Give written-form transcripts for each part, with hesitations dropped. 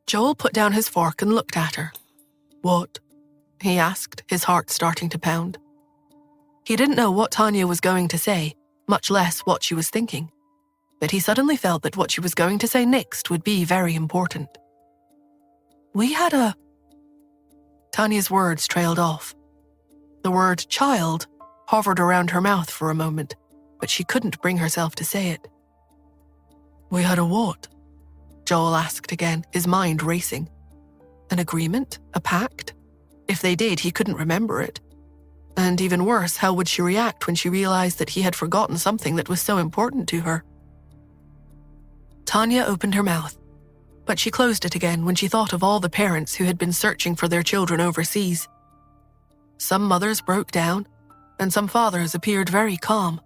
Joel put down his fork and looked at her. "What?" he asked, his heart starting to pound. He didn't know what Tanya was going to say, much less what she was thinking, but he suddenly felt that what she was going to say next would be very important. "We had a..." Tanya's words trailed off. The word child hovered around her mouth for a moment, but she couldn't bring herself to say it. "We had a what?" Joel asked again, his mind racing. An agreement? A pact? If they did, he couldn't remember it. And even worse, how would she react when she realized that he had forgotten something that was so important to her? Tanya opened her mouth, but she closed it again when she thought of all the parents who had been searching for their children overseas. Some mothers broke down, and some fathers appeared very calm.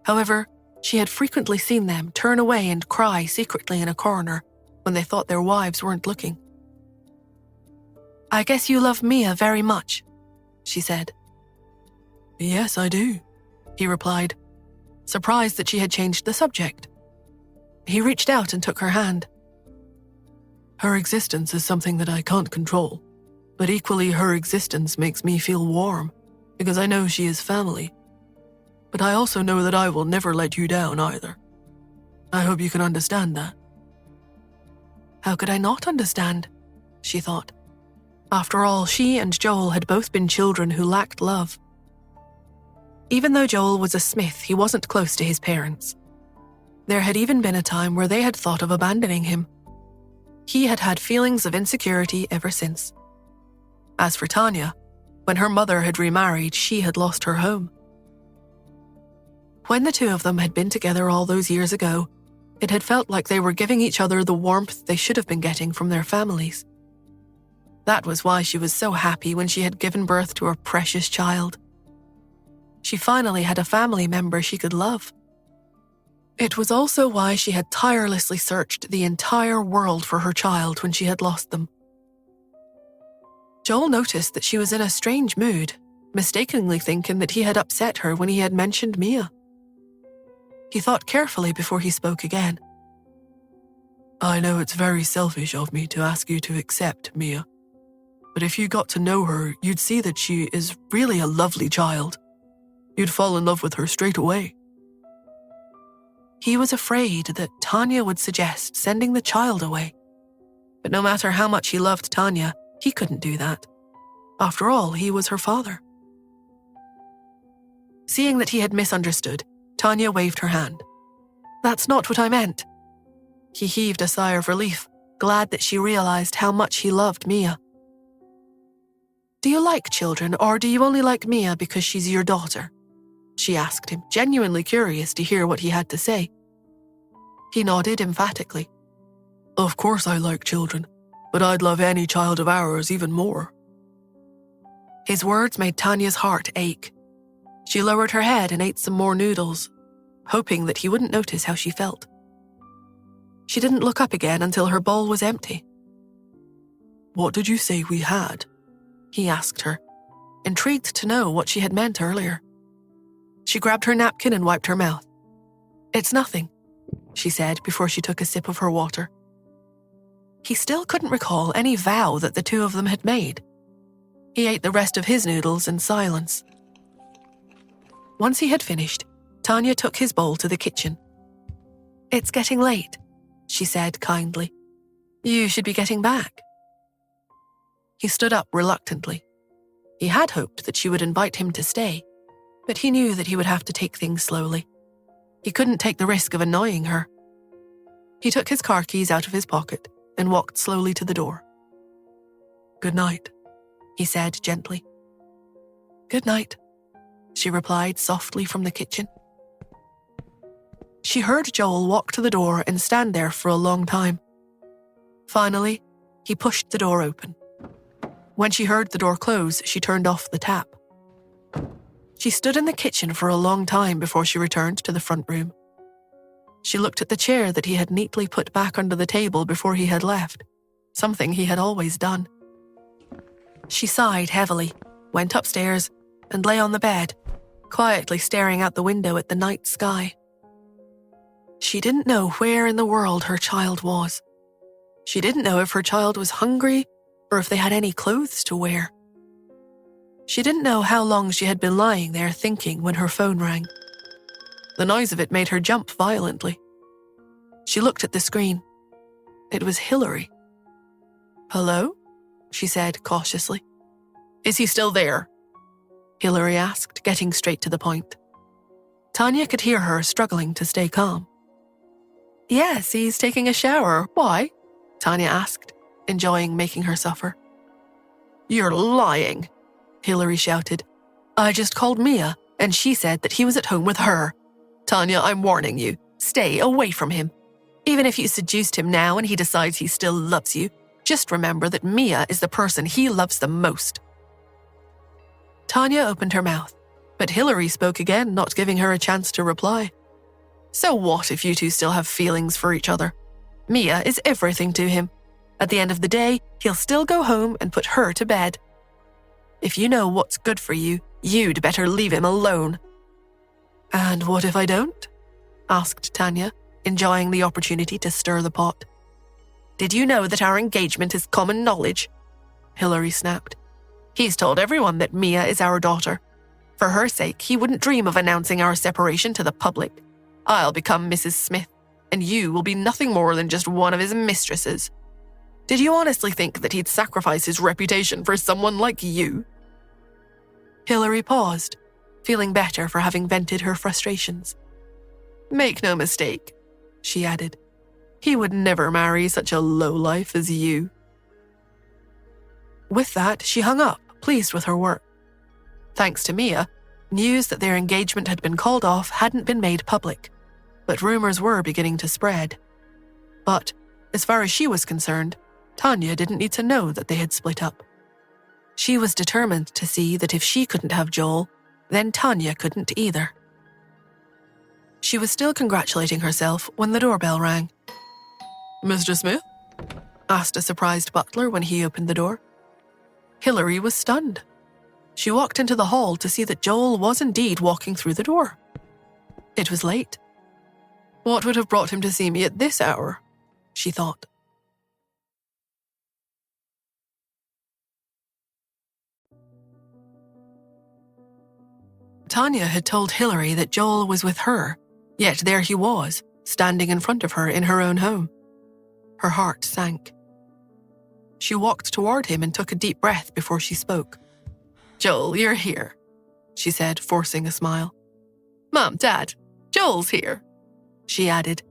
However, she had frequently seen them turn away and cry secretly in a corner when they thought their wives weren't looking. "I guess you love Mia very much," she said. "Yes, I do," he replied, surprised that she had changed the subject. He reached out and took her hand. "Her existence is something that I can't control, but equally her existence makes me feel warm, because I know she is family. But I also know that I will never let you down either. I hope you can understand that." How could I not understand? She thought. After all, she and Joel had both been children who lacked love. Even though Joel was a smith, he wasn't close to his parents. There had even been a time where they had thought of abandoning him. He had had feelings of insecurity ever since. As for Tanya, when her mother had remarried, she had lost her home. When the two of them had been together all those years ago, it had felt like they were giving each other the warmth they should have been getting from their families. That was why she was so happy when she had given birth to her precious child. She finally had a family member she could love. It was also why she had tirelessly searched the entire world for her child when she had lost them. Joel noticed that she was in a strange mood, mistakenly thinking that he had upset her when he had mentioned Mia. He thought carefully before he spoke again. "I know it's very selfish of me to ask you to accept Mia, but if you got to know her, you'd see that she is really a lovely child. You'd fall in love with her straight away." He was afraid that Tanya would suggest sending the child away. But no matter how much he loved Tanya, he couldn't do that. After all, he was her father. Seeing that he had misunderstood, Tanya waved her hand. "That's not what I meant." He heaved a sigh of relief, glad that she realized how much he loved Mia. "Do you like children, or do you only like Mia because she's your daughter?" she asked him, genuinely curious to hear what he had to say. He nodded emphatically. "Of course I like children, but I'd love any child of ours even more." His words made Tanya's heart ache. She lowered her head and ate some more noodles, hoping that he wouldn't notice how she felt. She didn't look up again until her bowl was empty. "What did you say we had?" he asked her, intrigued to know what she had meant earlier. She grabbed her napkin and wiped her mouth. "It's nothing," she said before she took a sip of her water. He still couldn't recall any vow that the two of them had made. He ate the rest of his noodles in silence. Once he had finished, Tanya took his bowl to the kitchen. "It's getting late," she said kindly. "You should be getting back." He stood up reluctantly. He had hoped that she would invite him to stay, but he knew that he would have to take things slowly. He couldn't take the risk of annoying her. He took his car keys out of his pocket and walked slowly to the door. "Good night," he said gently. "Good night," she replied softly from the kitchen. She heard Joel walk to the door and stand there for a long time. Finally, he pushed the door open. When she heard the door close, she turned off the tap. She stood in the kitchen for a long time before she returned to the front room. She looked at the chair that he had neatly put back under the table before he had left, something he had always done. She sighed heavily, went upstairs, and lay on the bed, quietly staring out the window at the night sky. She didn't know where in the world her child was. She didn't know if her child was hungry or if they had any clothes to wear. She didn't know how long she had been lying there thinking when her phone rang. The noise of it made her jump violently. She looked at the screen. It was Hillary. "Hello?" she said cautiously. "Is he still there?" Hillary asked, getting straight to the point. Tanya could hear her struggling to stay calm. "Yes, he's taking a shower. Why?" Tanya asked, enjoying making her suffer. "You're lying," Hillary shouted. "I just called Mia, and she said that he was at home with her. Tanya, I'm warning you. Stay away from him. Even if you seduced him now and he decides he still loves you, just remember that Mia is the person he loves the most." Tanya opened her mouth, but Hillary spoke again, not giving her a chance to reply. "So what if you two still have feelings for each other? Mia is everything to him. At the end of the day, he'll still go home and put her to bed. If you know what's good for you, you'd better leave him alone." "And what if I don't?" asked Tanya, enjoying the opportunity to stir the pot. "Did you know that our engagement is common knowledge?" Hillary snapped. "He's told everyone that Mia is our daughter. For her sake, he wouldn't dream of announcing our separation to the public. I'll become Mrs. Smith, and you will be nothing more than just one of his mistresses. Did you honestly think that he'd sacrifice his reputation for someone like you?" Hillary paused, feeling better for having vented her frustrations. "Make no mistake," she added. "He would never marry such a lowlife as you." With that, she hung up, pleased with her work. Thanks to Mia, news that their engagement had been called off hadn't been made public, but rumors were beginning to spread. But, as far as she was concerned, Tanya didn't need to know that they had split up. She was determined to see that if she couldn't have Joel, then Tanya couldn't either. She was still congratulating herself when the doorbell rang. "Mr. Smith?" asked a surprised butler when he opened the door. Hillary was stunned. She walked into the hall to see that Joel was indeed walking through the door. It was late. What would have brought him to see me at this hour? She thought. Tanya had told Hillary that Joel was with her, yet there he was, standing in front of her in her own home. Her heart sank. She walked toward him and took a deep breath before she spoke. "Joel, you're here," she said, forcing a smile. "Mom, Dad, Joel's here," she added,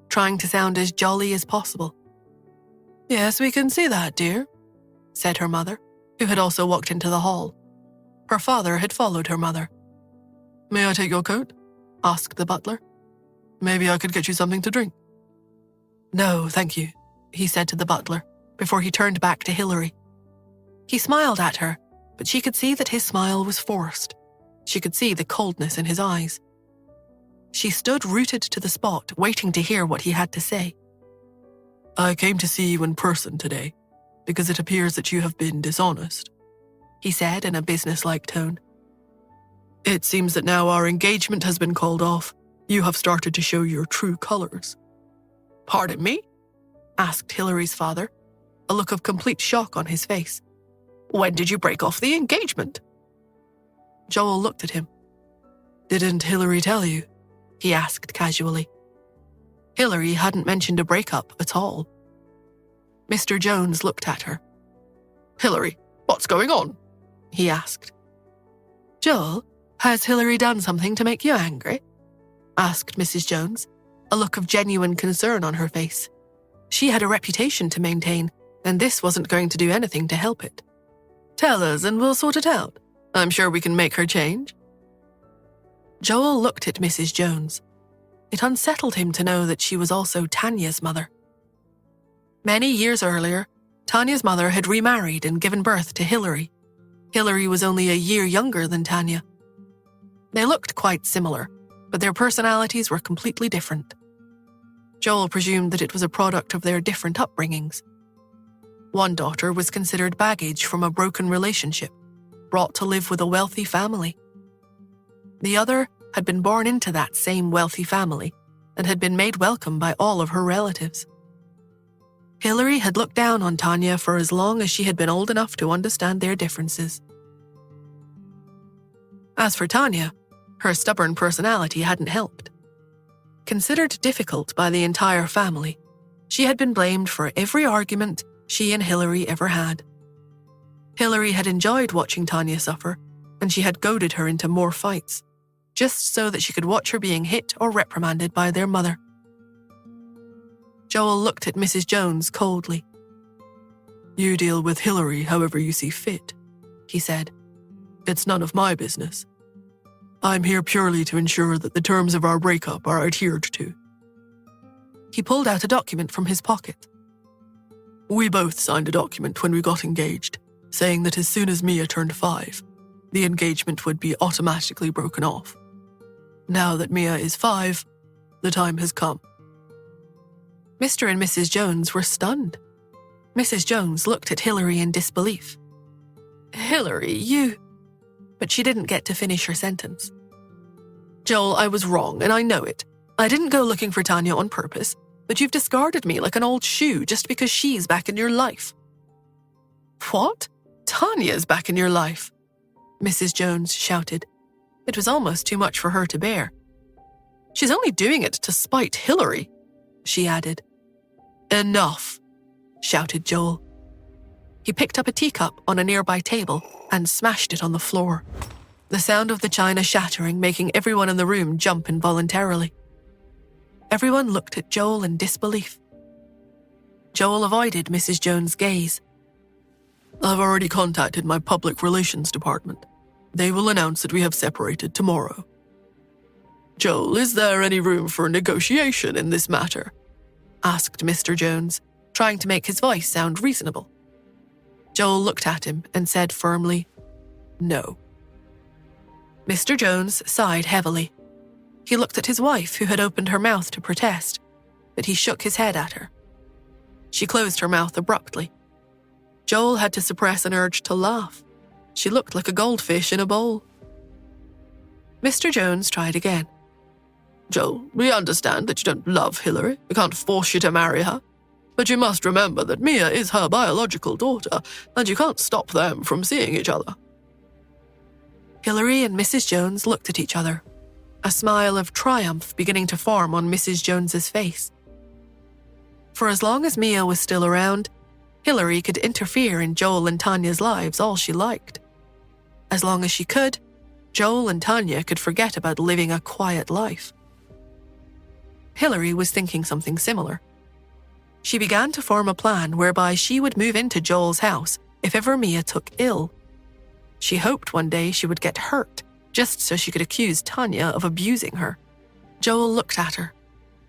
trying to sound as jolly as possible. "Yes, we can see that, dear," said her mother, who had also walked into the hall. Her father had followed her mother. "May I take your coat?" asked the butler. "Maybe I could get you something to drink." "No, thank you," he said to the butler, before he turned back to Hillary. He smiled at her, but she could see that his smile was forced. She could see the coldness in his eyes. She stood rooted to the spot, waiting to hear what he had to say. "I came to see you in person today, because it appears that you have been dishonest," he said in a businesslike tone. "It seems that now our engagement has been called off, you have started to show your true colors." "Pardon me?" asked Hillary's father, a look of complete shock on his face. "When did you break off the engagement?" Joel looked at him. "Didn't Hillary tell you?" he asked casually. Hillary hadn't mentioned a breakup at all. Mr. Jones looked at her. "Hillary, what's going on?" he asked. "Joel, has Hillary done something to make you angry?" asked Mrs. Jones, a look of genuine concern on her face. She had a reputation to maintain, and this wasn't going to do anything to help it. "Tell us and we'll sort it out. I'm sure we can make her change." Joel looked at Mrs. Jones. It unsettled him to know that she was also Tanya's mother. Many years earlier, Tanya's mother had remarried and given birth to Hillary. Hillary was only a year younger than Tanya. They looked quite similar, but their personalities were completely different. Joel presumed that it was a product of their different upbringings. One daughter was considered baggage from a broken relationship, brought to live with a wealthy family. The other had been born into that same wealthy family and had been made welcome by all of her relatives. Hilary had looked down on Tanya for as long as she had been old enough to understand their differences. As for Tanya, her stubborn personality hadn't helped. Considered difficult by the entire family, she had been blamed for every argument she and Hilary ever had. Hilary had enjoyed watching Tanya suffer, and she had goaded her into more fights, just so that she could watch her being hit or reprimanded by their mother. Joel looked at Mrs. Jones coldly. "You deal with Hilary however you see fit," he said. "It's none of my business. I'm here purely to ensure that the terms of our breakup are adhered to." He pulled out a document from his pocket. "We both signed a document when we got engaged, saying that as soon as Mia turned 5, the engagement would be automatically broken off. Now that Mia is 5, the time has come." Mr. and Mrs. Jones were stunned. Mrs. Jones looked at Hilary in disbelief. "Hilary, you—" But she didn't get to finish her sentence. "Joel, I was wrong, and I know it. I didn't go looking for Tanya on purpose, but you've discarded me like an old shoe just because she's back in your life." "What? Tanya's back in your life?" Mrs. Jones shouted. It was almost too much for her to bear. "She's only doing it to spite Hilary," she added. "Enough," shouted Joel. He picked up a teacup on a nearby table and smashed it on the floor, the sound of the china shattering making everyone in the room jump involuntarily. Everyone looked at Joel in disbelief. Joel avoided Mrs. Jones' gaze. "I've already contacted my public relations department. They will announce that we have separated tomorrow." "Joel, is there any room for negotiation in this matter?" asked Mr. Jones, trying to make his voice sound reasonable. Joel looked at him and said firmly, "No." Mr. Jones sighed heavily. He looked at his wife, who had opened her mouth to protest, but he shook his head at her. She closed her mouth abruptly. Joel had to suppress an urge to laugh. She looked like a goldfish in a bowl. Mr. Jones tried again. "Joel, we understand that you don't love Hilary. We can't force you to marry her. But you must remember that Mia is her biological daughter, and you can't stop them from seeing each other." Hilary and Mrs. Jones looked at each other, a smile of triumph beginning to form on Mrs. Jones's face. For as long as Mia was still around, Hilary could interfere in Joel and Tanya's lives all she liked. As long as she could, Joel and Tanya could forget about living a quiet life. Hilary was thinking something similar. She began to form a plan whereby she would move into Joel's house if ever Mia took ill. She hoped one day she would get hurt, just so she could accuse Tanya of abusing her. Joel looked at her.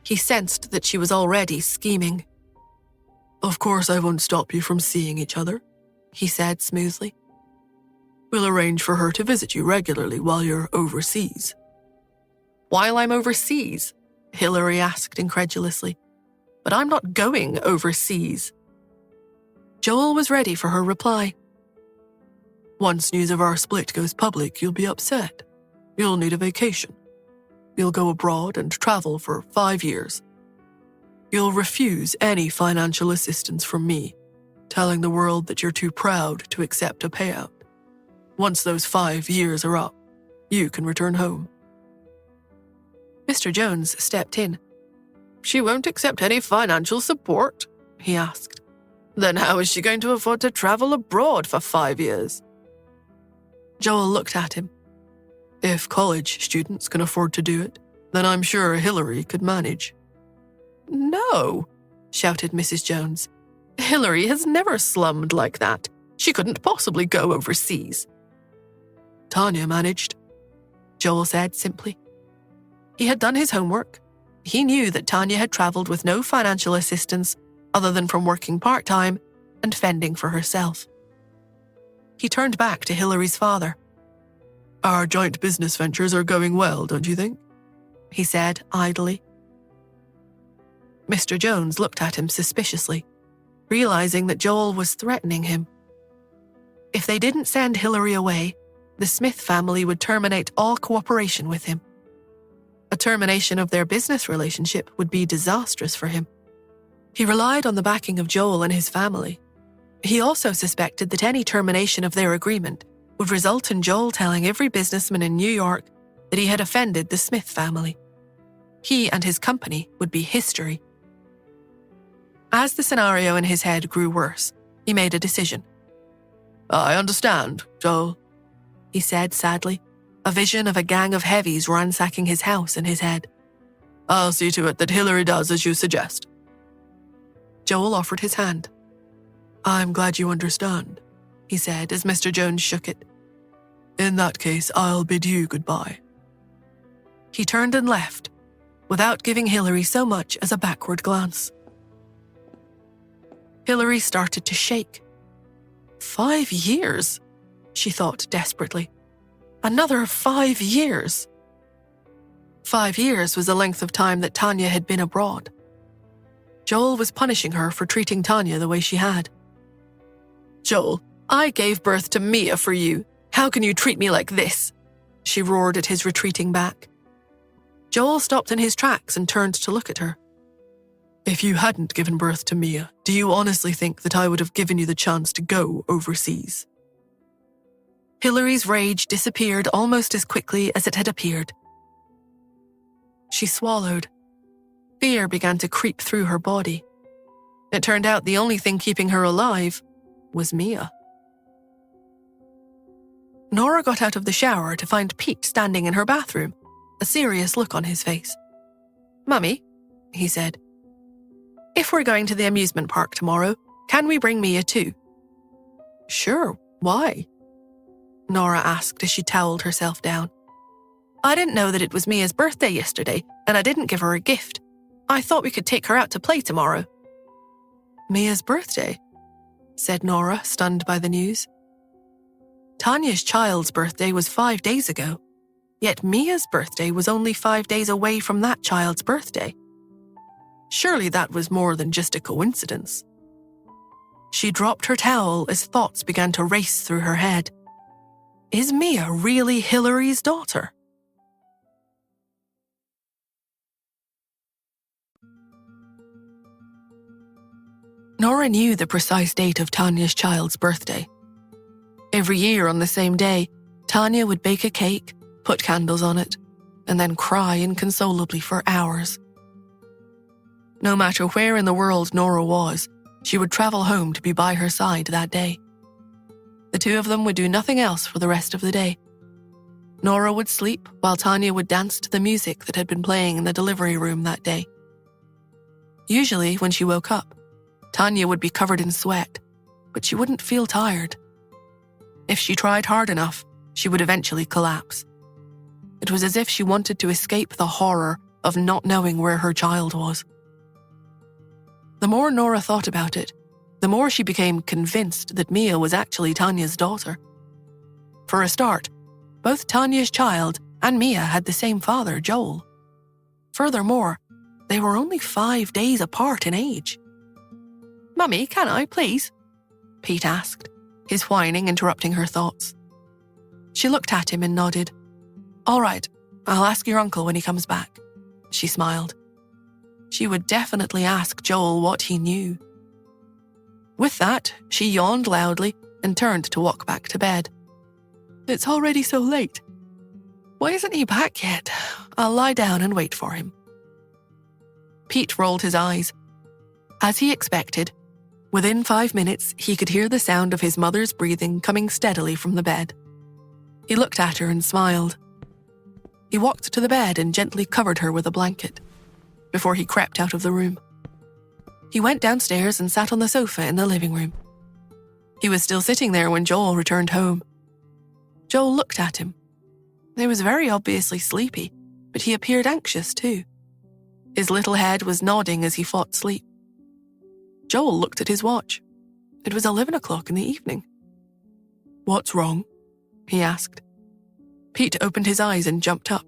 He sensed that she was already scheming. "Of course I won't stop you from seeing each other," he said smoothly. "We'll arrange for her to visit you regularly while you're overseas." "While I'm overseas?" Hilary asked incredulously. "But I'm not going overseas." Joel was ready for her reply. "Once news of our split goes public, you'll be upset. You'll need a vacation. You'll go abroad and travel for 5 years. You'll refuse any financial assistance from me, telling the world that you're too proud to accept a payout. Once those 5 years are up, you can return home." Mr. Jones stepped in. "She won't accept any financial support?" he asked. "Then how is she going to afford to travel abroad for 5 years?" Joel looked at him. "If college students can afford to do it, then I'm sure Hilary could manage." "No," shouted Mrs. Jones. "Hilary has never slummed like that. She couldn't possibly go overseas." "Tanya managed," Joel said simply. He had done his homework. He knew that Tanya had traveled with no financial assistance other than from working part-time and fending for herself. He turned back to Hilary's father. "Our joint business ventures are going well, don't you think?" he said idly. Mr. Jones looked at him suspiciously, realizing that Joel was threatening him. If they didn't send Hilary away, the Smith family would terminate all cooperation with him. A termination of their business relationship would be disastrous for him. He relied on the backing of Joel and his family. He also suspected that any termination of their agreement would result in Joel telling every businessman in New York that he had offended the Smith family. He and his company would be history. As the scenario in his head grew worse, he made a decision. "I understand, Joel," he said sadly, a vision of a gang of heavies ransacking his house in his head. "I'll see to it that Hillary does as you suggest." Joel offered his hand. "I'm glad you understand," he said as Mr. Jones shook it. "In that case, I'll bid you goodbye." He turned and left, without giving Hillary so much as a backward glance. Hillary started to shake. 5 years, she thought desperately. Another 5 years. 5 years was the length of time that Tanya had been abroad. Joel was punishing her for treating Tanya the way she had. "Joel, I gave birth to Mia for you. How can you treat me like this?" she roared at his retreating back. Joel stopped in his tracks and turned to look at her. "If you hadn't given birth to Mia, do you honestly think that I would have given you the chance to go overseas?" Hillary's rage disappeared almost as quickly as it had appeared. She swallowed. Fear began to creep through her body. It turned out the only thing keeping her alive was Mia. Nora got out of the shower to find Pete standing in her bathroom, a serious look on his face. "Mummy," he said, "if we're going to the amusement park tomorrow, can we bring Mia too?" "Sure, why?" Nora asked as she toweled herself down. "I didn't know that it was Mia's birthday yesterday, and I didn't give her a gift. I thought we could take her out to play tomorrow." "Mia's birthday?" said Nora, stunned by the news. Tanya's child's birthday was 5 days ago, yet Mia's birthday was only 5 days away from that child's birthday. Surely that was more than just a coincidence. She dropped her towel as thoughts began to race through her head. Is Mia really Hillary's daughter? Nora knew the precise date of Tanya's child's birthday. Every year on the same day, Tanya would bake a cake, put candles on it, and then cry inconsolably for hours. No matter where in the world Nora was, she would travel home to be by her side that day. The two of them would do nothing else for the rest of the day. Nora would sleep while Tanya would dance to the music that had been playing in the delivery room that day. Usually, when she woke up, Tanya would be covered in sweat, but she wouldn't feel tired. If she tried hard enough, she would eventually collapse. It was as if she wanted to escape the horror of not knowing where her child was. The more Nora thought about it, the more she became convinced that Mia was actually Tanya's daughter. For a start, both Tanya's child and Mia had the same father, Joel. Furthermore, they were only 5 days apart in age. "Mummy, can I, please?" Pete asked, his whining interrupting her thoughts. She looked at him and nodded. "All right, I'll ask your uncle when he comes back," she smiled. She would definitely ask Joel what he knew. With that, she yawned loudly and turned to walk back to bed. "It's already so late. Why isn't he back yet? I'll lie down and wait for him." Pete rolled his eyes. As he expected, within 5 minutes, he could hear the sound of his mother's breathing coming steadily from the bed. He looked at her and smiled. He walked to the bed and gently covered her with a blanket, before he crept out of the room. He went downstairs and sat on the sofa in the living room. He was still sitting there when Joel returned home. Joel looked at him. He was very obviously sleepy, but he appeared anxious too. His little head was nodding as he fought sleep. Joel looked at his watch. It was 11 o'clock in the evening. "What's wrong?" he asked. Pete opened his eyes and jumped up.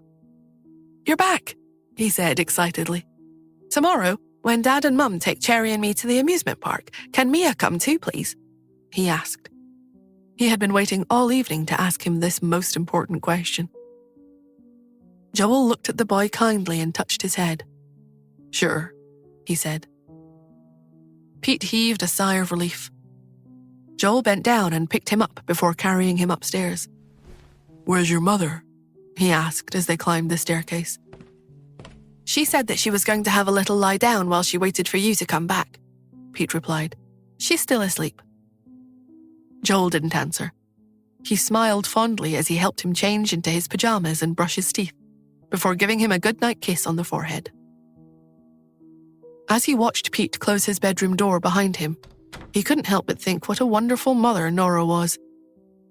"You're back," he said excitedly. "Tomorrow, when Dad and Mum take Cherry and me to the amusement park, can Mia come too, please?" he asked. He had been waiting all evening to ask him this most important question. Joel looked at the boy kindly and touched his head. "Sure," he said. Pete heaved a sigh of relief. Joel bent down and picked him up before carrying him upstairs. "Where's your mother?" he asked as they climbed the staircase. "She said that she was going to have a little lie down while she waited for you to come back," Pete replied. "She's still asleep." Joel didn't answer. He smiled fondly as he helped him change into his pajamas and brush his teeth, before giving him a goodnight kiss on the forehead. As he watched Pete close his bedroom door behind him, he couldn't help but think what a wonderful mother Nora was.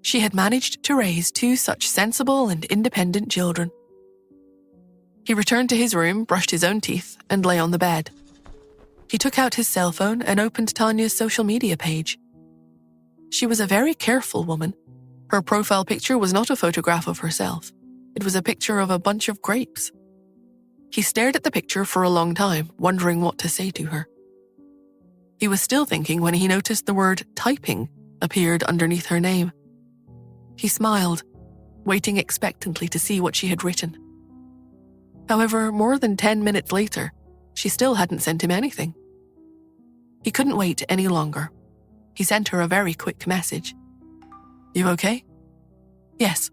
She had managed to raise two such sensible and independent children. He returned to his room, brushed his own teeth, and lay on the bed. He took out his cell phone and opened Tanya's social media page. She was a very careful woman. Her profile picture was not a photograph of herself. It was a picture of a bunch of grapes. He stared at the picture for a long time, wondering what to say to her. He was still thinking when he noticed the word typing appeared underneath her name. He smiled, waiting expectantly to see what she had written. However, more than 10 minutes later, she still hadn't sent him anything. He couldn't wait any longer. He sent her a very quick message. "You okay?" "Yes."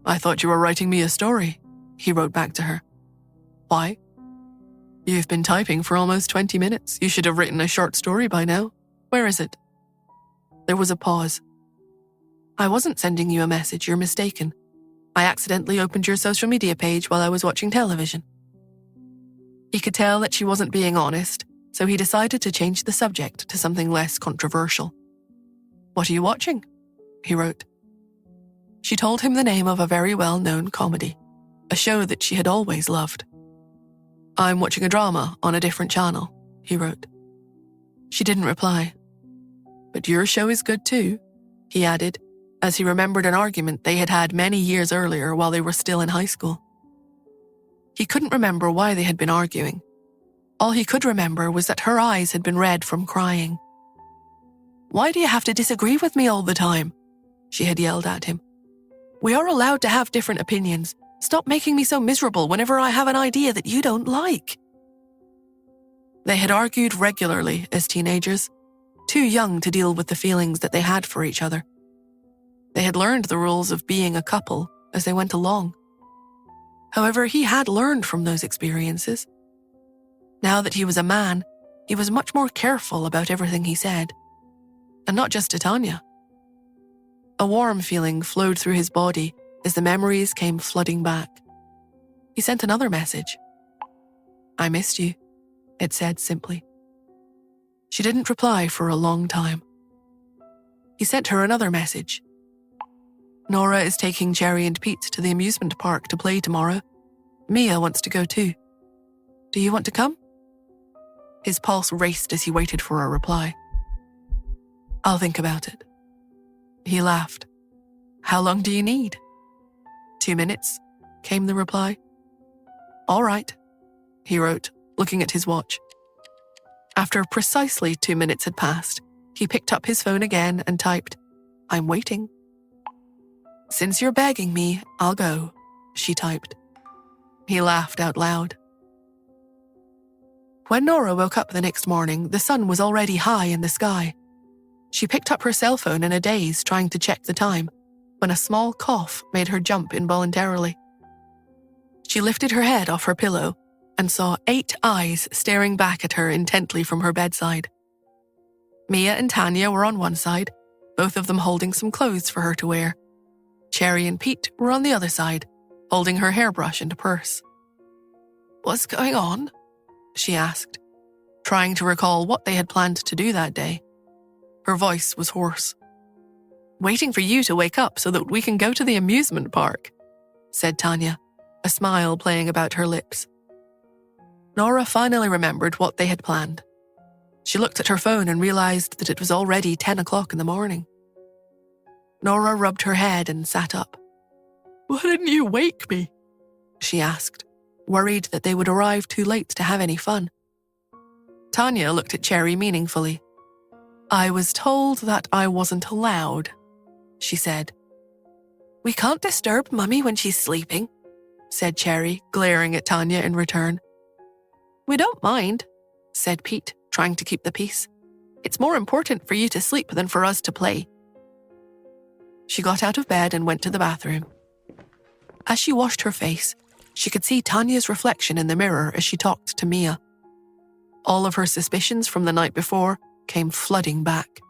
"I thought you were writing me a story," he wrote back to her. "Why?" "You've been typing for almost 20 minutes. You should have written a short story by now. Where is it?" There was a pause. "I wasn't sending you a message, you're mistaken. I accidentally opened your social media page while I was watching television." He could tell that she wasn't being honest, so he decided to change the subject to something less controversial. "What are you watching?" he wrote. She told him the name of a very well-known comedy, a show that she had always loved. "I'm watching a drama on a different channel," he wrote. She didn't reply. "But your show is good too," he added, as he remembered an argument they had had many years earlier while they were still in high school. He couldn't remember why they had been arguing. All he could remember was that her eyes had been red from crying. "Why do you have to disagree with me all the time?" she had yelled at him. "We are allowed to have different opinions. Stop making me so miserable whenever I have an idea that you don't like." They had argued regularly as teenagers, too young to deal with the feelings that they had for each other. They had learned the rules of being a couple as they went along. However, he had learned from those experiences. Now that he was a man, he was much more careful about everything he said. And not just to Tanya. A warm feeling flowed through his body as the memories came flooding back. He sent another message. "I missed you," it said simply. She didn't reply for a long time. He sent her another message. "Nora is taking Jerry and Pete to the amusement park to play tomorrow. Mia wants to go too. Do you want to come?" His pulse raced as he waited for a reply. "I'll think about it." He laughed. "How long do you need?" 2 minutes, came the reply. "All right," he wrote, looking at his watch. After precisely 2 minutes had passed, he picked up his phone again and typed, "I'm waiting." "Since you're begging me, I'll go," she typed. He laughed out loud. When Nora woke up the next morning, the sun was already high in the sky. She picked up her cell phone in a daze, trying to check the time, when a small cough made her jump involuntarily. She lifted her head off her pillow and saw 8 eyes staring back at her intently from her bedside. Mia and Tanya were on one side, both of them holding some clothes for her to wear. Cherry and Pete were on the other side, holding her hairbrush and purse. "What's going on?" she asked, trying to recall what they had planned to do that day. Her voice was hoarse. "Waiting for you to wake up so that we can go to the amusement park," said Tanya, a smile playing about her lips. Nora finally remembered what they had planned. She looked at her phone and realized that it was already 10 o'clock in the morning. Nora rubbed her head and sat up. "Why didn't you wake me?" she asked, worried that they would arrive too late to have any fun. Tanya looked at Cherry meaningfully. "I was told that I wasn't allowed," she said. "We can't disturb Mummy when she's sleeping," said Cherry, glaring at Tanya in return. "We don't mind," said Pete, trying to keep the peace. It's more important for you to sleep than for us to play." She got out of bed and went to the bathroom. As she washed her face, she could see Tanya's reflection in the mirror as she talked to Mia. All of her suspicions from the night before came flooding back.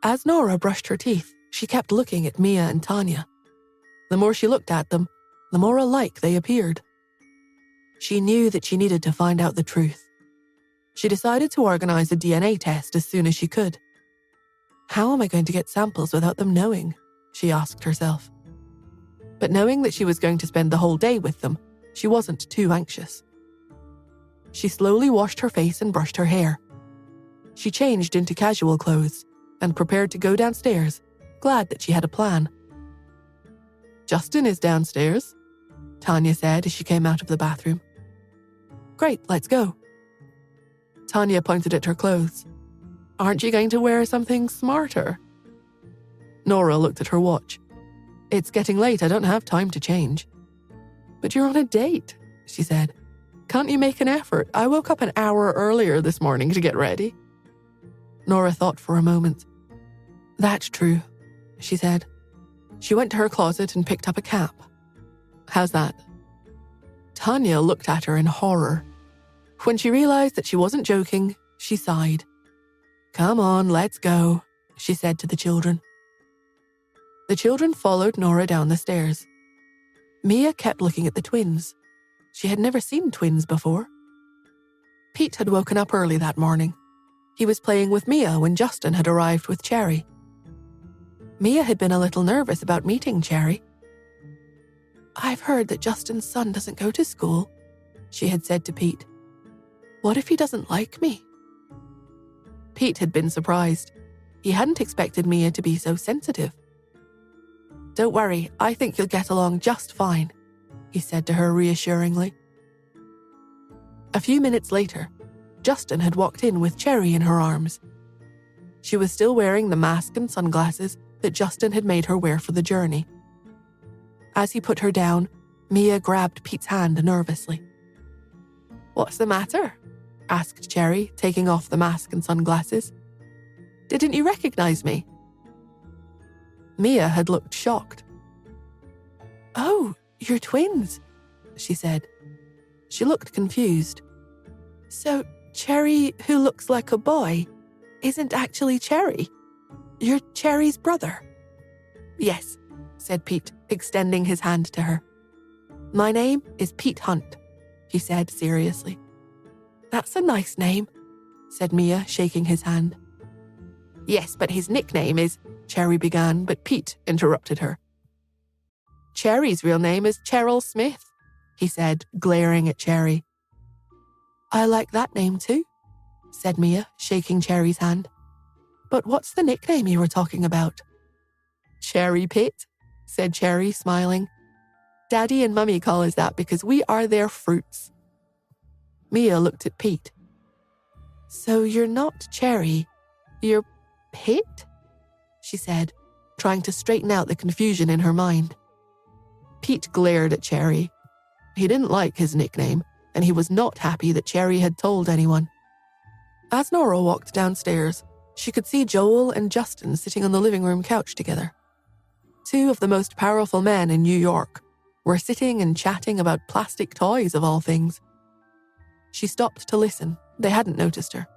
As Nora brushed her teeth, she kept looking at Mia and Tanya. The more she looked at them, the more alike they appeared. She knew that she needed to find out the truth. She decided to organize a DNA test as soon as she could. How am I going to get samples without them knowing? She asked herself. But knowing that she was going to spend the whole day with them, she wasn't too anxious. She slowly washed her face and brushed her hair. She changed into casual clothes and prepared to go downstairs, glad that she had a plan. "Justin is downstairs," Tanya said as she came out of the bathroom. "Great, let's go." Tanya pointed at her clothes. "Aren't you going to wear something smarter?" Nora looked at her watch. "It's getting late, I don't have time to change." "But you're on a date," she said. "Can't you make an effort? I woke up an hour earlier this morning to get ready." Nora thought for a moment. "That's true," she said. She went to her closet and picked up a cap. "How's that?" Tanya looked at her in horror. When she realized that she wasn't joking, she sighed. "Come on, let's go," she said to the children. The children followed Nora down the stairs. Mia kept looking at the twins. She had never seen twins before. Pete had woken up early that morning. He was playing with Mia when Justin had arrived with Cherry. Mia had been a little nervous about meeting Cherry. "I've heard that Justin's son doesn't go to school," she had said to Pete. "What if he doesn't like me?" Pete had been surprised. He hadn't expected Mia to be so sensitive. "Don't worry, I think you'll get along just fine," he said to her reassuringly. A few minutes later, Justin had walked in with Cherry in her arms. She was still wearing the mask and sunglasses that Justin had made her wear for the journey. As he put her down, Mia grabbed Pete's hand nervously. "What's the matter?" asked Cherry, taking off the mask and sunglasses. "Didn't you recognize me?" Mia had looked shocked. "Oh, you're twins," she said. She looked confused. "So Cherry, who looks like a boy, isn't actually Cherry? You're Cherry's brother?" "Yes," said Pete, extending his hand to her. "My name is Pete Hunt," he said seriously. "That's a nice name," said Mia, shaking his hand. "Yes, but his nickname is—" Cherry began, but Pete interrupted her. "Cherry's real name is Cheryl Smith," he said, glaring at Cherry. "I like that name too," said Mia, shaking Cherry's hand. "But what's the nickname you were talking about?" "Cherry Pit," said Cherry, smiling. "Daddy and Mummy call us that because we are their fruits." Mia looked at Pete. "So you're not Cherry, you're Pit?" she said, trying to straighten out the confusion in her mind. Pete glared at Cherry. He didn't like his nickname, and he was not happy that Cherry had told anyone. As Nora walked downstairs, she could see Joel and Justin sitting on the living room couch together. Two of the most powerful men in New York were sitting and chatting about plastic toys of all things. She stopped to listen. They hadn't noticed her.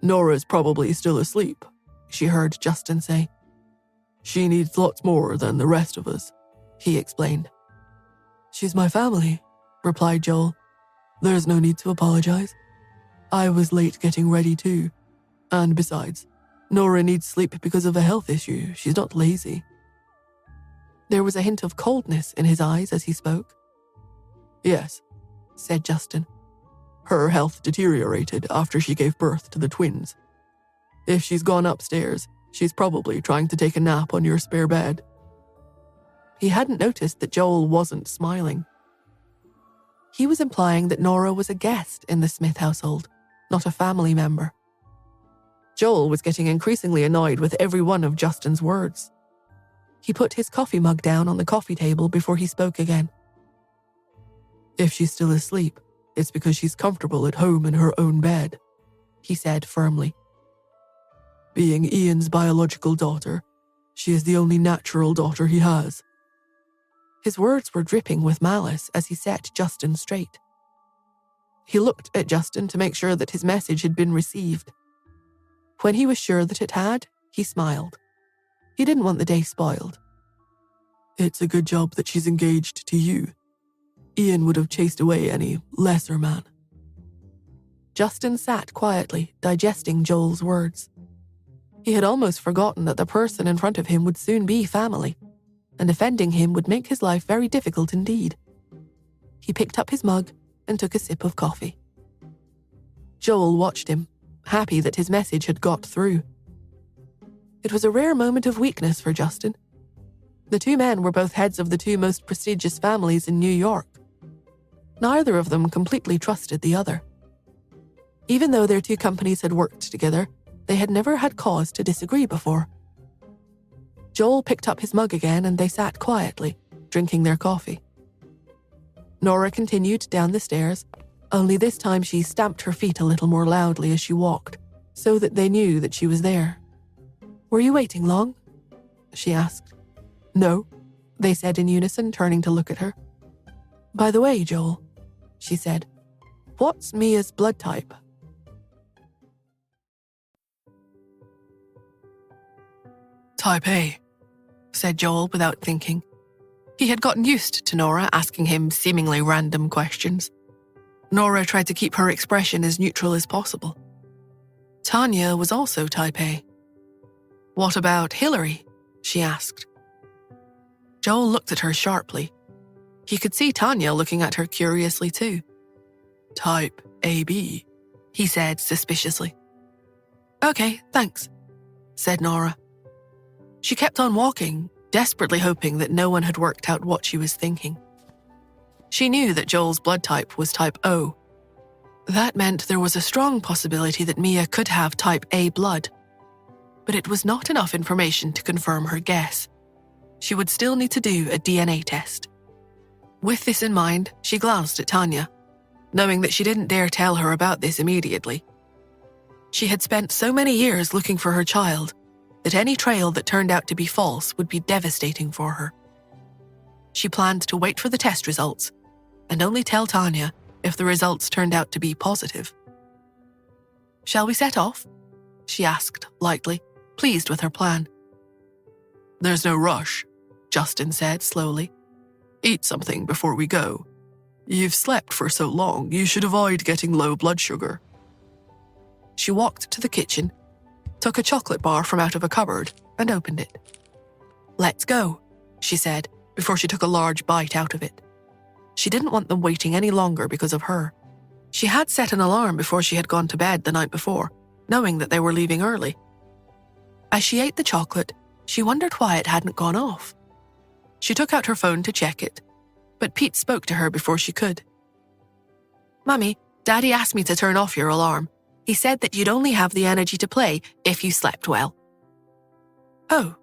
"Nora's probably still asleep," she heard Justin say. "She needs lots more than the rest of us," he explained. "She's my family," replied Joel. "There's no need to apologize. I was late getting ready too. And besides, Nora needs sleep because of a health issue. She's not lazy." There was a hint of coldness in his eyes as he spoke. "Yes," said Justin. "Her health deteriorated after she gave birth to the twins. If she's gone upstairs, she's probably trying to take a nap on your spare bed." He hadn't noticed that Joel wasn't smiling. He was implying that Nora was a guest in the Smith household, not a family member. Joel was getting increasingly annoyed with every one of Justin's words. He put his coffee mug down on the coffee table before he spoke again. If she's still asleep, it's because she's comfortable at home in her own bed, he said firmly. Being Ian's biological daughter, she is the only natural daughter he has. His words were dripping with malice as he set Justin straight. He looked at Justin to make sure that his message had been received. When he was sure that it had, he smiled. He didn't want the day spoiled. It's a good job that she's engaged to you. Ian would have chased away any lesser man. Justin sat quietly, digesting Joel's words. He had almost forgotten that the person in front of him would soon be family, and offending him would make his life very difficult indeed. He picked up his mug and took a sip of coffee. Joel watched him, happy that his message had got through. It was a rare moment of weakness for Justin. The two men were both heads of the two most prestigious families in New York. Neither of them completely trusted the other. Even though their two companies had worked together, they had never had cause to disagree before. Joel picked up his mug again and they sat quietly, drinking their coffee. Nora continued down the stairs, only this time she stamped her feet a little more loudly as she walked, so that they knew that she was there. "Were you waiting long?" she asked. "No," they said in unison, turning to look at her. "By the way, Joel," she said, "what's Mia's blood type?" "Type A," said Joel without thinking. He had gotten used to Nora asking him seemingly random questions. Nora tried to keep her expression as neutral as possible. Tanya was also type A. "What about Hillary?" she asked. Joel looked at her sharply. He could see Tanya looking at her curiously too. "Type AB," he said suspiciously. "Okay, thanks," said Nora. She kept on walking, desperately hoping that no one had worked out what she was thinking. She knew that Joel's blood type was type O. That meant there was a strong possibility that Mia could have type A blood. But it was not enough information to confirm her guess. She would still need to do a DNA test. With this in mind, she glanced at Tanya, knowing that she didn't dare tell her about this immediately. She had spent so many years looking for her child that any trail that turned out to be false would be devastating for her. She planned to wait for the test results and only tell Tanya if the results turned out to be positive. "Shall we set off?" she asked lightly, pleased with her plan. "There's no rush," Justin said slowly. "Eat something before we go. You've slept for so long, you should avoid getting low blood sugar." She walked to the kitchen, took a chocolate bar from out of a cupboard, and opened it. "Let's go," she said, before she took a large bite out of it. She didn't want them waiting any longer because of her. She had set an alarm before she had gone to bed the night before, knowing that they were leaving early. As she ate the chocolate, she wondered why it hadn't gone off. She took out her phone to check it, but Pete spoke to her before she could. "Mummy, Daddy asked me to turn off your alarm. He said that you'd only have the energy to play if you slept well." "Oh,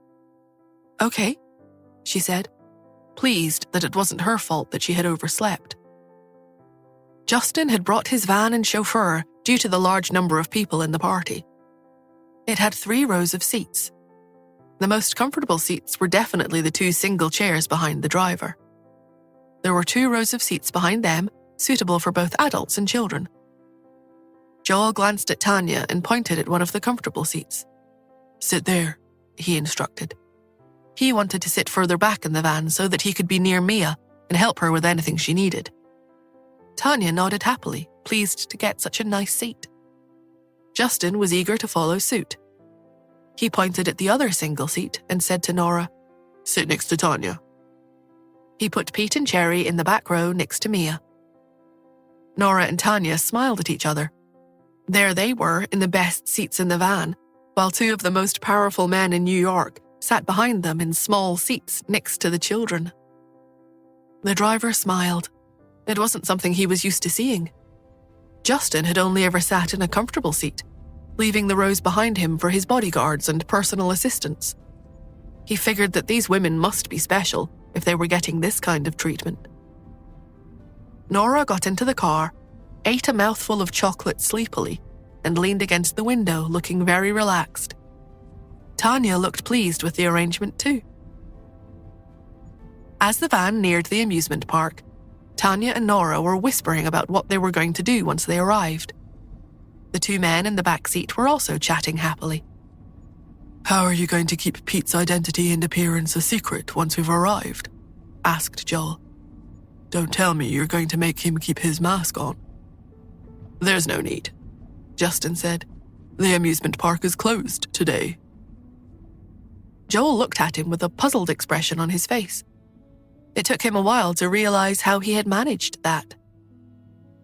okay," she said, pleased that it wasn't her fault that she had overslept. Justin had brought his van and chauffeur due to the large number of people in the party. It had 3 rows of seats. The most comfortable seats were definitely the 2 single chairs behind the driver. There were 2 rows of seats behind them, suitable for both adults and children. Joel glanced at Tanya and pointed at one of the comfortable seats. "Sit there," he instructed. He wanted to sit further back in the van so that he could be near Mia and help her with anything she needed. Tanya nodded happily, pleased to get such a nice seat. Justin was eager to follow suit. He pointed at the other single seat and said to Nora, "Sit next to Tanya." He put Pete and Cherry in the back row next to Mia. Nora and Tanya smiled at each other. There they were in the best seats in the van, while 2 of the most powerful men in New York sat behind them in small seats next to the children. The driver smiled. It wasn't something he was used to seeing. Justin had only ever sat in a comfortable seat, leaving the rows behind him for his bodyguards and personal assistants. He figured that these women must be special if they were getting this kind of treatment. Nora got into the car, ate a mouthful of chocolate sleepily, and leaned against the window looking very relaxed. Tanya looked pleased with the arrangement too. As the van neared the amusement park, Tanya and Nora were whispering about what they were going to do once they arrived. The two men in the back seat were also chatting happily. "How are you going to keep Pete's identity and appearance a secret once we've arrived?" asked Joel. "Don't tell me you're going to make him keep his mask on." "There's no need," Justin said. "The amusement park is closed today." Joel looked at him with a puzzled expression on his face. It took him a while to realize how he had managed that.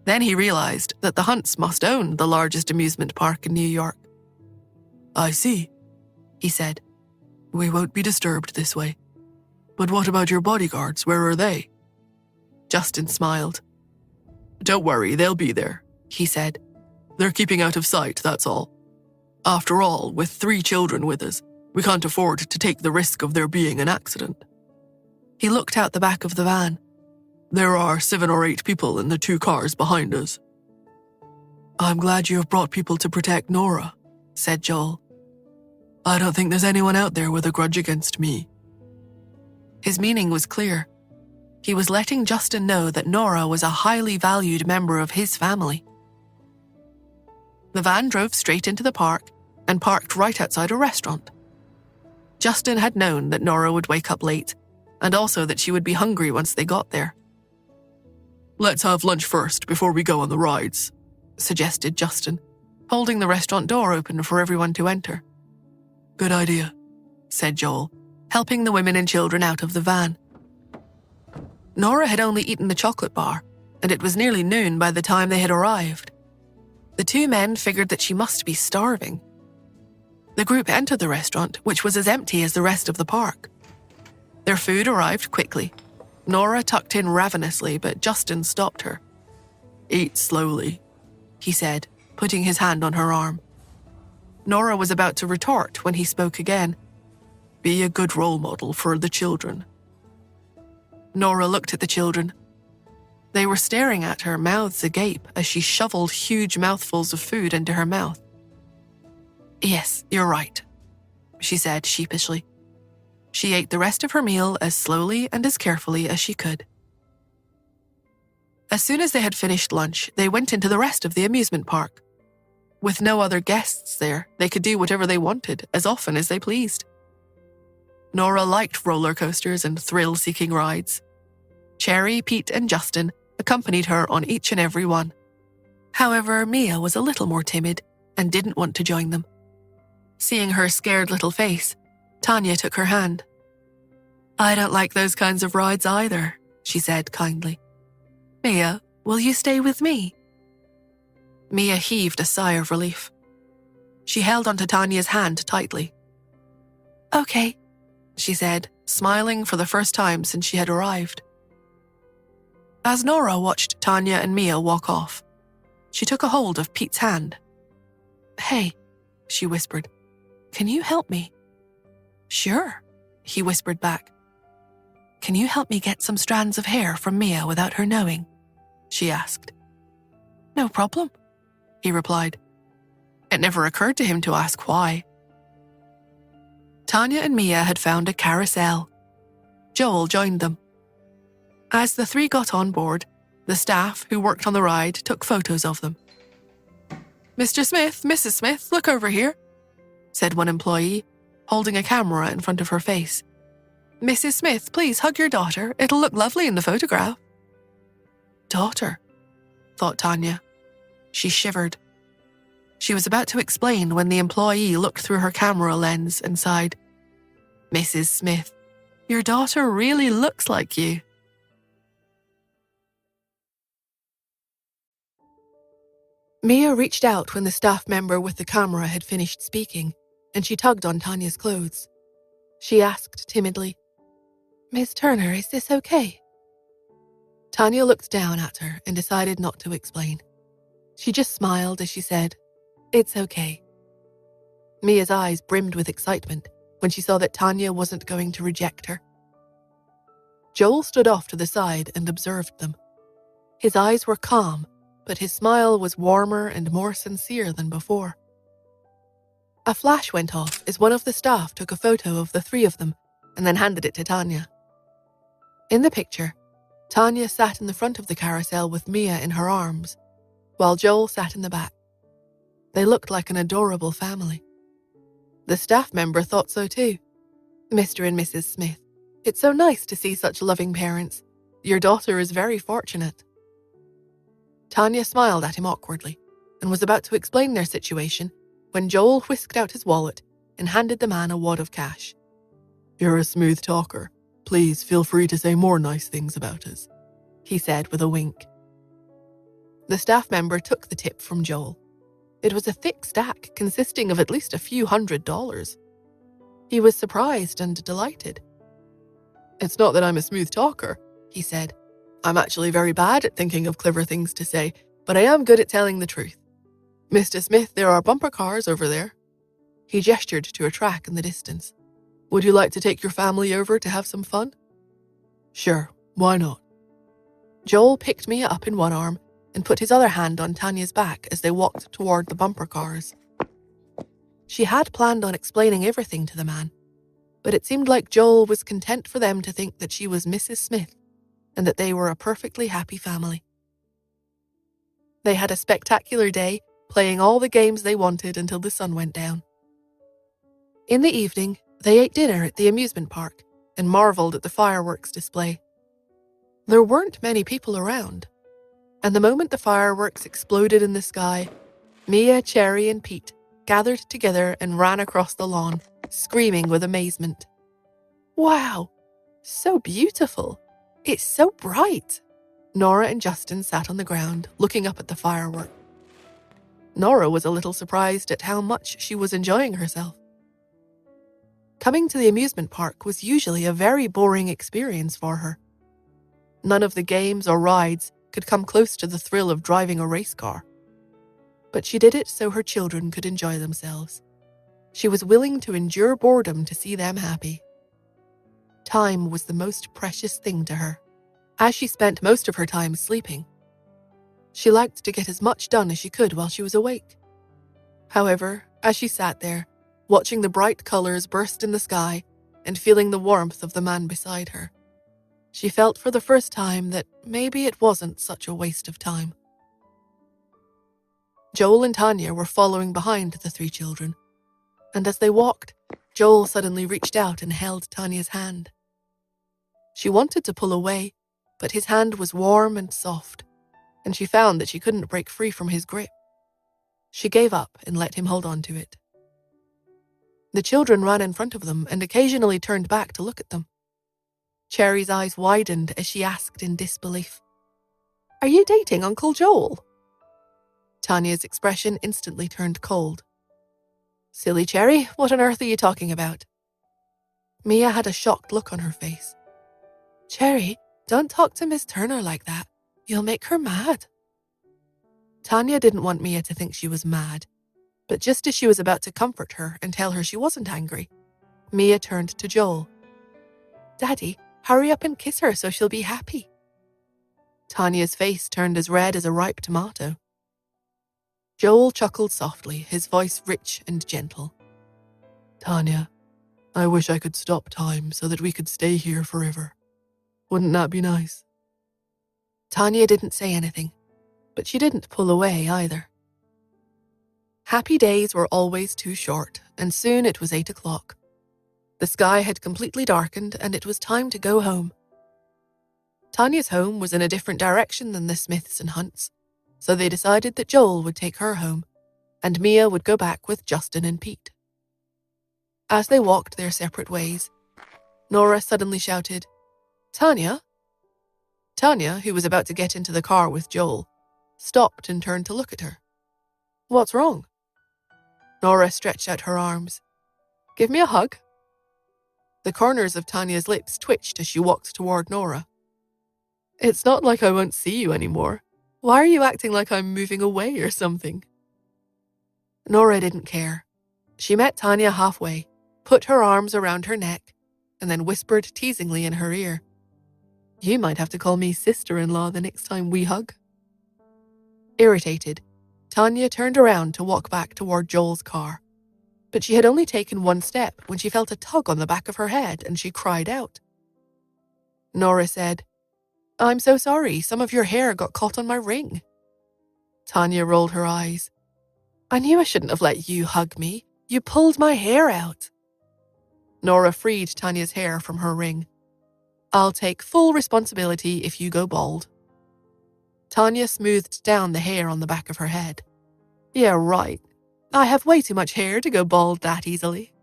Then he realized that the Hunts must own the largest amusement park in New York. "I see," he said. "We won't be disturbed this way. But what about your bodyguards? Where are they?" Justin smiled. "Don't worry, they'll be there," he said. "They're keeping out of sight, that's all. After all, with 3 children with us, we can't afford to take the risk of there being an accident." He looked out the back of the van. "There are 7 or 8 people in the 2 cars behind us." "I'm glad you have brought people to protect Nora," said Joel. "I don't think there's anyone out there with a grudge against me." His meaning was clear. He was letting Justin know that Nora was a highly valued member of his family. The van drove straight into the park and parked right outside a restaurant. Justin had known that Nora would wake up late, and also that she would be hungry once they got there. "Let's have lunch first before we go on the rides," suggested Justin, holding the restaurant door open for everyone to enter. "Good idea," said Joel, helping the women and children out of the van. Nora had only eaten the chocolate bar, and it was nearly noon by the time they had arrived. The two men figured that she must be starving. The group entered the restaurant, which was as empty as the rest of the park. Their food arrived quickly. Nora tucked in ravenously, but Justin stopped her. "Eat slowly," he said, putting his hand on her arm. Nora was about to retort when he spoke again. "Be a good role model for the children." Nora looked at the children. They were staring at her, mouths agape, as she shoveled huge mouthfuls of food into her mouth. "Yes, you're right," she said sheepishly. She ate the rest of her meal as slowly and as carefully as she could. As soon as they had finished lunch, they went into the rest of the amusement park. With no other guests there, they could do whatever they wanted, as often as they pleased. Nora liked roller coasters and thrill-seeking rides. Cherry, Pete, and Justin accompanied her on each and every one. However, Mia was a little more timid and didn't want to join them. Seeing her scared little face, Tanya took her hand. "I don't like those kinds of rides either," she said kindly. "Mia, will you stay with me?" Mia heaved a sigh of relief. She held onto Tanya's hand tightly. "Okay," she said, smiling for the first time since she had arrived. As Nora watched Tanya and Mia walk off, she took a hold of Pete's hand. "Hey," she whispered, "can you help me?" "Sure," he whispered back. "Can you help me get some strands of hair from Mia without her knowing?" she asked. "No problem," he replied. It never occurred to him to ask why. Tanya and Mia had found a carousel. Joel joined them. As the 3 got on board, the staff who worked on the ride took photos of them. "Mr. Smith, Mrs. Smith, look over here," said one employee, holding a camera in front of her face. "Mrs. Smith, please hug your daughter. It'll look lovely in the photograph." "Daughter," thought Tanya. She shivered. She was about to explain when the employee looked through her camera lens and sighed, "Mrs. Smith, your daughter really looks like you." Mia reached out when the staff member with the camera had finished speaking, and she tugged on Tanya's clothes. She asked timidly, "Miss Turner, is this okay?" Tanya looked down at her and decided not to explain. She just smiled as she said, "It's okay." Mia's eyes brimmed with excitement when she saw that Tanya wasn't going to reject her. Joel stood off to the side and observed them. His eyes were calm, but his smile was warmer and more sincere than before. A flash went off as one of the staff took a photo of the three of them and then handed it to Tanya. In the picture, Tanya sat in the front of the carousel with Mia in her arms, while Joel sat in the back. They looked like an adorable family. The staff member thought so too. Mr. and Mrs. Smith, it's so nice to see such loving parents. Your daughter is very fortunate. Tanya smiled at him awkwardly and was about to explain their situation when Joel whisked out his wallet and handed the man a wad of cash. You're a smooth talker. Please feel free to say more nice things about us, he said with a wink. The staff member took the tip from Joel. It was a thick stack consisting of at least a few $100s. He was surprised and delighted. It's not that I'm a smooth talker, he said. I'm actually very bad at thinking of clever things to say, but I am good at telling the truth. Mr. Smith, there are bumper cars over there. He gestured to a track in the distance. Would you like to take your family over to have some fun? Sure, why not? Joel picked Mia up in one arm and put his other hand on Tanya's back as they walked toward the bumper cars. She had planned on explaining everything to the man, but it seemed like Joel was content for them to think that she was Mrs. Smith and that they were a perfectly happy family. They had a spectacular day, playing all the games they wanted until the sun went down. In the evening, they ate dinner at the amusement park and marveled at the fireworks display. There weren't many people around, and the moment the fireworks exploded in the sky, Mia, Cherry, and Pete gathered together and ran across the lawn, screaming with amazement. Wow, so beautiful. It's so bright. Nora and Justin sat on the ground, looking up at the firework. Nora was a little surprised at how much she was enjoying herself. Coming to the amusement park was usually a very boring experience for her. None of the games or rides could come close to the thrill of driving a race car. But she did it so her children could enjoy themselves. She was willing to endure boredom to see them happy. Time was the most precious thing to her, as she spent most of her time sleeping. She liked to get as much done as she could while she was awake. However, as she sat there, watching the bright colors burst in the sky and feeling the warmth of the man beside her, she felt for the first time that maybe it wasn't such a waste of time. Joel and Tanya were following behind the three children, and as they walked, Joel suddenly reached out and held Tanya's hand. She wanted to pull away, but his hand was warm and soft, and she found that she couldn't break free from his grip. She gave up and let him hold on to it. The children ran in front of them and occasionally turned back to look at them. Cherry's eyes widened as she asked in disbelief, "Are you dating Uncle Joel?" Tanya's expression instantly turned cold. "Silly Cherry, what on earth are you talking about?" Mia had a shocked look on her face. "Cherry, don't talk to Miss Turner like that. You'll make her mad." Tanya didn't want Mia to think she was mad, but just as she was about to comfort her and tell her she wasn't angry, Mia turned to Joel. "Daddy, hurry up and kiss her so she'll be happy." Tanya's face turned as red as a ripe tomato. Joel chuckled softly, his voice rich and gentle. "Tanya, I wish I could stop time so that we could stay here forever. Wouldn't that be nice?" Tanya didn't say anything, but she didn't pull away either. Happy days were always too short, and soon it was 8 o'clock. The sky had completely darkened, and it was time to go home. Tanya's home was in a different direction than the Smiths and Hunts, so they decided that Joel would take her home, and Mia would go back with Justin and Pete. As they walked their separate ways, Nora suddenly shouted, "Tanya?" Tanya, who was about to get into the car with Joel, stopped and turned to look at her. "What's wrong?" Nora stretched out her arms. "Give me a hug." The corners of Tanya's lips twitched as she walked toward Nora. "It's not like I won't see you anymore. Why are you acting like I'm moving away or something?" Nora didn't care. She met Tanya halfway, put her arms around her neck, and then whispered teasingly in her ear, You might have to call me sister-in-law the next time we hug. Irritated, Tanya turned around to walk back toward Joel's car. But she had only taken one step when she felt a tug on the back of her head and she cried out. Nora said, "I'm so sorry, some of your hair got caught on my ring." Tanya rolled her eyes. "I knew I shouldn't have let you hug me. You pulled my hair out." Nora freed Tanya's hair from her ring. "I'll take full responsibility if you go bald." Tanya smoothed down the hair on the back of her head. "Yeah, right. I have way too much hair to go bald that easily."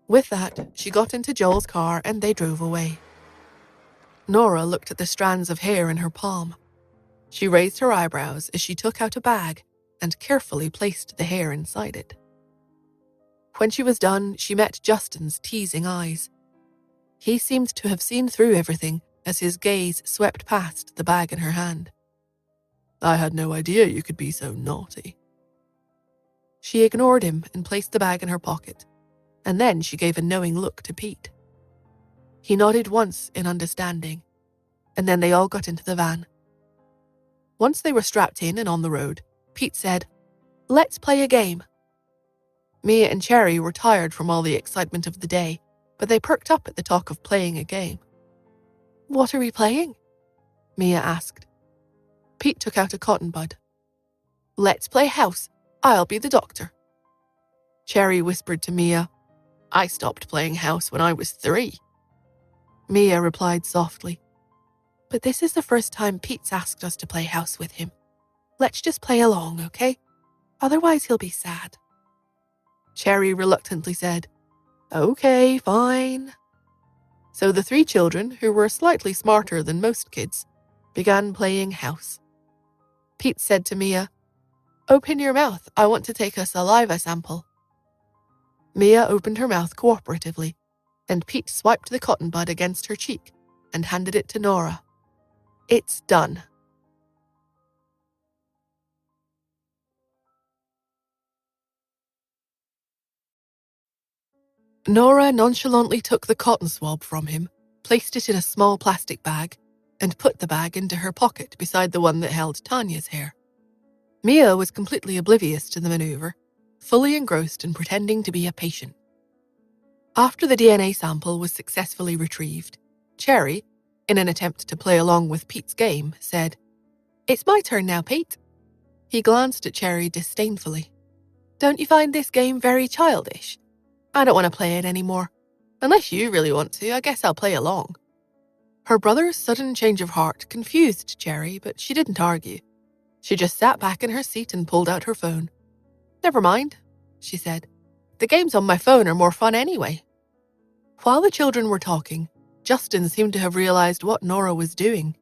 With that, she got into Joel's car and they drove away. Nora looked at the strands of hair in her palm. She raised her eyebrows as she took out a bag and carefully placed the hair inside it. When she was done, she met Justin's teasing eyes. He seemed to have seen through everything as his gaze swept past the bag in her hand. "I had no idea you could be so naughty." She ignored him and placed the bag in her pocket, and then she gave a knowing look to Pete. He nodded once in understanding, and then they all got into the van. Once they were strapped in and on the road, Pete said, "Let's play a game." Mia and Cherry were tired from all the excitement of the day, but they perked up at the talk of playing a game. "What are we playing?" Mia asked. Pete took out a cotton bud. "Let's play house. I'll be the doctor." Cherry whispered to Mia, "I stopped playing house when I was 3. Mia replied softly, "But this is the first time Pete's asked us to play house with him. Let's just play along, okay? Otherwise he'll be sad." Cherry reluctantly said, "Okay, fine." So the 3 children, who were slightly smarter than most kids, began playing house. Pete said to Mia, "Open your mouth, I want to take a saliva sample." Mia opened her mouth cooperatively, and Pete swiped the cotton bud against her cheek and handed it to Nora. "It's done." Nora nonchalantly took the cotton swab from him, placed it in a small plastic bag, and put the bag into her pocket beside the one that held Tanya's hair. Mia was completely oblivious to the maneuver, fully engrossed in pretending to be a patient. After the DNA sample was successfully retrieved, Cherry, in an attempt to play along with Pete's game, said, "It's my turn now, Pete." He glanced at Cherry disdainfully. "Don't you find this game very childish? I don't want to play it anymore. Unless you really want to, I guess I'll play along." Her brother's sudden change of heart confused Cherry, but she didn't argue. She just sat back in her seat and pulled out her phone. "Never mind," she said. "The games on my phone are more fun anyway." While the children were talking, Justin seemed to have realized what Nora was doing.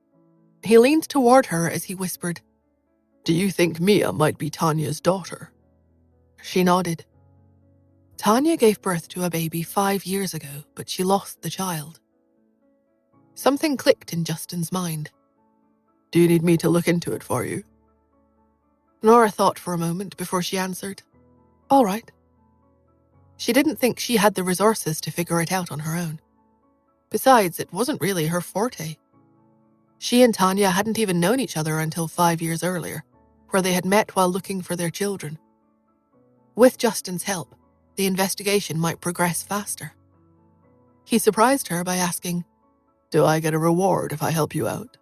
He leaned toward her as he whispered, "Do you think Mia might be Tanya's daughter?" She nodded. Tanya gave birth to a baby 5 years ago, but she lost the child. Something clicked in Justin's mind. "Do you need me to look into it for you?" Nora thought for a moment before she answered, "All right." She didn't think she had the resources to figure it out on her own. Besides, it wasn't really her forte. She and Tanya hadn't even known each other until 5 years earlier, where they had met while looking for their children. With Justin's help, the investigation might progress faster. He surprised her by asking, "Do I get a reward if I help you out?"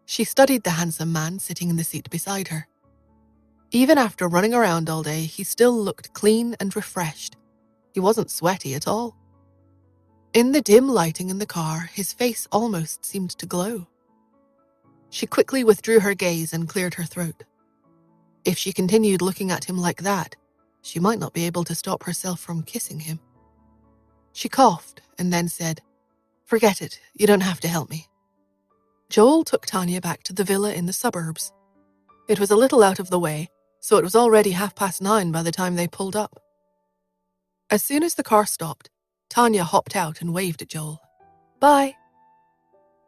She studied the handsome man sitting in the seat beside her. Even after running around all day, he still looked clean and refreshed. He wasn't sweaty at all. In the dim lighting in the car, his face almost seemed to glow. She quickly withdrew her gaze and cleared her throat. If she continued looking at him like that, she might not be able to stop herself from kissing him. She coughed and then said, "Forget it, you don't have to help me." Joel took Tanya back to the villa in the suburbs. It was a little out of the way, so it was already 9:30 by the time they pulled up. As soon as the car stopped, Tanya hopped out and waved at Joel. "Bye."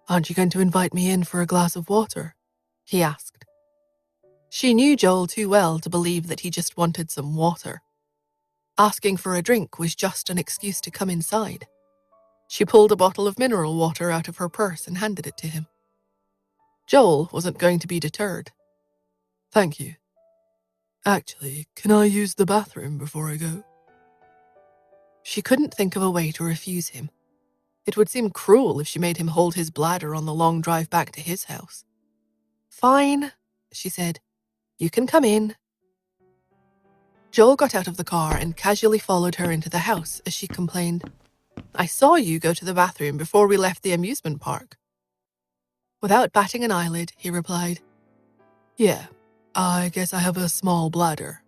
"Aren't you going to invite me in for a glass of water?" he asked. She knew Joel too well to believe that he just wanted some water. Asking for a drink was just an excuse to come inside. She pulled a bottle of mineral water out of her purse and handed it to him. Joel wasn't going to be deterred. "Thank you. Actually, can I use the bathroom before I go?" She couldn't think of a way to refuse him. It would seem cruel if she made him hold his bladder on the long drive back to his house. "Fine," she said. "You can come in." Joel got out of the car and casually followed her into the house as she complained, "I saw you go to the bathroom before we left the amusement park." Without batting an eyelid, he replied, "Yeah, I guess I have a small bladder."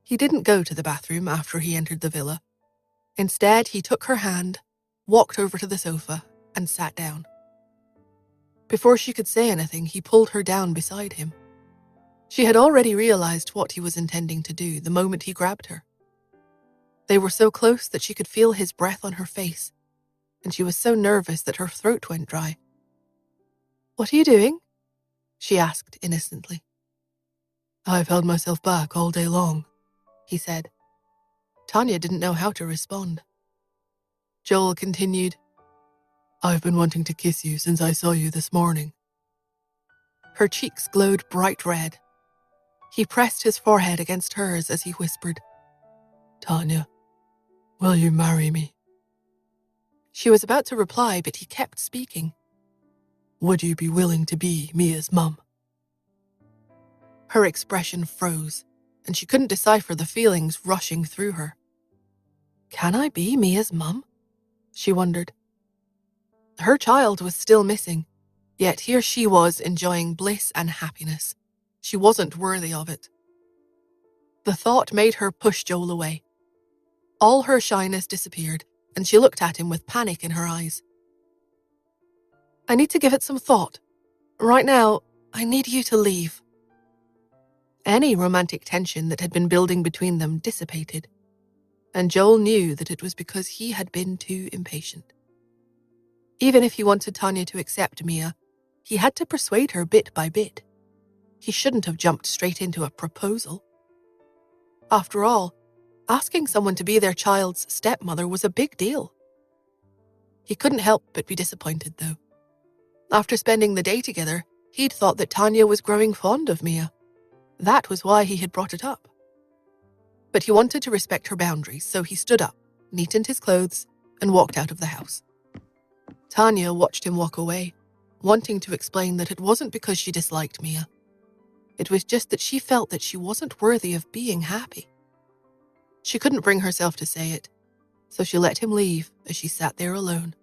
He didn't go to the bathroom after he entered the villa. Instead, he took her hand, walked over to the sofa, and sat down. Before she could say anything, he pulled her down beside him. She had already realized what he was intending to do the moment he grabbed her. They were so close that she could feel his breath on her face, and she was so nervous that her throat went dry. "What are you doing?" she asked innocently. "I've held myself back all day long," he said. Tanya didn't know how to respond. Joel continued, "I've been wanting to kiss you since I saw you this morning." Her cheeks glowed bright red. He pressed his forehead against hers as he whispered, "Tanya, will you marry me?" She was about to reply, but he kept speaking. "Would you be willing to be Mia's mum?" Her expression froze, and she couldn't decipher the feelings rushing through her. Can I be Mia's mum? She wondered. Her child was still missing, yet here she was enjoying bliss and happiness. She wasn't worthy of it. The thought made her push Joel away. All her shyness disappeared, and she looked at him with panic in her eyes. "I need to give it some thought. Right now, I need you to leave." Any romantic tension that had been building between them dissipated, and Joel knew that it was because he had been too impatient. Even if he wanted Tanya to accept Mia, he had to persuade her bit by bit. He shouldn't have jumped straight into a proposal. After all, asking someone to be their child's stepmother was a big deal. He couldn't help but be disappointed, though. After spending the day together, he'd thought that Tanya was growing fond of Mia. That was why he had brought it up. But he wanted to respect her boundaries, so he stood up, neatened his clothes, and walked out of the house. Tanya watched him walk away, wanting to explain that it wasn't because she disliked Mia. It was just that she felt that she wasn't worthy of being happy. She couldn't bring herself to say it, so she let him leave as she sat there alone.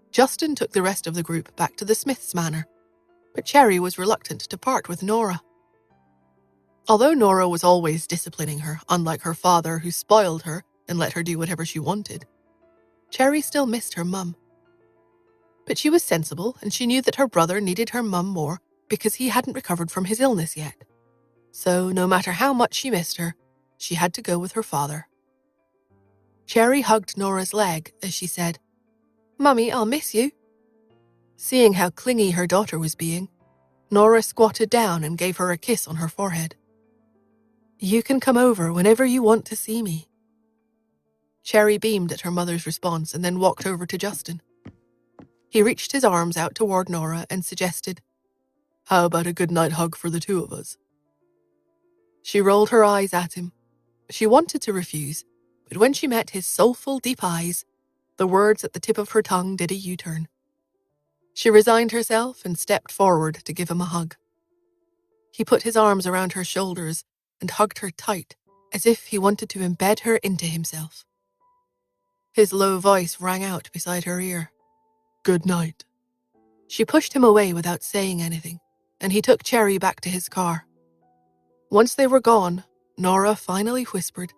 Justin took the rest of the group back to the Smiths' manor, but Cherry was reluctant to part with Nora. Although Nora was always disciplining her, unlike her father who spoiled her and let her do whatever she wanted, Cherry still missed her mum. But she was sensible, and she knew that her brother needed her mum more because he hadn't recovered from his illness yet. So no matter how much she missed her, she had to go with her father. Cherry hugged Nora's leg as she said, "Mummy, I'll miss you." Seeing how clingy her daughter was being, Nora squatted down and gave her a kiss on her forehead. "You can come over whenever you want to see me." Cherry beamed at her mother's response and then walked over to Justin. He reached his arms out toward Nora and suggested, "How about a goodnight hug for the two of us?" She rolled her eyes at him. She wanted to refuse, but when she met his soulful, deep eyes, the words at the tip of her tongue did a U-turn. She resigned herself and stepped forward to give him a hug. He put his arms around her shoulders and hugged her tight, as if he wanted to embed her into himself. His low voice rang out beside her ear. "Good night." She pushed him away without saying anything, and he took Cherry back to his car. Once they were gone, Nora finally whispered,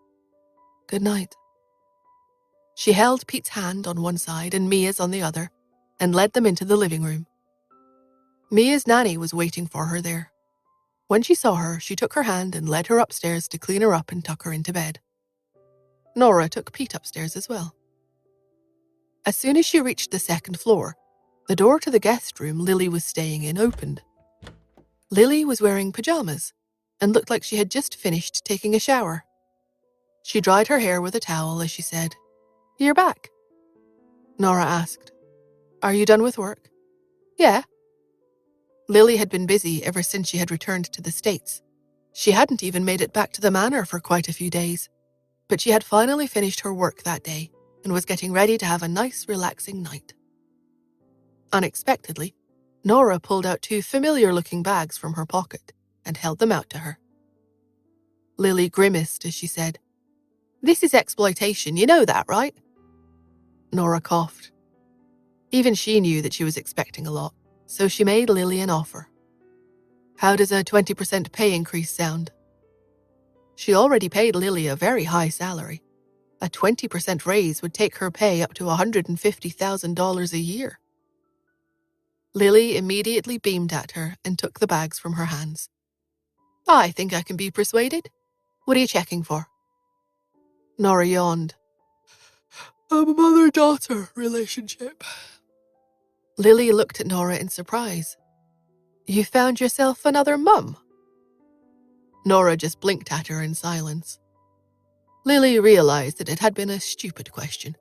"Good night." She held Pete's hand on one side and Mia's on the other, and led them into the living room. Mia's nanny was waiting for her there. When she saw her, she took her hand and led her upstairs to clean her up and tuck her into bed. Nora took Pete upstairs as well. As soon as she reached the second floor, the door to the guest room Lily was staying in opened. Lily was wearing pajamas and looked like she had just finished taking a shower. She dried her hair with a towel as she said, "You're back. Nora asked. Are you done with work? Yeah. Lily had been busy ever since she had returned to the States. She hadn't even made it back to the manor for quite a few days, but she had finally finished her work that day and was getting ready to have a nice, relaxing night. Unexpectedly, Nora pulled out 2 familiar-looking bags from her pocket and held them out to her. Lily grimaced as she said, "This is exploitation, you know that, right?" Nora coughed. Even she knew that she was expecting a lot, so she made Lily an offer. How does a 20% pay increase sound? She already paid Lily a very high salary. A 20% raise would take her pay up to $150,000 a year. Lily immediately beamed at her and took the bags from her hands. I think I can be persuaded. What are you checking for? Nora yawned. A mother-daughter relationship. Lily looked at Nora in surprise. You found yourself another mum? Nora just blinked at her in silence. Lily realized that it had been a stupid question.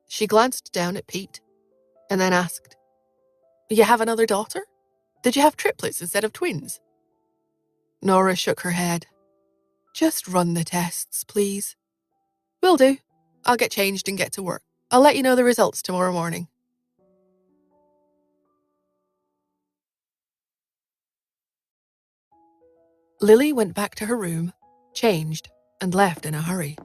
She glanced down at Pete and then asked, You have another daughter? Did you have triplets instead of twins? Nora shook her head. Just run the tests, please. Will do. I'll get changed and get to work. I'll let you know the results tomorrow morning. Lily went back to her room, changed, and left in a hurry.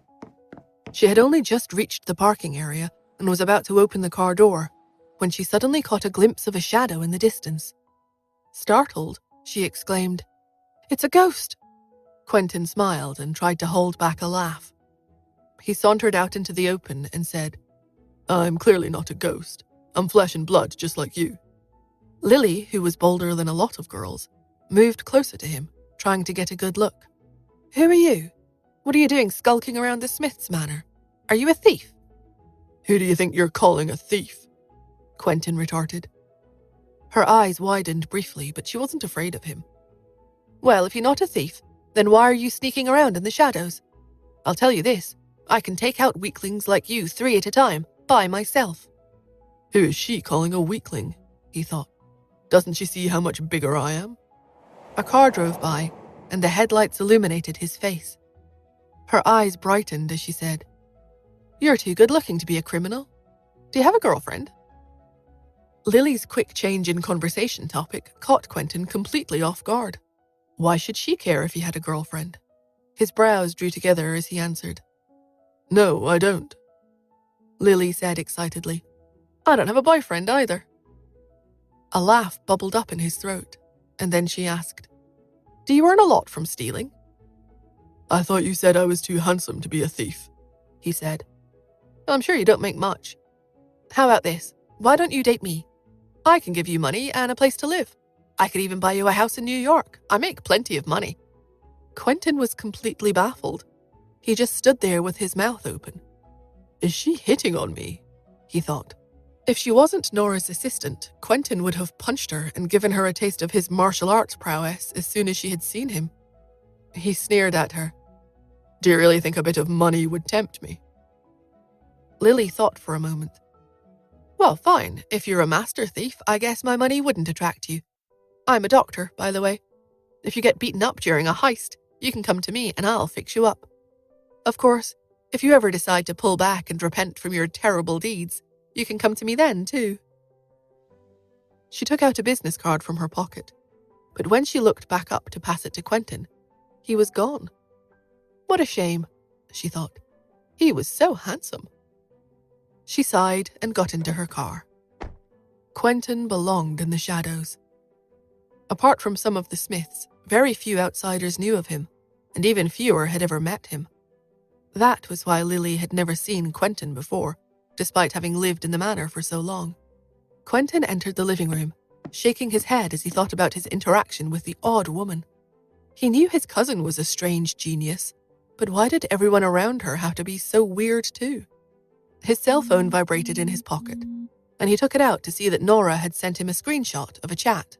She had only just reached the parking area and was about to open the car door when she suddenly caught a glimpse of a shadow in the distance. Startled, she exclaimed, It's a ghost! Quentin smiled and tried to hold back a laugh. He sauntered out into the open and said, I'm clearly not a ghost. I'm flesh and blood just like you. Lily, who was bolder than a lot of girls, moved closer to him, trying to get a good look. Who are you? What are you doing skulking around the Smiths' manor? Are you a thief? Who do you think you're calling a thief? Quentin retorted. Her eyes widened briefly, but she wasn't afraid of him. Well, if you're not a thief, then why are you sneaking around in the shadows? I'll tell you this, I can take out weaklings like you 3 at a time, by myself. Who is she calling a weakling? He thought. Doesn't she see how much bigger I am? A car drove by, and the headlights illuminated his face. Her eyes brightened as she said, You're too good-looking to be a criminal. Do you have a girlfriend? Lily's quick change in conversation topic caught Quentin completely off guard. Why should she care if he had a girlfriend? His brows drew together as he answered, No, I don't. Lily said excitedly, I don't have a boyfriend either. A laugh bubbled up in his throat, and then she asked, Do you earn a lot from stealing? I thought you said I was too handsome to be a thief, he said. I'm sure you don't make much. How about this? Why don't you date me? I can give you money and a place to live. I could even buy you a house in New York. I make plenty of money. Quentin was completely baffled. He just stood there with his mouth open. Is she hitting on me? He thought. If she wasn't Nora's assistant, Quentin would have punched her and given her a taste of his martial arts prowess as soon as she had seen him. He sneered at her. Do you really think a bit of money would tempt me? Lily thought for a moment. Well, fine. If you're a master thief, I guess my money wouldn't attract you. I'm a doctor, by the way. If you get beaten up during a heist, you can come to me and I'll fix you up. Of course, if you ever decide to pull back and repent from your terrible deeds, you can come to me then, too. She took out a business card from her pocket, but when she looked back up to pass it to Quentin, he was gone. What a shame, she thought. He was so handsome. She sighed and got into her car. Quentin belonged in the shadows. Apart from some of the Smiths, very few outsiders knew of him, and even fewer had ever met him. That was why Lily had never seen Quentin before, despite having lived in the manor for so long. Quentin entered the living room, shaking his head as he thought about his interaction with the odd woman. He knew his cousin was a strange genius, but why did everyone around her have to be so weird too? His cell phone vibrated in his pocket, and he took it out to see that Nora had sent him a screenshot of a chat.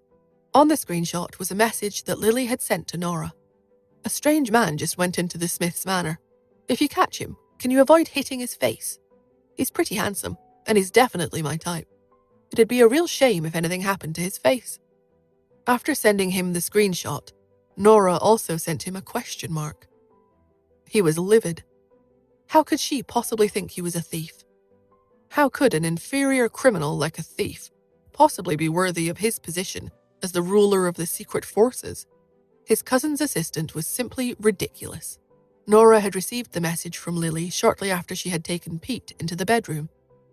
On the screenshot was a message that Lily had sent to Nora. A strange man just went into the Smiths' manor. If you catch him, can you avoid hitting his face? He's pretty handsome. and he's definitely my type. It'd be a real shame if anything happened to his face." After sending him the screenshot, Nora also sent him a question mark. He was livid. How could she possibly think he was a thief? How could an inferior criminal like a thief possibly be worthy of his position as the ruler of the secret forces? His cousin's assistant was simply ridiculous. Nora had received the message from Lily shortly after she had taken Pete into the bedroom.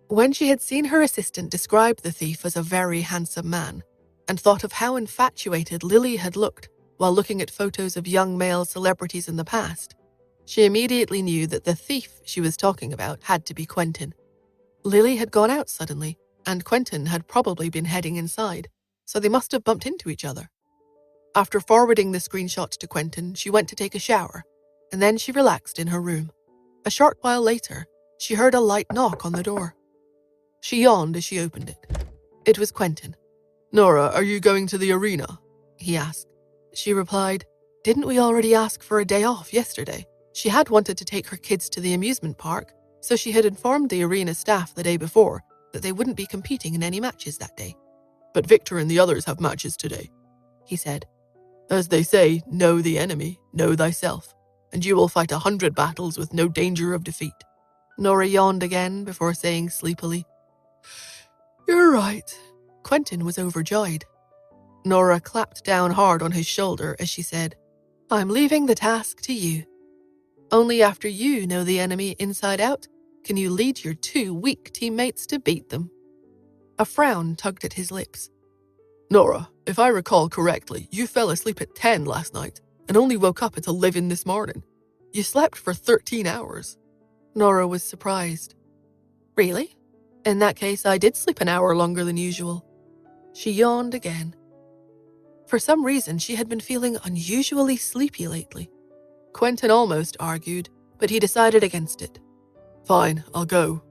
When she had seen her assistant describe the thief as a very handsome man, and thought of how infatuated Lily had looked while looking at photos of young male celebrities in the past, she immediately knew that the thief she was talking about had to be Quentin. Lily had gone out suddenly, and Quentin had probably been heading inside, so they must have bumped into each other. After forwarding the screenshot to Quentin, she went to take a shower, and then she relaxed in her room. A short while later, she heard a light knock on the door. She yawned as she opened it. It was Quentin. "Nora, are you going to the arena?" he asked. She replied, "Didn't we already ask for a day off yesterday?" She had wanted to take her kids to the amusement park, so she had informed the arena staff the day before that they wouldn't be competing in any matches that day. "But Victor and the others have matches today," he said. "As they say, know the enemy, know thyself, and you will fight 100 battles with no danger of defeat." Nora yawned again before saying sleepily, "You're right." Quentin was overjoyed. Nora clapped down hard on his shoulder as she said, "I'm leaving the task to you. Only after you know the enemy inside out can you lead your 2 weak teammates to beat them." A frown tugged at his lips. "Nora, if I recall correctly, you fell asleep at 10 last night and only woke up at 11 this morning. You slept for 13 hours. Nora was surprised. "Really? In that case, I did sleep an hour longer than usual." She yawned again. For some reason, she had been feeling unusually sleepy lately. Quentin almost argued, but he decided against it. "Fine, I'll go."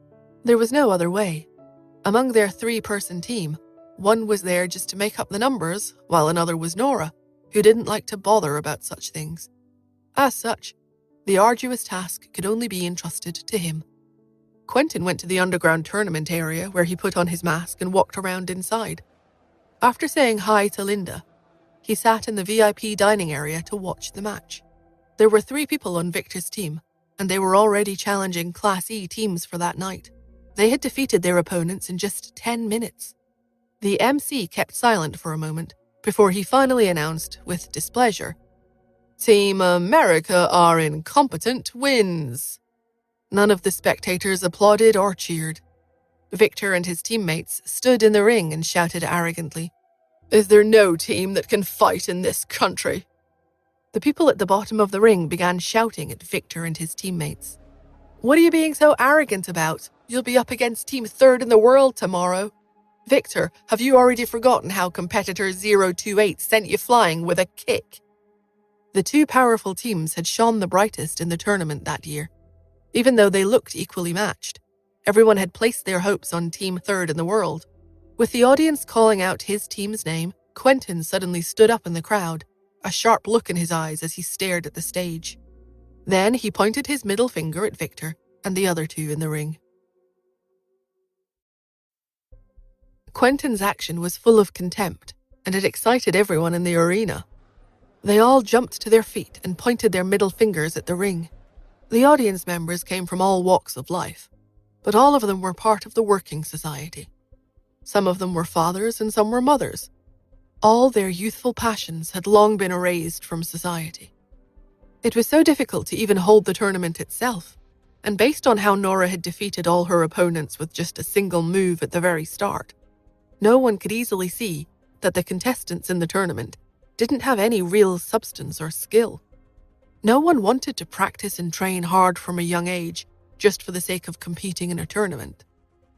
There was no other way. Among their 3-person team, one was there just to make up the numbers, while another was Nora, who didn't like to bother about such things. As such, the arduous task could only be entrusted to him. Quentin went to the underground tournament area where he put on his mask and walked around inside. After saying hi to Linda, he sat in the VIP dining area to watch the match. There were 3 people on Victor's team, and they were already challenging Class E teams for that night. They had defeated their opponents in just 10 minutes. The MC kept silent for a moment before he finally announced, with displeasure, "Team America are incompetent, wins." None of the spectators applauded or cheered. Victor and his teammates stood in the ring and shouted arrogantly, "Is there no team that can fight in this country?" The people at the bottom of the ring began shouting at Victor and his teammates. "What are you being so arrogant about? You'll be up against Team 3rd in the world tomorrow. Victor, have you already forgotten how competitor 028 sent you flying with a kick?" The 2 powerful teams had shone the brightest in the tournament that year. Even though they looked equally matched, everyone had placed their hopes on Team 3rd in the world. With the audience calling out his team's name, Quentin suddenly stood up in the crowd, a sharp look in his eyes as he stared at the stage. Then he pointed his middle finger at Victor and the other 2 in the ring. Quentin's action was full of contempt, and it excited everyone in the arena. They all jumped to their feet and pointed their middle fingers at the ring. The audience members came from all walks of life, but all of them were part of the working society. Some of them were fathers and some were mothers. All their youthful passions had long been erased from society. It was so difficult to even hold the tournament itself, and based on how Nora had defeated all her opponents with just a single move at the very start, no one could easily see that the contestants in the tournament didn't have any real substance or skill. No one wanted to practice and train hard from a young age just for the sake of competing in a tournament.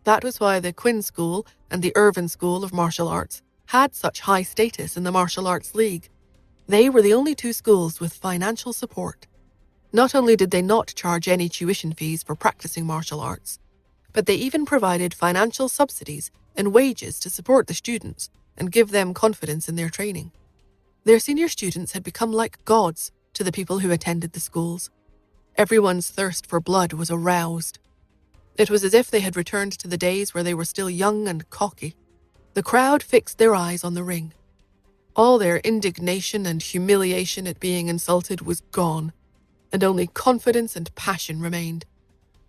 That was why the Quinn School and the Irvin School of Martial Arts had such high status in the Martial Arts League. They were the only 2 schools with financial support. Not only did they not charge any tuition fees for practicing martial arts, but they even provided financial subsidies and wages to support the students and give them confidence in their training. Their senior students had become like gods to the people who attended the schools. Everyone's thirst for blood was aroused. It was as if they had returned to the days where they were still young and cocky. The crowd fixed their eyes on the ring. All their indignation and humiliation at being insulted was gone, and only confidence and passion remained.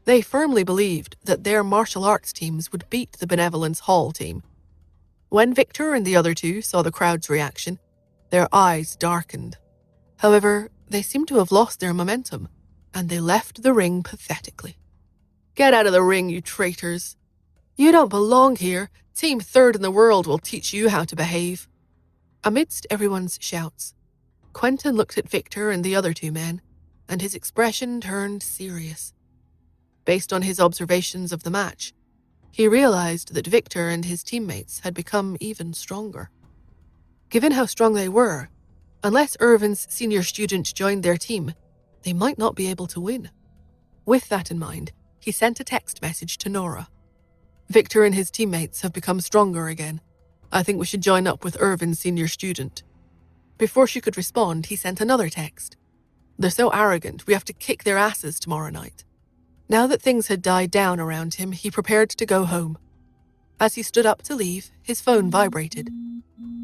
They firmly believed that their martial arts teams would beat the Benevolence Hall team. When Victor and the other two saw the crowd's reaction, their eyes darkened. However, they seemed to have lost their momentum, and they left the ring pathetically. "Get out of the ring, you traitors. You don't belong here. Team third in the world will teach you how to behave." Amidst everyone's shouts, Quentin looked at Victor and the other two men, and his expression turned serious. Based on his observations of the match, he realized that Victor and his teammates had become even stronger. Given how strong they were, unless Irvin's senior student joined their team, they might not be able to win. With that in mind, he sent a text message to Nora. "Victor and his teammates have become stronger again. I think we should join up with Irvin's senior student." Before she could respond, he sent another text. "They're so arrogant, we have to kick their asses tomorrow night." Now that things had died down around him, he prepared to go home. As he stood up to leave, his phone vibrated.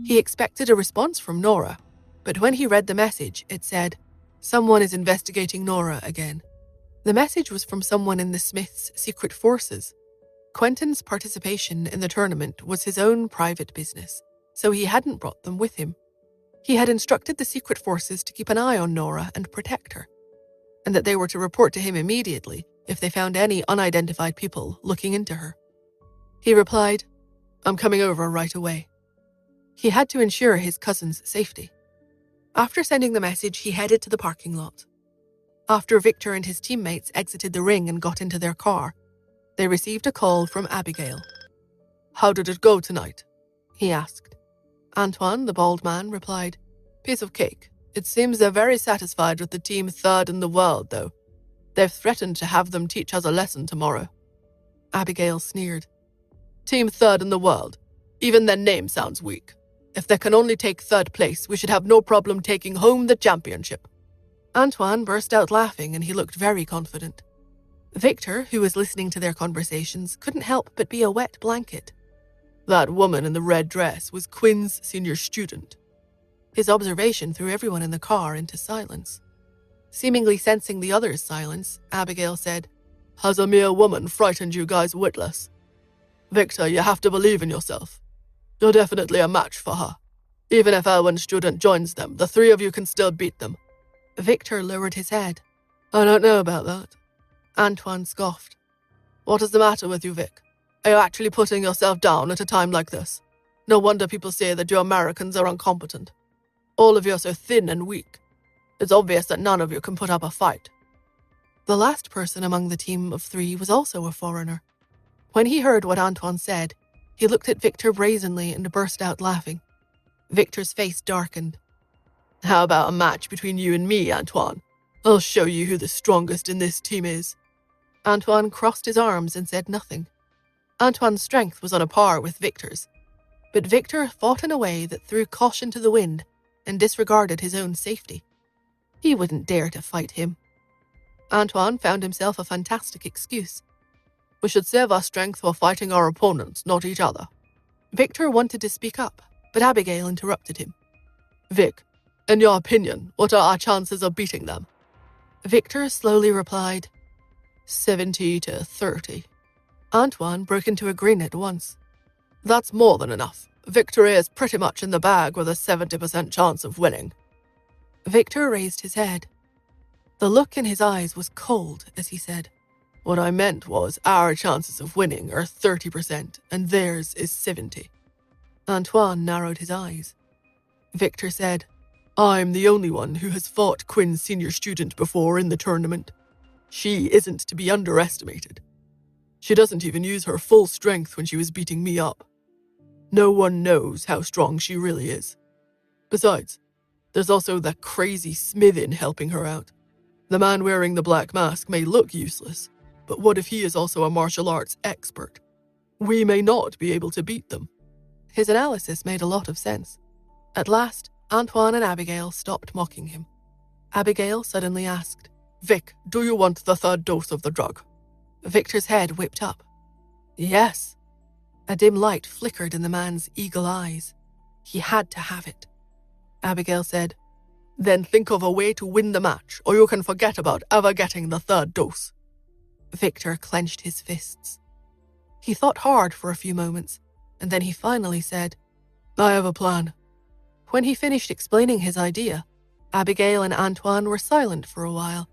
He expected a response from Nora, but when he read the message, it said, "Someone is investigating Nora again." The message was from someone in the Smiths' secret forces. Quentin's participation in the tournament was his own private business, so he hadn't brought them with him. He had instructed the secret forces to keep an eye on Nora and protect her, and that they were to report to him immediately if they found any unidentified people looking into her. He replied, "I'm coming over right away." He had to ensure his cousin's safety. After sending the message, he headed to the parking lot. After Victor and his teammates exited the ring and got into their car, they received a call from Abigail. "How did it go tonight?" he asked. Antoine, the bald man, replied, "Piece of cake. It seems they're very satisfied with the team third in the world, though. They've threatened to have them teach us a lesson tomorrow." Abigail sneered. "Team third in the world. Even their name sounds weak. If they can only take third place, we should have no problem taking home the championship." Antoine burst out laughing, and he looked very confident. Victor, who was listening to their conversations, couldn't help but be a wet blanket. "That woman in the red dress was Quinn's senior student." His observation threw everyone in the car into silence. Seemingly sensing the others' silence, Abigail said, "Has a mere woman frightened you guys witless? Victor, you have to believe in yourself. You're definitely a match for her. Even if Elwyn's student joins them, the three of you can still beat them." Victor lowered his head. "I don't know about that." Antoine scoffed. "What is the matter with you, Vic? Are you actually putting yourself down at a time like this? No wonder people say that you Americans are incompetent. All of you are so thin and weak. It's obvious that none of you can put up a fight." The last person among the team of three was also a foreigner. When he heard what Antoine said, he looked at Victor brazenly and burst out laughing. Victor's face darkened. "How about a match between you and me, Antoine? I'll show you who the strongest in this team is." Antoine crossed his arms and said nothing. Antoine's strength was on a par with Victor's, but Victor fought in a way that threw caution to the wind and disregarded his own safety. He wouldn't dare to fight him. Antoine found himself a fantastic excuse. "We should save our strength for fighting our opponents, not each other." Victor wanted to speak up, but Abigail interrupted him. "Vic, in your opinion, what are our chances of beating them?" Victor slowly replied, 70-30. Antoine broke into a grin at once. "That's more than enough. Victory is pretty much in the bag with a 70% chance of winning." Victor raised his head. The look in his eyes was cold as he said, "What I meant was our chances of winning are 30% and theirs is 70. Antoine narrowed his eyes. Victor said, "I'm the only one who has fought Quinn's senior student before in the tournament. She isn't to be underestimated. She doesn't even use her full strength when she was beating me up. No one knows how strong she really is. Besides, there's also that crazy Smithin helping her out. The man wearing the black mask may look useless, but what if he is also a martial arts expert? We may not be able to beat them." His analysis made a lot of sense. At last, Antoine and Abigail stopped mocking him. Abigail suddenly asked, "Vic, do you want the third dose of the drug?" Victor's head whipped up. Yes. A dim light flickered in the man's eagle eyes. He had to have it. Abigail said, Then think of a way to win the match, or you can forget about ever getting the third dose. Victor clenched his fists. He thought hard for a few moments, and then he finally said, I have a plan. When he finished explaining his idea, Abigail and Antoine were silent for a while,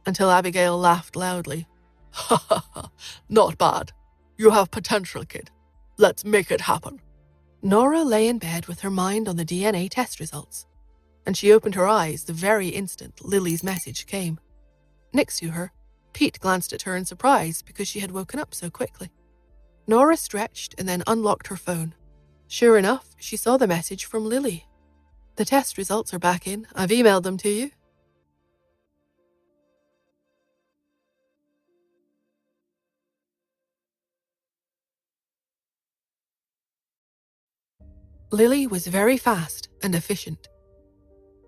until Abigail laughed loudly. Ha ha ha, not bad. You have potential, kid. Let's make it happen. Nora lay in bed with her mind on the DNA test results, and she opened her eyes the very instant Lily's message came. Next to her, Pete glanced at her in surprise because she had woken up so quickly. Nora stretched and then unlocked her phone. Sure enough, she saw the message from Lily. The test results are back in. I've emailed them to you. Lily was very fast and efficient.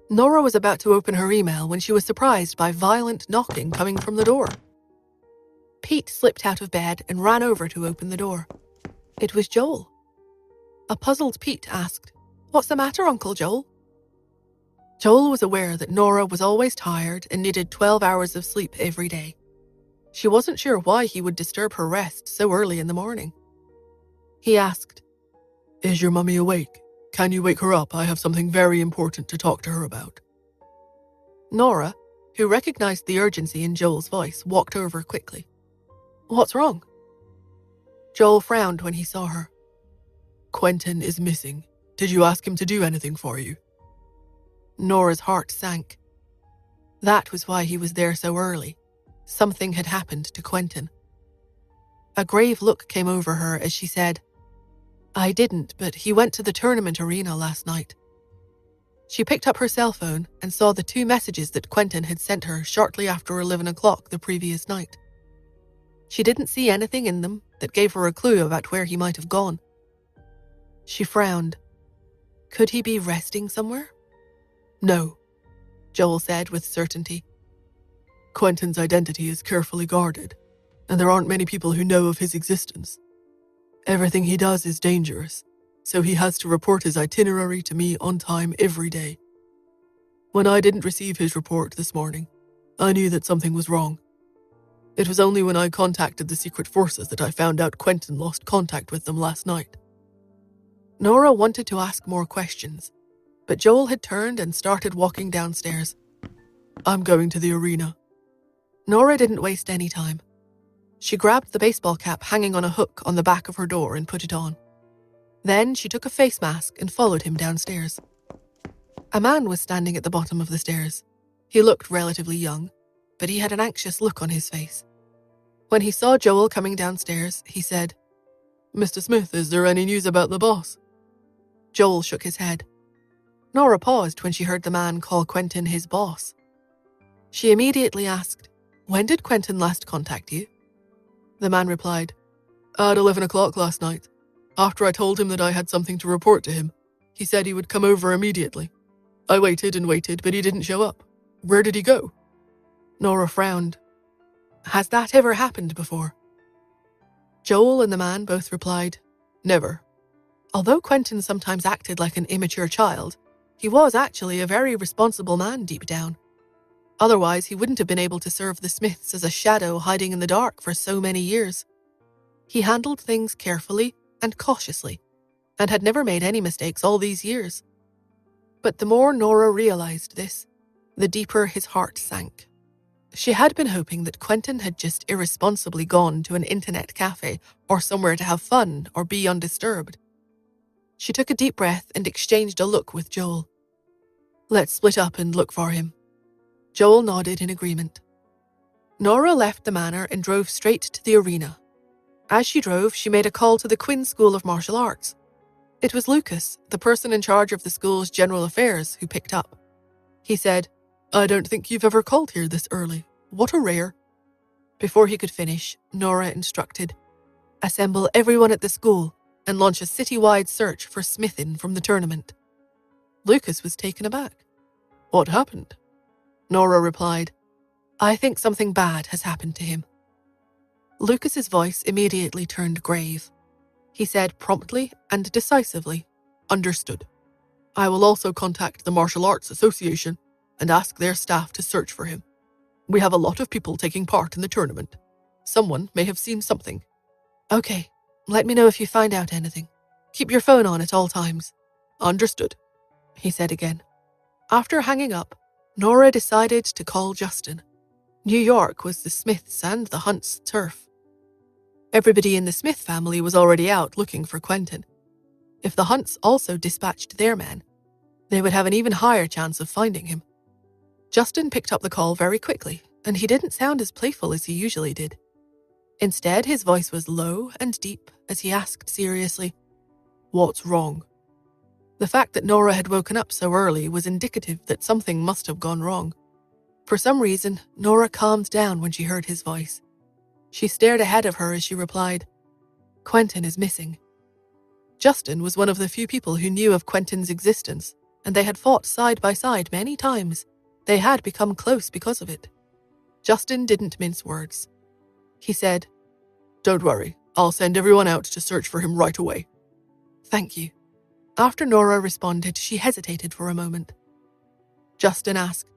Nora was about to open her email when she was surprised by violent knocking coming from the door. Pete slipped out of bed and ran over to open the door. It was Joel. A puzzled Pete asked, What's the matter, Uncle Joel? Joel was aware that Nora was always tired and needed 12 hours of sleep every day. She wasn't sure why he would disturb her rest so early in the morning. He asked, Is your mummy awake? Can you wake her up? I have something very important to talk to her about. Nora, who recognized the urgency in Joel's voice, walked over quickly. What's wrong? Joel frowned when he saw her. Quentin is missing. Did you ask him to do anything for you? Nora's heart sank. That was why he was there so early. Something had happened to Quentin. A grave look came over her as she said, I didn't, but he went to the tournament arena last night. She picked up her cell phone and saw the 2 messages that Quentin had sent her shortly after 11 o'clock the previous night. She didn't see anything in them that gave her a clue about where he might have gone. She frowned. Could he be resting somewhere? No, Joel said with certainty. Quentin's identity is carefully guarded, and there aren't many people who know of his existence. Everything he does is dangerous, so he has to report his itinerary to me on time every day. When I didn't receive his report this morning, I knew that something was wrong. It was only when I contacted the secret forces that I found out Quentin lost contact with them last night. Nora wanted to ask more questions, but Joel had turned and started walking downstairs. I'm going to the arena. Nora didn't waste any time. She grabbed the baseball cap hanging on a hook on the back of her door and put it on. Then she took a face mask and followed him downstairs. A man was standing at the bottom of the stairs. He looked relatively young, but he had an anxious look on his face. When he saw Joel coming downstairs, he said, Mr. Smith, is there any news about the boss? Joel shook his head. Nora paused when she heard the man call Quentin his boss. She immediately asked, When did Quentin last contact you? The man replied, At 11 o'clock last night. After I told him that I had something to report to him, he said he would come over immediately. I waited and waited, but he didn't show up. Where did he go? Nora frowned. Has that ever happened before? Joel and the man both replied, Never. Although Quentin sometimes acted like an immature child, he was actually a very responsible man deep down. Otherwise, he wouldn't have been able to serve the Smiths as a shadow hiding in the dark for so many years. He handled things carefully and cautiously, and had never made any mistakes all these years. But the more Nora realized this, the deeper his heart sank. She had been hoping that Quentin had just irresponsibly gone to an internet cafe or somewhere to have fun or be undisturbed. She took a deep breath and exchanged a look with Joel. Let's split up and look for him. Joel nodded in agreement. Nora left the manor and drove straight to the arena. As she drove, she made a call to the Quinn School of Martial Arts. It was Lucas, the person in charge of the school's general affairs, who picked up. He said, I don't think you've ever called here this early. What a rare. Before he could finish, Nora instructed, Assemble everyone at the school and launch a citywide search for Smithin from the tournament. Lucas was taken aback. What happened? Nora replied, I think something bad has happened to him. Lucas's voice immediately turned grave. He said promptly and decisively, "Understood. I will also contact the Martial Arts Association and ask their staff to search for him. We have a lot of people taking part in the tournament. Someone may have seen something." "Okay, let me know if you find out anything. Keep your phone on at all times." "Understood," he said again. After hanging up, Nora decided to call Justin. New York was the Smiths and the Hunts' turf. Everybody in the Smith family was already out looking for Quentin. If the Hunts also dispatched their men, they would have an even higher chance of finding him. Justin picked up the call very quickly, and he didn't sound as playful as he usually did. Instead, his voice was low and deep as he asked seriously, "What's wrong?" The fact that Nora had woken up so early was indicative that something must have gone wrong. For some reason, Nora calmed down when she heard his voice. She stared ahead of her as she replied, "Quentin is missing." Justin was one of the few people who knew of Quentin's existence, and they had fought side by side many times. They had become close because of it. Justin didn't mince words. He said, "Don't worry, I'll send everyone out to search for him right away." "Thank you." After Nora responded, she hesitated for a moment. Justin asked,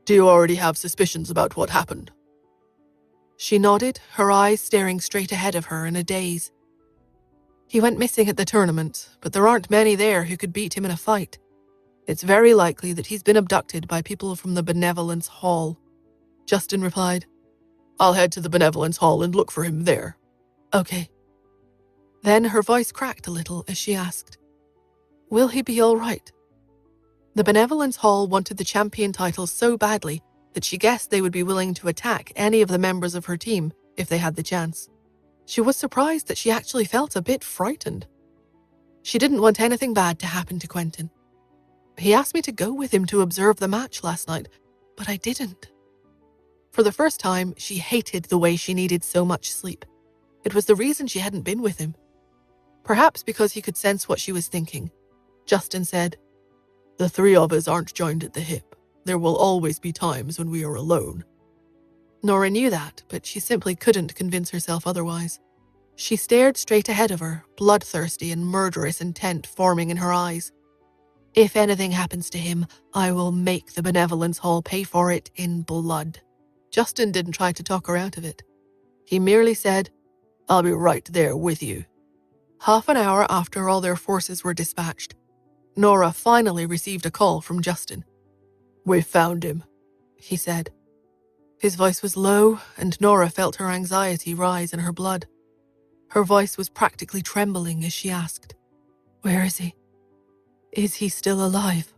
"Do you already have suspicions about what happened?" She nodded, her eyes staring straight ahead of her in a daze. "He went missing at the tournament, but there aren't many there who could beat him in a fight. It's very likely that he's been abducted by people from the Benevolence Hall." Justin replied, "I'll head to the Benevolence Hall and look for him there." "Okay." Then her voice cracked a little as she asked, "Will he be all right?" The Benevolence Hall wanted the champion title so badly that she guessed they would be willing to attack any of the members of her team if they had the chance. She was surprised that she actually felt a bit frightened. She didn't want anything bad to happen to Quentin. "He asked me to go with him to observe the match last night, but I didn't." For the first time, she hated the way she needed so much sleep. It was the reason she hadn't been with him. Perhaps because he could sense what she was thinking. Justin said, "The three of us aren't joined at the hip. There will always be times when we are alone." Nora knew that, but she simply couldn't convince herself otherwise. She stared straight ahead of her, bloodthirsty and murderous intent forming in her eyes. "If anything happens to him, I will make the Benevolence Hall pay for it in blood." Justin didn't try to talk her out of it. He merely said, "I'll be right there with you." Half an hour after all their forces were dispatched, Nora finally received a call from Justin. "We found him," he said. His voice was low, and Nora felt her anxiety rise in her blood. Her voice was practically trembling as she asked, "Where is he? Is he still alive?"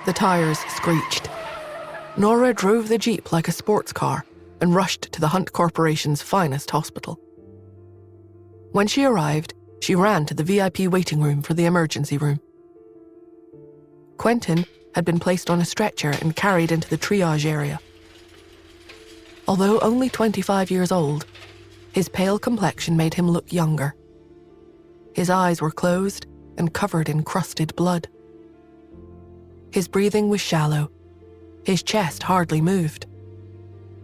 The tires screeched. Nora drove the Jeep like a sports car and rushed to the Hunt Corporation's finest hospital. When she arrived, she ran to the VIP waiting room for the emergency room. Quentin had been placed on a stretcher and carried into the triage area. Although only 25 years old, his pale complexion made him look younger. His eyes were closed and covered in crusted blood. His breathing was shallow. His chest hardly moved.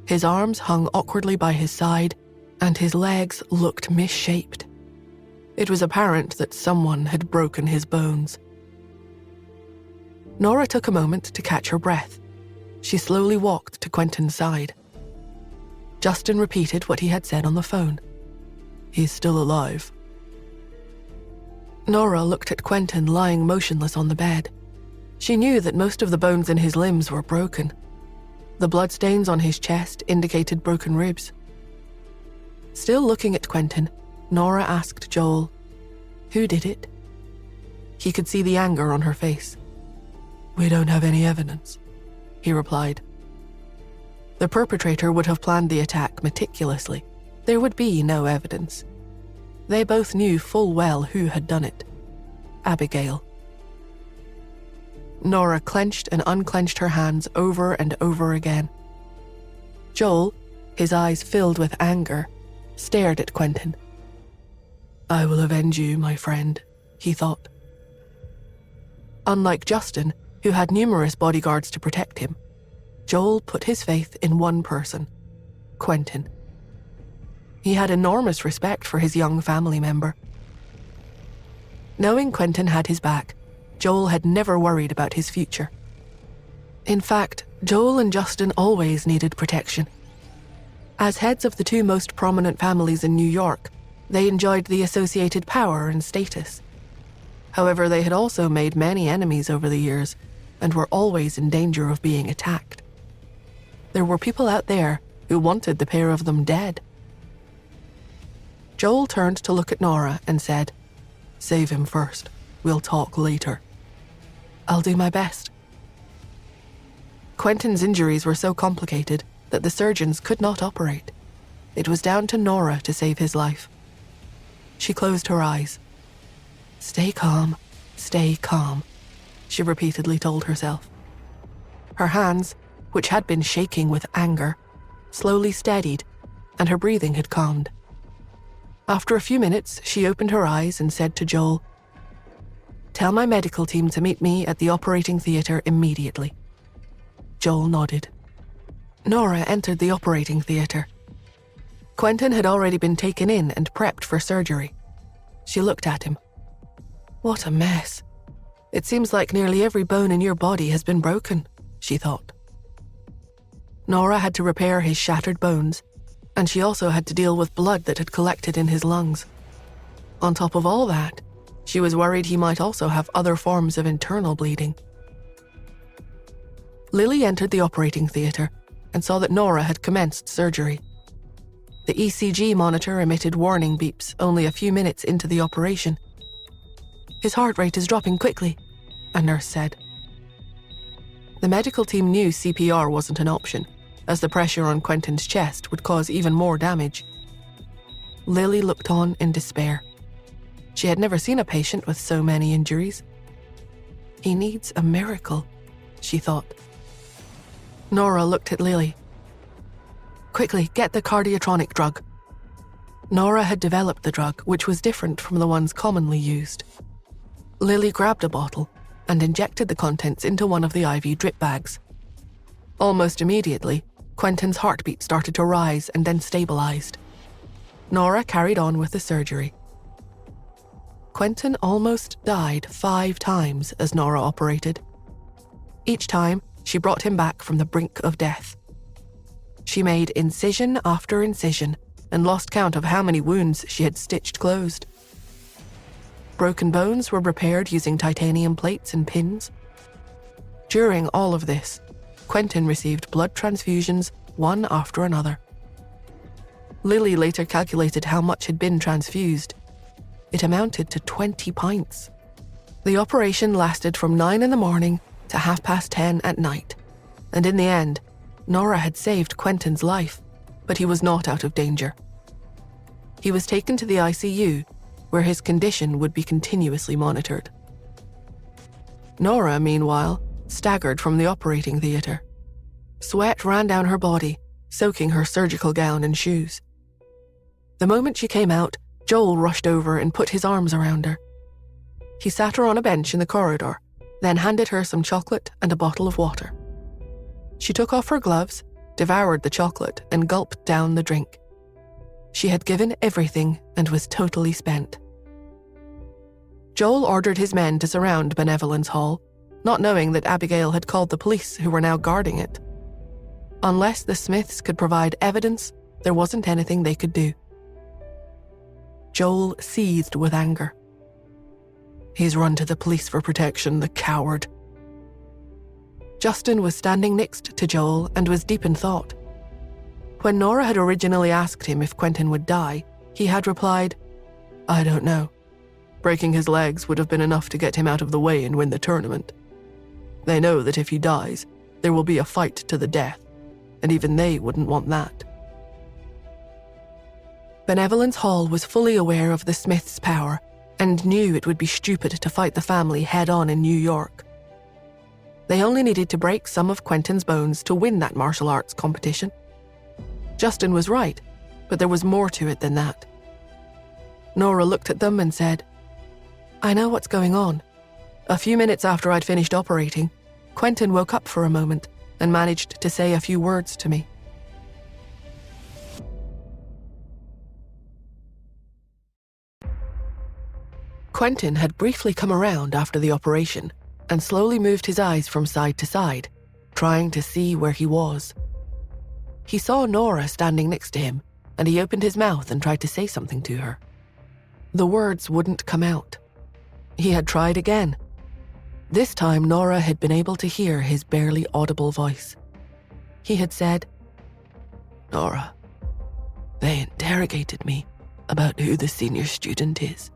His arms hung awkwardly by his side, and his legs looked misshaped. It was apparent that someone had broken his bones. Nora took a moment to catch her breath. She slowly walked to Quentin's side. Justin repeated what he had said on the phone. "He's still alive." Nora looked at Quentin lying motionless on the bed. She knew that most of the bones in his limbs were broken. The bloodstains on his chest indicated broken ribs. Still looking at Quentin, Nora asked Joel, "Who did it?" He could see the anger on her face. "We don't have any evidence," he replied. The perpetrator would have planned the attack meticulously. There would be no evidence. They both knew full well who had done it. Abigail. Nora clenched and unclenched her hands over and over again. Joel, his eyes filled with anger, stared at Quentin. "I will avenge you, my friend," he thought. Unlike Justin, who had numerous bodyguards to protect him, Joel put his faith in one person, Quentin. He had enormous respect for his young family member. Knowing Quentin had his back, Joel had never worried about his future. In fact, Joel and Justin always needed protection. As heads of the two most prominent families in New York, they enjoyed the associated power and status. However, they had also made many enemies over the years and were always in danger of being attacked. There were people out there who wanted the pair of them dead. Joel turned to look at Nora and said, "Save him first. We'll talk later." "I'll do my best." Quentin's injuries were so complicated that the surgeons could not operate. It was down to Nora to save his life. She closed her eyes. Stay calm, she repeatedly told herself. Her hands, which had been shaking with anger, slowly steadied, and her breathing had calmed. After a few minutes, she opened her eyes and said to Joel, "Tell my medical team to meet me at the operating theater immediately." Joel nodded. Nora entered the operating theater. Quentin had already been taken in and prepped for surgery. She looked at him. "What a mess. It seems like nearly every bone in your body has been broken," she thought. Nora had to repair his shattered bones, and she also had to deal with blood that had collected in his lungs. On top of all that, she was worried he might also have other forms of internal bleeding. Lily entered the operating theater and saw that Nora had commenced surgery. The ECG monitor emitted warning beeps only a few minutes into the operation. "His heart rate is dropping quickly," a nurse said. The medical team knew CPR wasn't an option, as the pressure on Quentin's chest would cause even more damage. Lily looked on in despair. She had never seen a patient with so many injuries. He needs a miracle, she thought. Nora looked at Lily. "Quickly, get the cardiotronic drug." Nora had developed the drug, which was different from the ones commonly used. Lily grabbed a bottle and injected the contents into one of the IV drip bags. Almost immediately, Quentin's heartbeat started to rise and then stabilized. Nora carried on with the surgery. Quentin almost died 5 times as Nora operated. Each time, she brought him back from the brink of death. She made incision after incision and lost count of how many wounds she had stitched closed. Broken bones were repaired using titanium plates and pins. During all of this, Quentin received blood transfusions one after another. Lily later calculated how much had been transfused. It amounted to 20 pints. The operation lasted from 9 in the morning to 10:30 at night, and in the end, Nora had saved Quentin's life, but he was not out of danger. He was taken to the ICU, where his condition would be continuously monitored. Nora, meanwhile, staggered from the operating theater. Sweat ran down her body, soaking her surgical gown and shoes. The moment she came out, Joel rushed over and put his arms around her. He sat her on a bench in the corridor, then handed her some chocolate and a bottle of water. She took off her gloves, devoured the chocolate, and gulped down the drink. She had given everything and was totally spent. Joel ordered his men to surround Benevolence Hall, not knowing that Abigail had called the police who were now guarding it. Unless the Smiths could provide evidence, there wasn't anything they could do. Joel seethed with anger. He's run to the police for protection, the coward. Justin was standing next to Joel and was deep in thought. When Nora had originally asked him if Quentin would die, he had replied, "I don't know. Breaking his legs would have been enough to get him out of the way and win the tournament. They know that if he dies, there will be a fight to the death, and even they wouldn't want that." Benevolence Hall was fully aware of the Smiths' power and knew it would be stupid to fight the family head-on in New York. They only needed to break some of Quentin's bones to win that martial arts competition. Justin was right, but there was more to it than that. Nora looked at them and said, "I know what's going on. A few minutes after I'd finished operating, Quentin woke up for a moment and managed to say a few words to me. Quentin had briefly come around after the operation and slowly moved his eyes from side to side, trying to see where he was. He saw Nora standing next to him, and he opened his mouth and tried to say something to her. The words wouldn't come out. He had tried again. This time, Nora had been able to hear his barely audible voice. He had said, "Nora, they interrogated me about who the senior student is,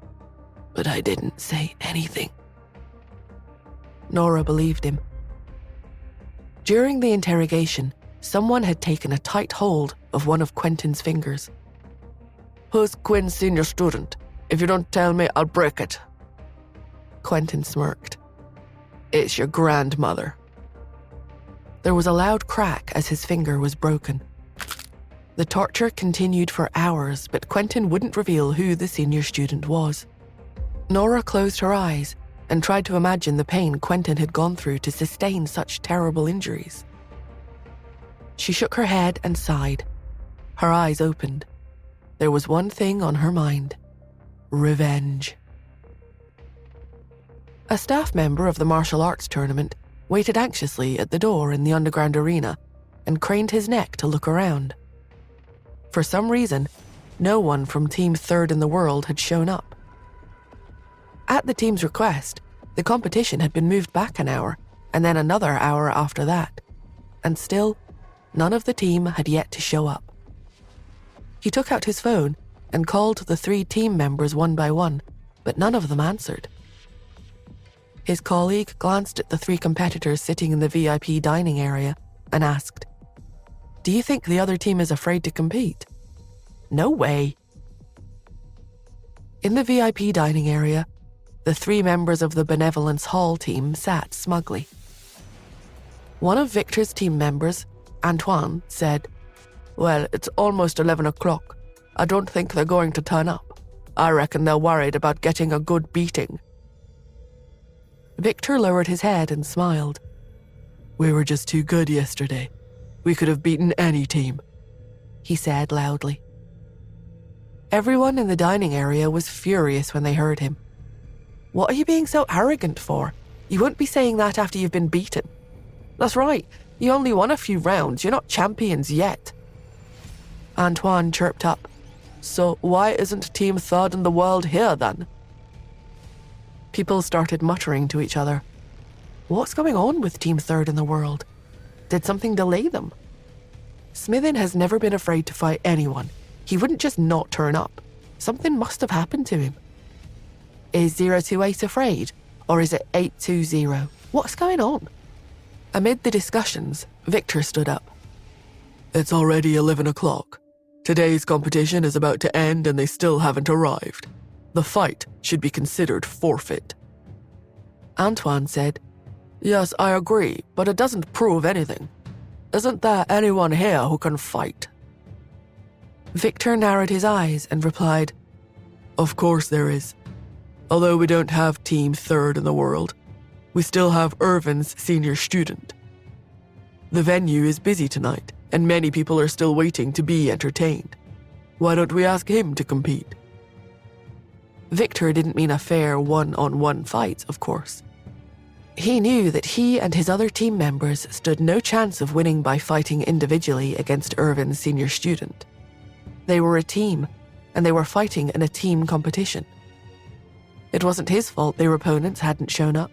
but I didn't say anything." Nora believed him. During the interrogation, someone had taken a tight hold of one of Quentin's fingers. "Who's Quinn's senior student? If you don't tell me, I'll break it." Quentin smirked. "It's your grandmother." There was a loud crack as his finger was broken. The torture continued for hours, but Quentin wouldn't reveal who the senior student was. Nora closed her eyes and tried to imagine the pain Quentin had gone through to sustain such terrible injuries. She shook her head and sighed. Her eyes opened. There was one thing on her mind: revenge. A staff member of the martial arts tournament waited anxiously at the door in the underground arena and craned his neck to look around. For some reason, no one from Team Third in the World had shown up. At the team's request, the competition had been moved back an hour, and then another hour after that, and still, none of the team had yet to show up. He took out his phone and called the 3 team members one by one, but none of them answered. His colleague glanced at the 3 competitors sitting in the VIP dining area and asked, "Do you think the other team is afraid to compete?" "No way." In the VIP dining area, the 3 members of the Benevolence Hall team sat smugly. One of Victor's team members, Antoine, said, "Well, it's almost 11 o'clock. I don't think they're going to turn up. I reckon they're worried about getting a good beating." Victor lowered his head and smiled. "We were just too good yesterday. We could have beaten any team," he said loudly. Everyone in the dining area was furious when they heard him. "What are you being so arrogant for? You won't be saying that after you've been beaten." "That's right, you only won a few rounds, you're not champions yet." Antoine chirped up. "So why isn't Team Third in the World here then?" People started muttering to each other. What's going on with Team Third in the World? Did something delay them? Smithin has never been afraid to fight anyone. He wouldn't just not turn up. Something must have happened to him. Is 028 afraid? Or is it 820? What's going on? Amid the discussions, Victor stood up. "It's already 11 o'clock. Today's competition is about to end and they still haven't arrived. The fight should be considered forfeit." Antoine said, "Yes, I agree, but it doesn't prove anything. Isn't there anyone here who can fight?" Victor narrowed his eyes and replied, "Of course there is. Although we don't have Team Third in the World, we still have Irvin's senior student. The venue is busy tonight, and many people are still waiting to be entertained. Why don't we ask him to compete?" Victor didn't mean a fair one-on-one fight, of course. He knew that he and his other team members stood no chance of winning by fighting individually against Irvin's senior student. They were a team, and they were fighting in a team competition. It wasn't his fault their opponents hadn't shown up.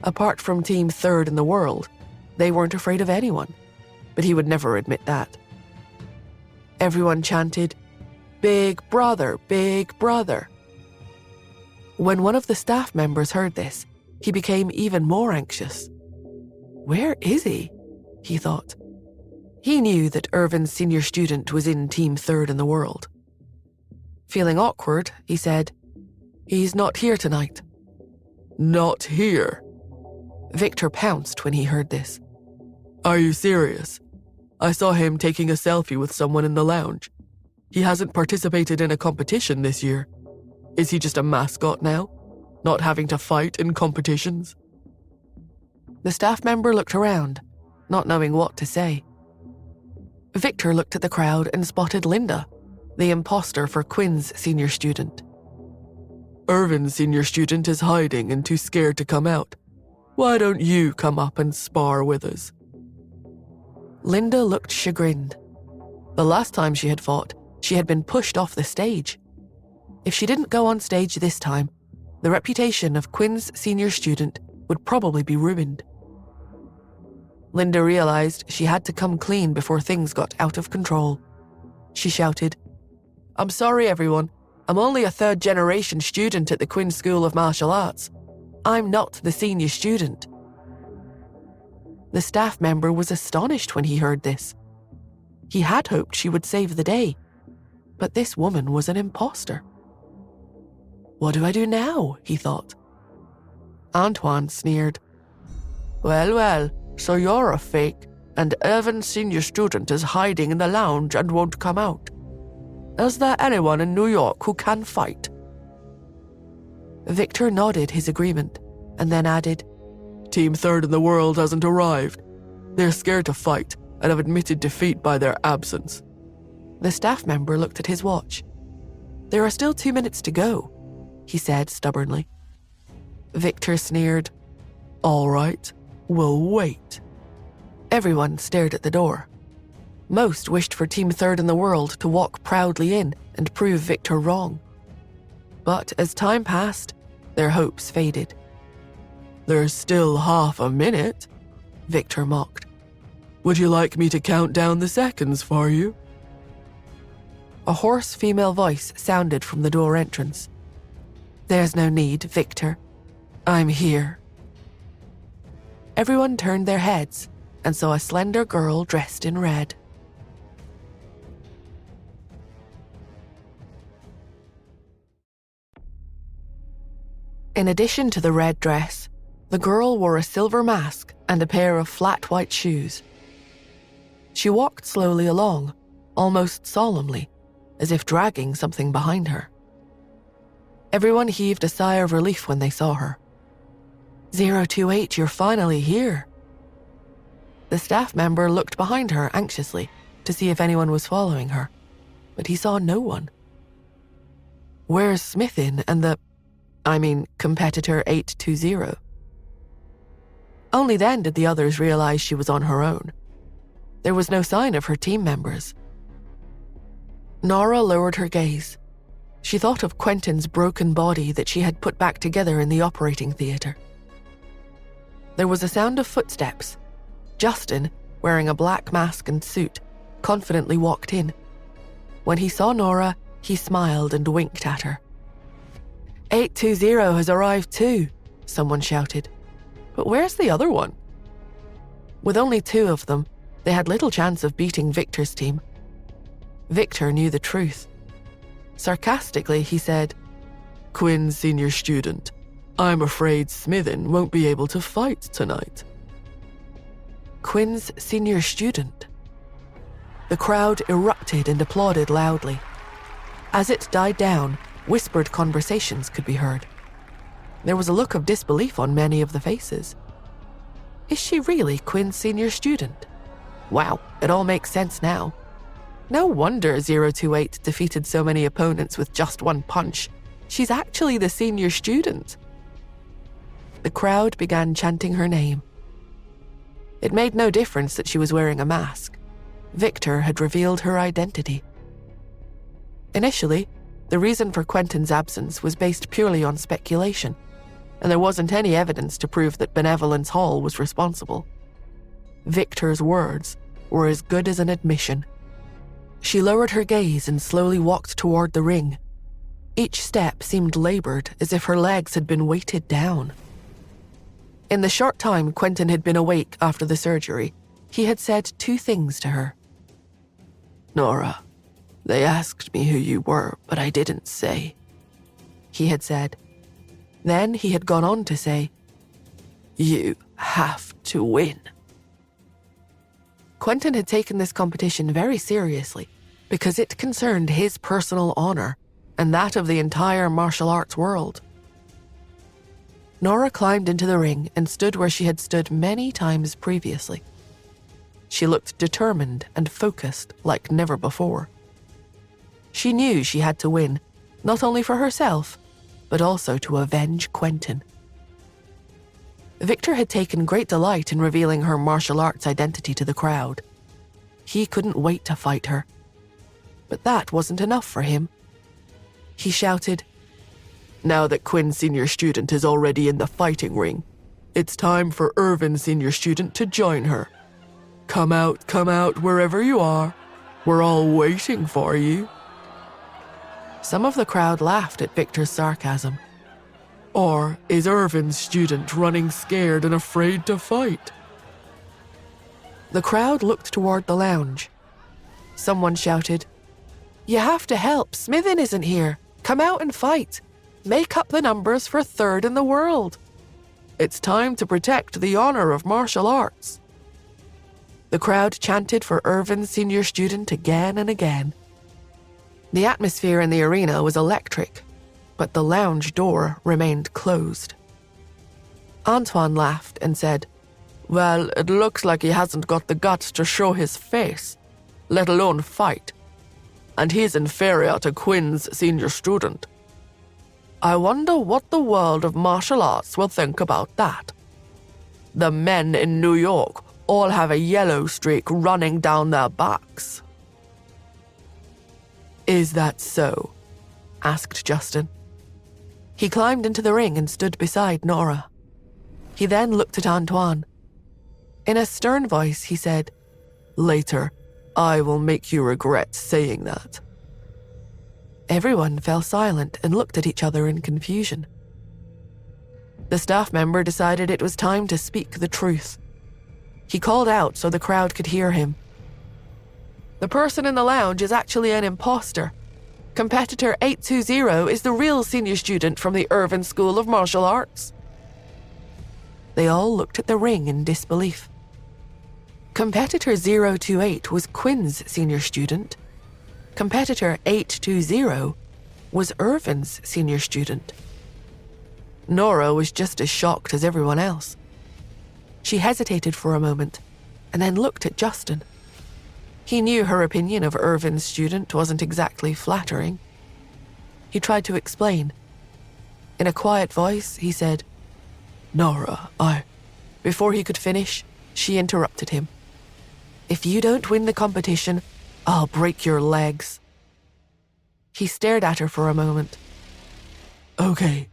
Apart from Team Third in the World, they weren't afraid of anyone, but he would never admit that. Everyone chanted, "Big brother, big brother." When one of the staff members heard this, he became even more anxious. Where is he? He thought. He knew that Irvin's senior student was in Team Third in the World. Feeling awkward, he said, "He's not here tonight." "Not here?" Victor pounced when he heard this. "Are you serious? I saw him taking a selfie with someone in the lounge. He hasn't participated in a competition this year. Is he just a mascot now? not having to fight in competitions. The staff member looked around, not knowing what to say. Victor looked at the crowd and spotted Linda, the imposter for Quinn's senior student. Irvin's senior student is hiding and too scared to come out. Why don't you come up and spar with us? Linda looked chagrined. The last time she had fought, she had been pushed off the stage. If she didn't go on stage this time, the reputation of Quinn's senior student would probably be ruined. Linda realized she had to come clean before things got out of control. She shouted, "I'm sorry, everyone. I'm only a third-generation student at the Quinn School of Martial Arts. I'm not the senior student." The staff member was astonished when he heard this. He had hoped she would save the day, but this woman was an imposter. What do I do now? He thought. Antoine sneered. Well, so you're a fake, and Irvin's senior student is hiding in the lounge and won't come out. Is there anyone in New York who can fight? Victor nodded his agreement, and then added, Team third in the world hasn't arrived. They're scared to fight and have admitted defeat by their absence. The staff member looked at his watch. There are still 2 minutes to go, he said stubbornly. Victor sneered. All right, we'll wait. Everyone stared at the door. Most wished for Team third in the world to walk proudly in and prove Victor wrong. But as time passed, their hopes faded. There's still half a minute, Victor mocked. Would you like me to count down the seconds for you? A hoarse female voice sounded from the door entrance. There's no need, Victor. I'm here. Everyone turned their heads and saw a slender girl dressed in red. In addition to the red dress, the girl wore a silver mask and a pair of flat white shoes. She walked slowly along, almost solemnly, as if dragging something behind her. Everyone heaved a sigh of relief when they saw her. 028, you're finally here. The staff member looked behind her anxiously to see if anyone was following her, but he saw no one. Where's Smithin and competitor 820? Only then did the others realize she was on her own. There was no sign of her team members. Nora lowered her gaze. She thought of Quentin's broken body that she had put back together in the operating theater. There was a sound of footsteps. Justin, wearing a black mask and suit, confidently walked in. When he saw Nora, he smiled and winked at her. 820 has arrived too, someone shouted. But where's the other one? With only 2 of them, they had little chance of beating Victor's team. Victor knew the truth. Sarcastically, he said, Quinn's senior student, I'm afraid Smithin won't be able to fight tonight. Quinn's senior student. The crowd erupted and applauded loudly. As it died down, whispered conversations could be heard. There was a look of disbelief on many of the faces. Is she really Quinn's senior student? Wow, it all makes sense now. No wonder 028 defeated so many opponents with just 1 punch. She's actually the senior student. The crowd began chanting her name. It made no difference that she was wearing a mask. Victor had revealed her identity. Initially, the reason for Quentin's absence was based purely on speculation, and there wasn't any evidence to prove that Benevolence Hall was responsible. Victor's words were as good as an admission. She lowered her gaze and slowly walked toward the ring. Each step seemed labored, as if her legs had been weighted down. In the short time Quentin had been awake after the surgery, he had said 2 things to her. Nora, they asked me who you were, but I didn't say, he had said. Then he had gone on to say, you have to win. Quentin had taken this competition very seriously because it concerned his personal honor and that of the entire martial arts world. Nora climbed into the ring and stood where she had stood many times previously. She looked determined and focused like never before. She knew she had to win, not only for herself, but also to avenge Quentin. Victor had taken great delight in revealing her martial arts identity to the crowd. He couldn't wait to fight her. But that wasn't enough for him. He shouted, "Now that Quinn Senior Student is already in the fighting ring, it's time for Irvin Senior Student to join her. Come out wherever you are. We're all waiting for you." Some of the crowd laughed at Victor's sarcasm. Or is Irvin's student running scared and afraid to fight? The crowd looked toward the lounge. Someone shouted, "You have to help, Smithin isn't here. Come out and fight. Make up the numbers for third in the world. It's time to protect the honor of martial arts." The crowd chanted for Irvin's Senior Student again and again. The atmosphere in the arena was electric, but the lounge door remained closed. Antoine laughed and said, "Well, it looks like he hasn't got the guts to show his face, let alone fight. And he's inferior to Quinn's Senior Student. I wonder what the world of martial arts will think about that. The men in New York all have a yellow streak running down their backs." "Is that so?" asked Justin. He climbed into the ring and stood beside Nora. He then looked at Antoine. In a stern voice, he said, "Later, I will make you regret saying that." Everyone fell silent and looked at each other in confusion. The staff member decided it was time to speak the truth. He called out so the crowd could hear him. "The person in the lounge is actually an imposter. Competitor 820 is the real senior student from the Irvin School of Martial Arts." They all looked at the ring in disbelief. Competitor 028 was Quinn's senior student. Competitor 820 was Irvin's senior student. Nora was just as shocked as everyone else. She hesitated for a moment and then looked at Justin. He knew her opinion of Irvin's student wasn't exactly flattering. He tried to explain. In a quiet voice, he said, "Nora, Before he could finish, she interrupted him. "If you don't win the competition, I'll break your legs." He stared at her for a moment. "Okay."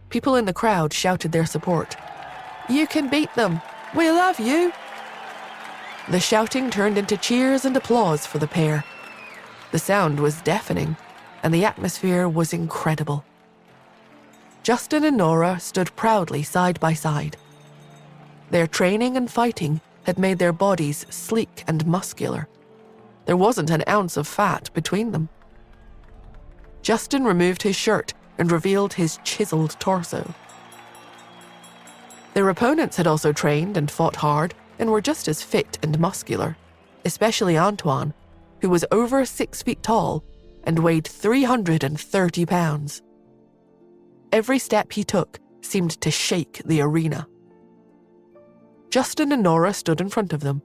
People in the crowd shouted their support. "You can beat them. We love you." The shouting turned into cheers and applause for the pair. The sound was deafening, and the atmosphere was incredible. Justin and Nora stood proudly side by side. Their training and fighting had made their bodies sleek and muscular. There wasn't an ounce of fat between them. Justin removed his shirt and revealed his chiseled torso. Their opponents had also trained and fought hard and were just as fit and muscular, especially Antoine, who was over 6 feet tall and weighed 330 pounds. Every step he took seemed to shake the arena. Justin and Nora stood in front of them.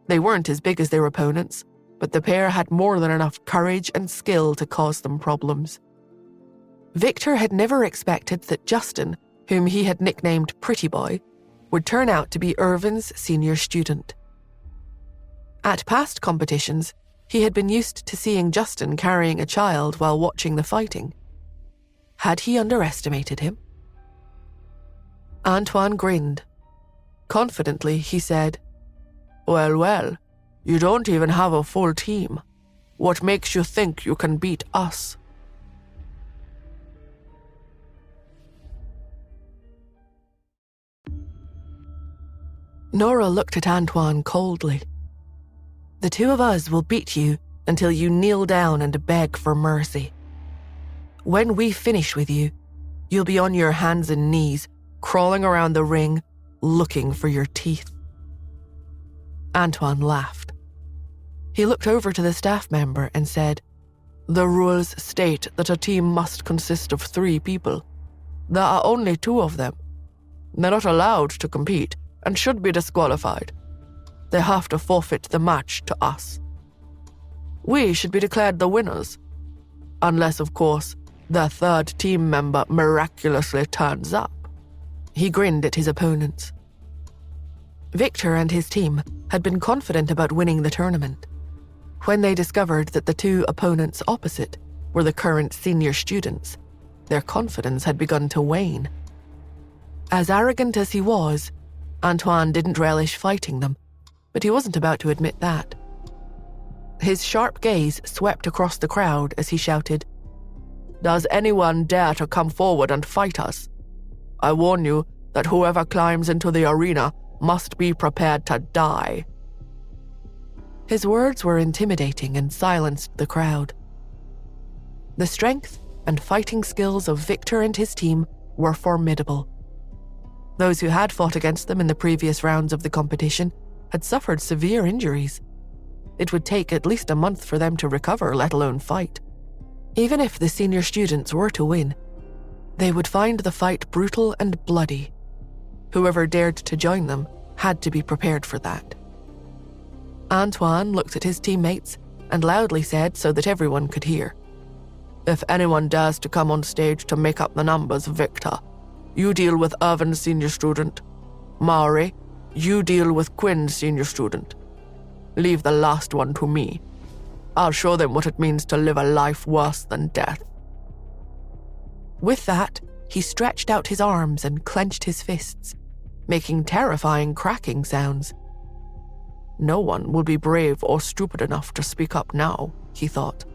They weren't as big as their opponents, but the pair had more than enough courage and skill to cause them problems. Victor had never expected that Justin, whom he had nicknamed Pretty Boy, would turn out to be Irvin's senior student. At past competitions, he had been used to seeing Justin carrying a child while watching the fighting. Had he underestimated him? Antoine grinned. Confidently, he said, Well, you don't even have a full team. What makes you think you can beat us?" Nora looked at Antoine coldly. "The two of us will beat you until you kneel down and beg for mercy. When we finish with you, you'll be on your hands and knees, crawling around the ring, looking for your teeth." Antoine laughed. He looked over to the staff member and said, "The rules state that a team must consist of 3 people. There are only 2 of them. They're not allowed to compete and should be disqualified. They have to forfeit the match to us. We should be declared the winners. Unless, of course, the 3rd team member miraculously turns up. He grinned at his opponents. Victor and his team had been confident about winning the tournament. When they discovered that the 2 opponents opposite were the current senior students, their confidence had begun to wane. As arrogant as he was, Antoine didn't relish fighting them, but he wasn't about to admit that. His sharp gaze swept across the crowd as he shouted, "Does anyone dare to come forward and fight us? I warn you that whoever climbs into the arena must be prepared to die." His words were intimidating and silenced the crowd. The strength and fighting skills of Victor and his team were formidable. Those who had fought against them in the previous rounds of the competition had suffered severe injuries. It would take at least a month for them to recover, let alone fight. Even if the senior students were to win, they would find the fight brutal and bloody. Whoever dared to join them had to be prepared for that. Antoine looked at his teammates and loudly said so that everyone could hear, "If anyone dares to come on stage to make up the numbers, Victor, you deal with Irvin senior student. Maury, you deal with Quinn senior student. Leave the last one to me. I'll show them what it means to live a life worse than death." With that, he stretched out his arms and clenched his fists, making terrifying cracking sounds. No one will be brave or stupid enough to speak up now, he thought.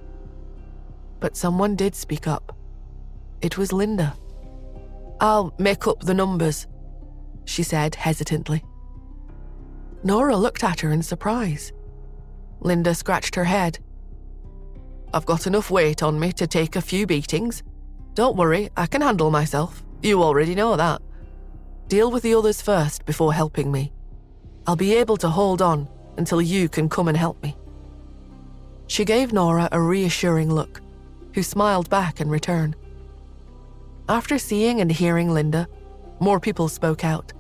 But someone did speak up. It was Linda. "I'll make up the numbers," she said hesitantly. Nora looked at her in surprise. Linda scratched her head. "I've got enough weight on me to take a few beatings. Don't worry, I can handle myself. You already know that. Deal with the others first before helping me. I'll be able to hold on until you can come and help me." She gave Nora a reassuring look, who smiled back in return. After seeing and hearing Linda, more people spoke out.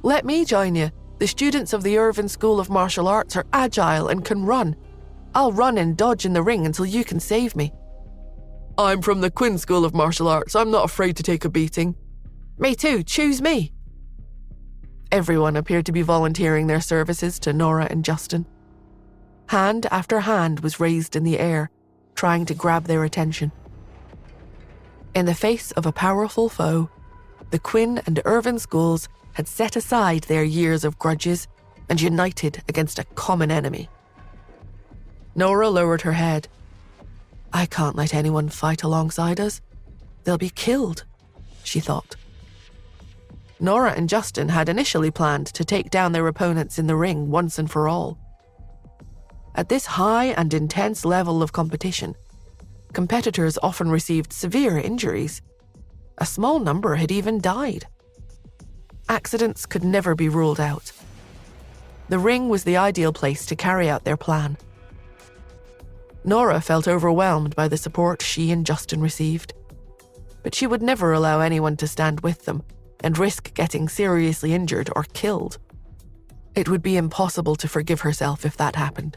"Let me join you. The students of the Irvin School of Martial Arts are agile and can run. I'll run and dodge in the ring until you can save me." "I'm from the Quinn School of Martial Arts. I'm not afraid to take a beating." "Me too. Choose me." Everyone appeared to be volunteering their services to Nora and Justin. Hand after hand was raised in the air, trying to grab their attention. In the face of a powerful foe, the Quinn and Irvin schools had set aside their years of grudges and united against a common enemy. Nora lowered her head. "I can't let anyone fight alongside us. They'll be killed," she thought. Nora and Justin had initially planned to take down their opponents in the ring once and for all. At this high and intense level of competition, competitors often received severe injuries. A small number had even died. Accidents could never be ruled out. The ring was the ideal place to carry out their plan. Nora felt overwhelmed by the support she and Justin received, but she would never allow anyone to stand with them and risk getting seriously injured or killed. It would be impossible to forgive herself if that happened.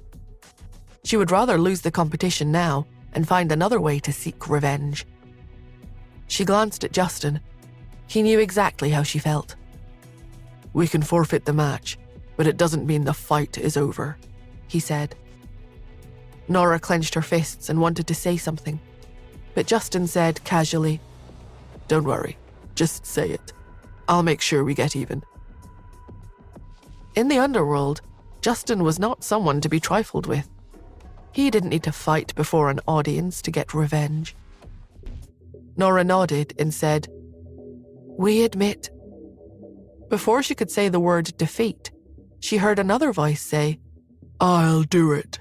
She would rather lose the competition now and find another way to seek revenge. She glanced at Justin. He knew exactly how she felt. "We can forfeit the match, but it doesn't mean the fight is over," he said. Nora clenched her fists and wanted to say something, but Justin said casually, "Don't worry, just say it. I'll make sure we get even." In the underworld, Justin was not someone to be trifled with. He didn't need to fight before an audience to get revenge. Nora nodded and said, "We admit." Before she could say the word defeat, she heard another voice say, "I'll do it."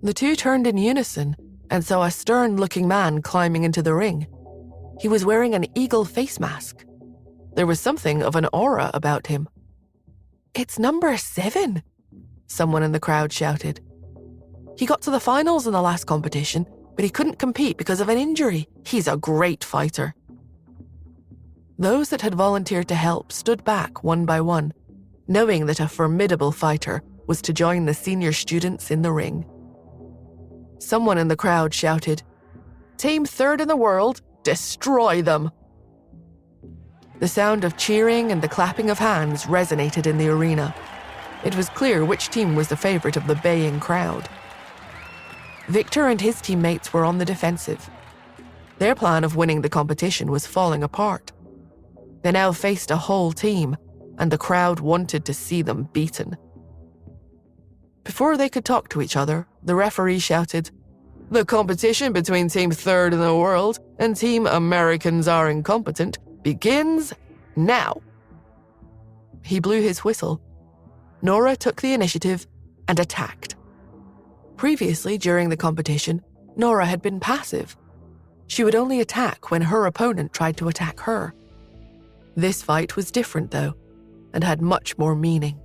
The two turned in unison and saw a stern-looking man climbing into the ring. He was wearing an eagle face mask. There was something of an aura about him. "It's number 7, someone in the crowd shouted. "He got to the finals in the last competition, but he couldn't compete because of an injury. He's a great fighter." Those that had volunteered to help stood back one by one, knowing that a formidable fighter was to join the senior students in the ring. Someone in the crowd shouted, "Team third in the world, destroy them!" The sound of cheering and the clapping of hands resonated in the arena. It was clear which team was the favorite of the baying crowd. Victor and his teammates were on the defensive. Their plan of winning the competition was falling apart. They now faced a whole team, and the crowd wanted to see them beaten. Before they could talk to each other, the referee shouted, "The competition between Team Third in the World and Team Americans Are Incompetent begins now." He blew his whistle. Nora took the initiative and attacked. Previously, during the competition, Nora had been passive. She would only attack when her opponent tried to attack her. This fight was different, though, and had much more meaning.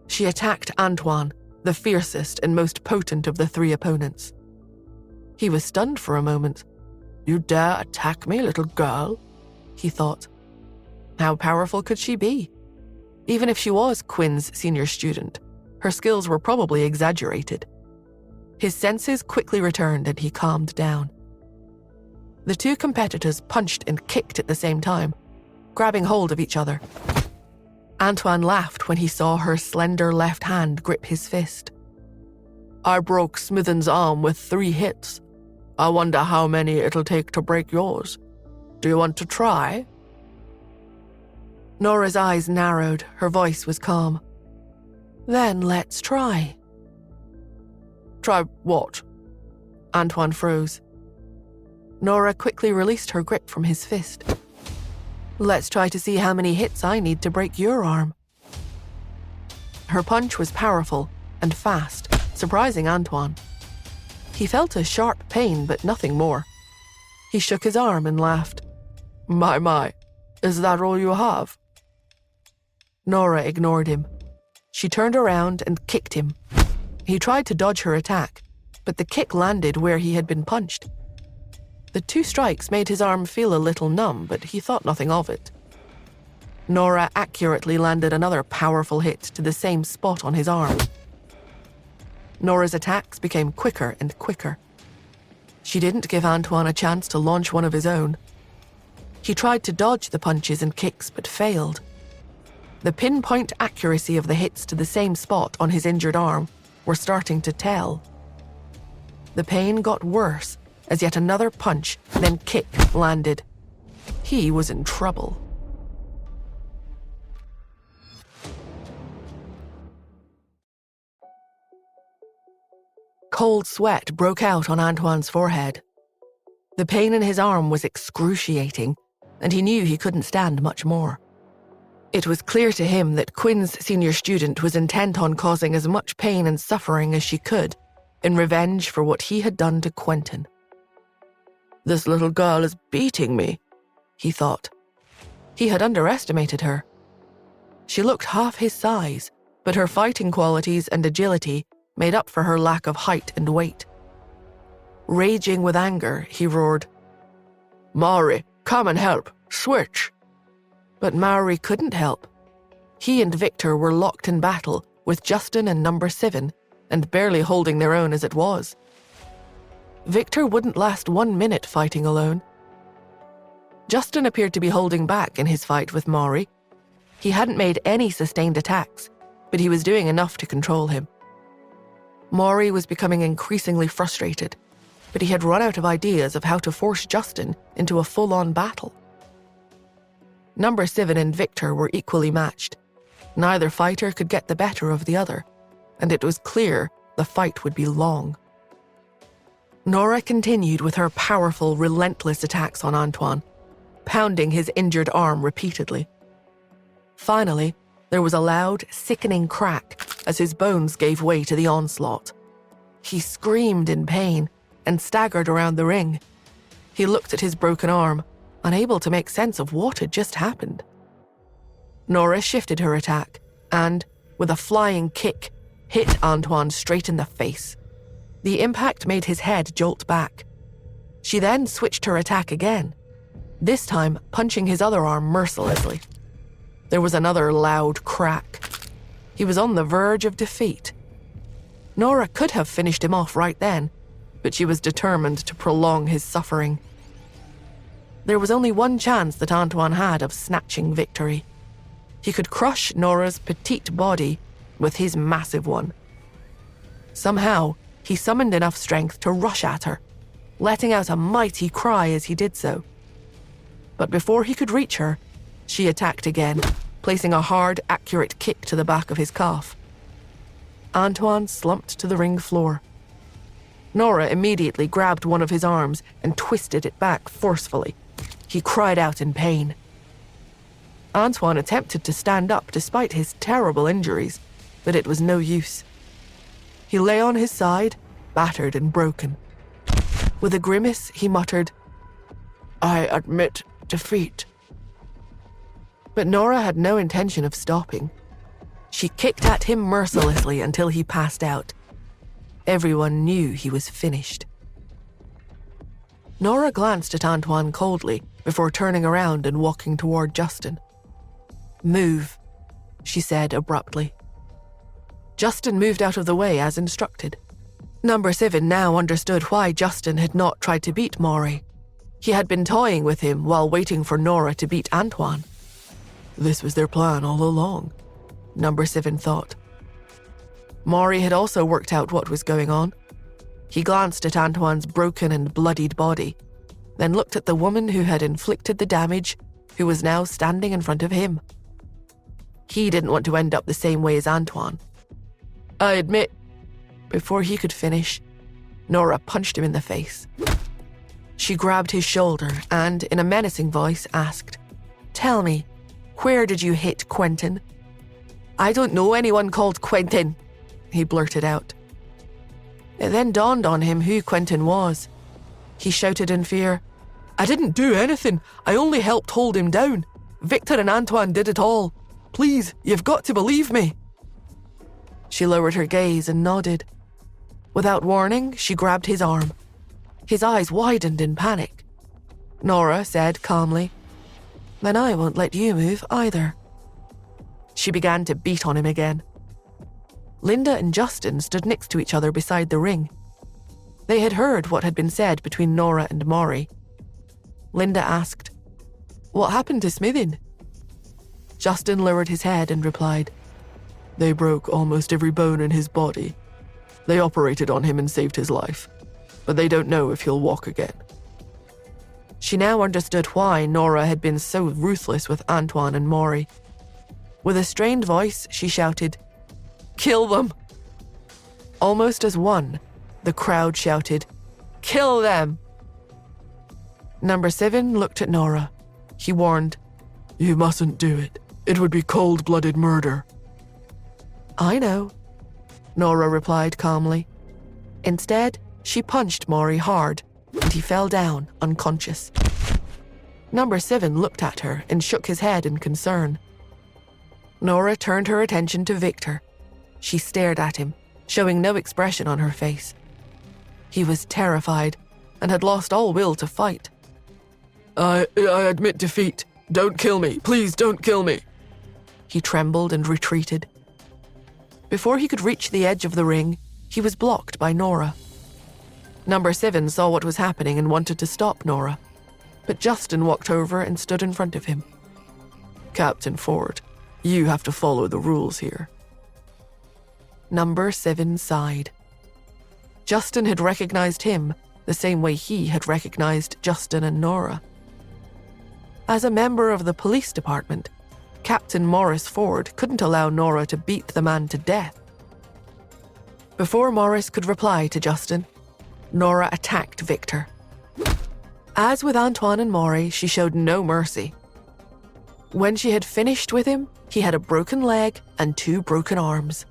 She attacked Antoine, the fiercest and most potent of the three opponents. He was stunned for a moment. "You dare attack me, little girl?" he thought. How powerful could she be? Even if she was Quinn's senior student, her skills were probably exaggerated. His senses quickly returned and he calmed down. The two competitors punched and kicked at the same time, grabbing hold of each other. Antoine laughed when he saw her slender left hand grip his fist. "I broke Smithen's arm with 3 hits. I wonder how many it'll take to break yours. Do you want to try?" Nora's eyes narrowed, her voice was calm. "Then let's try." "Try what?" Antoine froze. Nora quickly released her grip from his fist. "Let's try to see how many hits I need to break your arm." Her punch was powerful and fast, surprising Antoine. He felt a sharp pain, but nothing more. He shook his arm and laughed. My, is that all you have?" Nora ignored him. She turned around and kicked him. He tried to dodge her attack, but the kick landed where he had been punched. The 2 strikes made his arm feel a little numb, but he thought nothing of it. Nora accurately landed another powerful hit to the same spot on his arm. Nora's attacks became quicker and quicker. She didn't give Antoine a chance to launch one of his own. He tried to dodge the punches and kicks, but failed. The pinpoint accuracy of the hits to the same spot on his injured arm were starting to tell. The pain got worse as yet another punch, then kick, landed. He was in trouble. Cold sweat broke out on Antoine's forehead. The pain in his arm was excruciating, and he knew he couldn't stand much more. It was clear to him that Quinn's senior student was intent on causing as much pain and suffering as she could in revenge for what he had done to Quentin. "This little girl is beating me," he thought. He had underestimated her. She looked half his size, but her fighting qualities and agility made up for her lack of height and weight. Raging with anger, he roared, "Maury, come and help, switch!" But Maury couldn't help. He and Victor were locked in battle with Justin and number 7, and barely holding their own as it was. Victor wouldn't last 1 minute fighting alone. Justin appeared to be holding back in his fight with Maury. He hadn't made any sustained attacks, but he was doing enough to control him. Maury was becoming increasingly frustrated, but he had run out of ideas of how to force Justin into a full-on battle. Number 7 and Victor were equally matched. Neither fighter could get the better of the other, and it was clear the fight would be long. Nora continued with her powerful, relentless attacks on Antoine, pounding his injured arm repeatedly. Finally, there was a loud, sickening crack as his bones gave way to the onslaught. He screamed in pain and staggered around the ring. He looked at his broken arm, unable to make sense of what had just happened. Nora shifted her attack and, with a flying kick, hit Antoine straight in the face. The impact made his head jolt back. She then switched her attack again. this time punching his other arm mercilessly. There was another loud crack. He was on the verge of defeat. Nora could have finished him off right then, but she was determined to prolong his suffering. There was only one chance that Antoine had of snatching victory. He could crush Nora's petite body with his massive one. Somehow, he summoned enough strength to rush at her, letting out a mighty cry as he did so. But before he could reach her, she attacked again, placing a hard, accurate kick to the back of his calf. Antoine slumped to the ring floor. Nora immediately grabbed one of his arms and twisted it back forcefully. He cried out in pain. Antoine attempted to stand up despite his terrible injuries, but it was no use. He lay on his side, battered and broken. With a grimace, he muttered, "I admit defeat." But Nora had no intention of stopping. She kicked at him mercilessly until he passed out. Everyone knew he was finished. Nora glanced at Antoine coldly before turning around and walking toward Justin. "Move," she said abruptly. Justin moved out of the way as instructed. Number 7 now understood why Justin had not tried to beat Maury. He had been toying with him while waiting for Nora to beat Antoine. This was their plan all along, Number 7 thought. Maury had also worked out what was going on. He glanced at Antoine's broken and bloodied body, then looked at the woman who had inflicted the damage, who was now standing in front of him. He didn't want to end up the same way as Antoine. "I admit..." Before he could finish, Nora punched him in the face. She grabbed his shoulder and, in a menacing voice, asked, "Tell me, where did you hit Quentin?" "I don't know anyone called Quentin," he blurted out. It then dawned on him who Quentin was. He shouted in fear, "I didn't do anything. I only helped hold him down. Victor and Antoine did it all. Please, you've got to believe me." She lowered her gaze and nodded. Without warning, she grabbed his arm. His eyes widened in panic. Nora said calmly, "Then I won't let you move either." She began to beat on him again. Linda and Justin stood next to each other beside the ring. They had heard what had been said between Nora and Maury. Linda asked, "What happened to Smithin?" Justin lowered his head and replied, "They broke almost every bone in his body. They operated on him and saved his life, but they don't know if he'll walk again." She now understood why Nora had been so ruthless with Antoine and Maury. With a strained voice, she shouted, "Kill them!" Almost as one, the crowd shouted, "Kill them!" Number 7 looked at Nora. He warned, "You mustn't do it. It would be cold-blooded murder." "I know," Nora replied calmly. Instead, she punched Maury hard, and he fell down, unconscious. Number 7 looked at her and shook his head in concern. Nora turned her attention to Victor. She stared at him, showing no expression on her face. He was terrified and had lost all will to fight. I admit defeat. Don't kill me. Please don't kill me." He trembled and retreated. Before he could reach the edge of the ring, he was blocked by Nora. Number 7 saw what was happening and wanted to stop Nora, but Justin walked over and stood in front of him. "Captain Ford, you have to follow the rules here." Number 7 sighed. Justin had recognized him the same way he had recognized Justin and Nora. As a member of the police department, Captain Morris Ford couldn't allow Nora to beat the man to death. Before Morris could reply to Justin, Nora attacked Victor. As with Antoine and Maury, she showed no mercy. When she had finished with him, he had a broken leg and 2 broken arms.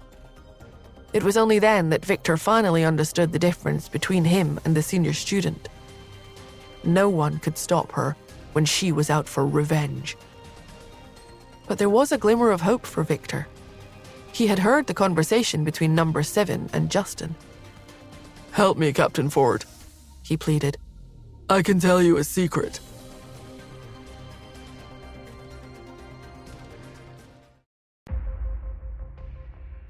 It was only then that Victor finally understood the difference between him and the senior student. No one could stop her when she was out for revenge. But there was a glimmer of hope for Victor. He had heard the conversation between Number 7 and Justin. "Help me, Captain Ford," he pleaded. "I can tell you a secret."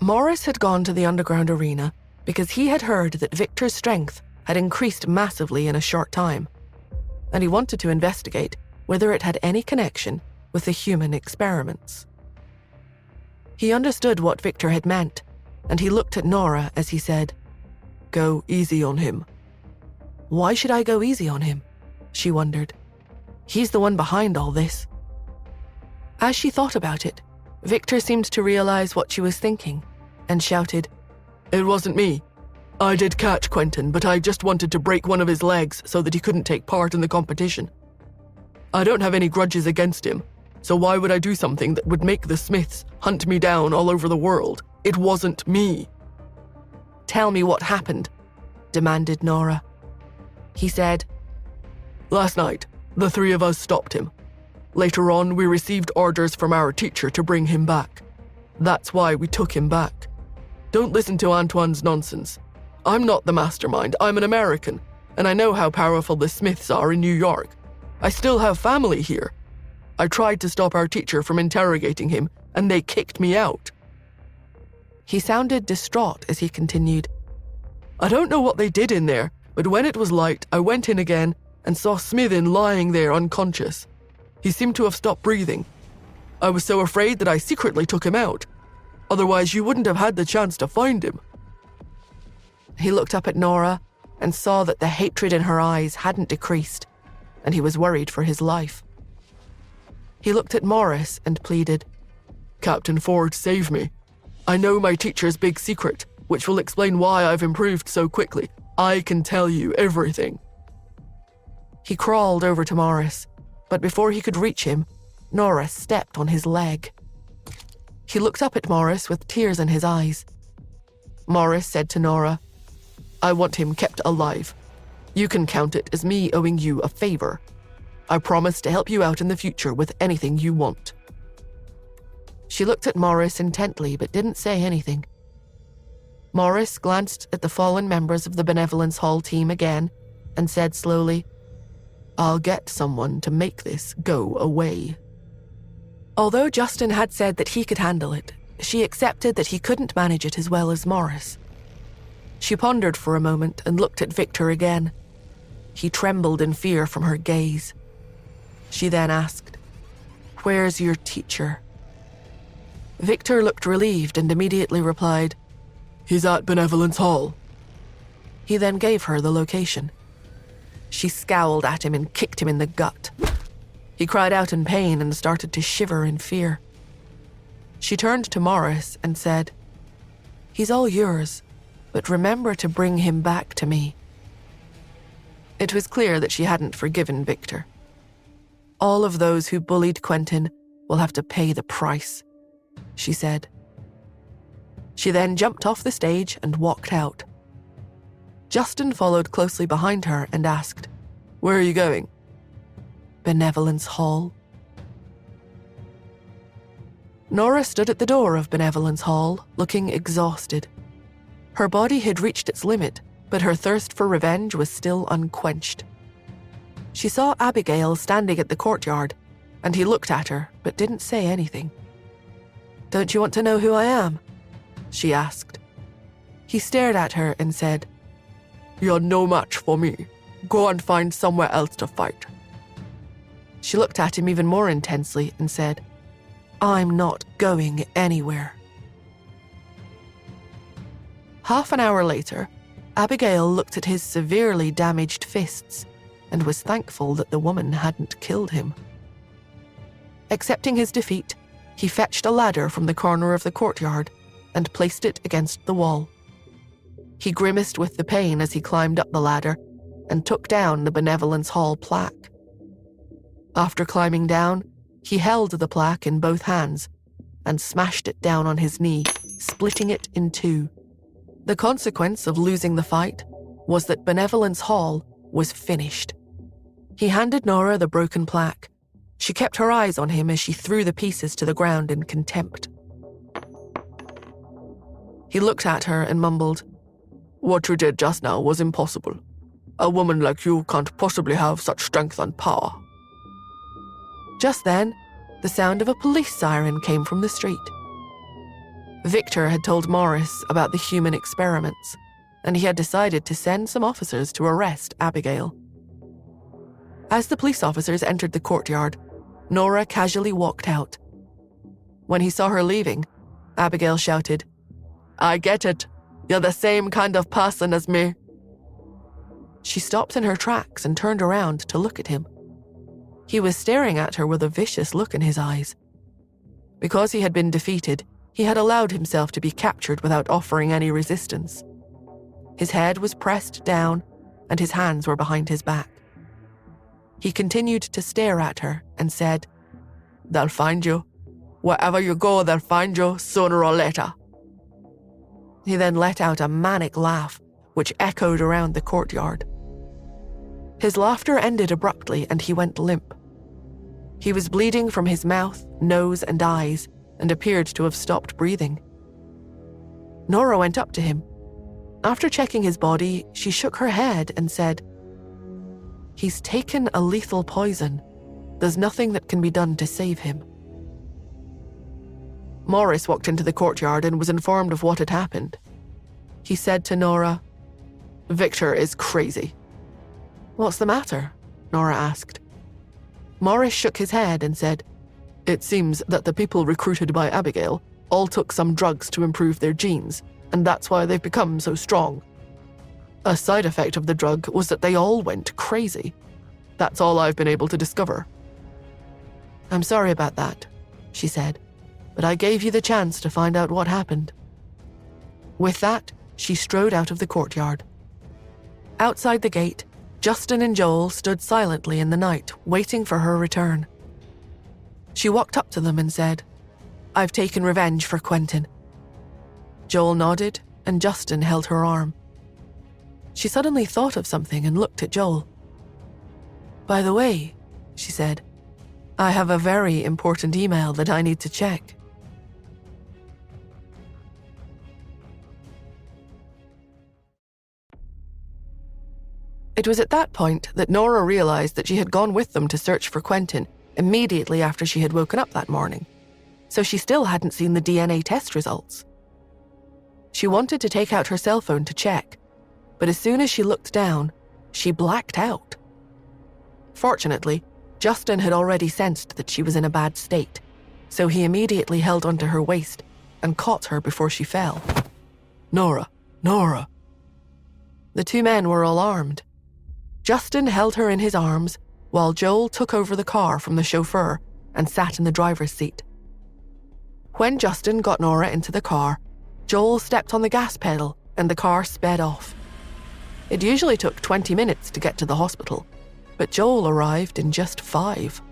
Morris had gone to the underground arena because he had heard that Victor's strength had increased massively in a short time, and he wanted to investigate whether it had any connection with the human experiments. He understood what Victor had meant, and he looked at Nora as he said, "Go easy on him." Why should I go easy on him? She wondered. He's the one behind all this. As she thought about it, Victor seemed to realize what she was thinking and shouted, "It wasn't me. I did catch Quentin, but I just wanted to break one of his legs so that he couldn't take part in the competition. I don't have any grudges against him, so why would I do something that would make the Smiths hunt me down all over the world? It wasn't me." "Tell me what happened," demanded Nora. He said, "Last night, the three of us stopped him. Later on, we received orders from our teacher to bring him back. That's why we took him back. Don't listen to Antoine's nonsense. I'm not the mastermind, I'm an American, and I know how powerful the Smiths are in New York. I still have family here. I tried to stop our teacher from interrogating him, and they kicked me out." He sounded distraught as he continued, "I don't know what they did in there, but when it was light, I went in again and saw Smithin lying there unconscious. He seemed to have stopped breathing. I was so afraid that I secretly took him out. Otherwise, you wouldn't have had the chance to find him." He looked up at Nora and saw that the hatred in her eyes hadn't decreased, and he was worried for his life. He looked at Morris and pleaded, "Captain Ford, save me. I know my teacher's big secret, which will explain why I've improved so quickly. I can tell you everything." He crawled over to Morris, but before he could reach him, Nora stepped on his leg. He looked up at Morris with tears in his eyes. Morris said to Nora, "I want him kept alive. You can count it as me owing you a favor. I promise to help you out in the future with anything you want." She looked at Morris intently but didn't say anything. Morris glanced at the fallen members of the Benevolence Hall team again and said slowly, "I'll get someone to make this go away." Although Justin had said that he could handle it, she accepted that he couldn't manage it as well as Morris. She pondered for a moment and looked at Victor again. He trembled in fear from her gaze. She then asked, "Where's your teacher?" Victor looked relieved and immediately replied, "He's at Benevolence Hall." He then gave her the location. She scowled at him and kicked him in the gut. He cried out in pain and started to shiver in fear. She turned to Morris and said, "He's all yours, but remember to bring him back to me." It was clear that she hadn't forgiven Victor. "All of those who bullied Quentin will have to pay the price," she said. She then jumped off the stage and walked out. Justin followed closely behind her and asked, "Where are you going?" "Benevolence Hall." Nora stood at the door of Benevolence Hall, looking exhausted. Her body had reached its limit, but her thirst for revenge was still unquenched. She saw Abigail standing at the courtyard, and he looked at her but didn't say anything. "Don't you want to know who I am?" she asked. He stared at her and said, "You're no match for me. Go and find somewhere else to fight." She looked at him even more intensely and said, "I'm not going anywhere." Half an hour later, Abigail looked at his severely damaged fists and was thankful that the woman hadn't killed him. Accepting his defeat, he fetched a ladder from the corner of the courtyard and placed it against the wall. He grimaced with the pain as he climbed up the ladder and took down the Benevolence Hall plaque. After climbing down, he held the plaque in both hands and smashed it down on his knee, splitting it in two. The consequence of losing the fight was that Benevolence Hall was finished. He handed Nora the broken plaque. She kept her eyes on him as she threw the pieces to the ground in contempt. He looked at her and mumbled, "What you did just now was impossible. A woman like you can't possibly have such strength and power." Just then, the sound of a police siren came from the street. Victor had told Morris about the human experiments, and he had decided to send some officers to arrest Abigail. As the police officers entered the courtyard, Nora casually walked out. When he saw her leaving, Abigail shouted, "I get it. You're the same kind of person as me." She stopped in her tracks and turned around to look at him. He was staring at her with a vicious look in his eyes. Because he had been defeated, he had allowed himself to be captured without offering any resistance. His head was pressed down and his hands were behind his back. He continued to stare at her and said, "They'll find you. Wherever you go, they'll find you sooner or later." He then let out a manic laugh, which echoed around the courtyard. His laughter ended abruptly and he went limp. He was bleeding from his mouth, nose, and eyes, and appeared to have stopped breathing. Nora went up to him. After checking his body, she shook her head and said, "He's taken a lethal poison. There's nothing that can be done to save him." Morris walked into the courtyard and was informed of what had happened. He said to Nora, "Victor is crazy." "What's the matter?" Nora asked. Morris shook his head and said, "It seems that the people recruited by Abigail all took some drugs to improve their genes, and that's why they've become so strong. A side effect of the drug was that they all went crazy. That's all I've been able to discover." "I'm sorry about that," she said, "but I gave you the chance to find out what happened." With that, she strode out of the courtyard. Outside the gate, Justin and Joel stood silently in the night, waiting for her return. She walked up to them and said, "I've taken revenge for Quentin." Joel nodded, and Justin held her arm. She suddenly thought of something and looked at Joel. "By the way," she said, "I have a very important email that I need to check." It was at that point that Nora realized that she had gone with them to search for Quentin immediately after she had woken up that morning, so she still hadn't seen the DNA test results. She wanted to take out her cell phone to check, but as soon as she looked down, she blacked out. Fortunately, Justin had already sensed that she was in a bad state, so he immediately held onto her waist and caught her before she fell. "Nora, Nora." The two men were all armed. Justin held her in his arms while Joel took over the car from the chauffeur and sat in the driver's seat. When Justin got Nora into the car, Joel stepped on the gas pedal and the car sped off. It usually took 20 minutes to get to the hospital, but Joel arrived in just 5.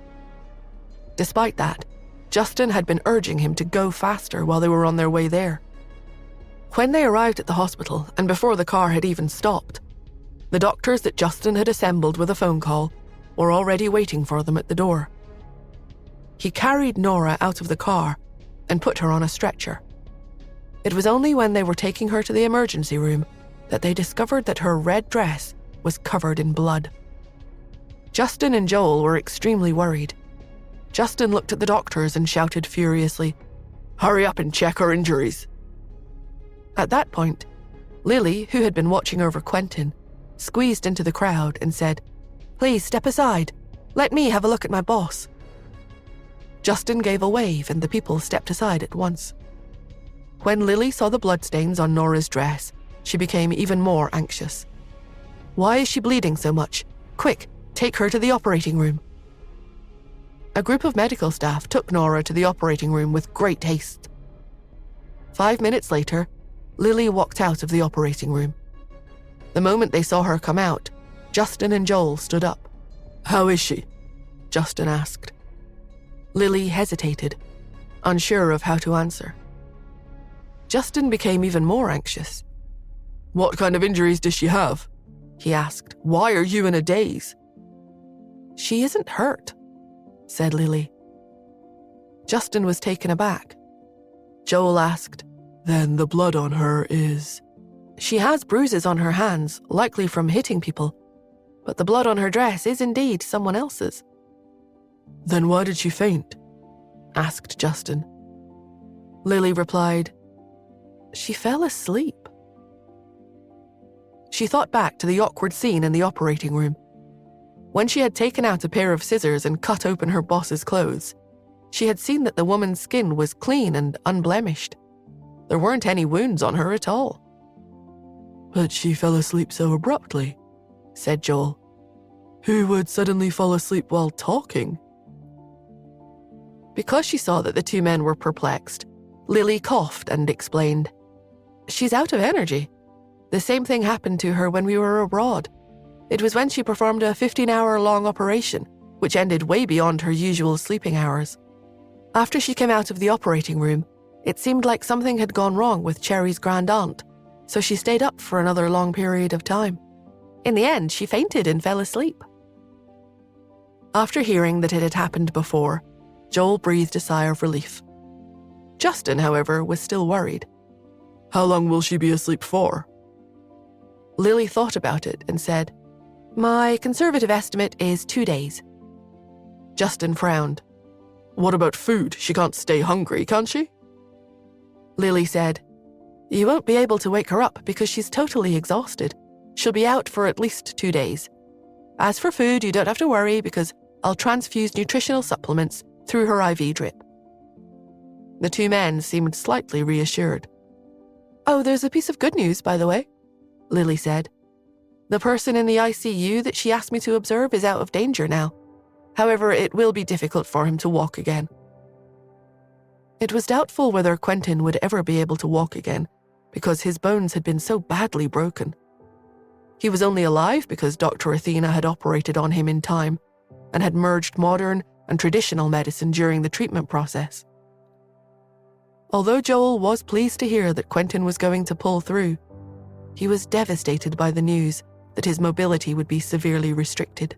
Despite that, Justin had been urging him to go faster while they were on their way there. When they arrived at the hospital, and before the car had even stopped, the doctors that Justin had assembled with a phone call were already waiting for them at the door. He carried Nora out of the car and put her on a stretcher. It was only when they were taking her to the emergency room that they discovered that her red dress was covered in blood. Justin and Joel were extremely worried. Justin looked at the doctors and shouted furiously, "Hurry up and check her injuries." At that point, Lily, who had been watching over Quentin, squeezed into the crowd and said, "Please step aside. Let me have a look at my boss." Justin gave a wave and the people stepped aside at once. When Lily saw the bloodstains on Nora's dress, she became even more anxious. "Why is she bleeding so much? Quick, take her to the operating room." A group of medical staff took Nora to the operating room with great haste. 5 minutes later, Lily walked out of the operating room. The moment they saw her come out, Justin and Joel stood up. "How is she?" Justin asked. Lily hesitated, unsure of how to answer. Justin became even more anxious. "What kind of injuries does she have?" he asked. "Why are you in a daze?" "She isn't hurt," said Lily. Justin was taken aback. Joel asked, "Then the blood on her is—" "She has bruises on her hands, likely from hitting people, but the blood on her dress is indeed someone else's." "Then why did she faint?" asked Justin. Lily replied, She fell asleep. She thought back to the awkward scene in the operating room. When she had taken out a pair of scissors and cut open her boss's clothes, she had seen that the woman's skin was clean and unblemished. There weren't any wounds on her at all. "But she fell asleep so abruptly," said Joel. "Who would suddenly fall asleep while talking?" Because she saw that the two men were perplexed, Lily coughed and explained, "She's out of energy. The same thing happened to her when we were abroad. It was when she performed a 15-hour-long operation, which ended way beyond her usual sleeping hours. After she came out of the operating room, it seemed like something had gone wrong with Cherry's grand aunt, so she stayed up for another long period of time. In the end, she fainted and fell asleep." After hearing that it had happened before, Joel breathed a sigh of relief. Justin, however, was still worried. "How long will she be asleep for?" Lily thought about it and said, "My conservative estimate is 2 days." Justin frowned. "What about food? She can't stay hungry, can she?" Lily said, "You won't be able to wake her up because she's totally exhausted. She'll be out for at least 2 days. As for food, you don't have to worry because I'll transfuse nutritional supplements through her IV drip." The two men seemed slightly reassured. "Oh, there's a piece of good news, by the way," Lily said. "The person in the ICU that she asked me to observe is out of danger now. However, it will be difficult for him to walk again." It was doubtful whether Quentin would ever be able to walk again because his bones had been so badly broken. He was only alive because Dr. Athena had operated on him in time and had merged modern and traditional medicine during the treatment process. Although Joel was pleased to hear that Quentin was going to pull through, he was devastated by the news that his mobility would be severely restricted.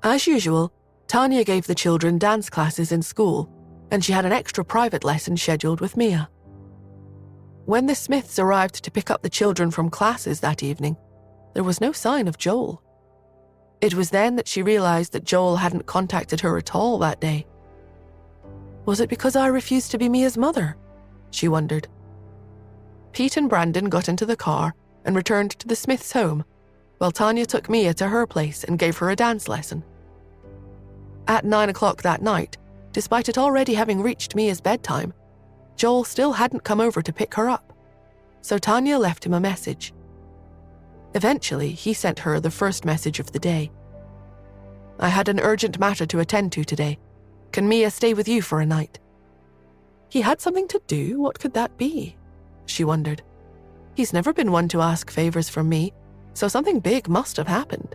As usual, Tanya gave the children dance classes in school, and she had an extra private lesson scheduled with Mia. When the Smiths arrived to pick up the children from classes that evening, there was no sign of Joel. It was then that she realized that Joel hadn't contacted her at all that day. Was it because I refused to be Mia's mother? She wondered. Pete and Brandon got into the car and returned to the Smiths' home, while Tanya took Mia to her place and gave her a dance lesson. At 9 o'clock that night, despite it already having reached Mia's bedtime, Joel still hadn't come over to pick her up, so Tanya left him a message. Eventually, he sent her the first message of the day. "I had an urgent matter to attend to today. Can Mia stay with you for a night?" He had something to do? What could that be? She wondered. He's never been one to ask favors from me, so something big must have happened.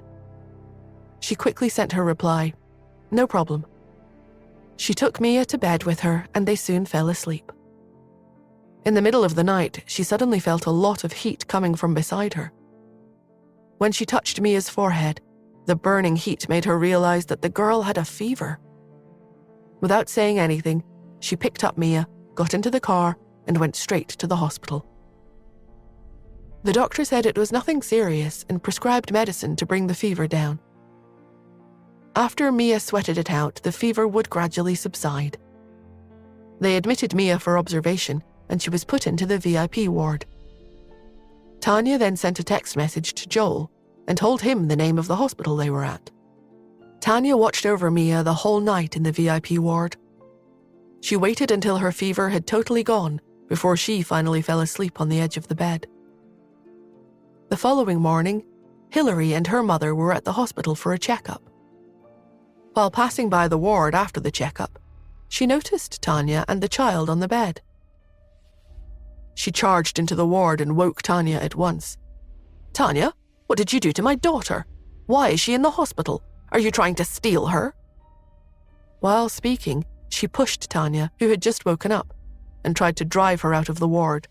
She quickly sent her reply, "No problem." She took Mia to bed with her, and they soon fell asleep. In the middle of the night, she suddenly felt a lot of heat coming from beside her. When she touched Mia's forehead, the burning heat made her realize that the girl had a fever. Without saying anything, she picked up Mia, got into the car, and went straight to the hospital. The doctor said it was nothing serious and prescribed medicine to bring the fever down. After Mia sweated it out, the fever would gradually subside. They admitted Mia for observation, and she was put into the VIP ward. Tanya then sent a text message to Joel and told him the name of the hospital they were at. Tanya watched over Mia the whole night in the VIP ward. She waited until her fever had totally gone before she finally fell asleep on the edge of the bed. The following morning, Hillary and her mother were at the hospital for a checkup. While passing by the ward after the checkup, she noticed Tanya and the child on the bed. She charged into the ward and woke Tanya at once. "Tanya, what did you do to my daughter? Why is she in the hospital? Are you trying to steal her?" While speaking, she pushed Tanya, who had just woken up, and tried to drive her out of the ward.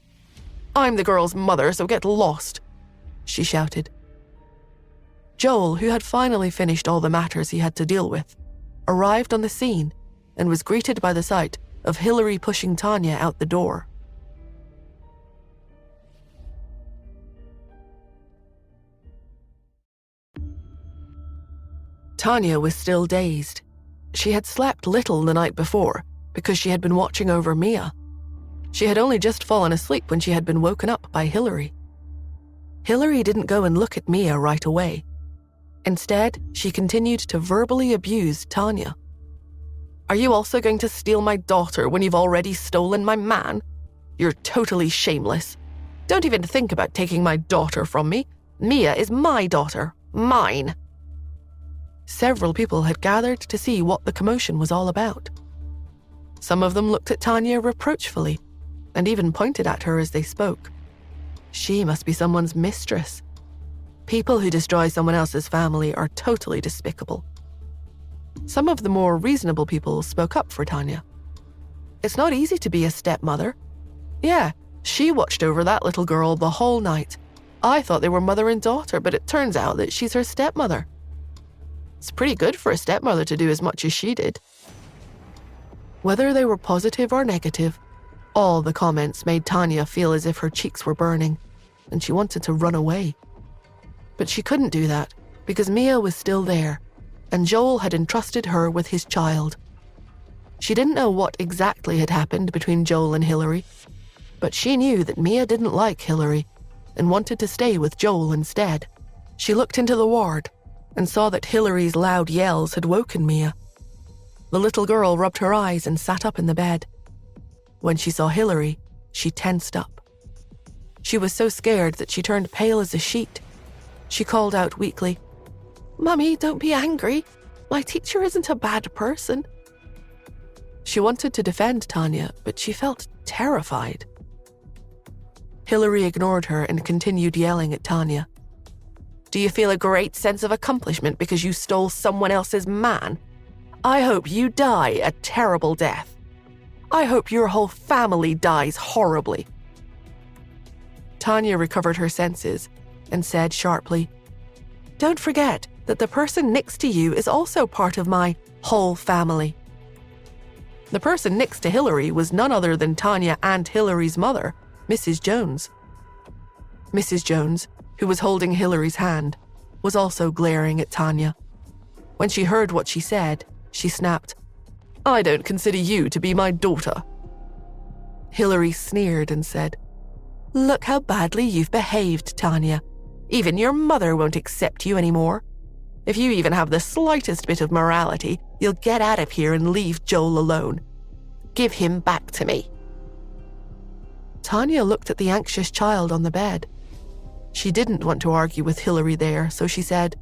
"I'm the girl's mother, so get lost," she shouted. Joel, who had finally finished all the matters he had to deal with, arrived on the scene and was greeted by the sight of Hillary pushing Tanya out the door. Tanya was still dazed. She had slept little the night before because she had been watching over Mia. She had only just fallen asleep when she had been woken up by Hillary. Hillary didn't go and look at Mia right away. Instead, she continued to verbally abuse Tanya. "Are you also going to steal my daughter when you've already stolen my man? You're totally shameless. Don't even think about taking my daughter from me. Mia is my daughter. Mine." Several people had gathered to see what the commotion was all about. Some of them looked at Tanya reproachfully and even pointed at her as they spoke. She must be someone's mistress. People who destroy someone else's family are totally despicable. Some of the more reasonable people spoke up for Tanya. It's not easy to be a stepmother. Yeah, she watched over that little girl the whole night. I thought they were mother and daughter, but it turns out that she's her stepmother. It's pretty good for a stepmother to do as much as she did. Whether they were positive or negative, all the comments made Tanya feel as if her cheeks were burning, and she wanted to run away. But she couldn't do that because Mia was still there, and Joel had entrusted her with his child. She didn't know what exactly had happened between Joel and Hillary, but she knew that Mia didn't like Hillary and wanted to stay with Joel instead. She looked into the ward and saw that Hillary's loud yells had woken Mia. The little girl rubbed her eyes and sat up in the bed. When she saw Hillary, she tensed up. She was so scared that she turned pale as a sheet. She called out weakly, "Mummy, don't be angry. My teacher isn't a bad person." She wanted to defend Tanya, but she felt terrified. Hillary ignored her and continued yelling at Tanya. "Do you feel a great sense of accomplishment because you stole someone else's man? I hope you die a terrible death. I hope your whole family dies horribly." Tanya recovered her senses and said sharply, "Don't forget that the person next to you is also part of my whole family." The person next to Hillary was none other than Tanya and Hillary's mother, Mrs. Jones. Mrs. Jones, who was holding Hillary's hand, was also glaring at Tanya. When she heard what she said, she snapped, "I don't consider you to be my daughter." Hillary sneered and said, "Look how badly you've behaved, Tanya. Even your mother won't accept you anymore. If you even have the slightest bit of morality, you'll get out of here and leave Joel alone. Give him back to me." Tanya looked at the anxious child on the bed. She didn't want to argue with Hillary there, so she said,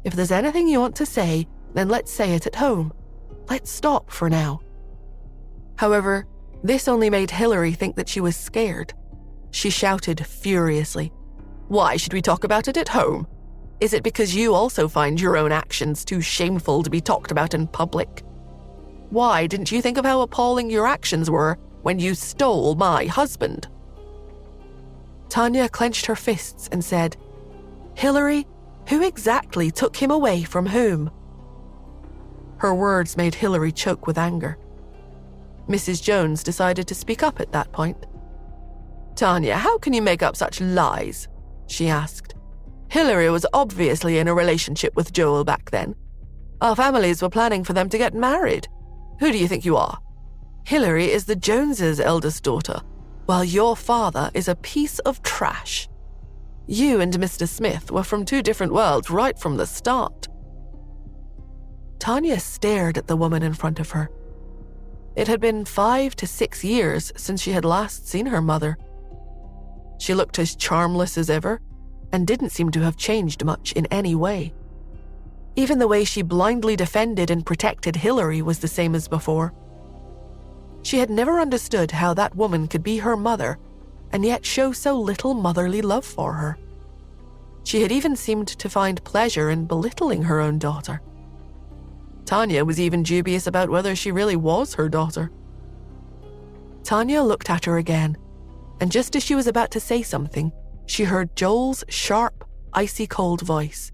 "If there's anything you want to say, then let's say it at home. Let's stop for now." However, this only made Hillary think that she was scared. She shouted furiously, "Why should we talk about it at home? Is it because you also find your own actions too shameful to be talked about in public? Why didn't you think of how appalling your actions were when you stole my husband?" Tanya clenched her fists and said, "Hillary, who exactly took him away from whom?" Her words made Hillary choke with anger. Mrs. Jones decided to speak up at that point. "Tanya, how can you make up such lies?" she asked. "Hillary was obviously in a relationship with Joel back then. Our families were planning for them to get married. Who do you think you are? Hillary is the Joneses' eldest daughter, while your father is a piece of trash. You and Mr. Smith were from two different worlds right from the start." Tanya stared at the woman in front of her. It had been 5 to 6 years since she had last seen her mother. She looked as charmless as ever and didn't seem to have changed much in any way. Even the way she blindly defended and protected Hillary was the same as before. She had never understood how that woman could be her mother and yet show so little motherly love for her. She had even seemed to find pleasure in belittling her own daughter. Tanya was even dubious about whether she really was her daughter. Tanya looked at her again, and just as she was about to say something, she heard Joel's sharp, icy-cold voice.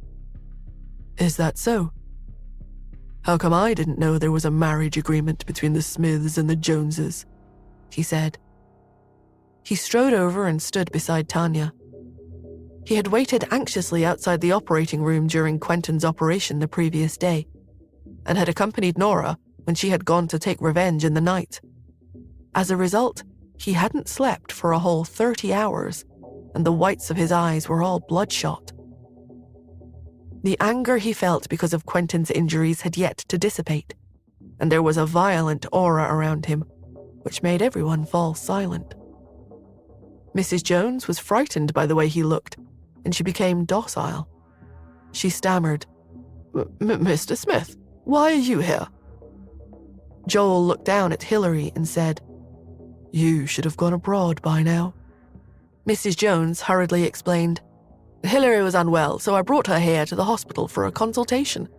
"Is that so? How come I didn't know there was a marriage agreement between the Smiths and the Joneses?" he said. He strode over and stood beside Tanya. He had waited anxiously outside the operating room during Quentin's operation the previous day, and had accompanied Nora when she had gone to take revenge in the night. As a result, He hadn't slept for a whole 30 hours, and the whites of his eyes were all bloodshot. The anger he felt because of Quentin's injuries had yet to dissipate, and there was a violent aura around him, which made everyone fall silent. Mrs. Jones was frightened by the way he looked, and she became docile. She stammered, "Mr. Smith, why are you here?" Joel looked down at Hilary and said, "You should have gone abroad by now." Mrs. Jones hurriedly explained, "Hilary was unwell, so I brought her here to the hospital for a consultation.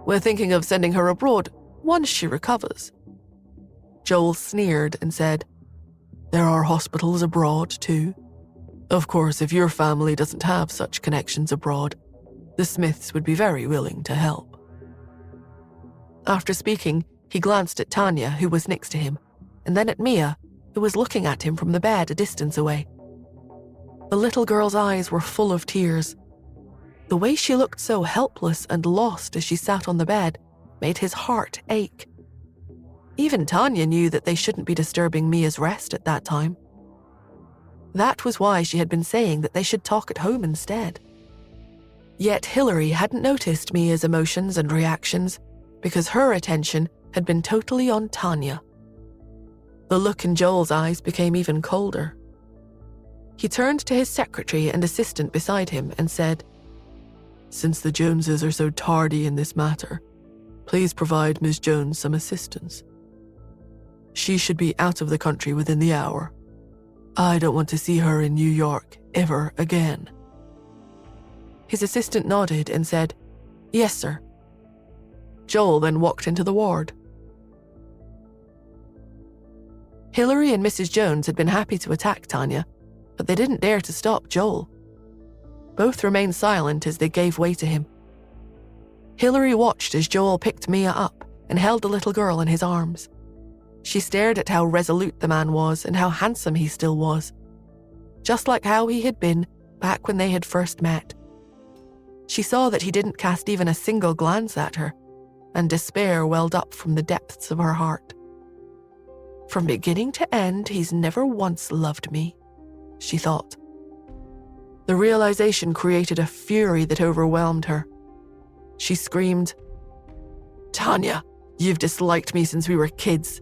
We're thinking of sending her abroad once she recovers." Joel sneered and said, "There are hospitals abroad too. Of course, if your family doesn't have such connections abroad, the Smiths would be very willing to help." After speaking, he glanced at Tanya, who was next to him, and then at Mia, who was looking at him from the bed a distance away. The little girl's eyes were full of tears. The way she looked so helpless and lost as she sat on the bed made his heart ache. Even Tanya knew that they shouldn't be disturbing Mia's rest at that time. That was why she had been saying that they should talk at home instead. Yet Hilary hadn't noticed Mia's emotions and reactions because her attention had been totally on Tanya. The look in Joel's eyes became even colder. He turned to his secretary and assistant beside him and said, "Since the Joneses are so tardy in this matter, please provide Miss Jones some assistance. She should be out of the country within the hour. I don't want to see her in New York ever again." His assistant nodded and said, "Yes, sir." Joel then walked into the ward. Hilary and Mrs. Jones had been happy to attack Tanya, but they didn't dare to stop Joel. Both remained silent as they gave way to him. Hilary watched as Joel picked Mia up and held the little girl in his arms. She stared at how resolute the man was and how handsome he still was, just like how he had been back when they had first met. She saw that he didn't cast even a single glance at her, and despair welled up from the depths of her heart. "From beginning to end, he's never once loved me," she thought. The realization created a fury that overwhelmed her. She screamed, "Tanya, you've disliked me since we were kids.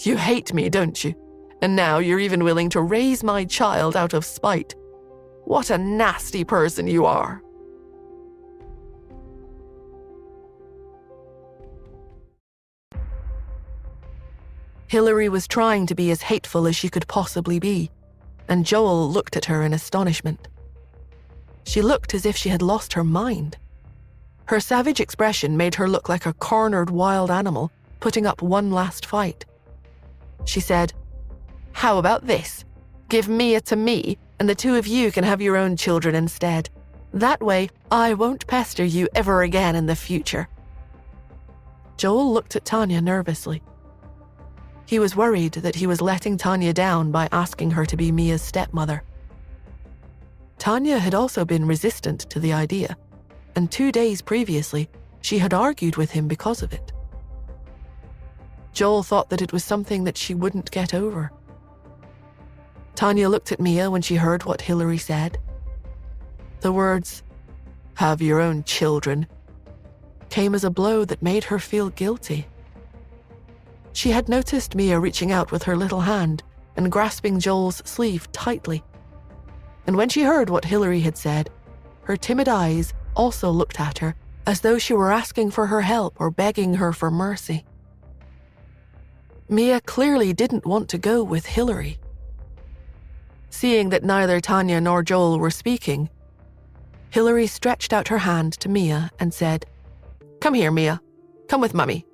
You hate me, don't you? And now you're even willing to raise my child out of spite. What a nasty person you are." Hilary was trying to be as hateful as she could possibly be, and Joel looked at her in astonishment. She looked as if she had lost her mind. Her savage expression made her look like a cornered wild animal putting up one last fight. She said, "How about this? Give Mia to me, and the two of you can have your own children instead. That way, I won't pester you ever again in the future." Joel looked at Tanya nervously. He was worried that he was letting Tanya down by asking her to be Mia's stepmother. Tanya had also been resistant to the idea, and 2 days previously, she had argued with him because of it. Joel thought that it was something that she wouldn't get over. Tanya looked at Mia when she heard what Hilary said. The words, "have your own children," came as a blow that made her feel guilty. She had noticed Mia reaching out with her little hand and grasping Joel's sleeve tightly. And when she heard what Hilary had said, her timid eyes also looked at her as though she were asking for her help or begging her for mercy. Mia clearly didn't want to go with Hilary. Seeing that neither Tanya nor Joel were speaking, Hilary stretched out her hand to Mia and said, "Come here, Mia. Come with Mummy.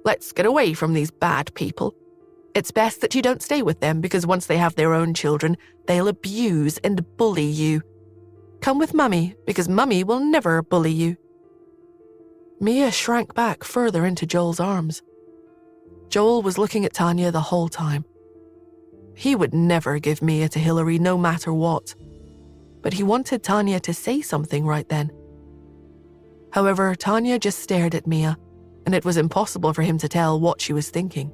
Let's get away from these bad people. It's best that you don't stay with them because once they have their own children, they'll abuse and bully you. Come with Mummy because Mummy will never bully you." Mia shrank back further into Joel's arms. Joel was looking at Tanya the whole time. He would never give Mia to Hilary no matter what, but he wanted Tanya to say something right then. However, Tanya just stared at Mia, and it was impossible for him to tell what she was thinking.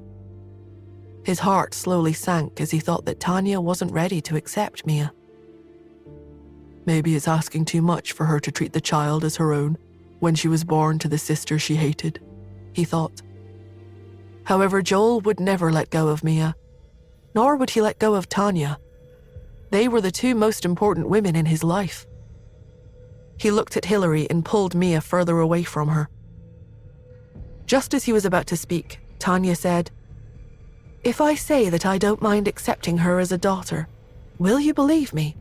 His heart slowly sank as he thought that Tanya wasn't ready to accept Mia. Maybe it's asking too much for her to treat the child as her own when she was born to the sister she hated, he thought. However, Joel would never let go of Mia, nor would he let go of Tanya. They were the two most important women in his life. He looked at Hillary and pulled Mia further away from her. Just as he was about to speak, Tanya said, "If I say that I don't mind accepting her as a daughter, will you believe me?"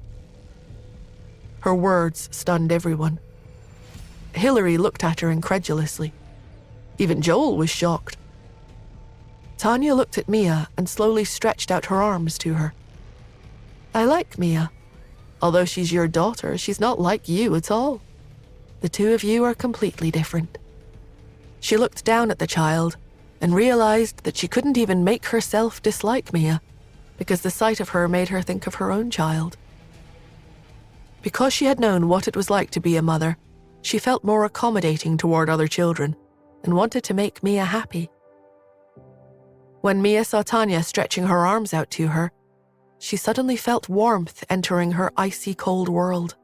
Her words stunned everyone. Hillary looked at her incredulously. Even Joel was shocked. Tanya looked at Mia and slowly stretched out her arms to her. "I like Mia. Although she's your daughter, she's not like you at all. The two of you are completely different." She looked down at the child and realized that she couldn't even make herself dislike Mia, because the sight of her made her think of her own child. Because she had known what it was like to be a mother, she felt more accommodating toward other children and wanted to make Mia happy. When Mia saw Tanya stretching her arms out to her, she suddenly felt warmth entering her icy cold world.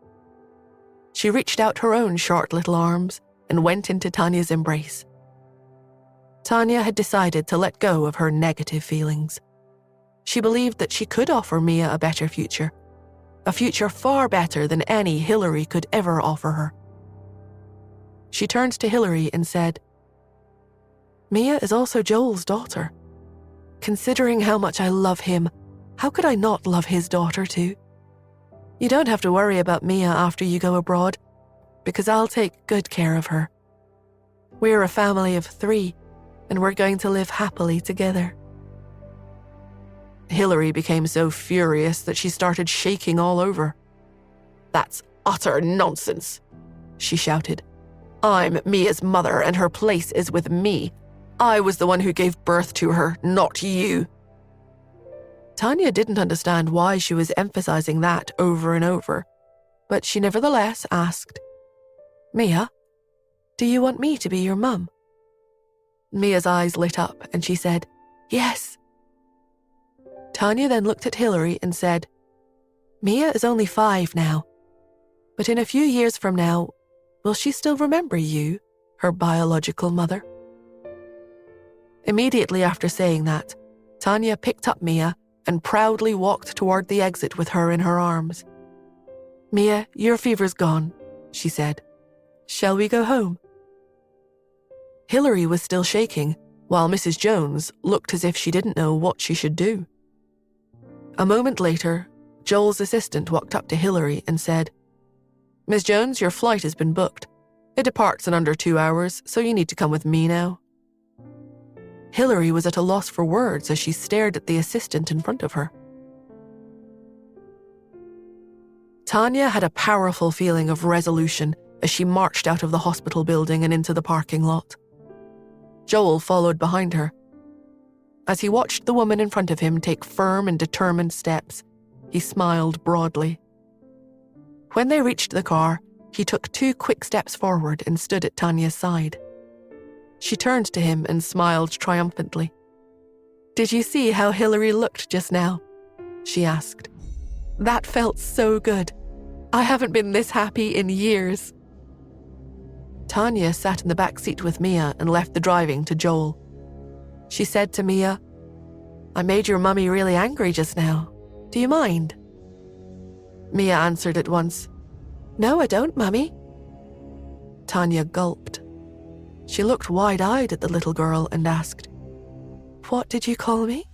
She reached out her own short little arms and went into Tanya's embrace. Tanya had decided to let go of her negative feelings. She believed that she could offer Mia a better future, a future far better than any Hillary could ever offer her. She turned to Hillary and said, "Mia is also Joel's daughter. Considering how much I love him, how could I not love his daughter too? You don't have to worry about Mia after you go abroad, because I'll take good care of her. We're a family of 3, and we're going to live happily together." Hillary became so furious that she started shaking all over. "That's utter nonsense," she shouted. "I'm Mia's mother, and her place is with me. I was the one who gave birth to her, not you." Tanya didn't understand why she was emphasizing that over and over, but she nevertheless asked, "Mia, do you want me to be your mum?" Mia's eyes lit up and she said, "Yes." Tanya then looked at Hillary and said, "Mia is only 5 now, but in a few years from now, will she still remember you, her biological mother?" Immediately after saying that, Tanya picked up Mia and proudly walked toward the exit with her in her arms. "Mia, your fever's gone," she said. "Shall we go home?" Hillary was still shaking, while Mrs. Jones looked as if she didn't know what she should do. A moment later, Joel's assistant walked up to Hillary and said, "Miss Jones, your flight has been booked. It departs in under 2 hours, so you need to come with me now." Hillary was at a loss for words as she stared at the assistant in front of her. Tanya had a powerful feeling of resolution as she marched out of the hospital building and into the parking lot. Joel followed behind her. As he watched the woman in front of him take firm and determined steps, he smiled broadly. When they reached the car, he took 2 quick steps forward and stood at Tanya's side. She turned to him and smiled triumphantly. "Did you see how Hillary looked just now?" she asked. "That felt so good. I haven't been this happy in years." Tanya sat in the back seat with Mia and left the driving to Joel. She said to Mia, "I made your mummy really angry just now. Do you mind?" Mia answered at once, "No, I don't, Mummy." Tanya gulped. She looked wide-eyed at the little girl and asked, "What did you call me?"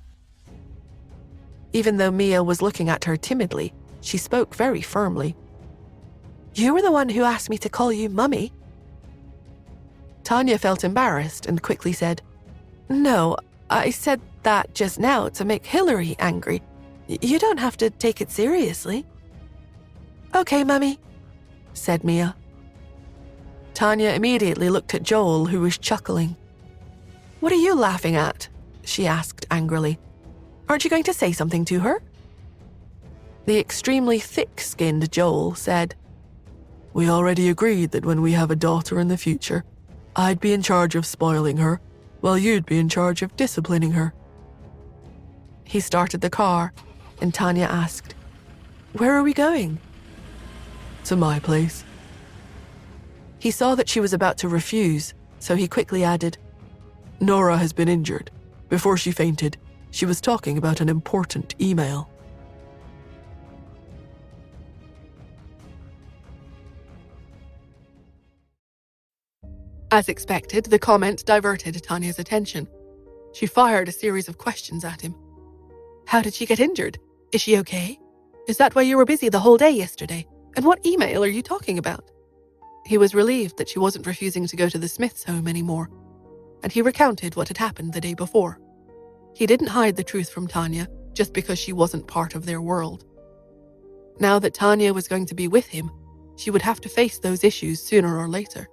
Even though Mia was looking at her timidly, she spoke very firmly. "You were the one who asked me to call you Mummy." Tanya felt embarrassed and quickly said, "No, I said that just now to make Hillary angry. You don't have to take it seriously." "Okay, Mummy," said Mia. Tanya immediately looked at Joel, who was chuckling. "What are you laughing at?" she asked angrily. "Aren't you going to say something to her?" The extremely thick-skinned Joel said, "We already agreed that when we have a daughter in the future, I'd be in charge of spoiling her, while you'd be in charge of disciplining her." He started the car, and Tanya asked, "Where are we going?" "To my place." He saw that she was about to refuse, so he quickly added, "Nora has been injured. Before she fainted, she was talking about an important email." As expected, the comment diverted Tanya's attention. She fired a series of questions at him. "How did she get injured? Is she okay? Is that why you were busy the whole day yesterday? And what email are you talking about?" He was relieved that she wasn't refusing to go to the Smiths' home anymore, and he recounted what had happened the day before. He didn't hide the truth from Tanya just because she wasn't part of their world. Now that Tanya was going to be with him, she would have to face those issues sooner or later.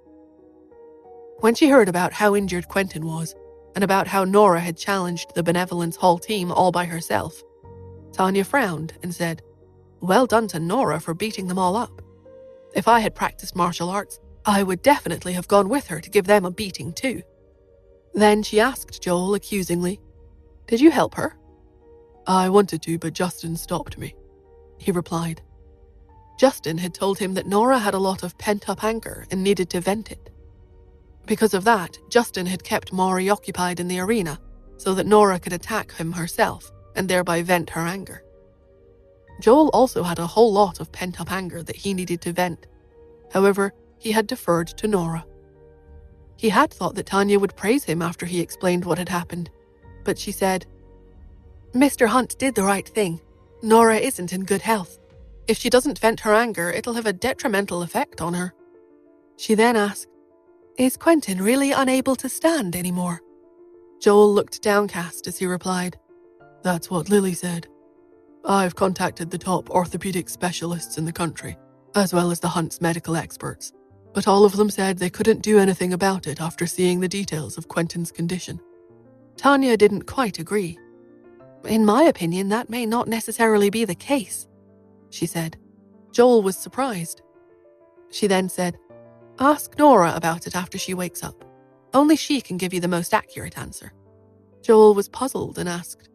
When she heard about how injured Quentin was, and about how Nora had challenged the Benevolence Hall team all by herself, Tanya frowned and said, "Well done to Nora for beating them all up. If I had practiced martial arts, I would definitely have gone with her to give them a beating too." Then she asked Joel accusingly, "Did you help her?" "I wanted to, but Justin stopped me," he replied. Justin had told him that Nora had a lot of pent-up anger and needed to vent it. Because of that, Justin had kept Maury occupied in the arena so that Nora could attack him herself and thereby vent her anger. Joel also had a whole lot of pent-up anger that he needed to vent. However, he had deferred to Nora. He had thought that Tanya would praise him after he explained what had happened, but she said, "Mr. Hunt did the right thing. Nora isn't in good health. If she doesn't vent her anger, it'll have a detrimental effect on her." She then asked, "Is Quentin really unable to stand anymore?" Joel looked downcast as he replied, "That's what Lily said. I've contacted the top orthopedic specialists in the country, as well as the Hunt's medical experts, but all of them said they couldn't do anything about it after seeing the details of Quentin's condition." Tanya didn't quite agree. "In my opinion, that may not necessarily be the case," she said. Joel was surprised. She then said, "Ask Nora about it after she wakes up. Only she can give you the most accurate answer." Joel was puzzled and asked,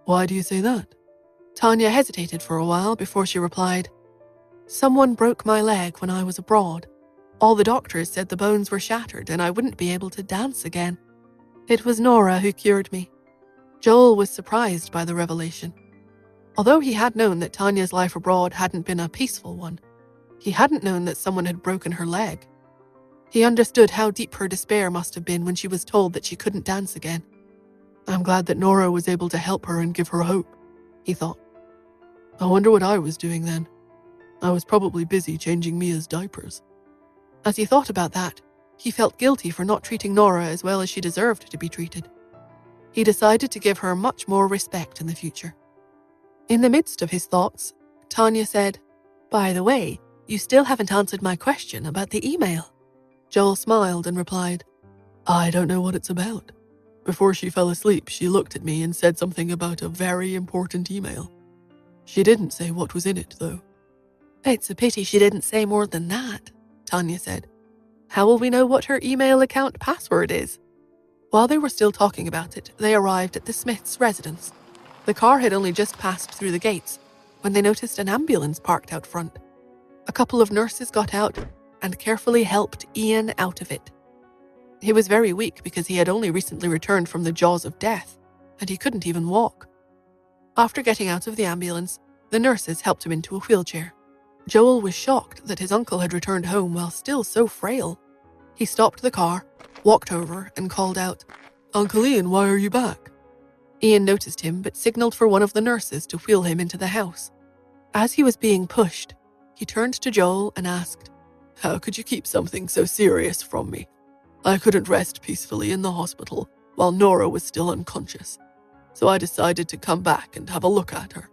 "Why do you say that?" Tanya hesitated for a while before she replied, "Someone broke my leg when I was abroad. All the doctors said the bones were shattered and I wouldn't be able to dance again. It was Nora who cured me." Joel was surprised by the revelation. Although he had known that Tanya's life abroad hadn't been a peaceful one, he hadn't known that someone had broken her leg. He understood how deep her despair must have been when she was told that she couldn't dance again. "I'm glad that Nora was able to help her and give her hope," he thought. "I wonder what I was doing then. I was probably busy changing Mia's diapers." As he thought about that, he felt guilty for not treating Nora as well as she deserved to be treated. He decided to give her much more respect in the future. In the midst of his thoughts, Tanya said, "By the way, you still haven't answered my question about the email." Joel smiled and replied, "I don't know what it's about. Before she fell asleep, she looked at me and said something about a very important email. She didn't say what was in it, though." "It's a pity she didn't say more than that," Tanya said. "How will we know what her email account password is?" While they were still talking about it, they arrived at the Smiths' residence. The car had only just passed through the gates when they noticed an ambulance parked out front. A couple of nurses got out and carefully helped Ian out of it. He was very weak because he had only recently returned from the jaws of death, and he couldn't even walk. After getting out of the ambulance, the nurses helped him into a wheelchair. Joel was shocked that his uncle had returned home while still so frail. He stopped the car, walked over, and called out, "Uncle Ian, why are you back?" Ian noticed him but signaled for one of the nurses to wheel him into the house. As he was being pushed, he turned to Joel and asked, "How could you keep something so serious from me? I couldn't rest peacefully in the hospital while Nora was still unconscious, so I decided to come back and have a look at her."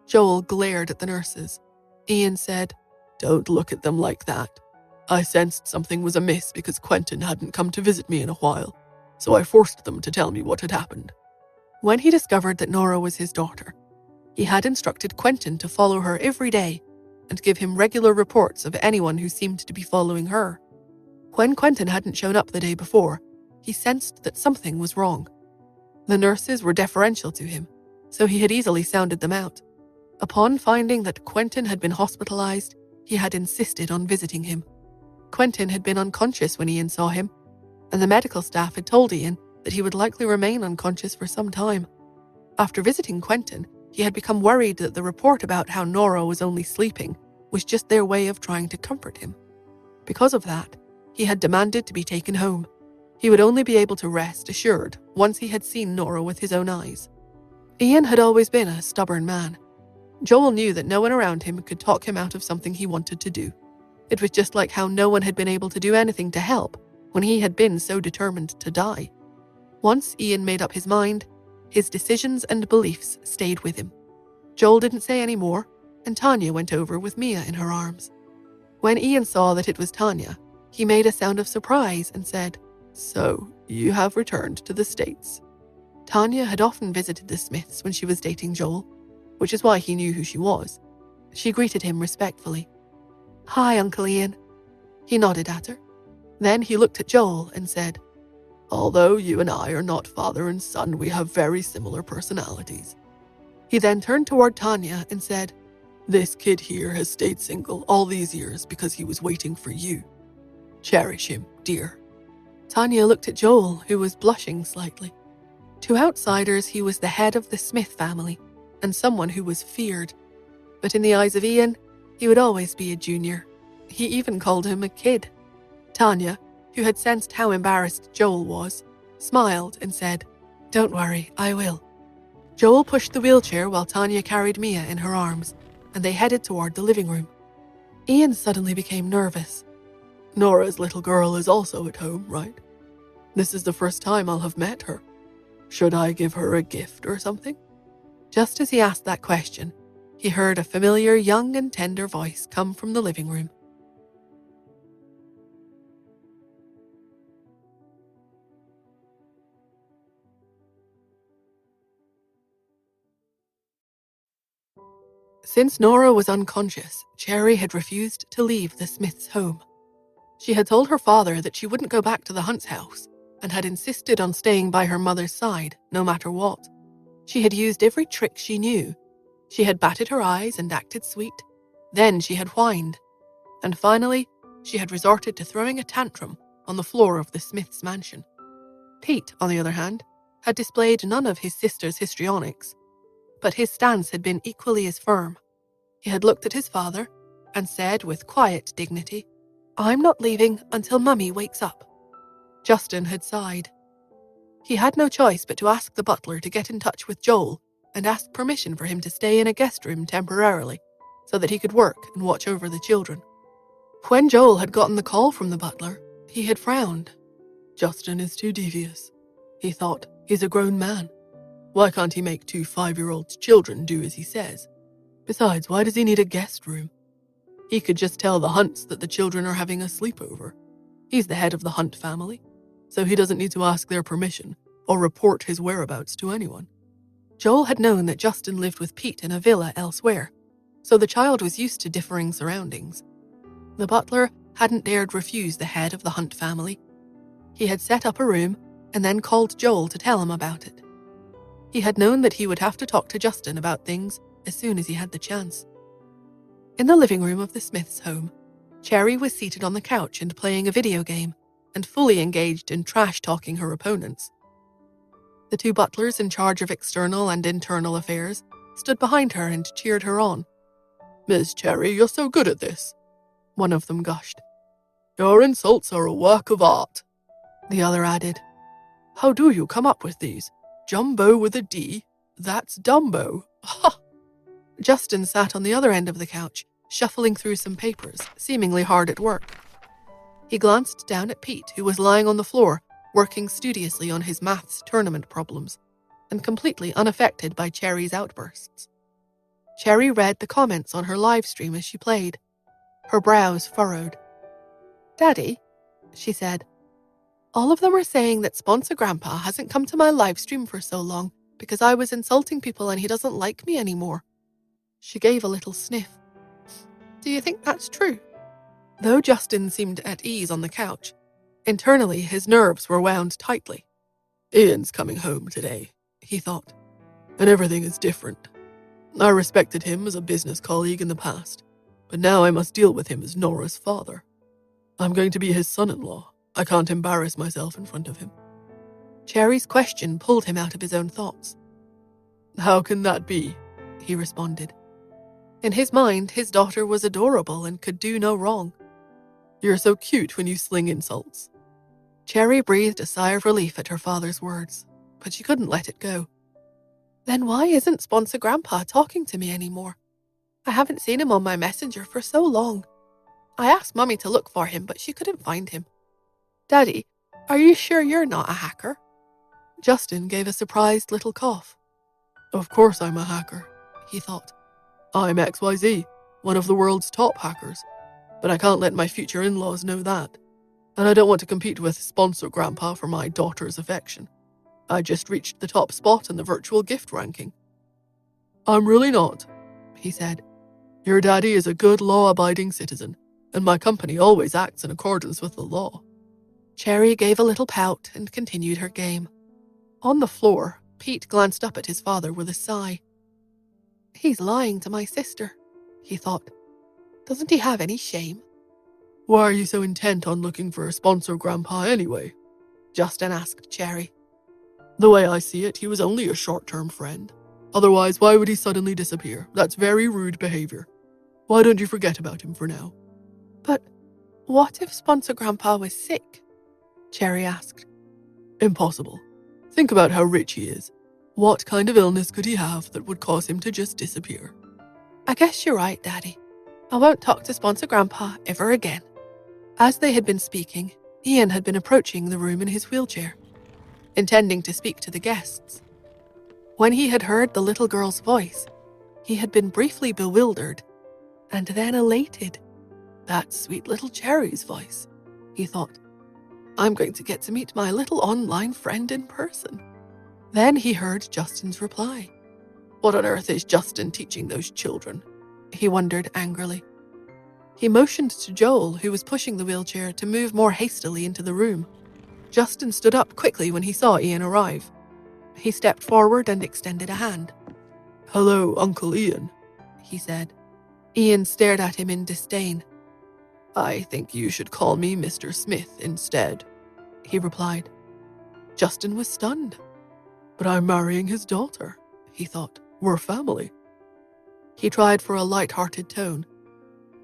Joel glared at the nurses. Ian said, "Don't look at them like that. I sensed something was amiss because Quentin hadn't come to visit me in a while, so I forced them to tell me what had happened." When he discovered that Nora was his daughter, he had instructed Quentin to follow her every day and give him regular reports of anyone who seemed to be following her. When Quentin hadn't shown up the day before, he sensed that something was wrong. The nurses were deferential to him, so he had easily sounded them out. Upon finding that Quentin had been hospitalized, he had insisted on visiting him. Quentin had been unconscious when Ian saw him, and the medical staff had told Ian that he would likely remain unconscious for some time. After visiting Quentin, he had become worried that the report about how Nora was only sleeping was just their way of trying to comfort him. Because of that, he had demanded to be taken home. He would only be able to rest assured once he had seen Nora with his own eyes. Ian had always been a stubborn man. Joel knew that no one around him could talk him out of something he wanted to do. It was just like how no one had been able to do anything to help when he had been so determined to die. Once Ian made up his mind, his decisions and beliefs stayed with him. Joel didn't say any more, and Tanya went over with Mia in her arms. When Ian saw that it was Tanya, he made a sound of surprise and said, "So, you have returned to the States." Tanya had often visited the Smiths when she was dating Joel, which is why he knew who she was. She greeted him respectfully. "Hi, Uncle Ian." He nodded at her. Then he looked at Joel and said, "Although you and I are not father and son, we have very similar personalities." He then turned toward Tanya and said, "This kid here has stayed single all these years because he was waiting for you. Cherish him, dear." Tanya looked at Joel, who was blushing slightly. To outsiders, he was the head of the Smith family and someone who was feared. But in the eyes of Ian, he would always be a junior. He even called him a kid. Tanya, who had sensed how embarrassed Joel was, smiled and said, "Don't worry, I will." Joel pushed the wheelchair while Tanya carried Mia in her arms, and they headed toward the living room. Ian suddenly became nervous. "Nora's little girl is also at home, right? This is the first time I'll have met her. Should I give her a gift or something?" Just as he asked that question, he heard a familiar young and tender voice come from the living room. Since Nora was unconscious, Cherry had refused to leave the Smiths' home. She had told her father that she wouldn't go back to the Hunt's house and had insisted on staying by her mother's side no matter what. She had used every trick she knew. She had batted her eyes and acted sweet. Then she had whined. And finally, she had resorted to throwing a tantrum on the floor of the Smiths' mansion. Pete, on the other hand, had displayed none of his sister's histrionics, but his stance had been equally as firm. He had looked at his father and said with quiet dignity, "I'm not leaving until Mummy wakes up." Justin had sighed. He had no choice but to ask the butler to get in touch with Joel and ask permission for him to stay in a guest room temporarily so that he could work and watch over the children. When Joel had gotten the call from the butler, he had frowned. "Justin is too devious," he thought. "He's a grown man. Why can't he make 2 5-year-old children do as he says? Besides, why does he need a guest room? He could just tell the Hunts that the children are having a sleepover. He's the head of the Hunt family, so he doesn't need to ask their permission or report his whereabouts to anyone." Joel had known that Justin lived with Pete in a villa elsewhere, so the child was used to differing surroundings. The butler hadn't dared refuse the head of the Hunt family. He had set up a room and then called Joel to tell him about it. He had known that he would have to talk to Justin about things as soon as he had the chance. In the living room of the Smiths' home, Cherry was seated on the couch and playing a video game, and fully engaged in trash-talking her opponents. The 2 butlers in charge of external and internal affairs stood behind her and cheered her on. "Miss Cherry, you're so good at this," one of them gushed. "Your insults are a work of art," the other added. "How do you come up with these? Jumbo with a D? That's Dumbo. Ha!" Justin sat on the other end of the couch, shuffling through some papers, seemingly hard at work. He glanced down at Pete, who was lying on the floor, working studiously on his maths tournament problems, and completely unaffected by Cherry's outbursts. Cherry read the comments on her live stream as she played. Her brows furrowed. "Daddy," she said, "all of them are saying that Sponsor Grandpa hasn't come to my live stream for so long because I was insulting people and he doesn't like me anymore." She gave a little sniff. "Do you think that's true?" Though Justin seemed at ease on the couch, internally his nerves were wound tightly. "Ian's coming home today," he thought. and everything is different. I respected him as a business colleague in the past, but now I must deal with him as Nora's father. I'm going to be his son-in-law. I can't embarrass myself in front of him." Cherry's question pulled him out of his own thoughts. "How can that be?" he responded. In his mind, his daughter was adorable and could do no wrong. "You're so cute when you sling insults." Cherry breathed a sigh of relief at her father's words, but she couldn't let it go. "Then why isn't Sponsor Grandpa talking to me anymore? I haven't seen him on my messenger for so long. I asked Mummy to look for him, but she couldn't find him. Daddy, are you sure you're not a hacker?" Justin gave a surprised little cough. "Of course I'm a hacker," he thought. "I'm XYZ, one of the world's top hackers, but I can't let my future in-laws know that. And I don't want to compete with Sponsor Grandpa for my daughter's affection. I just reached the top spot in the virtual gift ranking." "I'm really not," he said. "Your daddy is a good law-abiding citizen, and my company always acts in accordance with the law." Cherry gave a little pout and continued her game. On the floor, Pete glanced up at his father with a sigh. "He's lying to my sister," he thought. "Doesn't he have any shame?" "Why are you so intent on looking for a Sponsor Grandpa anyway?" Justin asked Cherry. "The way I see it, he was only a short-term friend. Otherwise, why would he suddenly disappear? That's very rude behavior. Why don't you forget about him for now?" "But what if Sponsor Grandpa was sick?" Cherry asked. "Impossible. Think about how rich he is. What kind of illness could he have that would cause him to just disappear?" "I guess you're right, Daddy. I won't talk to Sponsor Grandpa ever again." As they had been speaking, Ian had been approaching the room in his wheelchair, intending to speak to the guests. When he had heard the little girl's voice, he had been briefly bewildered and then elated. "That's sweet little Cherry's voice," he thought. "I'm going to get to meet my little online friend in person." Then he heard Justin's reply. What on earth is Justin teaching those children? He wondered angrily. He motioned to Joel, who was pushing the wheelchair, to move more hastily into the room. Justin stood up quickly when he saw Ian arrive. He stepped forward and extended a hand. "Hello, Uncle Ian," he said. Ian stared at him in disdain. "I think you should call me Mr. Smith instead," he replied. Justin was stunned. "But I'm marrying his daughter," he thought. "We're family." He tried for a light-hearted tone.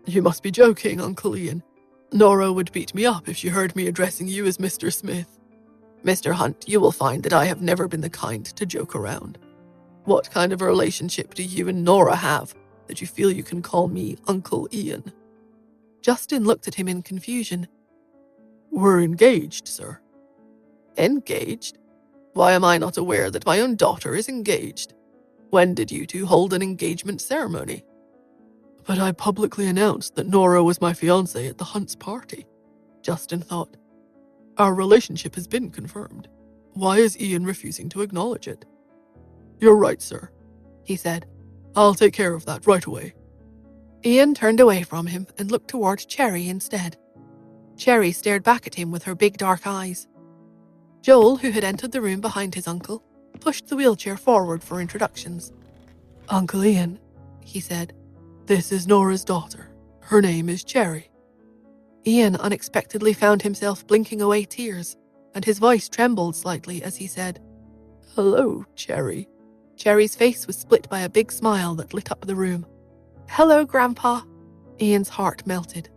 "You must be joking, Uncle Ian. Nora would beat me up if she heard me addressing you as Mr. Smith. Mr. Hunt, you will find that I have never been the kind to joke around. What kind of a relationship do you and Nora have that you feel you can call me Uncle Ian?" Justin looked at him in confusion. "We're engaged, sir." "Engaged? Why am I not aware that my own daughter is engaged? When did you two hold an engagement ceremony?" "But I publicly announced that Nora was my fiancée at the Hunt's party," Justin thought. "Our relationship has been confirmed. Why is Ian refusing to acknowledge it?" "You're right, sir," he said. "I'll take care of that right away." Ian turned away from him and looked toward Cherry instead. Cherry stared back at him with her big dark eyes. Joel, who had entered the room behind his uncle, pushed the wheelchair forward for introductions. "Uncle Ian," he said, "this is Nora's daughter. Her name is Cherry." Ian unexpectedly found himself blinking away tears, and his voice trembled slightly as he said, "Hello, Cherry." Cherry's face was split by a big smile that lit up the room. "Hello, Grandpa." Ian's heart melted.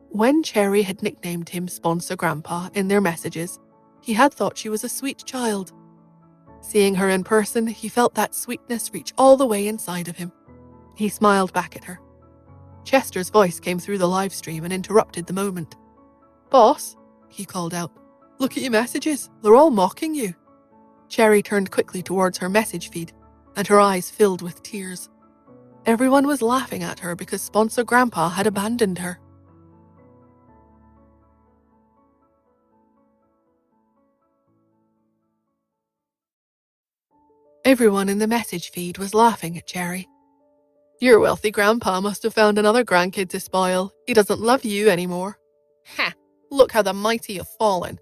When Cherry had nicknamed him Sponsor Grandpa in their messages, he had thought she was a sweet child. Seeing her in person, he felt that sweetness reach all the way inside of him. He smiled back at her. Chester's voice came through the live stream and interrupted the moment. "Boss," he called out, "look at your messages. They're all mocking you." Cherry turned quickly towards her message feed, and her eyes filled with tears. Everyone was laughing at her because Sponsor Grandpa had abandoned her. Everyone in the message feed was laughing at Cherry. "Your wealthy grandpa must have found another grandkid to spoil. He doesn't love you anymore. Ha! Look how the mighty have fallen.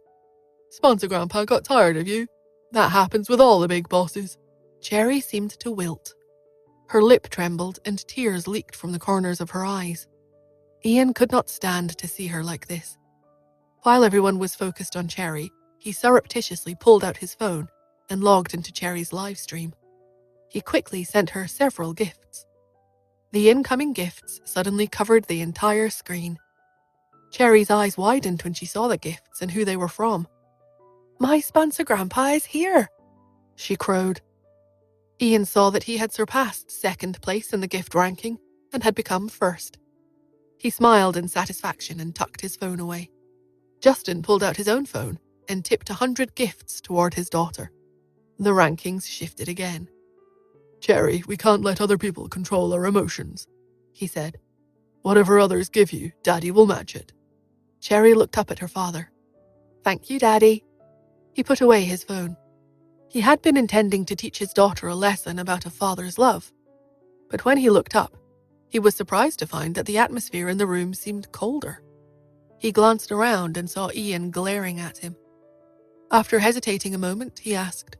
Sponsor Grandpa got tired of you. That happens with all the big bosses. Cherry seemed to wilt. Her lip trembled and tears leaked from the corners of her eyes. Ian could not stand to see her like this. While everyone was focused on Cherry, he surreptitiously pulled out his phone and logged into Cherry's live stream. He quickly sent her several gifts. The incoming gifts suddenly covered the entire screen. Cherry's eyes widened when she saw the gifts and who they were from. "My sponsor grandpa is here," she crowed. Ian saw that he had surpassed second place in the gift ranking and had become first. He smiled in satisfaction and tucked his phone away. Justin pulled out his own phone and tipped 100 gifts toward his daughter. The rankings shifted again. "Cherry, we can't let other people control our emotions," he said. "Whatever others give you, Daddy will match it." Cherry looked up at her father. "Thank you, Daddy." He put away his phone. He had been intending to teach his daughter a lesson about a father's love. But when he looked up, he was surprised to find that the atmosphere in the room seemed colder. He glanced around and saw Ian glaring at him. After hesitating a moment, he asked,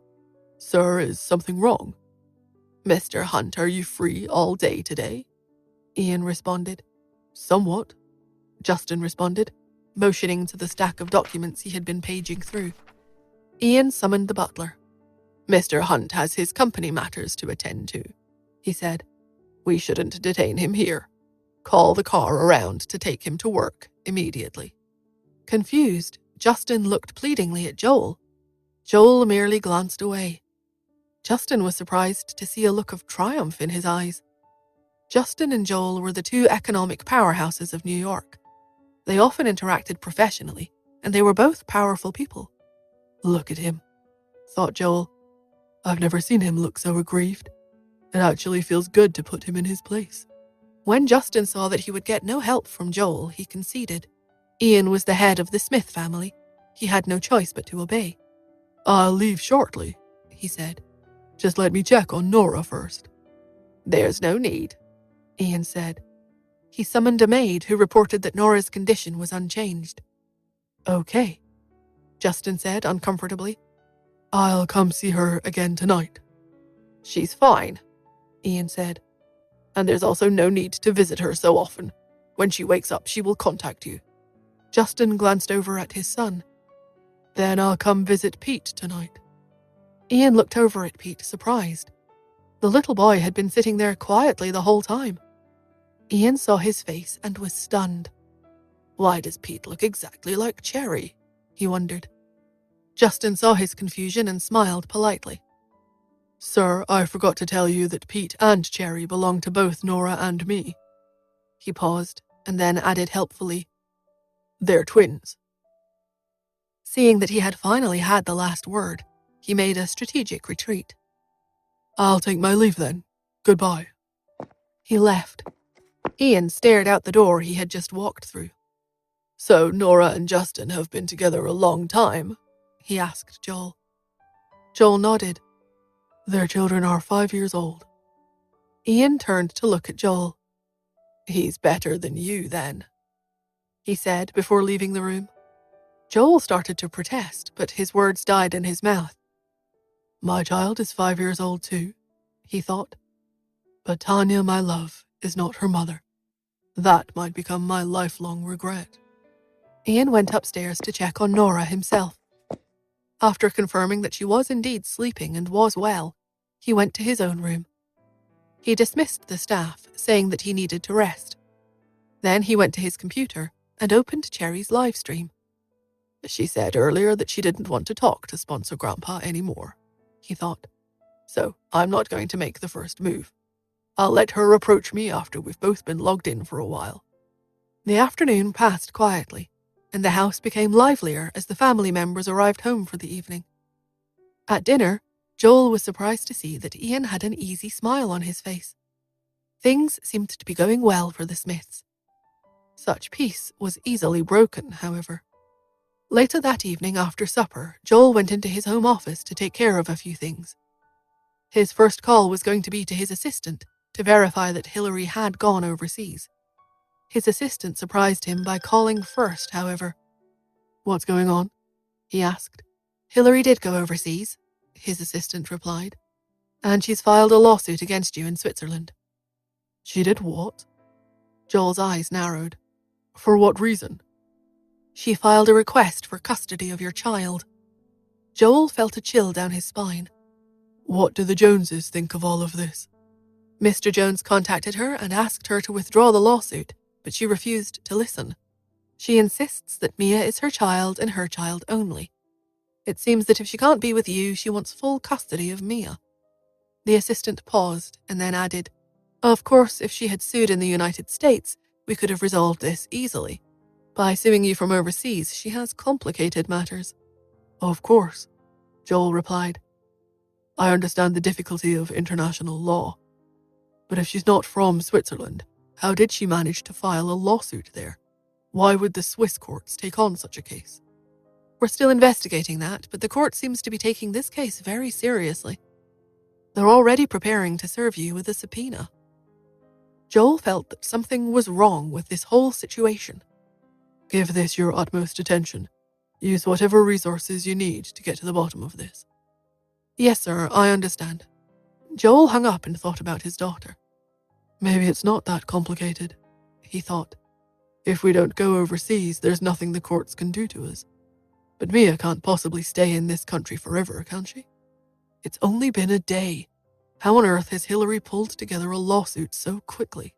"Sir, is something wrong?" "Mr. Hunt, are you free all day today?" Ian responded. "Somewhat," Justin responded, motioning to the stack of documents he had been paging through. Ian summoned the butler. "Mr. Hunt has his company matters to attend to," he said. "We shouldn't detain him here. Call the car around to take him to work immediately." Confused, Justin looked pleadingly at Joel. Joel merely glanced away. Justin was surprised to see a look of triumph in his eyes. Justin and Joel were the two economic powerhouses of New York. They often interacted professionally, and they were both powerful people. "Look at him," thought Joel. "I've never seen him look so aggrieved. It actually feels good to put him in his place." When Justin saw that he would get no help from Joel, he conceded. Ian was the head of the Smith family. He had no choice but to obey. "I'll leave shortly," he said. "Just let me check on Nora first." "There's no need," Ian said. He summoned a maid who reported that Nora's condition was unchanged. "Okay," Justin said uncomfortably. "I'll come see her again tonight." "She's fine," Ian said. "And there's also no need to visit her so often. When she wakes up, she will contact you." Justin glanced over at his son. "Then I'll come visit Pete tonight." Ian looked over at Pete, surprised. The little boy had been sitting there quietly the whole time. Ian saw his face and was stunned. Why does Pete look exactly like Cherry? He wondered. Justin saw his confusion and smiled politely. "Sir, I forgot to tell you that Pete and Cherry belong to both Nora and me." He paused and then added helpfully, "They're twins." Seeing that he had finally had the last word, he made a strategic retreat. "I'll take my leave then. Goodbye." He left. Ian stared out the door he had just walked through. "So Nora and Justin have been together a long time?" he asked Joel. Joel nodded. "Their children are 5 years old." Ian turned to look at Joel. "He's better than you, then," he said before leaving the room. Joel started to protest, but his words died in his mouth. "My child is 5 years old too," he thought. "But Tanya, my love, is not her mother. That might become my lifelong regret." Ian went upstairs to check on Nora himself. After confirming that she was indeed sleeping and was well, he went to his own room. He dismissed the staff, saying that he needed to rest. Then he went to his computer and opened Cherry's live stream. She said earlier that she didn't want to talk to Sponsor Grandpa anymore, he thought. So I'm not going to make the first move. I'll let her approach me after we've both been logged in for a while. The afternoon passed quietly, and the house became livelier as the family members arrived home for the evening. At dinner, Joel was surprised to see that Ian had an easy smile on his face. Things seemed to be going well for the Smiths. Such peace was easily broken, however. Later that evening after supper, Joel went into his home office to take care of a few things. His first call was going to be to his assistant to verify that Hillary had gone overseas. His assistant surprised him by calling first, however. "What's going on?" he asked. "Hillary did go overseas," his assistant replied. And she's filed a lawsuit against you in Switzerland. She did what? Joel's eyes narrowed. For what reason? She filed a request for custody of your child. Joel felt a chill down his spine. What do the Joneses think of all of this? Mr. Jones contacted her and asked her to withdraw the lawsuit, but she refused to listen. She insists that Mia is her child and her child only. It seems that if she can't be with you, she wants full custody of Mia. The assistant paused and then added, Of course, if she had sued in the United States, we could have resolved this easily. By suing you from overseas, she has complicated matters. Of course, Joel replied. I understand the difficulty of international law. But if she's not from Switzerland, how did she manage to file a lawsuit there? Why would the Swiss courts take on such a case? We're still investigating that, but the court seems to be taking this case very seriously. They're already preparing to serve you with a subpoena. Joel felt that something was wrong with this whole situation. Give this your utmost attention. Use whatever resources you need to get to the bottom of this. Yes, sir, I understand. Joel hung up and thought about his daughter. Maybe it's not that complicated, he thought. If we don't go overseas, there's nothing the courts can do to us. But Mia can't possibly stay in this country forever, can she? It's only been a day. How on earth has Hillary pulled together a lawsuit so quickly?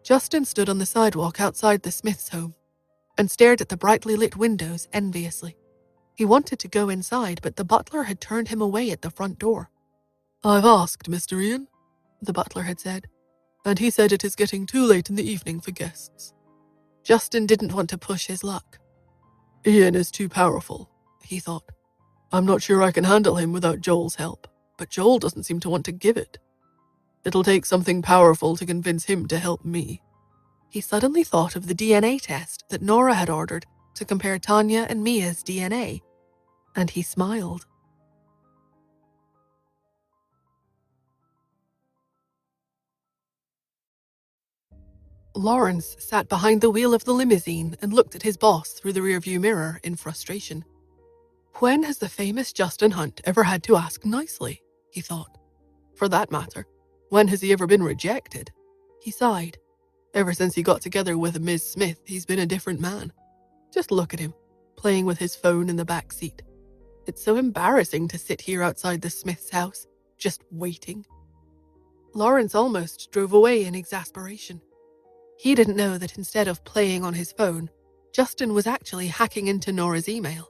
Justin stood on the sidewalk outside the Smiths' home and stared at the brightly lit windows enviously. He wanted to go inside, but the butler had turned him away at the front door. I've asked Mr. Ian, the butler had said, and he said it is getting too late in the evening for guests. Justin didn't want to push his luck. Ian is too powerful, he thought. I'm not sure I can handle him without Joel's help, but Joel doesn't seem to want to give it. It'll take something powerful to convince him to help me. He suddenly thought of the DNA test that Nora had ordered to compare Tanya and Mia's DNA, and he smiled. Lawrence sat behind the wheel of the limousine and looked at his boss through the rearview mirror in frustration. When has the famous Justin Hunt ever had to ask nicely? He thought. For that matter, when has he ever been rejected? He sighed. Ever since he got together with Ms. Smith, he's been a different man. Just look at him, playing with his phone in the back seat. It's so embarrassing to sit here outside the Smiths' house, just waiting. Lawrence almost drove away in exasperation. He didn't know that instead of playing on his phone, Justin was actually hacking into Nora's email.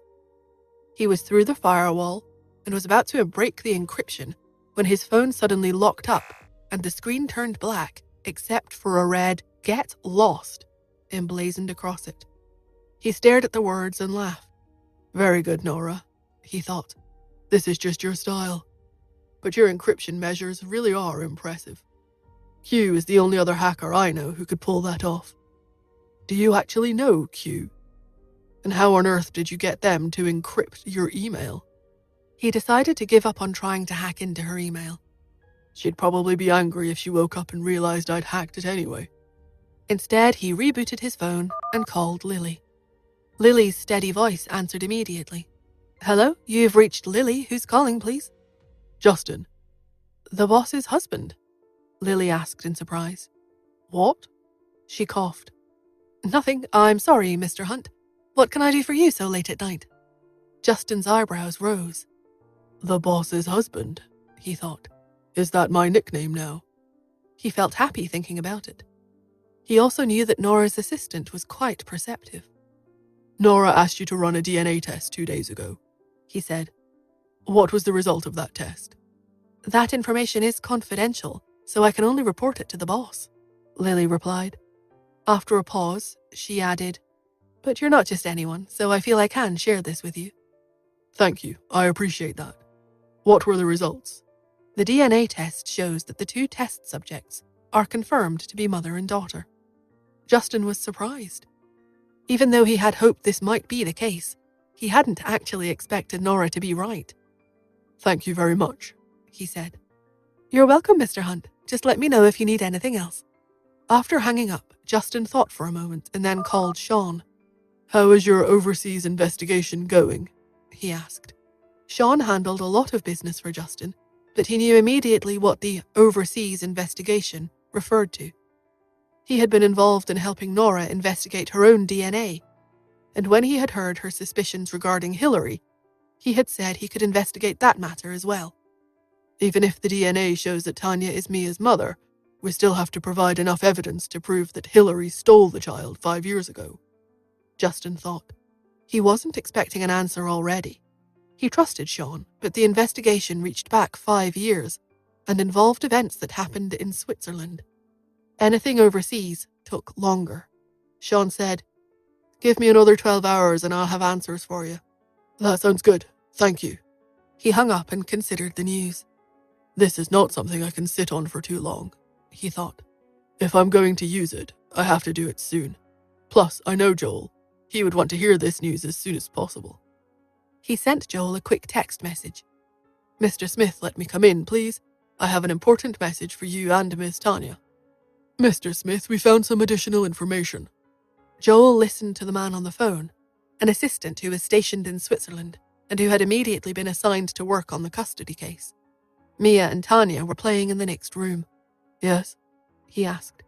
He was through the firewall and was about to break the encryption when his phone suddenly locked up and the screen turned black except for a red "Get Lost" emblazoned across it. He stared at the words and laughed. Very good, Nora, he thought. This is just your style. But your encryption measures really are impressive. Q is the only other hacker I know who could pull that off. Do you actually know Q? And how on earth did you get them to encrypt your email? He decided to give up on trying to hack into her email. She'd probably be angry if she woke up and realized I'd hacked it anyway. Instead, he rebooted his phone and called Lily. Lily's steady voice answered immediately. Hello, you've reached Lily. Who's calling, please? Justin. The boss's husband? Lily asked in surprise. What? She coughed. Nothing. I'm sorry, Mr. Hunt. What can I do for you so late at night? Justin's eyebrows rose. The boss's husband, he thought. Is that my nickname now? He felt happy thinking about it. He also knew that Nora's assistant was quite perceptive. Nora asked you to run a DNA test 2 days ago, he said. What was the result of that test? That information is confidential, so I can only report it to the boss, Lily replied. After a pause, she added, But you're not just anyone, so I feel I can share this with you. Thank you, I appreciate that. What were the results? The DNA test shows that the two test subjects are confirmed to be mother and daughter. Justin was surprised. Even though he had hoped this might be the case, he hadn't actually expected Nora to be right. Thank you very much, he said. You're welcome, Mr. Hunt. Just let me know if you need anything else. After hanging up, Justin thought for a moment and then called Sean. How is your overseas investigation going? He asked. Sean handled a lot of business for Justin, but he knew immediately what the overseas investigation referred to. He had been involved in helping Nora investigate her own DNA, and when he had heard her suspicions regarding Hillary, he had said he could investigate that matter as well. Even if the DNA shows that Tanya is Mia's mother, we still have to provide enough evidence to prove that Hillary stole the child 5 years ago, Justin thought. He wasn't expecting an answer already. He trusted Sean, but the investigation reached back 5 years and involved events that happened in Switzerland. Anything overseas took longer. Sean said, "Give me another 12 hours and I'll have answers for you." "That sounds good, thank you." He hung up and considered the news. "This is not something I can sit on for too long," he thought. "If I'm going to use it, I have to do it soon. Plus, I know Joel. He would want to hear this news as soon as possible." He sent Joel a quick text message. "Mr. Smith, let me come in, please. I have an important message for you and Miss Tanya." "Mr. Smith, we found some additional information." Joel listened to the man on the phone, an assistant who was stationed in Switzerland and who had immediately been assigned to work on the custody case. Mia and Tanya were playing in the next room. "Yes?" he asked.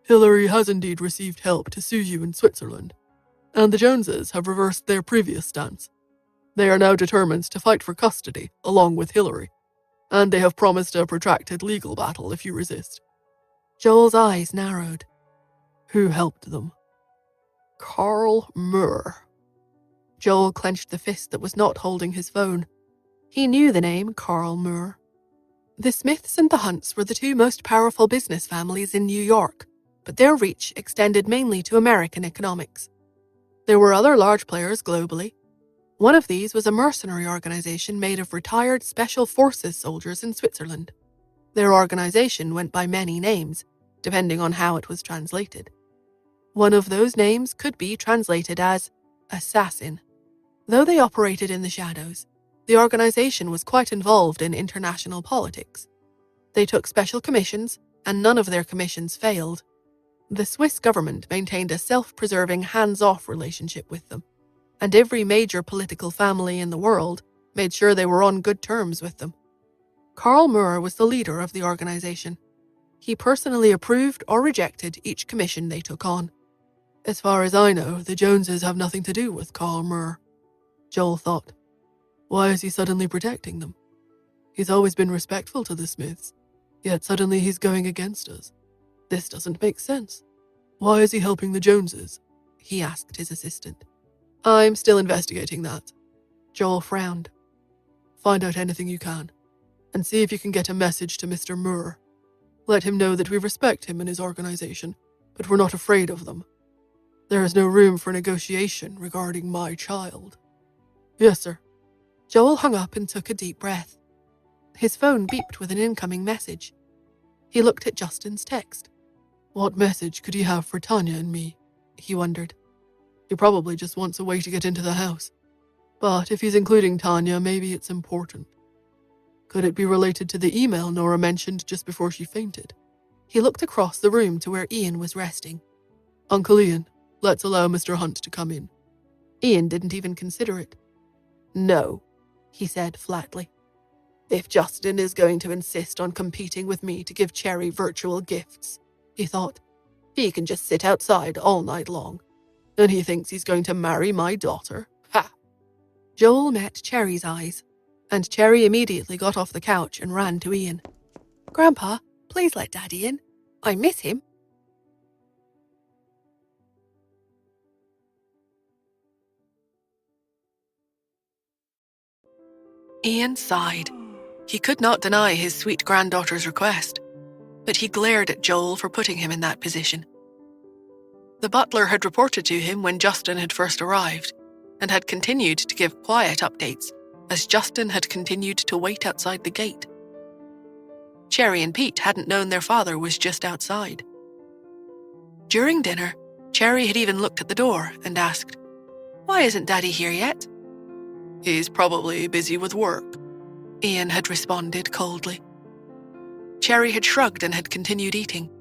"Hillary has indeed received help to sue you in Switzerland, and the Joneses have reversed their previous stance. They are now determined to fight for custody along with Hillary, and they have promised a protracted legal battle if you resist." Joel's eyes narrowed. "Who helped them?" "Carl Moore." Joel clenched the fist that was not holding his phone. He knew the name Carl Moore. The Smiths and the Hunts were the two most powerful business families in New York, but their reach extended mainly to American economics. There were other large players globally. One of these was a mercenary organization made of retired Special Forces soldiers in Switzerland. Their organization went by many names, depending on how it was translated. One of those names could be translated as assassin. Though they operated in the shadows, the organization was quite involved in international politics. They took special commissions, and none of their commissions failed. The Swiss government maintained a self-preserving hands-off relationship with them, and every major political family in the world made sure they were on good terms with them. Carl Moore was the leader of the organization. He personally approved or rejected each commission they took on. "As far as I know, the Joneses have nothing to do with Carl Moore," Joel thought. "Why is he suddenly protecting them? He's always been respectful to the Smiths, yet suddenly he's going against us. This doesn't make sense. Why is he helping the Joneses?" he asked his assistant. "I'm still investigating that." Joel frowned. "Find out anything you can, and see if you can get a message to Mr. Moore. Let him know that we respect him and his organization, but we're not afraid of them. There is no room for negotiation regarding my child." "Yes, sir." Joel hung up and took a deep breath. His phone beeped with an incoming message. He looked at Justin's text. What message could he have for Tanya and me? He wondered. He probably just wants a way to get into the house. But if he's including Tanya, maybe it's important. Could it be related to the email Nora mentioned just before she fainted? He looked across the room to where Ian was resting. "Uncle Ian, let's allow Mr. Hunt to come in." Ian didn't even consider it. "No," he said flatly. "If Justin is going to insist on competing with me to give Cherry virtual gifts," he thought, "he can just sit outside all night long. And he thinks he's going to marry my daughter. Ha!" Joel met Cherry's eyes, and Cherry immediately got off the couch and ran to Ian. "Grandpa, please let Daddy in. I miss him." Ian sighed. He could not deny his sweet granddaughter's request, but he glared at Joel for putting him in that position. The butler had reported to him when Justin had first arrived, and had continued to give quiet updates as Justin had continued to wait outside the gate. Cherry and Pete hadn't known their father was just outside. During dinner, Cherry had even looked at the door and asked, "Why isn't Daddy here yet?" "He's probably busy with work," Ian had responded coldly. Cherry had shrugged and had continued eating.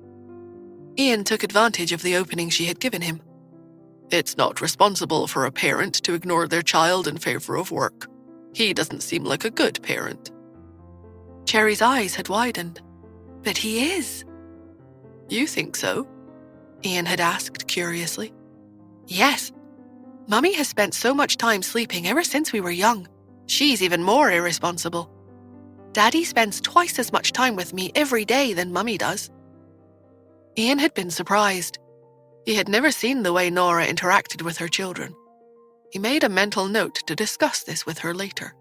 Ian took advantage of the opening she had given him. "It's not responsible for a parent to ignore their child in favor of work. He doesn't seem like a good parent." Cherry's eyes had widened. But he is. You think so? Ian had asked curiously. Yes. Mummy has spent so much time sleeping ever since we were young. She's even more irresponsible. Daddy spends twice as much time with me every day than Mummy does. Ian had been surprised. He had never seen the way Nora interacted with her children. He made a mental note to discuss this with her later.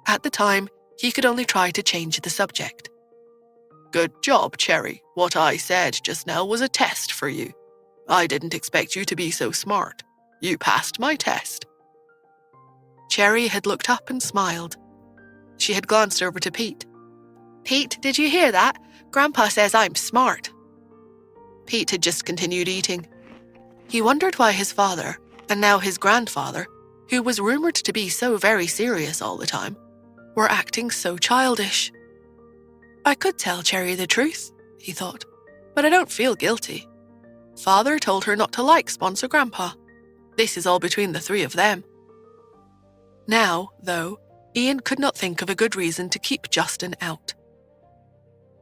At the time, he could only try to change the subject. Good job, Cherry. What I said just now was a test for you. I didn't expect you to be so smart. You passed my test. Cherry had looked up and smiled. She had glanced over to Pete. Pete, did you hear that? Grandpa says I'm smart. Pete had just continued eating. He wondered why his father, and now his grandfather, who was rumoured to be so very serious all the time, were acting so childish. I could tell Cherry the truth, he thought, but I don't feel guilty. Father told her not to like Sponsor Grandpa. This is all between the three of them. Now, though, Ian could not think of a good reason to keep Justin out.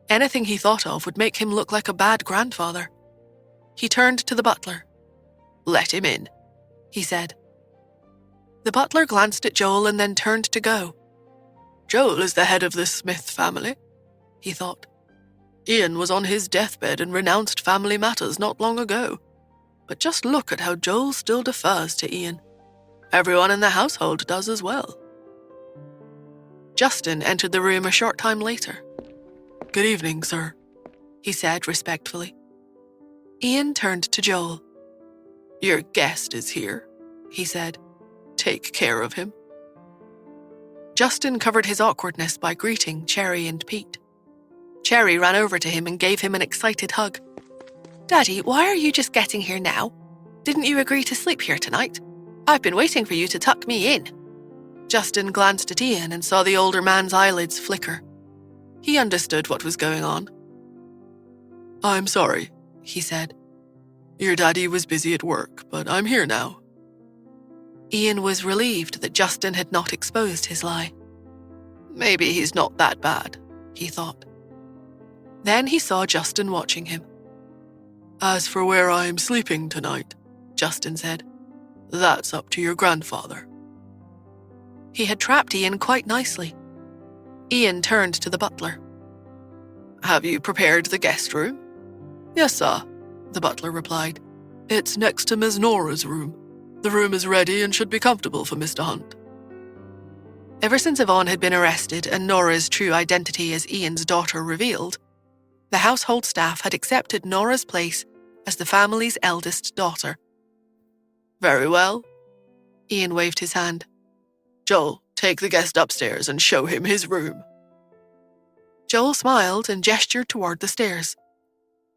Anything he thought of would make him look like a bad grandfather. He turned to the butler. Let him in, he said. The butler glanced at Joel and then turned to go. Joel is the head of the Smith family, he thought. Ian was on his deathbed and renounced family matters not long ago. But just look at how Joel still defers to Ian. Everyone in the household does as well. Justin entered the room a short time later. Good evening, sir, he said respectfully. Ian turned to Joel. Your guest is here, he said. Take care of him. Justin covered his awkwardness by greeting Cherry and Pete. Cherry ran over to him and gave him an excited hug. Daddy, why are you just getting here now? Didn't you agree to sleep here tonight? I've been waiting for you to tuck me in. Justin glanced at Ian and saw the older man's eyelids flicker. He understood what was going on. I'm sorry, he said. Your daddy was busy at work, but I'm here now. Ian was relieved that Justin had not exposed his lie. Maybe he's not that bad, he thought. Then he saw Justin watching him. As for where I'm sleeping tonight, Justin said, that's up to your grandfather. He had trapped Ian quite nicely. Ian turned to the butler. Have you prepared the guest room? Yes, sir, the butler replied. It's next to Miss Nora's room. The room is ready and should be comfortable for Mr. Hunt. Ever since Yvonne had been arrested and Nora's true identity as Ian's daughter revealed, the household staff had accepted Nora's place as the family's eldest daughter. Very well. Ian waved his hand. Joel, take the guest upstairs and show him his room. Joel smiled and gestured toward the stairs.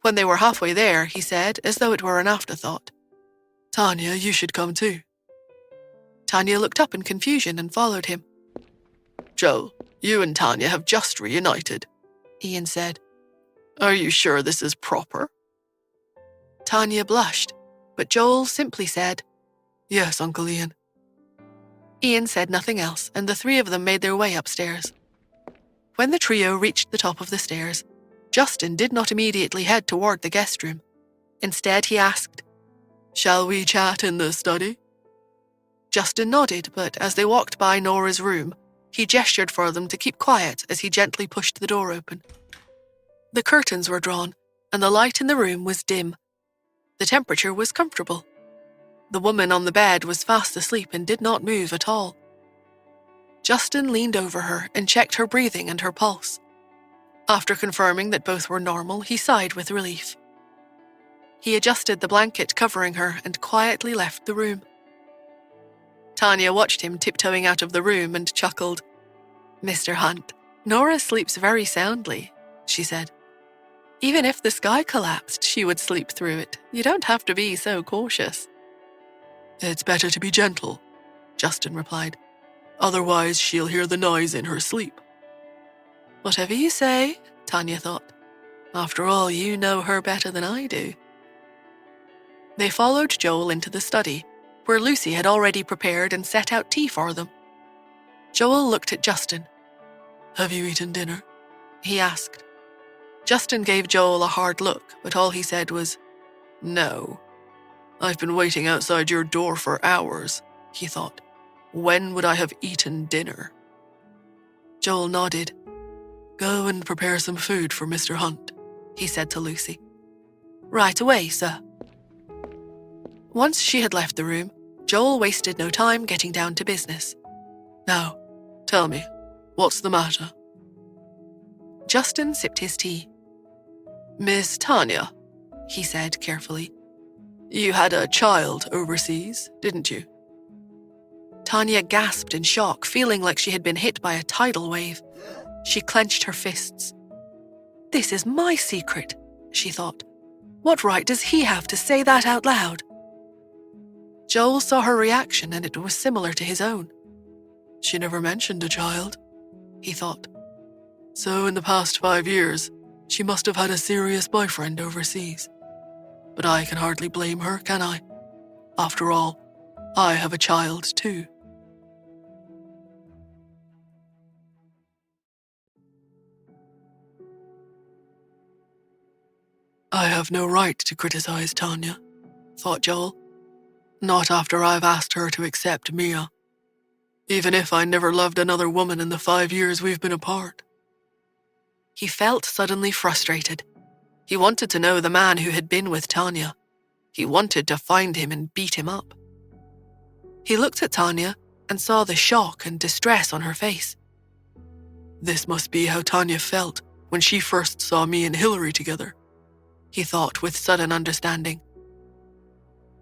When they were halfway there, he said, as though it were an afterthought, Tanya, you should come too. Tanya looked up in confusion and followed him. Joel, you and Tanya have just reunited, Ian said. Are you sure this is proper? Tanya blushed, but Joel simply said, Yes, Uncle Ian. Ian said nothing else, and the three of them made their way upstairs. When the trio reached the top of the stairs, Justin did not immediately head toward the guest room. Instead, he asked, Shall we chat in the study? Justin nodded, but as they walked by Nora's room, he gestured for them to keep quiet as he gently pushed the door open. The curtains were drawn, and the light in the room was dim. The temperature was comfortable. The woman on the bed was fast asleep and did not move at all. Justin leaned over her and checked her breathing and her pulse. After confirming that both were normal, he sighed with relief. He adjusted the blanket covering her and quietly left the room. Tanya watched him tiptoeing out of the room and chuckled. Mr. Hunt, Nora sleeps very soundly, she said. Even if the sky collapsed, she would sleep through it. You don't have to be so cautious. It's better to be gentle, Justin replied. Otherwise, she'll hear the noise in her sleep. Whatever you say, Tanya thought. After all, you know her better than I do. They followed Joel into the study, where Lucy had already prepared and set out tea for them. Joel looked at Justin. "Have you eaten dinner?" he asked. Justin gave Joel a hard look, but all he said was, "No. I've been waiting outside your door for hours," he thought. "When would I have eaten dinner?" Joel nodded. "Go and prepare some food for Mr. Hunt," he said to Lucy. "Right away, sir." Once she had left the room, Joel wasted no time getting down to business. "Now, tell me, what's the matter?" Justin sipped his tea. "Miss Tanya," he said carefully, "you had a child overseas, didn't you?" Tanya gasped in shock, feeling like she had been hit by a tidal wave. She clenched her fists. "This is my secret," she thought. "What right does he have to say that out loud?" Joel saw her reaction, and it was similar to his own. She never mentioned a child, he thought. So in the past 5 years, she must have had a serious boyfriend overseas. But I can hardly blame her, can I? After all, I have a child too. I have no right to criticize Tanya, thought Joel. Not after I've asked her to accept Mia. Even if I never loved another woman in the 5 years we've been apart. He felt suddenly frustrated. He wanted to know the man who had been with Tanya. He wanted to find him and beat him up. He looked at Tanya and saw the shock and distress on her face. This must be how Tanya felt when she first saw me and Hillary together, he thought with sudden understanding.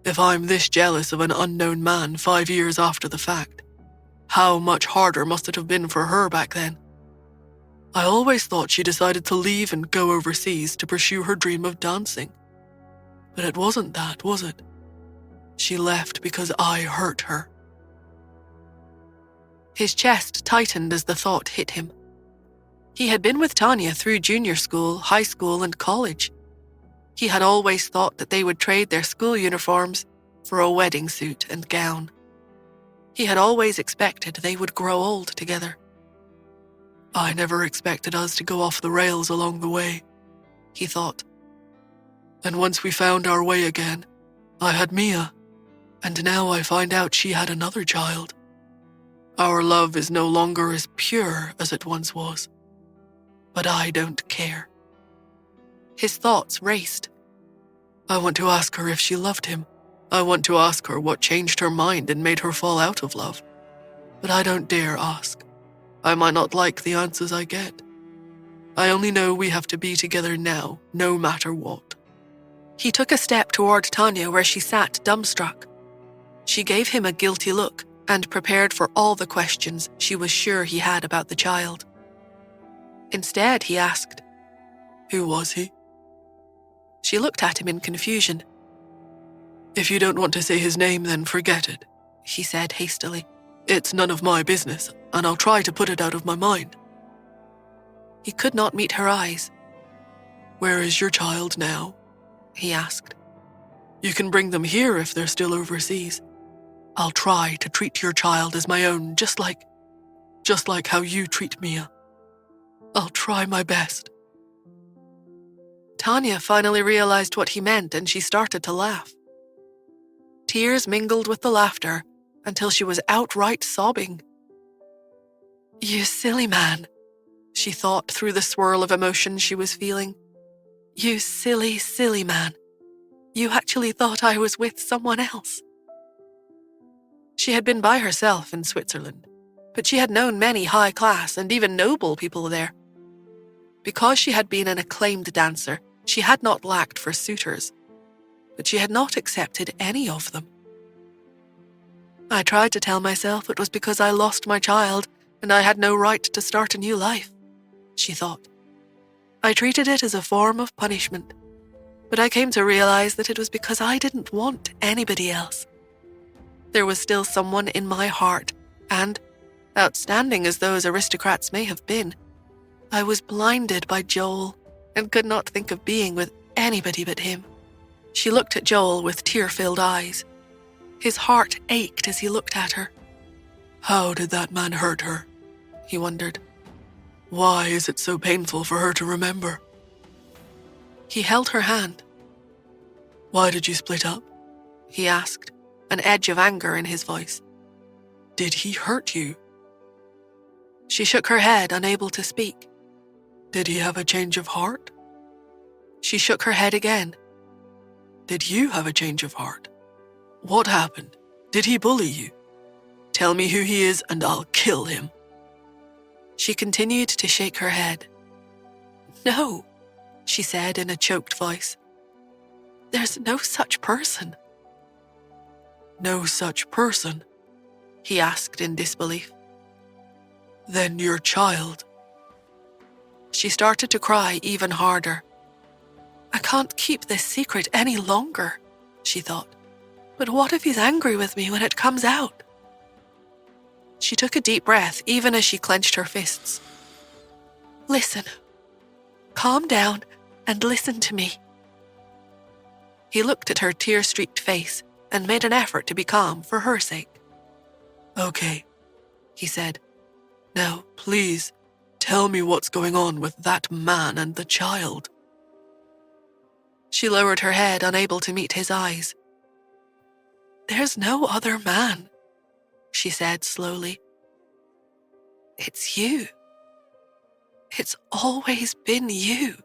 If I'm this jealous of an unknown man 5 years after the fact, how much harder must it have been for her back then? I always thought she decided to leave and go overseas to pursue her dream of dancing. But it wasn't that, was it? She left because I hurt her. His chest tightened as the thought hit him. He had been with Tanya through junior school, high school, and college. He had always thought that they would trade their school uniforms for a wedding suit and gown. He had always expected they would grow old together. I never expected us to go off the rails along the way, he thought. And once we found our way again, I had Mia, and now I find out she had another child. Our love is no longer as pure as it once was. But I don't care. His thoughts raced. I want to ask her if she loved him. I want to ask her what changed her mind and made her fall out of love. But I don't dare ask. I might not like the answers I get. I only know we have to be together now, no matter what. He took a step toward Tanya where she sat dumbstruck. She gave him a guilty look and prepared for all the questions she was sure he had about the child. Instead, he asked, "Who was he?" She looked at him in confusion. "If you don't want to say his name, then forget it," he said hastily. "It's none of my business, and I'll try to put it out of my mind." He could not meet her eyes. "Where is your child now?" he asked. "You can bring them here if they're still overseas. I'll try to treat your child as my own, just like how you treat Mia. I'll try my best." Tanya finally realized what he meant, and she started to laugh. Tears mingled with the laughter until she was outright sobbing. "You silly man," she thought through the swirl of emotion she was feeling. "You silly, silly man. You actually thought I was with someone else." She had been by herself in Switzerland, but she had known many high-class and even noble people there. Because she had been an acclaimed dancer, she had not lacked for suitors, but she had not accepted any of them. I tried to tell myself it was because I lost my child and I had no right to start a new life, she thought. I treated it as a form of punishment, but I came to realize that it was because I didn't want anybody else. There was still someone in my heart, and, outstanding as those aristocrats may have been, I was blinded by Joel and could not think of being with anybody but him. She looked at Joel with tear-filled eyes. His heart ached as he looked at her. How did that man hurt her? He wondered. Why is it so painful for her to remember? He held her hand. Why did you split up? He asked, an edge of anger in his voice. Did he hurt you? She shook her head, unable to speak. Did he have a change of heart? She shook her head again. Did you have a change of heart? What happened? Did he bully you? Tell me who he is and I'll kill him. She continued to shake her head. No, she said in a choked voice. There's no such person. No such person? He asked in disbelief. Then your child. She started to cry even harder. I can't keep this secret any longer, she thought. But what if he's angry with me when it comes out? She took a deep breath even as she clenched her fists. Listen. Calm down and listen to me. He looked at her tear-streaked face and made an effort to be calm for her sake. Okay, he said. Now, please, tell me what's going on with that man and the child. She lowered her head, unable to meet his eyes. There's no other man, she said slowly. It's you. It's always been you.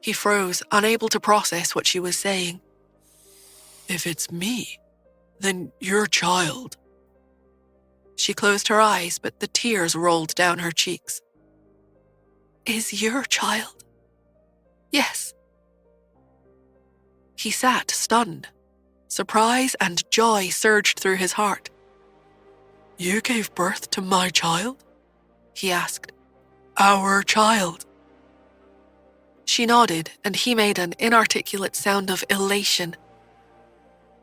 He froze, unable to process what she was saying. If it's me, then your child. She closed her eyes, but the tears rolled down her cheeks. Is your child? Yes. He sat stunned. Surprise and joy surged through his heart. You gave birth to my child? He asked. Our child. She nodded, and he made an inarticulate sound of elation.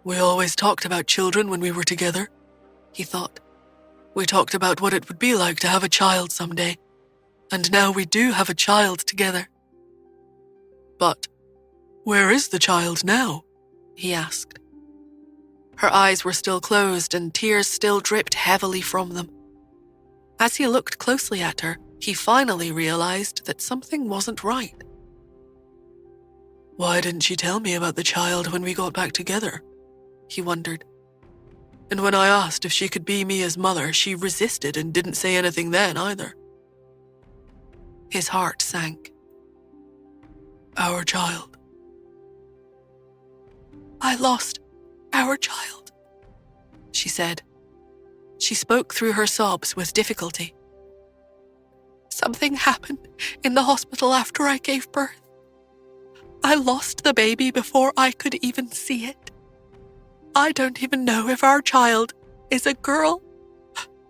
We always talked about children when we were together, he thought. We talked about what it would be like to have a child someday, and now we do have a child together. But where is the child now? He asked. Her eyes were still closed and tears still dripped heavily from them. As he looked closely at her, he finally realized that something wasn't right. Why didn't she tell me about the child when we got back together? He wondered. And when I asked if she could be Mia's mother, she resisted and didn't say anything then either. His heart sank. Our child. I lost our child, she said. She spoke through her sobs with difficulty. Something happened in the hospital after I gave birth. I lost the baby before I could even see it. I don't even know if our child is a girl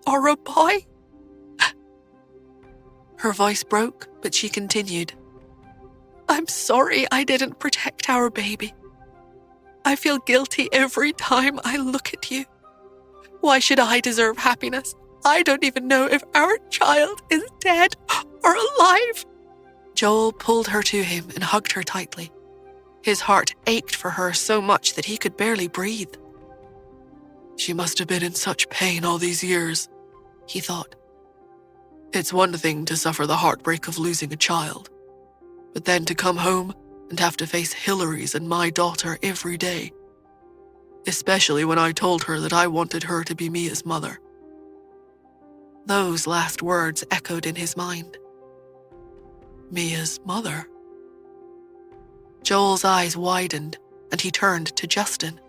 or a boy. Her voice broke, but she continued. I'm sorry I didn't protect our baby. I feel guilty every time I look at you. Why should I deserve happiness? I don't even know if our child is dead or alive. Joel pulled her to him and hugged her tightly. His heart ached for her so much that he could barely breathe. She must have been in such pain all these years, he thought. It's one thing to suffer the heartbreak of losing a child, but then to come home and have to face Hillary's and my daughter every day, especially when I told her that I wanted her to be Mia's mother. Those last words echoed in his mind. Mia's mother. Joel's eyes widened, and he turned to Justin.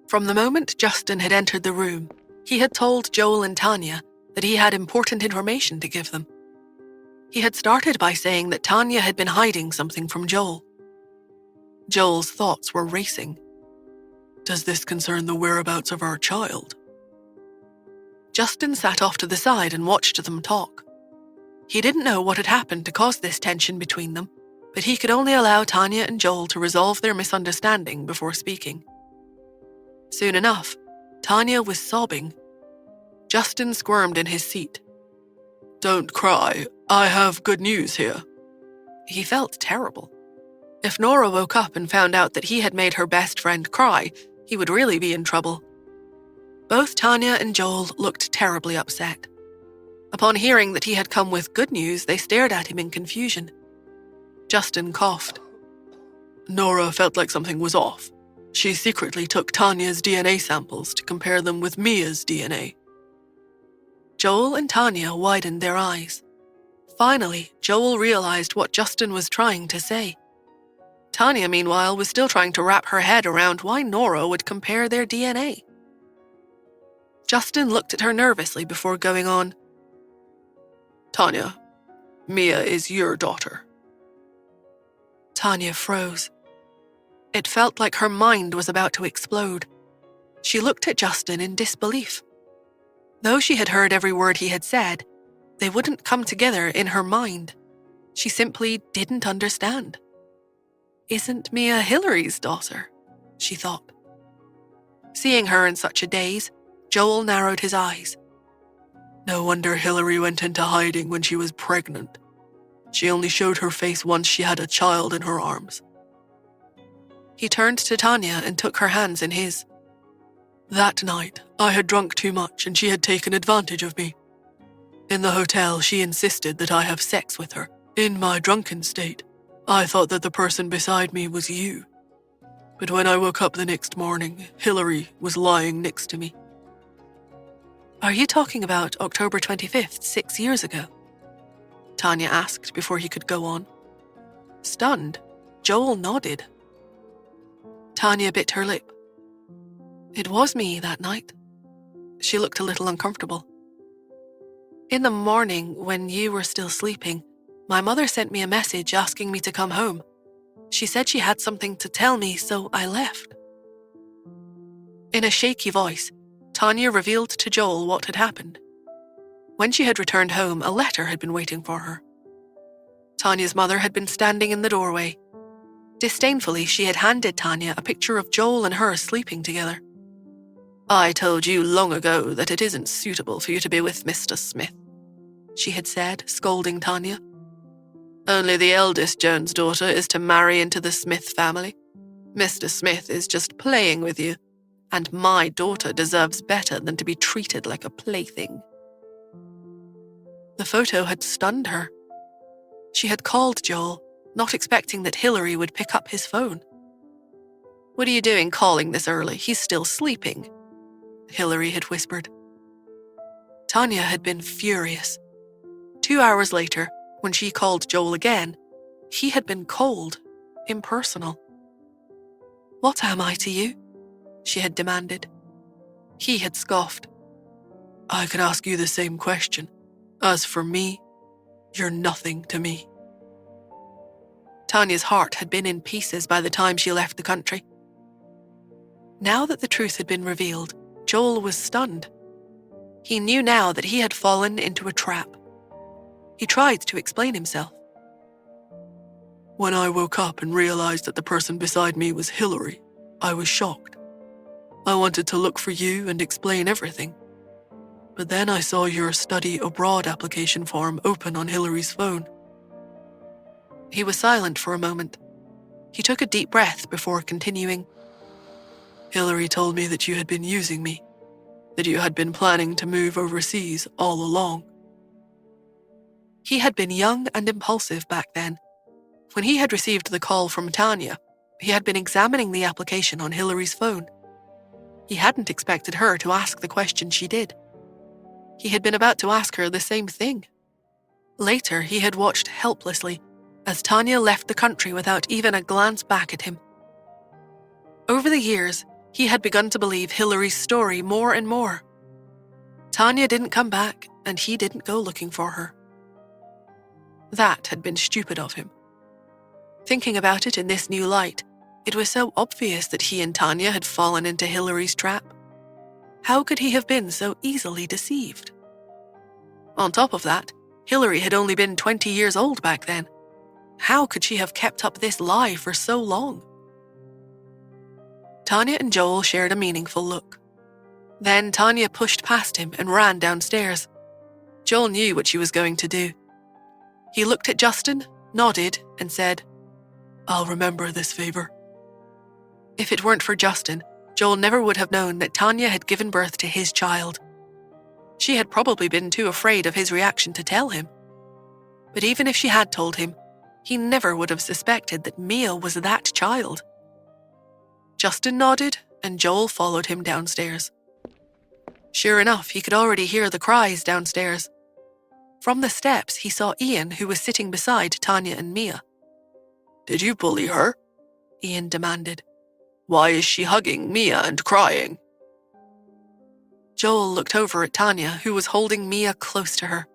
From the moment Justin had entered the room, he had told Joel and Tanya that he had important information to give them. He had started by saying that Tanya had been hiding something from Joel. Joel's thoughts were racing. Does this concern the whereabouts of our child? Justin sat off to the side and watched them talk. He didn't know what had happened to cause this tension between them, but he could only allow Tanya and Joel to resolve their misunderstanding before speaking. Soon enough, Tanya was sobbing. Justin squirmed in his seat. Don't cry. I have good news here. He felt terrible. If Nora woke up and found out that he had made her best friend cry, he would really be in trouble. Both Tanya and Joel looked terribly upset. Upon hearing that he had come with good news, they stared at him in confusion. Justin coughed. Nora felt like something was off. She secretly took Tanya's DNA samples to compare them with Mia's DNA. Joel and Tanya widened their eyes. Finally, Joel realized what Justin was trying to say. Tanya, meanwhile, was still trying to wrap her head around why Nora would compare their DNA. Justin looked at her nervously before going on. Tanya, Mia is your daughter. Tanya froze. It felt like her mind was about to explode. She looked at Justin in disbelief. Though she had heard every word he had said, they wouldn't come together in her mind. She simply didn't understand. Isn't Mia Hillary's daughter? She thought. Seeing her in such a daze, Joel narrowed his eyes. No wonder Hillary went into hiding when she was pregnant. She only showed her face once she had a child in her arms. He turned to Tanya and took her hands in his. That night, I had drunk too much and she had taken advantage of me. In the hotel, she insisted that I have sex with her. In my drunken state, I thought that the person beside me was you. But when I woke up the next morning, Hillary was lying next to me. Are you talking about October 25th, 6 years ago? Tanya asked before he could go on. Stunned, Joel nodded. Tanya bit her lip. It was me that night. She looked a little uncomfortable. In the morning, when you were still sleeping, my mother sent me a message asking me to come home. She said she had something to tell me, so I left. In a shaky voice, Tanya revealed to Joel what had happened. When she had returned home, a letter had been waiting for her. Tanya's mother had been standing in the doorway. Disdainfully, she had handed Tanya a picture of Joel and her sleeping together. I told you long ago that it isn't suitable for you to be with Mr. Smith, she had said, scolding Tanya. Only the eldest Jones daughter is to marry into the Smith family. Mr. Smith is just playing with you, and my daughter deserves better than to be treated like a plaything. The photo had stunned her. She had called Joel, not expecting that Hillary would pick up his phone. What are you doing calling this early? He's still sleeping, Hillary had whispered. Tanya had been furious. 2 hours later, when she called Joel again, he had been cold, impersonal. What am I to you? She had demanded. He had scoffed. I could ask you the same question. As for me, you're nothing to me. Tanya's heart had been in pieces by the time she left the country. Now that the truth had been revealed, Joel was stunned. He knew now that he had fallen into a trap. He tried to explain himself. When I woke up and realized that the person beside me was Hillary, I was shocked. I wanted to look for you and explain everything. But then I saw your study abroad application form open on Hillary's phone. He was silent for a moment. He took a deep breath before continuing. Hillary told me that you had been using me, that you had been planning to move overseas all along. He had been young and impulsive back then. When he had received the call from Tanya, he had been examining the application on Hillary's phone. He hadn't expected her to ask the question she did. He had been about to ask her the same thing. Later, he had watched helplessly as Tanya left the country without even a glance back at him. Over the years, he had begun to believe Hillary's story more and more. Tanya didn't come back, and he didn't go looking for her. That had been stupid of him. Thinking about it in this new light, it was so obvious that he and Tanya had fallen into Hillary's trap. How could he have been so easily deceived? On top of that, Hillary had only been 20 years old back then. How could she have kept up this lie for so long? Tanya and Joel shared a meaningful look. Then Tanya pushed past him and ran downstairs. Joel knew what she was going to do. He looked at Justin, nodded, and said, I'll remember this favor. If it weren't for Justin, Joel never would have known that Tanya had given birth to his child. She had probably been too afraid of his reaction to tell him. But even if she had told him, he never would have suspected that Mia was that child. Justin nodded, and Joel followed him downstairs. Sure enough, he could already hear the cries downstairs. From the steps, he saw Ian, who was sitting beside Tanya and Mia. "Did you bully her?" Ian demanded. "Why is she hugging Mia and crying?" Joel looked over at Tanya, who was holding Mia close to her.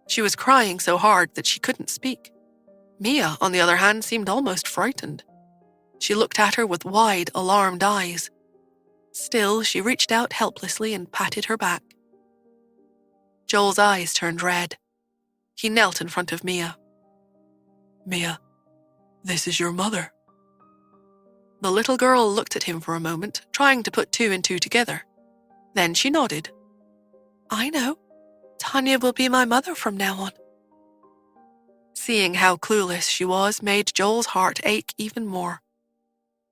She was crying so hard that she couldn't speak. Mia, on the other hand, seemed almost frightened. She looked at her with wide, alarmed eyes. Still, she reached out helplessly and patted her back. Joel's eyes turned red. He knelt in front of Mia. "Mia, this is your mother." The little girl looked at him for a moment, trying to put two and two together. Then she nodded. "I know. Tanya will be my mother from now on." Seeing how clueless she was made Joel's heart ache even more.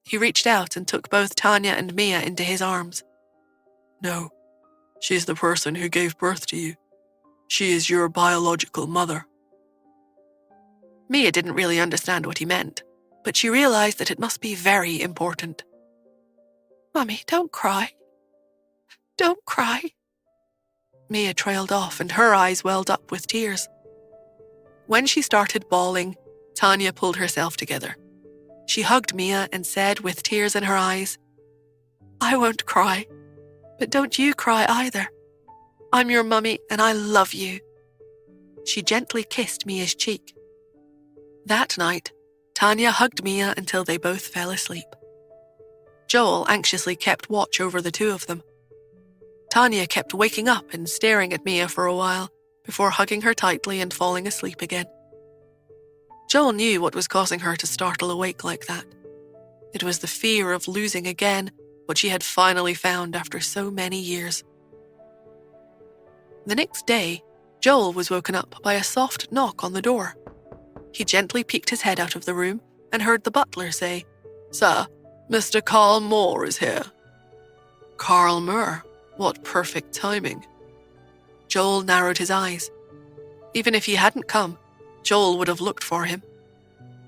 He reached out and took both Tanya and Mia into his arms. "No, she's the person who gave birth to you. She is your biological mother." Mia didn't really understand what he meant, but she realized that it must be very important. "Mummy, don't cry. Don't cry." Mia trailed off and her eyes welled up with tears. When she started bawling, Tanya pulled herself together. She hugged Mia and said with tears in her eyes, "I won't cry, but don't you cry either. I'm your mummy and I love you." She gently kissed Mia's cheek. That night, Tanya hugged Mia until they both fell asleep. Joel anxiously kept watch over the two of them. Tanya kept waking up and staring at Mia for a while before hugging her tightly and falling asleep again. Joel knew what was causing her to startle awake like that. It was the fear of losing again what she had finally found after so many years. The next day, Joel was woken up by a soft knock on the door. He gently peeked his head out of the room and heard the butler say, "Sir, Mr. Carl Moore is here." Carl Moore? What perfect timing. Joel narrowed his eyes. Even if he hadn't come, Joel would have looked for him.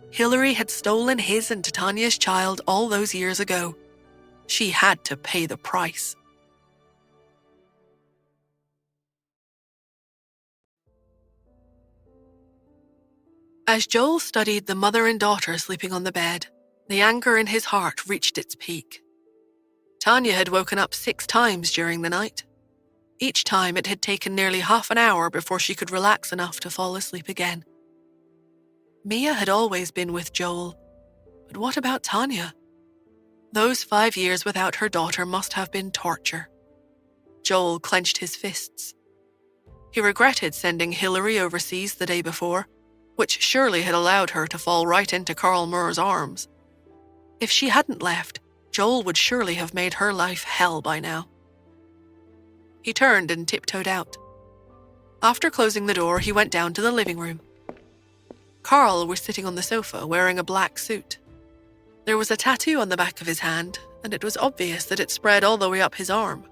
Hillary had stolen his and Tanya's child all those years ago. She had to pay the price. As Joel studied the mother and daughter sleeping on the bed, the anger in his heart reached its peak. Tanya had woken up 6 times during the night. Each time it had taken nearly half an hour before she could relax enough to fall asleep again. Mia had always been with Joel, but what about Tanya? Those 5 years without her daughter must have been torture. Joel clenched his fists. He regretted sending Hillary overseas the day before, which surely had allowed her to fall right into Carl Moore's arms. If she hadn't left, Joel would surely have made her life hell by now. He turned and tiptoed out. After closing the door, he went down to the living room. Carl was sitting on the sofa wearing a black suit. There was a tattoo on the back of his hand, and it was obvious that it spread all the way up his arm.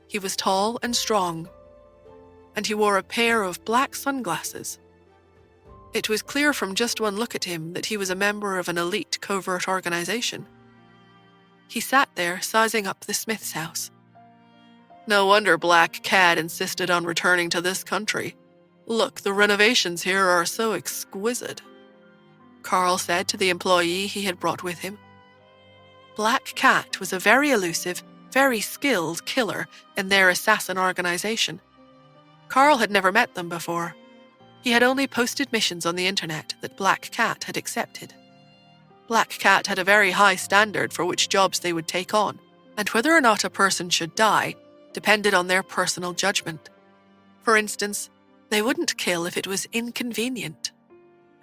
He was tall and strong, and he wore a pair of black sunglasses. It was clear from just one look at him that he was a member of an elite covert organization. He sat there sizing up the Smith's house. "No wonder Black Cat insisted on returning to this country. Look, the renovations here are so exquisite," Carl said to the employee he had brought with him. Black Cat was a very elusive, very skilled killer in their assassin organization. Carl had never met them before. He had only posted missions on the internet that Black Cat had accepted. Black Cat had a very high standard for which jobs they would take on, and whether or not a person should die depended on their personal judgment. For instance, they wouldn't kill if it was inconvenient.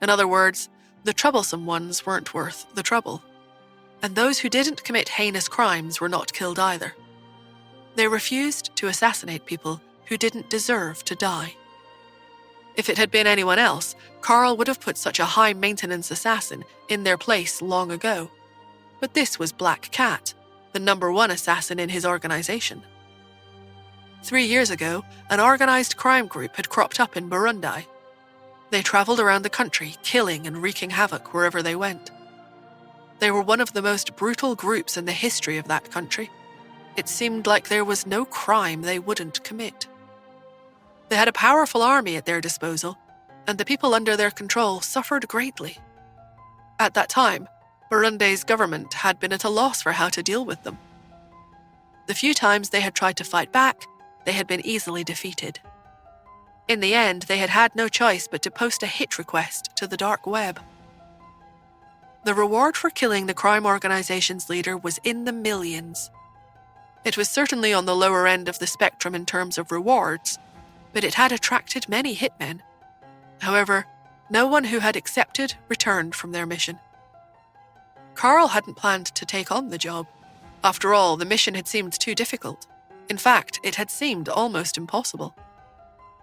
In other words, the troublesome ones weren't worth the trouble. And those who didn't commit heinous crimes were not killed either. They refused to assassinate people who didn't deserve to die. If it had been anyone else, Carl would have put such a high-maintenance assassin in their place long ago. But this was Black Cat, the #1 assassin in his organization. 3 years ago, an organized crime group had cropped up in Burundi. They traveled around the country, killing and wreaking havoc wherever they went. They were one of the most brutal groups in the history of that country. It seemed like there was no crime they wouldn't commit. They had a powerful army at their disposal, and the people under their control suffered greatly. At that time, Burundi's government had been at a loss for how to deal with them. The few times they had tried to fight back, they had been easily defeated. In the end, they had had no choice but to post a hit request to the dark web. The reward for killing the crime organization's leader was in the millions. It was certainly on the lower end of the spectrum in terms of rewards, but it had attracted many hitmen. However, no one who had accepted returned from their mission. Carl hadn't planned to take on the job. After all, the mission had seemed too difficult. In fact, it had seemed almost impossible.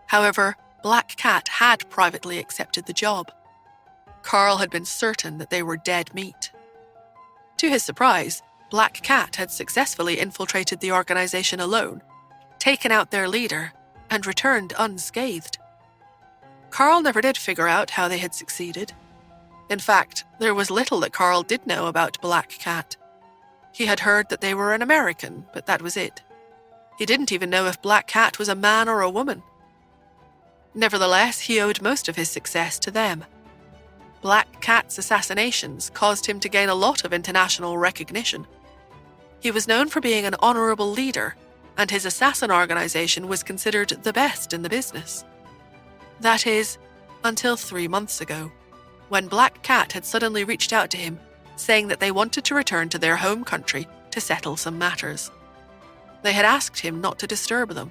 However, Black Cat had privately accepted the job. Carl had been certain that they were dead meat. To his surprise, Black Cat had successfully infiltrated the organization alone, taken out their leader, and returned unscathed. Carl never did figure out how they had succeeded. In fact, there was little that Carl did know about Black Cat. He had heard that they were an American, but that was it. He didn't even know if Black Cat was a man or a woman. Nevertheless, he owed most of his success to them. Black Cat's assassinations caused him to gain a lot of international recognition. He was known for being an honorable leader, and his assassin organization was considered the best in the business. That is, until 3 months ago, when Black Cat had suddenly reached out to him, saying that they wanted to return to their home country to settle some matters. They had asked him not to disturb them.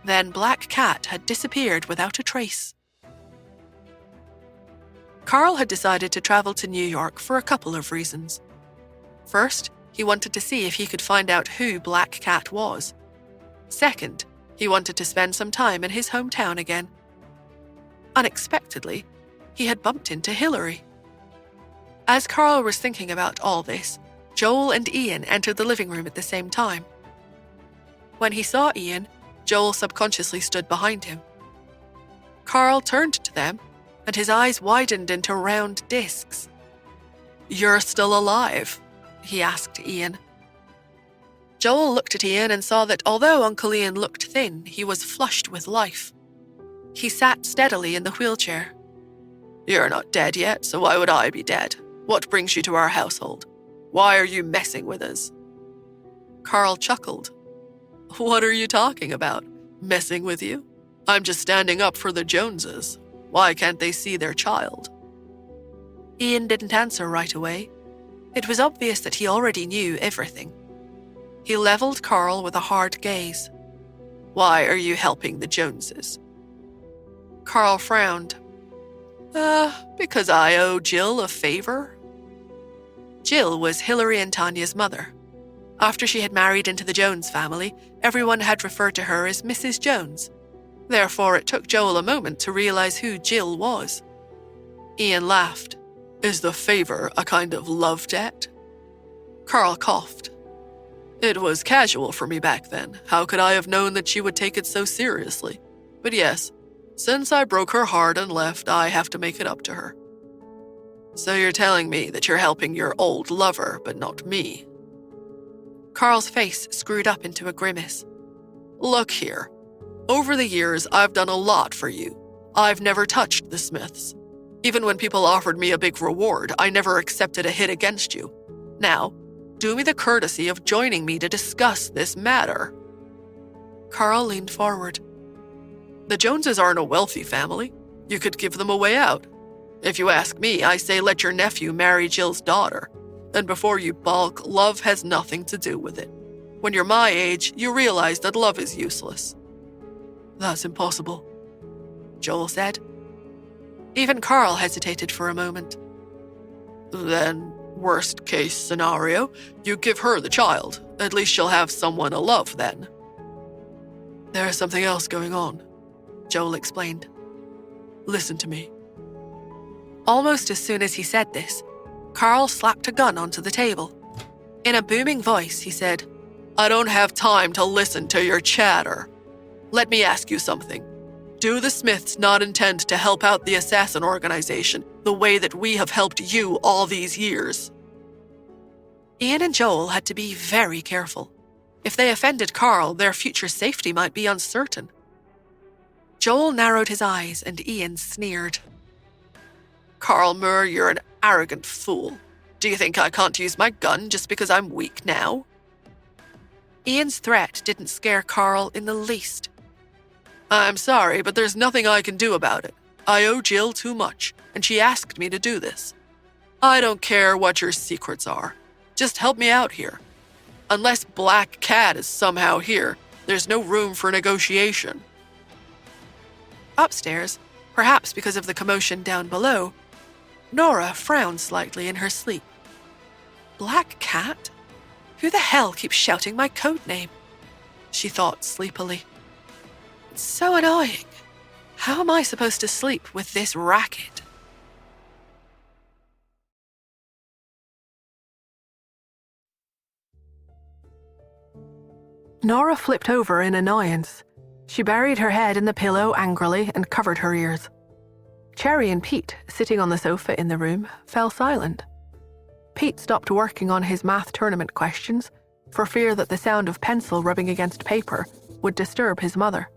Then Black Cat had disappeared without a trace. Carl had decided to travel to New York for a couple of reasons. First, he wanted to see if he could find out who Black Cat was. Second, he wanted to spend some time in his hometown again. Unexpectedly, he had bumped into Hillary. As Carl was thinking about all this, Joel and Ian entered the living room at the same time. When he saw Ian, Joel subconsciously stood behind him. Carl turned to them, and his eyes widened into round discs. "You're still alive?" he asked Ian. Joel looked at Ian and saw that although Uncle Ian looked thin, he was flushed with life. He sat steadily in the wheelchair. "You're not dead yet, so why would I be dead? What brings you to our household? Why are you messing with us?" Carl chuckled. "What are you talking about? Messing with you? I'm just standing up for the Joneses. Why can't they see their child?" Ian didn't answer right away. It was obvious that he already knew everything. He leveled Carl with a hard gaze. "Why are you helping the Joneses?" Carl frowned. Because I owe Jill a favor." Jill was Hillary and Tanya's mother. After she had married into the Jones family, everyone had referred to her as Mrs. Jones. Therefore, it took Joel a moment to realize who Jill was. Ian laughed. "Is the favor a kind of love debt?" Carl coughed. "It was casual for me back then. How could I have known that she would take it so seriously? But yes, since I broke her heart and left, I have to make it up to her." "So you're telling me that you're helping your old lover, but not me?" Carl's face screwed up into a grimace. "Look here. Over the years, I've done a lot for you. I've never touched the Smiths. Even when people offered me a big reward, I never accepted a hit against you. Now, do me the courtesy of joining me to discuss this matter." Carl leaned forward. "The Joneses aren't a wealthy family. You could give them a way out. If you ask me, I say let your nephew marry Jill's daughter. And before you balk, love has nothing to do with it. When you're my age, you realize that love is useless." "That's impossible," Joel said. Even Carl hesitated for a moment. "Then, worst case scenario, you give her the child. At least she'll have someone to love then." "There is something else going on," Joel explained. "Listen to me. Almost as soon as he said this, Carl slapped a gun onto the table. In a booming voice, he said, "I don't have time to listen to your chatter. Let me ask you something. Do the Smiths not intend to help out the assassin organization the way that we have helped you all these years?" Ian and Joel had to be very careful. If they offended Carl, their future safety might be uncertain. Joel narrowed his eyes and Ian sneered. "Carl Moore, you're an arrogant fool. Do you think I can't use my gun just because I'm weak now?" Ian's threat didn't scare Carl in the least. "I'm sorry, but there's nothing I can do about it. I owe Jill too much, and she asked me to do this. I don't care what your secrets are. Just help me out here. Unless Black Cat is somehow here, there's no room for negotiation." Upstairs, perhaps because of the commotion down below, Nora frowned slightly in her sleep. Black Cat? Who the hell keeps shouting my code name? She thought sleepily. It's so annoying. How am I supposed to sleep with this racket? Nora flipped over in annoyance. She buried her head in the pillow angrily and covered her ears. Cherry and Pete, sitting on the sofa in the room, fell silent. Pete stopped working on his math tournament questions for fear that the sound of pencil rubbing against paper would disturb his mother.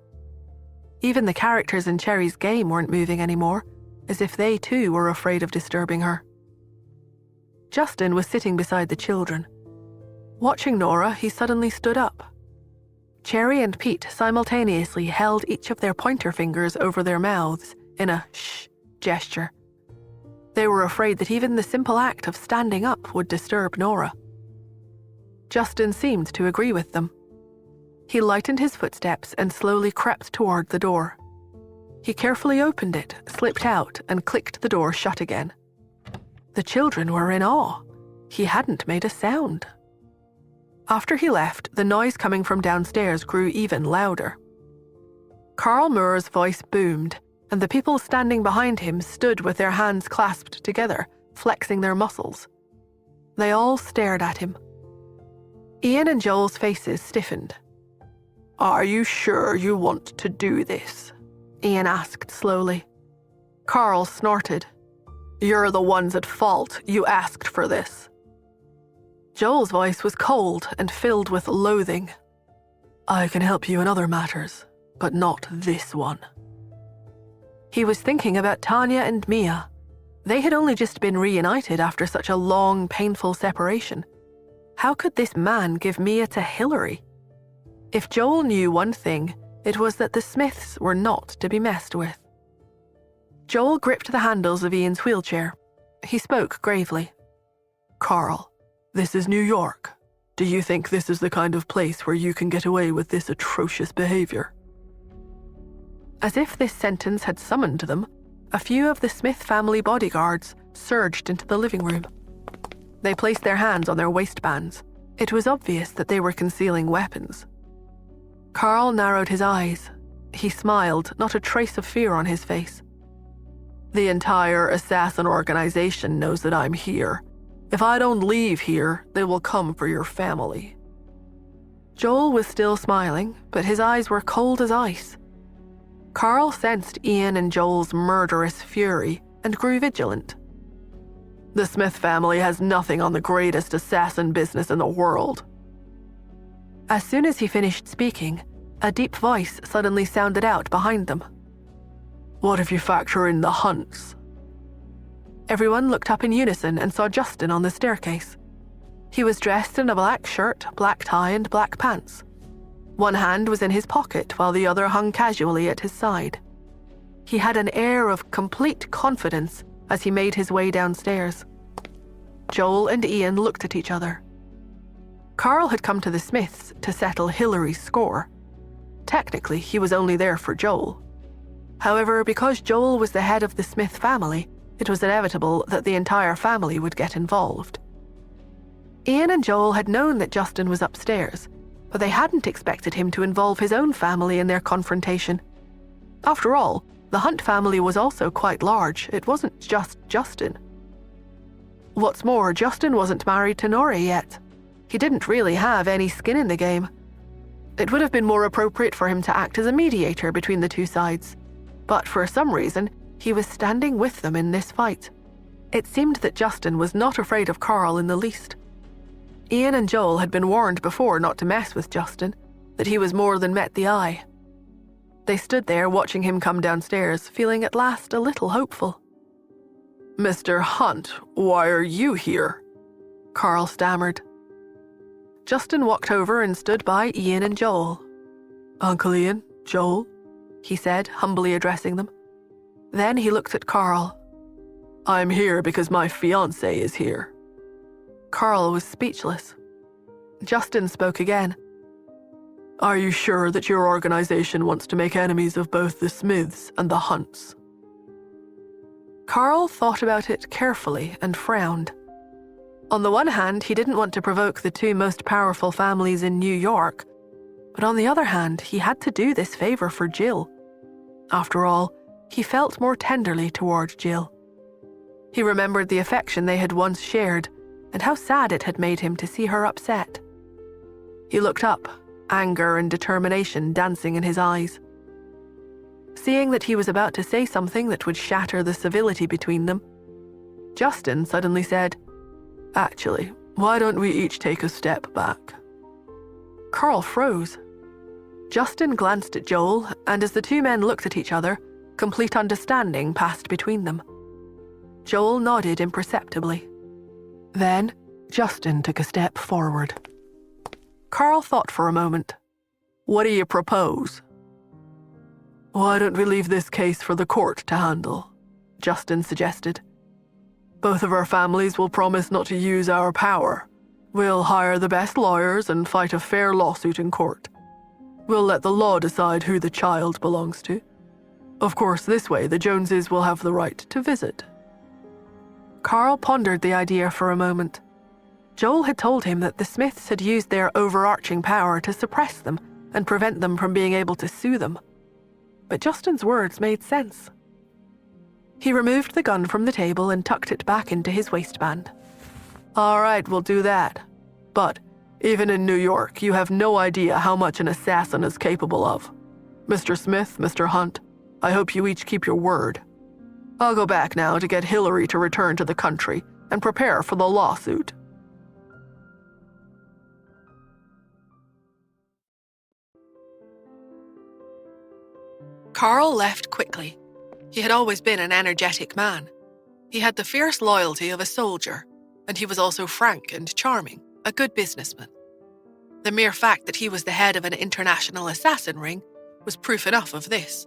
Even the characters in Cherry's game weren't moving anymore, as if they too were afraid of disturbing her. Justin was sitting beside the children. Watching Nora, he suddenly stood up. Cherry and Pete simultaneously held each of their pointer fingers over their mouths in a shh gesture. They were afraid that even the simple act of standing up would disturb Nora. Justin seemed to agree with them. He lightened his footsteps and slowly crept toward the door. He carefully opened it, slipped out, and clicked the door shut again. The children were in awe. He hadn't made a sound. After he left, the noise coming from downstairs grew even louder. Carl Moore's voice boomed, and the people standing behind him stood with their hands clasped together, flexing their muscles. They all stared at him. Ian and Joel's faces stiffened. "Are you sure you want to do this?" Ian asked slowly. Carl snorted. "You're the ones at fault. You asked for this." Joel's voice was cold and filled with loathing. "I can help you in other matters, but not this one." He was thinking about Tanya and Mia. They had only just been reunited after such a long, painful separation. How could this man give Mia to Hillary? If Joel knew one thing, it was that the Smiths were not to be messed with. Joel gripped the handles of Ian's wheelchair. He spoke gravely. "Carl, this is New York. Do you think this is the kind of place where you can get away with this atrocious behavior?" As if this sentence had summoned them, a few of the Smith family bodyguards surged into the living room. They placed their hands on their waistbands. It was obvious that they were concealing weapons. Carl narrowed his eyes. He smiled, not a trace of fear on his face. "The entire assassin organization knows that I'm here. If I don't leave here, they will come for your family." Joel was still smiling, but his eyes were cold as ice. Carl sensed Ian and Joel's murderous fury and grew vigilant. "The Smith family has nothing on the greatest assassin business in the world." As soon as he finished speaking, a deep voice suddenly sounded out behind them. "What if you factor in the hunts?" Everyone looked up in unison and saw Justin on the staircase. He was dressed in a black shirt, black tie, and black pants. One hand was in his pocket while the other hung casually at his side. He had an air of complete confidence as he made his way downstairs. Joel and Ian looked at each other. Carl had come to the Smiths to settle Hillary's score. Technically, he was only there for Joel. However, because Joel was the head of the Smith family, it was inevitable that the entire family would get involved. Ian and Joel had known that Justin was upstairs, but they hadn't expected him to involve his own family in their confrontation. After all, The Hunt family was also quite large. It wasn't just Justin. What's more, Justin wasn't married to Nora yet. He didn't really have any skin in the game. It would have been more appropriate for him to act as a mediator between the two sides. But for some reason, he was standing with them in this fight. It seemed that Justin was not afraid of Carl in the least. Ian and Joel had been warned before not to mess with Justin, that he was more than met the eye. They stood there watching him come downstairs, feeling at last a little hopeful. "Mr. Hunt, why are you here?" Carl stammered. Justin walked over and stood by Ian and Joel. "Uncle Ian, Joel," he said, humbly addressing them. Then he looked at Carl. "I'm here because my fiancé is here." Carl was speechless. Justin spoke again. "Are you sure that your organization wants to make enemies of both the Smiths and the Hunts?" Carl thought about it carefully and frowned. On the one hand, he didn't want to provoke the two most powerful families in New York, but on the other hand, he had to do this favor for Jill. After all, he felt more tenderly toward Jill. He remembered the affection they had once shared, and how sad it had made him to see her upset. He looked up, anger and determination dancing in his eyes. Seeing that he was about to say something that would shatter the civility between them, Justin suddenly said, "Actually, why don't we each take a step back?" Carl froze. Justin glanced at Joel, and as the two men looked at each other, complete understanding passed between them. Joel nodded imperceptibly. Then, Justin took a step forward. Carl thought for a moment. "What do you propose?" "Why don't we leave this case for the court to handle?" Justin suggested. "Both of our families will promise not to use our power. We'll hire the best lawyers and fight a fair lawsuit in court. We'll let the law decide who the child belongs to. Of course, this way the Joneses will have the right to visit." Carl pondered the idea for a moment. Joel had told him that the Smiths had used their overarching power to suppress them and prevent them from being able to sue them. But Justin's words made sense. He removed the gun from the table and tucked it back into his waistband. "All right, we'll do that. But even in New York, you have no idea how much an assassin is capable of. Mr. Smith, Mr. Hunt, I hope you each keep your word. I'll go back now to get Hillary to return to the country and prepare for the lawsuit." Carl left quickly. He had always been an energetic man. He had the fierce loyalty of a soldier, and he was also frank and charming, a good businessman. The mere fact that he was the head of an international assassin ring was proof enough of this.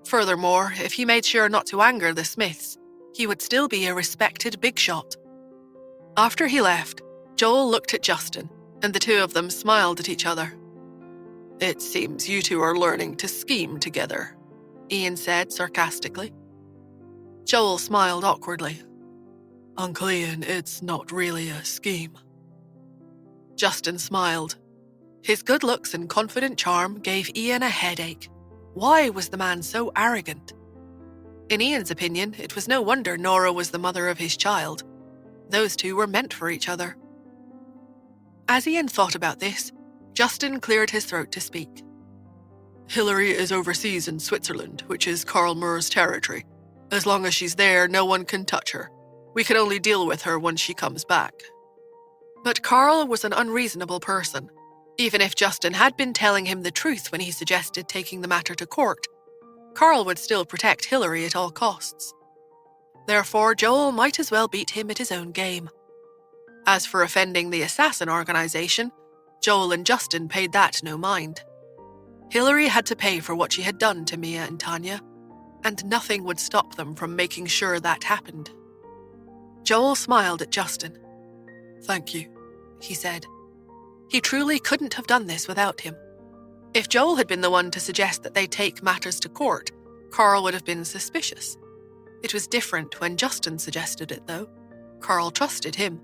Furthermore, if he made sure not to anger the Smiths, he would still be a respected big shot. After he left, Joel looked at Justin, and the two of them smiled at each other. "It seems you two are learning to scheme together," Ian said sarcastically. Joel smiled awkwardly. "Uncle Ian, it's not really a scheme." Justin smiled. His good looks and confident charm gave Ian a headache. Why was the man so arrogant? In Ian's opinion, it was no wonder Nora was the mother of his child. Those two were meant for each other. As Ian thought about this, Justin cleared his throat to speak. "Hillary is overseas in Switzerland, which is Karl Murr's territory. As long as she's there, no one can touch her. We can only deal with her when she comes back." But Carl was an unreasonable person. Even if Justin had been telling him the truth when he suggested taking the matter to court, Carl would still protect Hillary at all costs. Therefore, Joel might as well beat him at his own game. As for offending the assassin organization, Joel and Justin paid that no mind. Hillary had to pay for what she had done to Mia and Tanya, and nothing would stop them from making sure that happened. Joel smiled at Justin. "Thank you," he said. He truly couldn't have done this without him. If Joel had been the one to suggest that they take matters to court, Carl would have been suspicious. It was different when Justin suggested it, though. Carl trusted him.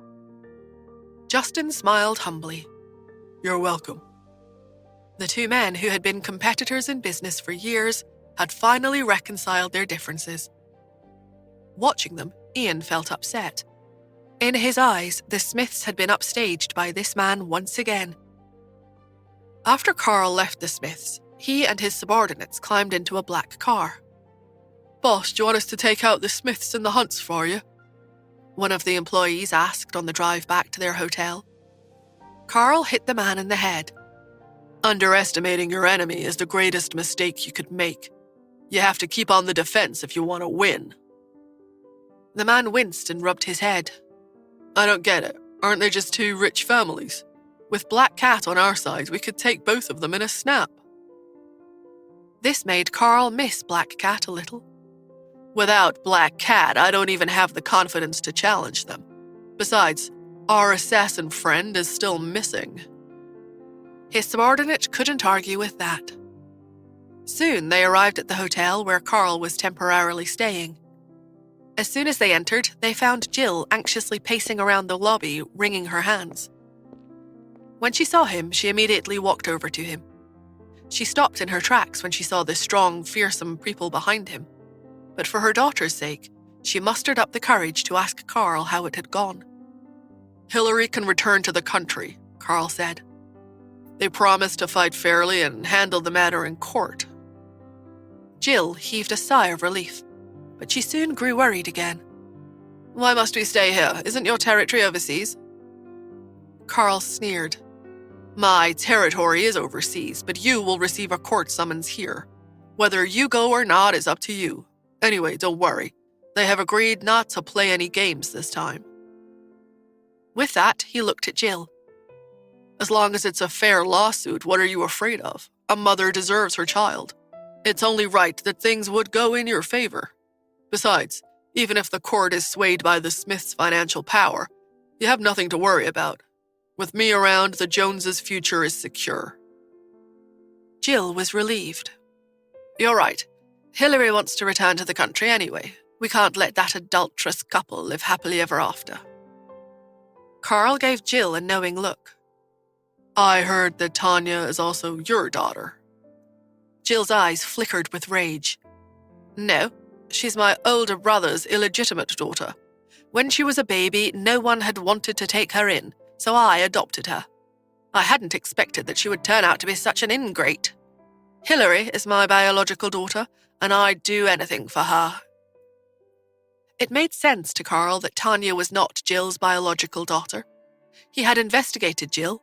Justin smiled humbly. "You're welcome." The two men, who had been competitors in business for years, had finally reconciled their differences. Watching them, Ian felt upset. In his eyes, the Smiths had been upstaged by this man once again. After Carl left the Smiths, he and his subordinates climbed into a black car. "Boss, do you want us to take out the Smiths and the Hunts for you?" one of the employees asked on the drive back to their hotel. Carl hit the man in the head. "Underestimating your enemy is the greatest mistake you could make. You have to keep on the defense if you want to win." The man winced and rubbed his head. "I don't get it. Aren't they just two rich families? With Black Cat on our side, we could take both of them in a snap." This made Carl miss Black Cat a little. "Without Black Cat, I don't even have the confidence to challenge them. Besides, our assassin friend is still missing." His subordinate couldn't argue with that. Soon they arrived at the hotel where Carl was temporarily staying. As soon as they entered, they found Jill anxiously pacing around the lobby, wringing her hands. When she saw him, she immediately walked over to him. She stopped in her tracks when she saw the strong, fearsome people behind him. But for her daughter's sake, she mustered up the courage to ask Carl how it had gone. "Hillary can return to the country," Carl said. "They promised to fight fairly and handle the matter in court." Jill heaved a sigh of relief, but she soon grew worried again. "Why must we stay here? Isn't your territory overseas?" Carl sneered. "My territory is overseas, but you will receive a court summons here. Whether you go or not is up to you. Anyway, don't worry. They have agreed not to play any games this time." With that, he looked at Jill. "As long as it's a fair lawsuit, what are you afraid of? A mother deserves her child. It's only right that things would go in your favor. Besides, even if the court is swayed by the Smiths' financial power, you have nothing to worry about. With me around, the Joneses' future is secure." Jill was relieved. "You're right. Hillary wants to return to the country anyway. We can't let that adulterous couple live happily ever after." Carl gave Jill a knowing look. "I heard that Tanya is also your daughter." Jill's eyes flickered with rage. "No, she's my older brother's illegitimate daughter. When she was a baby, no one had wanted to take her in, so I adopted her. I hadn't expected that she would turn out to be such an ingrate. Hillary is my biological daughter, and I'd do anything for her." It made sense to Carl that Tanya was not Jill's biological daughter. He had investigated Jill.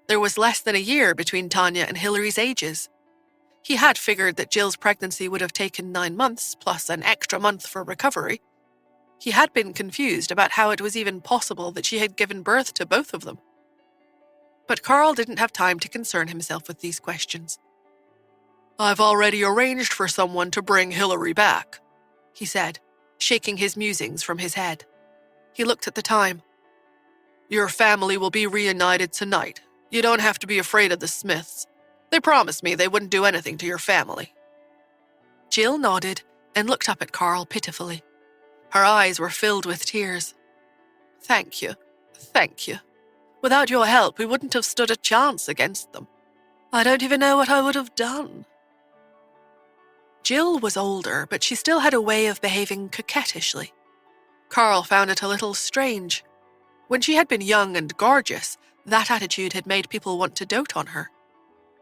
There was less than a year between Tanya and Hillary's ages. He had figured that Jill's pregnancy would have taken 9 months, plus an extra month for recovery. He had been confused about how it was even possible that she had given birth to both of them. But Carl didn't have time to concern himself with these questions. "I've already arranged for someone to bring Hillary back," he said, shaking his musings from his head. He looked at the time. "Your family will be reunited tonight. You don't have to be afraid of the Smiths. They promised me they wouldn't do anything to your family." Jill nodded and looked up at Carl pitifully. Her eyes were filled with tears. Thank you. Without your help, we wouldn't have stood a chance against them. I don't even know what I would have done." Jill was older, but she still had a way of behaving coquettishly. Carl found it a little strange. When she had been young and gorgeous, that attitude had made people want to dote on her.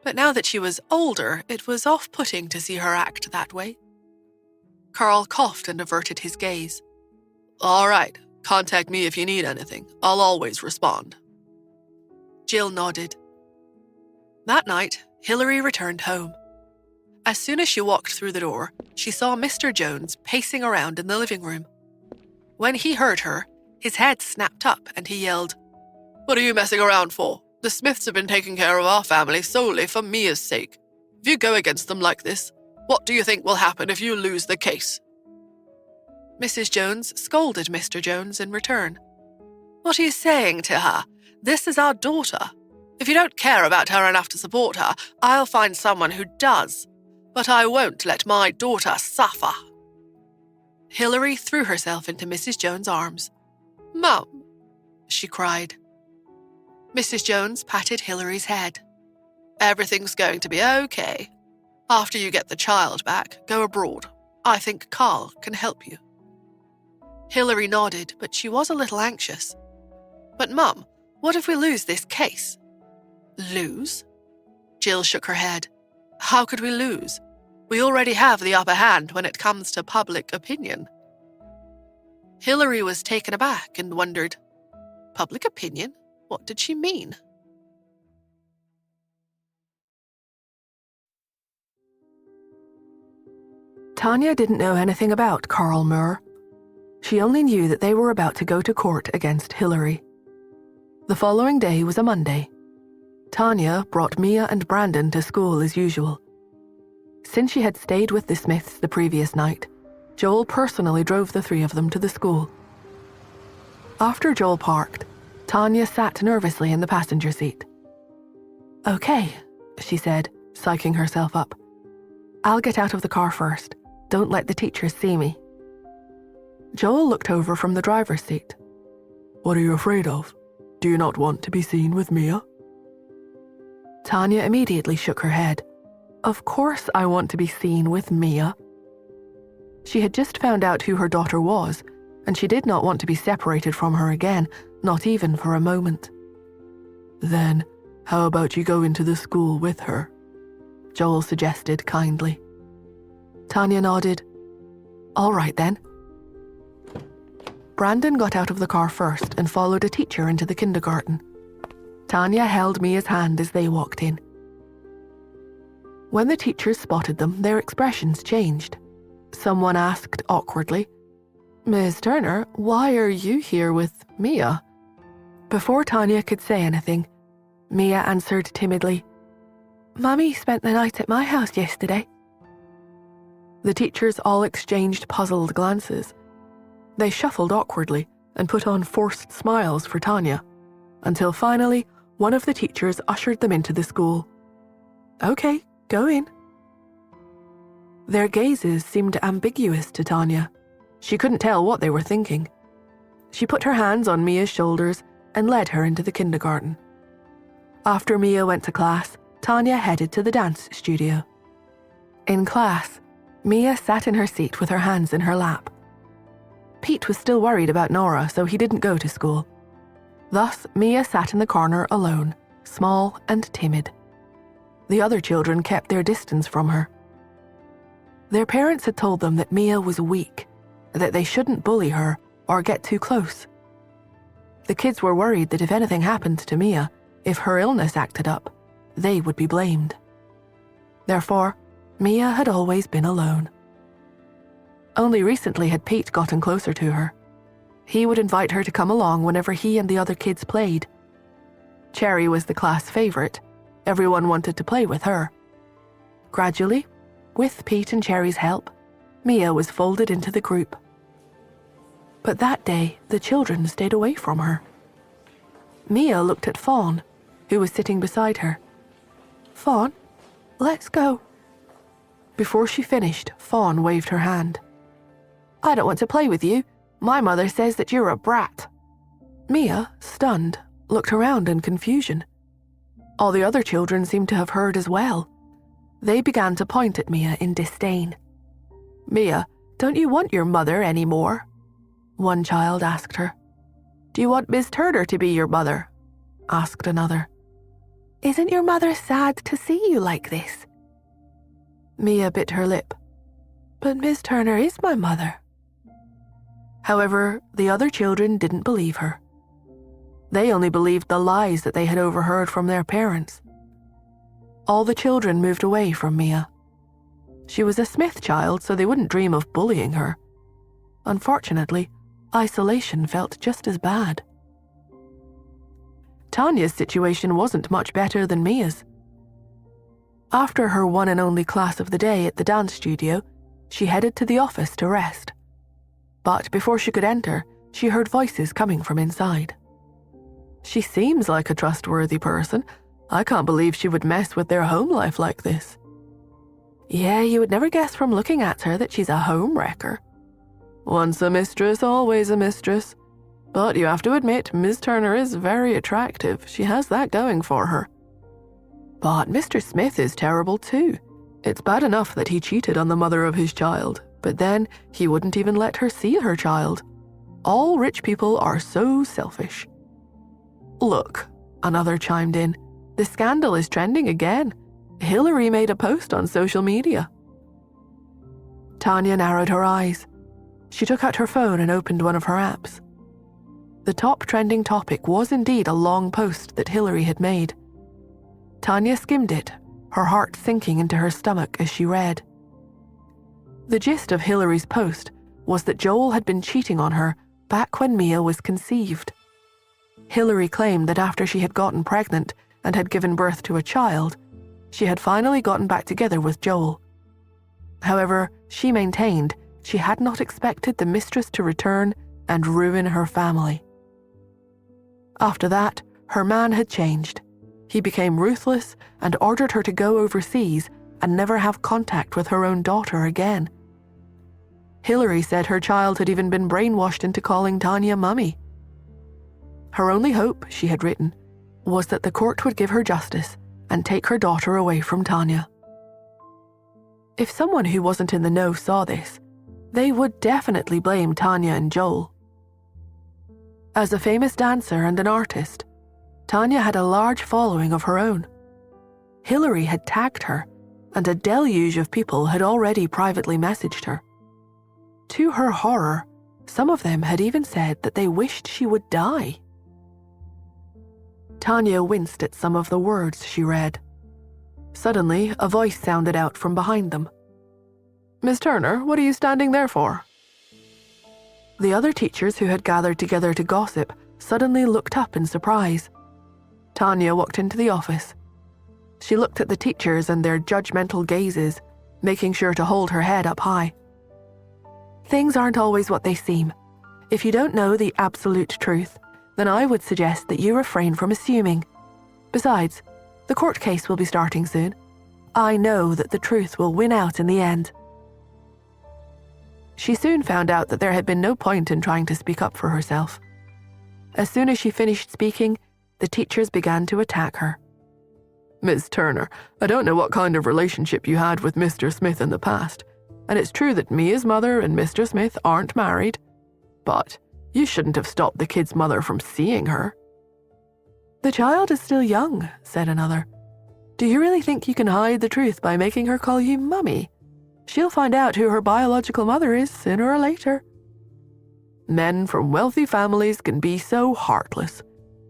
But now that she was older, it was off-putting to see her act that way. Carl coughed and averted his gaze. "All right, contact me if you need anything. I'll always respond." Jill nodded. That night, Hillary returned home. As soon as she walked through the door, she saw Mr. Jones pacing around in the living room. When he heard her, his head snapped up and he yelled, "What are you messing around for? The Smiths have been taking care of our family solely for Mia's sake. If you go against them like this, what do you think will happen if you lose the case?" Mrs. Jones scolded Mr. Jones in return. "What are you saying to her? This is our daughter. If you don't care about her enough to support her, I'll find someone who does. But I won't let my daughter suffer." Hillary threw herself into Mrs. Jones' arms. "Mum," she cried. Mrs. Jones patted Hillary's head. "Everything's going to be okay." After you get the child back, go abroad. I think Carl can help you." Hilary nodded, but she was a little anxious. "But Mum, what if we lose this case?" "Lose?" Jill shook her head. "How could we lose? We already have the upper hand when it comes to public opinion." Hilary was taken aback and wondered, public opinion? What did she mean? Tanya didn't know anything about Carl Moore. She only knew that they were about to go to court against Hilary. The following day was a Monday. Tanya brought Mia and Brandon to school as usual. Since she had stayed with the Smiths the previous night, Joel personally drove the three of them to the school. After Joel parked, Tanya sat nervously in the passenger seat. "Okay," she said, psyching herself up. "I'll get out of the car first. Don't let the teachers see me." Joel looked over from the driver's seat. "What are you afraid of? Do you not want to be seen with Mia?" Tanya immediately shook her head. Of course I want to be seen with Mia. She had just found out who her daughter was, and she did not want to be separated from her again, not even for a moment. "Then, how about you go into the school with her?" Joel suggested kindly. Tanya nodded. "All right then." Brandon got out of the car first and followed a teacher into the kindergarten. Tanya held Mia's hand as they walked in. When the teachers spotted them, their expressions changed. Someone asked awkwardly, "Ms. Turner, why are you here with Mia?" Before Tanya could say anything, Mia answered timidly, "Mummy spent the night at my house yesterday." The teachers all exchanged puzzled glances. They shuffled awkwardly and put on forced smiles for Tanya, until finally one of the teachers ushered them into the school. "Okay, go in." Their gazes seemed ambiguous to Tanya. She couldn't tell what they were thinking. She put her hands on Mia's shoulders and led her into the kindergarten. After Mia went to class, Tanya headed to the dance studio. In class, Mia sat in her seat with her hands in her lap. Pete was still worried about Nora, so he didn't go to school. Thus, Mia sat in the corner alone, small and timid. The other children kept their distance from her. Their parents had told them that Mia was weak, that they shouldn't bully her or get too close. The kids were worried that if anything happened to Mia, if her illness acted up, they would be blamed. Therefore, Mia had always been alone. Only recently had Pete gotten closer to her. He would invite her to come along whenever he and the other kids played. Cherry was the class favorite. Everyone wanted to play with her. Gradually, with Pete and Cherry's help, Mia was folded into the group. But that day, the children stayed away from her. Mia looked at Fawn, who was sitting beside her. "Fawn, let's go." Before she finished, Fawn waved her hand. "I don't want to play with you. My mother says that you're a brat." Mia, stunned, looked around in confusion. All the other children seemed to have heard as well. They began to point at Mia in disdain. "Mia, don't you want your mother anymore?" one child asked her. "Do you want Miss Turner to be your mother?" asked another. "Isn't your mother sad to see you like this?" Mia bit her lip. "But Miss Turner is my mother." However, the other children didn't believe her. They only believed the lies that they had overheard from their parents. All the children moved away from Mia. She was a Smith child, so they wouldn't dream of bullying her. Unfortunately, isolation felt just as bad. Tanya's situation wasn't much better than Mia's. After her one and only class of the day at the dance studio, she headed to the office to rest. But before she could enter, she heard voices coming from inside. "She seems like a trustworthy person. I can't believe she would mess with their home life like this." "Yeah, you would never guess from looking at her that she's a home wrecker." "Once a mistress, always a mistress. But you have to admit, Miss Turner is very attractive. She has that going for her." "But Mr. Smith is terrible too. It's bad enough that he cheated on the mother of his child, but then he wouldn't even let her see her child. All rich people are so selfish. Look, another chimed in, the scandal is trending again. Hillary made a post on social media. Tanya narrowed her eyes. She took out her phone and opened one of her apps. The top trending topic was indeed a long post that Hillary had made. Tanya skimmed it, her heart sinking into her stomach as she read. The gist of Hillary's post was that Joel had been cheating on her back when Mia was conceived. Hillary claimed that after she had gotten pregnant and had given birth to a child, she had finally gotten back together with Joel. However, she maintained she had not expected the mistress to return and ruin her family. After that, her man had changed. He became ruthless and ordered her to go overseas and never have contact with her own daughter again. Hillary said her child had even been brainwashed into calling Tanya Mummy. Her only hope, she had written, was that the court would give her justice and take her daughter away from Tanya. If someone who wasn't in the know saw this, they would definitely blame Tanya and Joel. As a famous dancer and an artist, Tanya had a large following of her own. Hillary had tagged her, and a deluge of people had already privately messaged her. To her horror, some of them had even said that they wished she would die. Tanya winced at some of the words she read. Suddenly, a voice sounded out from behind them. "Miss Turner, what are you standing there for?" The other teachers who had gathered together to gossip suddenly looked up in surprise. Tanya walked into the office. She looked at the teachers and their judgmental gazes, making sure to hold her head up high. Things aren't always what they seem. If you don't know the absolute truth, then I would suggest that you refrain from assuming. Besides, the court case will be starting soon. I know that the truth will win out in the end. She soon found out that there had been no point in trying to speak up for herself. As soon as she finished speaking, the teachers began to attack her. "Miss Turner, I don't know what kind of relationship you had with Mr. Smith in the past, and it's true that Mia's mother and Mr. Smith aren't married, but you shouldn't have stopped the kid's mother from seeing her." "The child is still young," said another. "Do you really think you can hide the truth by making her call you Mummy? She'll find out who her biological mother is sooner or later." "Men from wealthy families can be so heartless.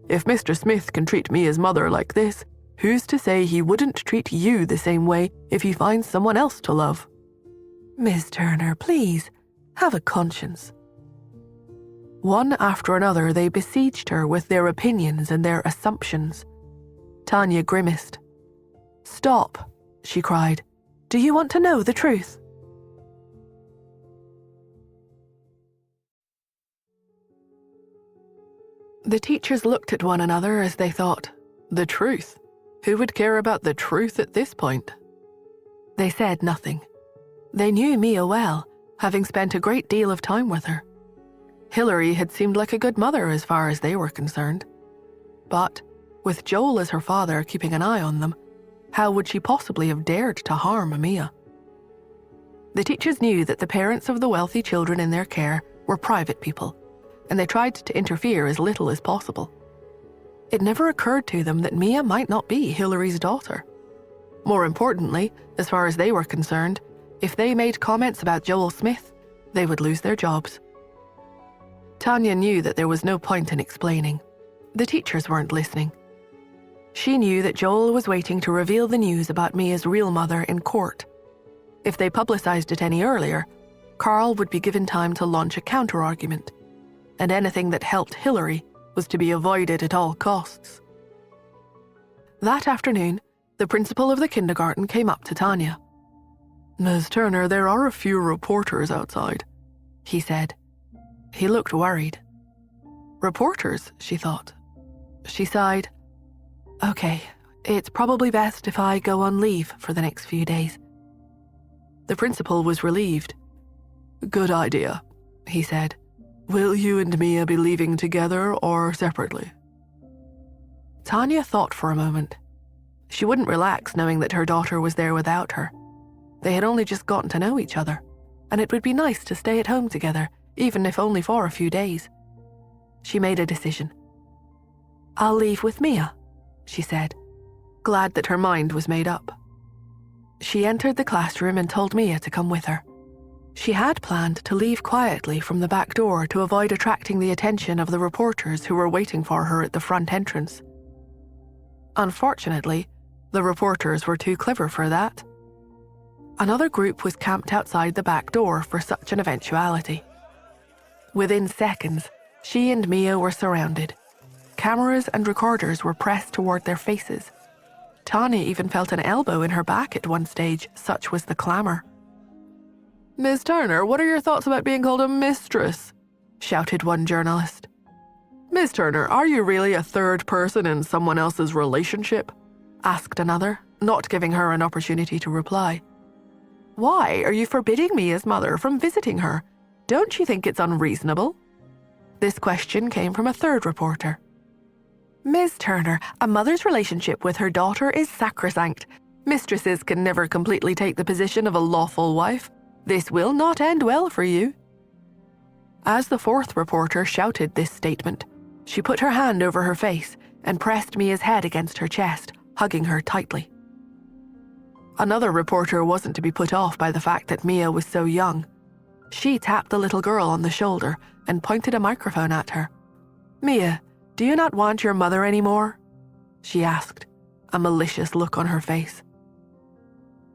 If Mr. Smith can treat Mia's mother like this, who's to say he wouldn't treat you the same way if he finds someone else to love?" "Miss Turner, please, have a conscience." One after another, they besieged her with their opinions and their assumptions. Tanya grimaced. "Stop," she cried. "Do you want to know the truth?" The teachers looked at one another as they thought, the truth? Who would care about the truth at this point? They said nothing. They knew Mia well, having spent a great deal of time with her. Hillary had seemed like a good mother as far as they were concerned. But, with Joel as her father keeping an eye on them, how would she possibly have dared to harm Mia? The teachers knew that the parents of the wealthy children in their care were private people, and they tried to interfere as little as possible. It never occurred to them that Mia might not be Hillary's daughter. More importantly, as far as they were concerned, if they made comments about Joel Smith, they would lose their jobs. Tanya knew that there was no point in explaining. The teachers weren't listening. She knew that Joel was waiting to reveal the news about Mia's real mother in court. If they publicized it any earlier, Carl would be given time to launch a counter-argument, and anything that helped Hillary was to be avoided at all costs. That afternoon, the principal of the kindergarten came up to Tanya. "Ms. Turner, there are a few reporters outside," he said. He looked worried. Reporters, she thought. She sighed. "Okay, it's probably best if I go on leave for the next few days." The principal was relieved. "Good idea," he said. "Will you and Mia be leaving together or separately?" Tanya thought for a moment. She wouldn't relax knowing that her daughter was there without her. They had only just gotten to know each other, and it would be nice to stay at home together, even if only for a few days. She made a decision. "I'll leave with Mia," she said, glad that her mind was made up. She entered the classroom and told Mia to come with her. She had planned to leave quietly from the back door to avoid attracting the attention of the reporters who were waiting for her at the front entrance. Unfortunately, the reporters were too clever for that. Another group was camped outside the back door for such an eventuality. Within seconds, she and Mia were surrounded. Cameras and recorders were pressed toward their faces. Tanya even felt an elbow in her back at one stage, such was the clamor. "Miss Turner, what are your thoughts about being called a mistress?" shouted one journalist. "Miss Turner, are you really a third person in someone else's relationship?" asked another, not giving her an opportunity to reply. "Why are you forbidding Mia's mother from visiting her? Don't you think it's unreasonable?" This question came from a third reporter. "Ms. Turner, a mother's relationship with her daughter is sacrosanct. Mistresses can never completely take the position of a lawful wife. This will not end well for you." As the fourth reporter shouted this statement, she put her hand over her face and pressed Mia's head against her chest, hugging her tightly. Another reporter wasn't to be put off by the fact that Mia was so young. She tapped the little girl on the shoulder and pointed a microphone at her. "Mia, do you not want your mother anymore?" she asked, a malicious look on her face.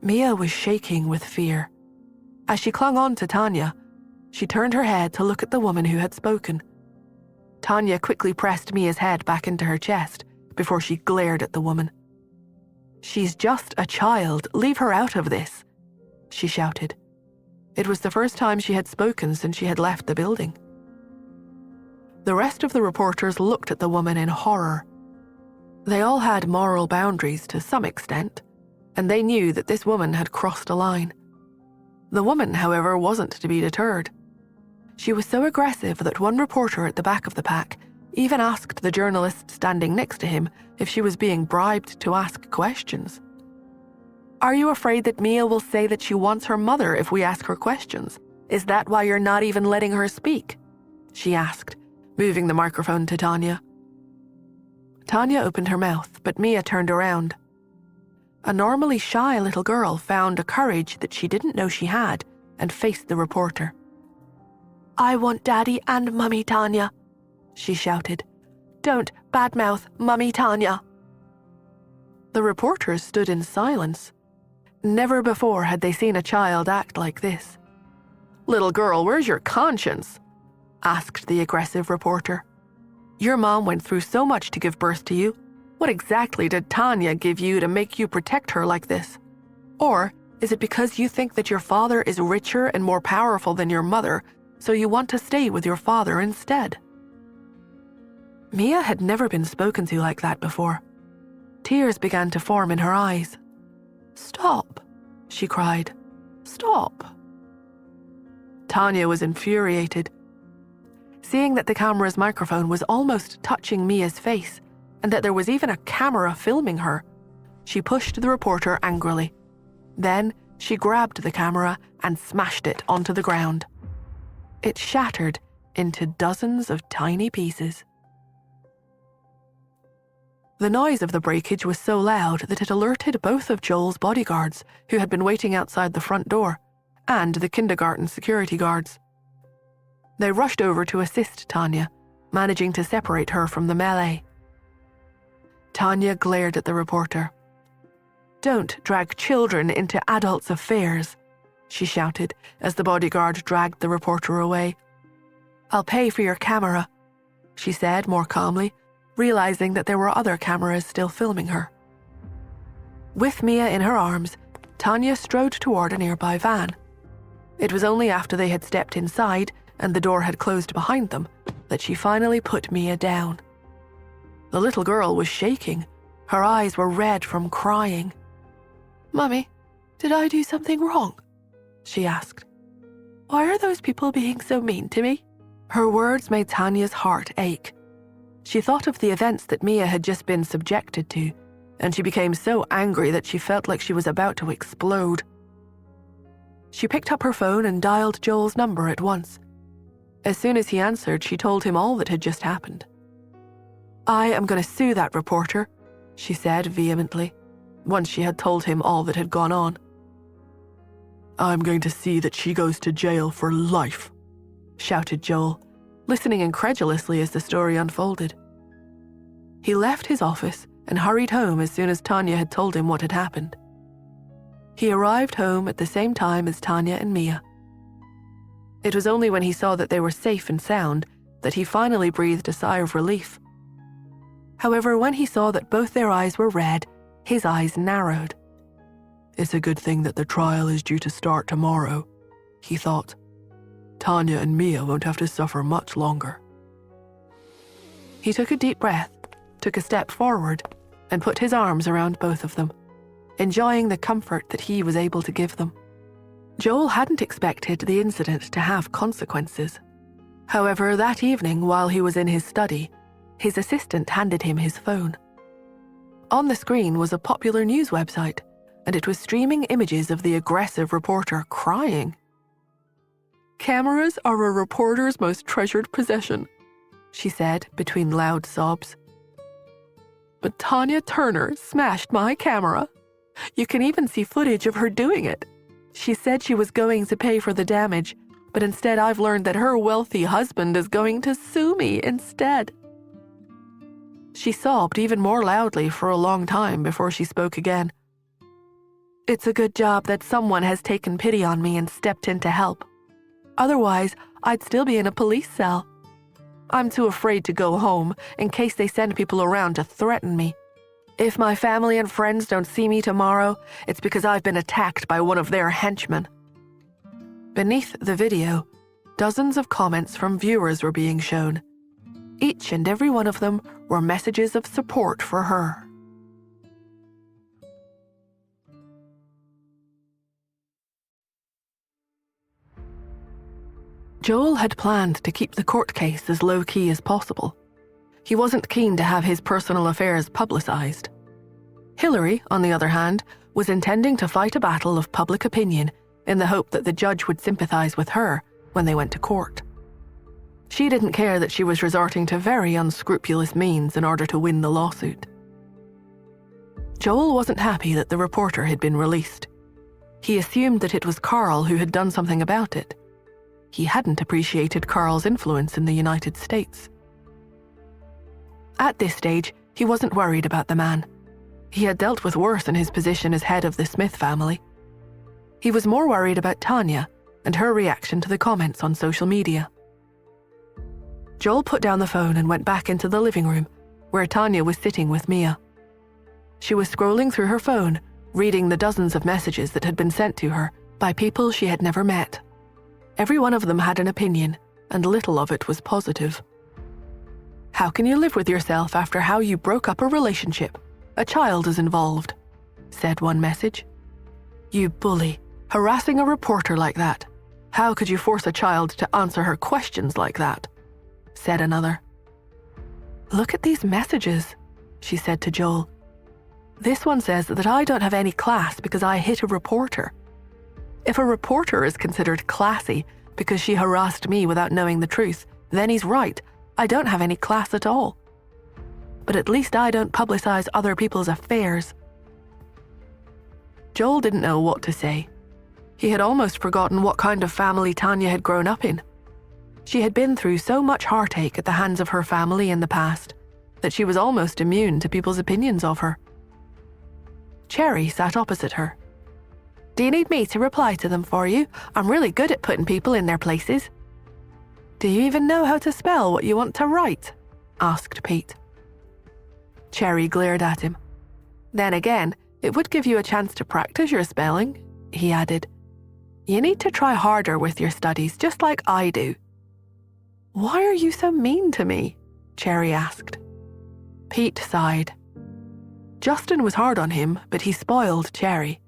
Mia was shaking with fear. As she clung on to Tanya, she turned her head to look at the woman who had spoken. Tanya quickly pressed Mia's head back into her chest before she glared at the woman. "She's just a child. Leave her out of this," she shouted. It was the first time she had spoken since she had left the building. The rest of the reporters looked at the woman in horror. They all had moral boundaries to some extent, and they knew that this woman had crossed a line. The woman, however, wasn't to be deterred. She was so aggressive that one reporter at the back of the pack even asked the journalist standing next to him if she was being bribed to ask questions. "Are you afraid that Mia will say that she wants her mother if we ask her questions? Is that why you're not even letting her speak?" she asked, moving the microphone to Tanya. Tanya opened her mouth, but Mia turned around. A normally shy little girl found a courage that she didn't know she had and faced the reporter. "I want Daddy and Mummy Tanya," she shouted. "Don't badmouth Mummy Tanya." The reporters stood in silence. Never before had they seen a child act like this. "Little girl, where's your conscience?" asked the aggressive reporter. "Your mom went through so much to give birth to you. What exactly did Tanya give you to make you protect her like this? Or is it because you think that your father is richer and more powerful than your mother, so you want to stay with your father instead?" Mia had never been spoken to like that before. Tears began to form in her eyes. "Stop," she cried. "Stop." Tanya was infuriated. Seeing that the camera's microphone was almost touching Mia's face, and that there was even a camera filming her, she pushed the reporter angrily. Then she grabbed the camera and smashed it onto the ground. It shattered into dozens of tiny pieces. The noise of the breakage was so loud that it alerted both of Joel's bodyguards, who had been waiting outside the front door, and the kindergarten security guards. They rushed over to assist Tanya, managing to separate her from the melee. Tanya glared at the reporter. "Don't drag children into adults' affairs," she shouted as the bodyguard dragged the reporter away. "I'll pay for your camera," she said more calmly, realizing that there were other cameras still filming her. With Mia in her arms, Tanya strode toward a nearby van. It was only after they had stepped inside and the door had closed behind them that she finally put Mia down. The little girl was shaking. Her eyes were red from crying. "Mummy, did I do something wrong?" she asked. "Why are those people being so mean to me?" Her words made Tanya's heart ache. She thought of the events that Mia had just been subjected to, and she became so angry that she felt like she was about to explode. She picked up her phone and dialed Joel's number at once. As soon as he answered, she told him all that had just happened. "I am going to sue that reporter," she said vehemently, once she had told him all that had gone on. "I'm going to see that she goes to jail for life," shouted Joel, listening incredulously as the story unfolded. He left his office and hurried home as soon as Tanya had told him what had happened. He arrived home at the same time as Tanya and Mia. It was only when he saw that they were safe and sound that he finally breathed a sigh of relief. However, when he saw that both their eyes were red, his eyes narrowed. "It's a good thing that the trial is due to start tomorrow," he thought. "Tanya and Mia won't have to suffer much longer." He took a deep breath, took a step forward, and put his arms around both of them, enjoying the comfort that he was able to give them. Joel hadn't expected the incident to have consequences. However, that evening, while he was in his study, his assistant handed him his phone. On the screen was a popular news website, and it was streaming images of the aggressive reporter crying. "Cameras are a reporter's most treasured possession," she said between loud sobs. "But Tanya Turner smashed my camera. You can even see footage of her doing it. She said she was going to pay for the damage, but instead I've learned that her wealthy husband is going to sue me instead." She sobbed even more loudly for a long time before she spoke again. "It's a good job that someone has taken pity on me and stepped in to help. Otherwise, I'd still be in a police cell. I'm too afraid to go home in case they send people around to threaten me. If my family and friends don't see me tomorrow, it's because I've been attacked by one of their henchmen." Beneath the video, dozens of comments from viewers were being shown. Each and every one of them were messages of support for her. Joel had planned to keep the court case as low-key as possible. He wasn't keen to have his personal affairs publicized. Hillary, on the other hand, was intending to fight a battle of public opinion in the hope that the judge would sympathize with her when they went to court. She didn't care that she was resorting to very unscrupulous means in order to win the lawsuit. Joel wasn't happy that the reporter had been released. He assumed that it was Carl who had done something about it. He hadn't appreciated Carl's influence in the United States. At this stage, he wasn't worried about the man. He had dealt with worse in his position as head of the Smith family. He was more worried about Tanya and her reaction to the comments on social media. Joel put down the phone and went back into the living room, where Tanya was sitting with Mia. She was scrolling through her phone, reading the dozens of messages that had been sent to her by people she had never met. Every one of them had an opinion, and little of it was positive. "How can you live with yourself after how you broke up a relationship? A child is involved," said one message. "You bully, harassing a reporter like that. How could you force a child to answer her questions like that?" said another. "Look at these messages," she said to Joel. "This one says that I don't have any class because I hit a reporter. If a reporter is considered classy because she harassed me without knowing the truth, then he's right. I don't have any class at all. But at least I don't publicize other people's affairs." Joel didn't know what to say. He had almost forgotten what kind of family Tanya had grown up in. She had been through so much heartache at the hands of her family in the past that she was almost immune to people's opinions of her. Cherry sat opposite her. "Do you need me to reply to them for you? I'm really good at putting people in their places." "Do you even know how to spell what you want to write?" asked Pete. Cherry glared at him. "Then again, it would give you a chance to practice your spelling," he added. "You need to try harder with your studies, just like I do." "Why are you so mean to me?" Cherry asked. Pete sighed. Justin was hard on him, but he spoiled Cherry.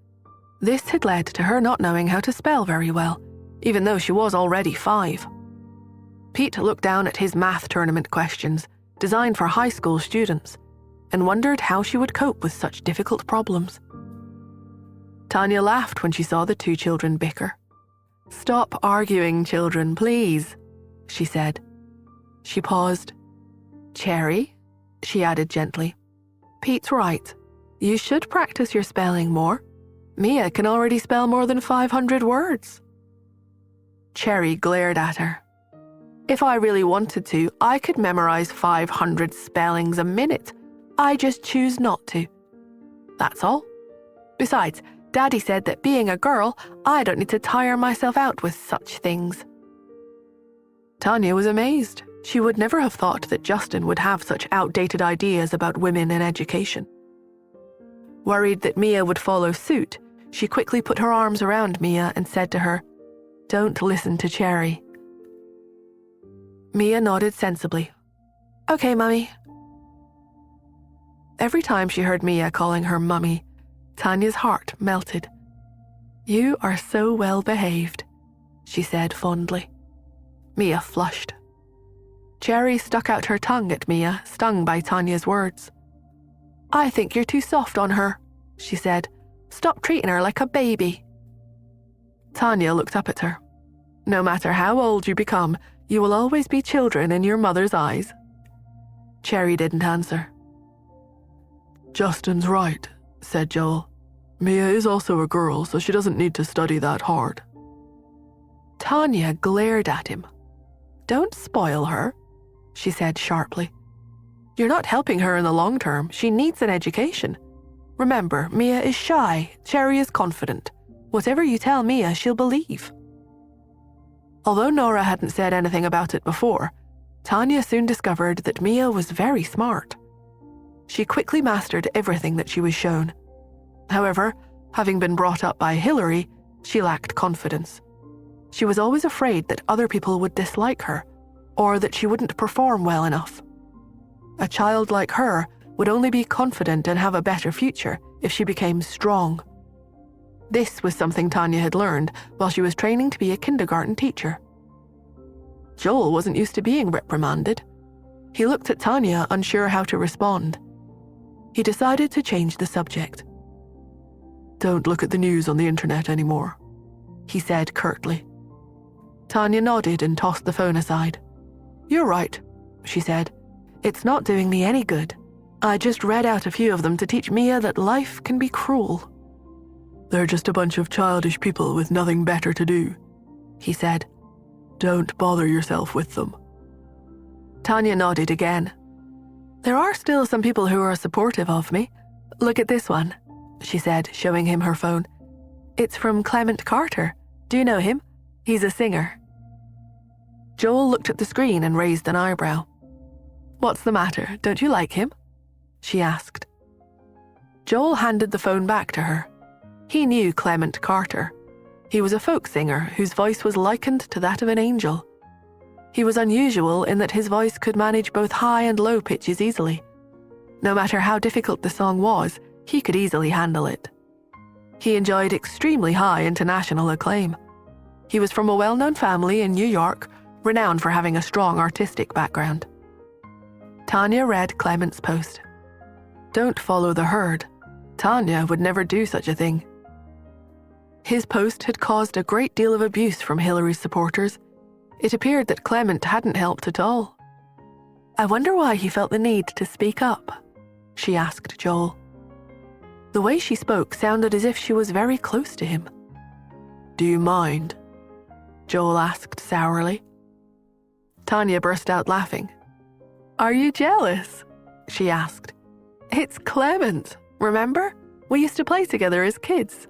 This had led to her not knowing how to spell very well, even though she was already 5. Pete looked down at his math tournament questions, designed for high school students, and wondered how she would cope with such difficult problems. Tanya laughed when she saw the two children bicker. "Stop arguing, children, please," she said. She paused. "Cherry," she added gently. "Pete's right. You should practice your spelling more. Mia can already spell more than 500 words. Cherry glared at her. "If I really wanted to, I could memorize 500 spellings a minute. I just choose not to. That's all. Besides, Daddy said that being a girl, I don't need to tire myself out with such things." Tanya was amazed. She would never have thought that Justin would have such outdated ideas about women and education. Worried that Mia would follow suit, she quickly put her arms around Mia and said to her, "Don't listen to Cherry." Mia nodded sensibly. "Okay, Mummy." Every time she heard Mia calling her Mummy, Tanya's heart melted. "You are so well behaved," she said fondly. Mia flushed. Cherry stuck out her tongue at Mia, stung by Tanya's words. "I think you're too soft on her," she said. "Stop treating her like a baby." Tanya looked up at her. "No matter how old you become, you will always be children in your mother's eyes." Cherry didn't answer. "Justin's right," said Joel. "Mia is also a girl, so she doesn't need to study that hard." Tanya glared at him. "Don't spoil her," she said sharply. "You're not helping her in the long term. She needs an education. Remember, Mia is shy, Cherry is confident. Whatever you tell Mia, she'll believe." Although Nora hadn't said anything about it before, Tanya soon discovered that Mia was very smart. She quickly mastered everything that she was shown. However, having been brought up by Hillary, she lacked confidence. She was always afraid that other people would dislike her, or that she wouldn't perform well enough. A child like her would only be confident and have a better future if she became strong. This was something Tanya had learned while she was training to be a kindergarten teacher. Joel wasn't used to being reprimanded. He looked at Tanya, unsure how to respond. He decided to change the subject. "Don't look at the news on the internet anymore," he said curtly. Tanya nodded and tossed the phone aside. "You're right," she said. "It's not doing me any good. I just read out a few of them to teach Mia that life can be cruel." "They're just a bunch of childish people with nothing better to do," he said. "Don't bother yourself with them." Tanya nodded again. "There are still some people who are supportive of me. Look at this one," she said, showing him her phone. "It's from Clement Carter. Do you know him? He's a singer." Joel looked at the screen and raised an eyebrow. "What's the matter? Don't you like him?" she asked. Joel handed the phone back to her. He knew Clement Carter. He was a folk singer whose voice was likened to that of an angel. He was unusual in that his voice could manage both high and low pitches easily. No matter how difficult the song was, he could easily handle it. He enjoyed extremely high international acclaim. He was from a well-known family in New York, renowned for having a strong artistic background. Tanya read Clement's post. Don't follow the herd. Tanya would never do such a thing. His post had caused a great deal of abuse from Hillary's supporters. It appeared that Clement hadn't helped at all. "I wonder why he felt the need to speak up," she asked Joel. The way she spoke sounded as if she was very close to him. "Do you mind?" Joel asked sourly. Tanya burst out laughing. "Are you jealous?" she asked. "It's Clement, remember? We used to play together as kids."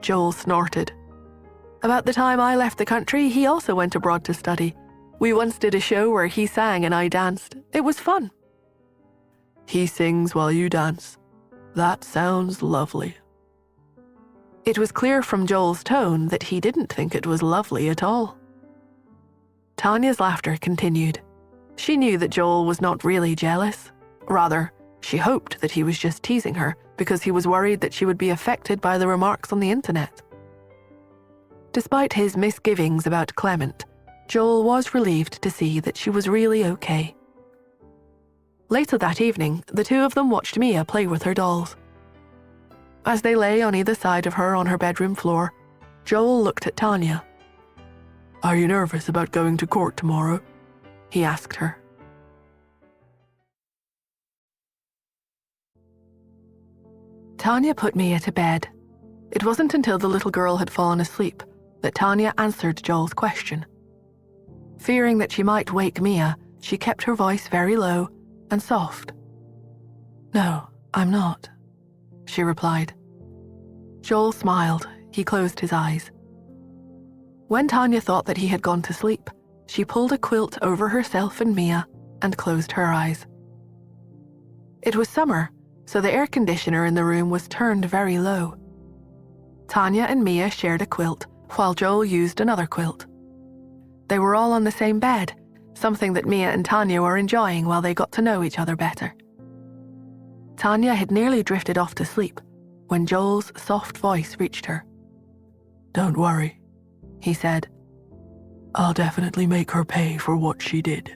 Joel snorted. "About the time I left the country, he also went abroad to study. We once did a show where he sang and I danced. It was fun." "He sings while you dance. That sounds lovely." It was clear from Joel's tone that he didn't think it was lovely at all. Tanya's laughter continued. She knew that Joel was not really jealous. Rather, she hoped that he was just teasing her because he was worried that she would be affected by the remarks on the internet. Despite his misgivings about Clement, Joel was relieved to see that she was really okay. Later that evening, the two of them watched Mia play with her dolls. As they lay on either side of her on her bedroom floor, Joel looked at Tanya, "Are you nervous about going to court tomorrow?" he asked her. Tanya put Mia to bed. It wasn't until the little girl had fallen asleep that Tanya answered Joel's question. Fearing that she might wake Mia, she kept her voice very low and soft. "No, I'm not," she replied. Joel smiled. He closed his eyes. When Tanya thought that he had gone to sleep, she pulled a quilt over herself and Mia and closed her eyes. It was summer, so the air conditioner in the room was turned very low. Tanya and Mia shared a quilt, while Joel used another quilt. They were all on the same bed, something that Mia and Tanya were enjoying while they got to know each other better. Tanya had nearly drifted off to sleep when Joel's soft voice reached her. "Don't worry," he said. "I'll definitely make her pay for what she did."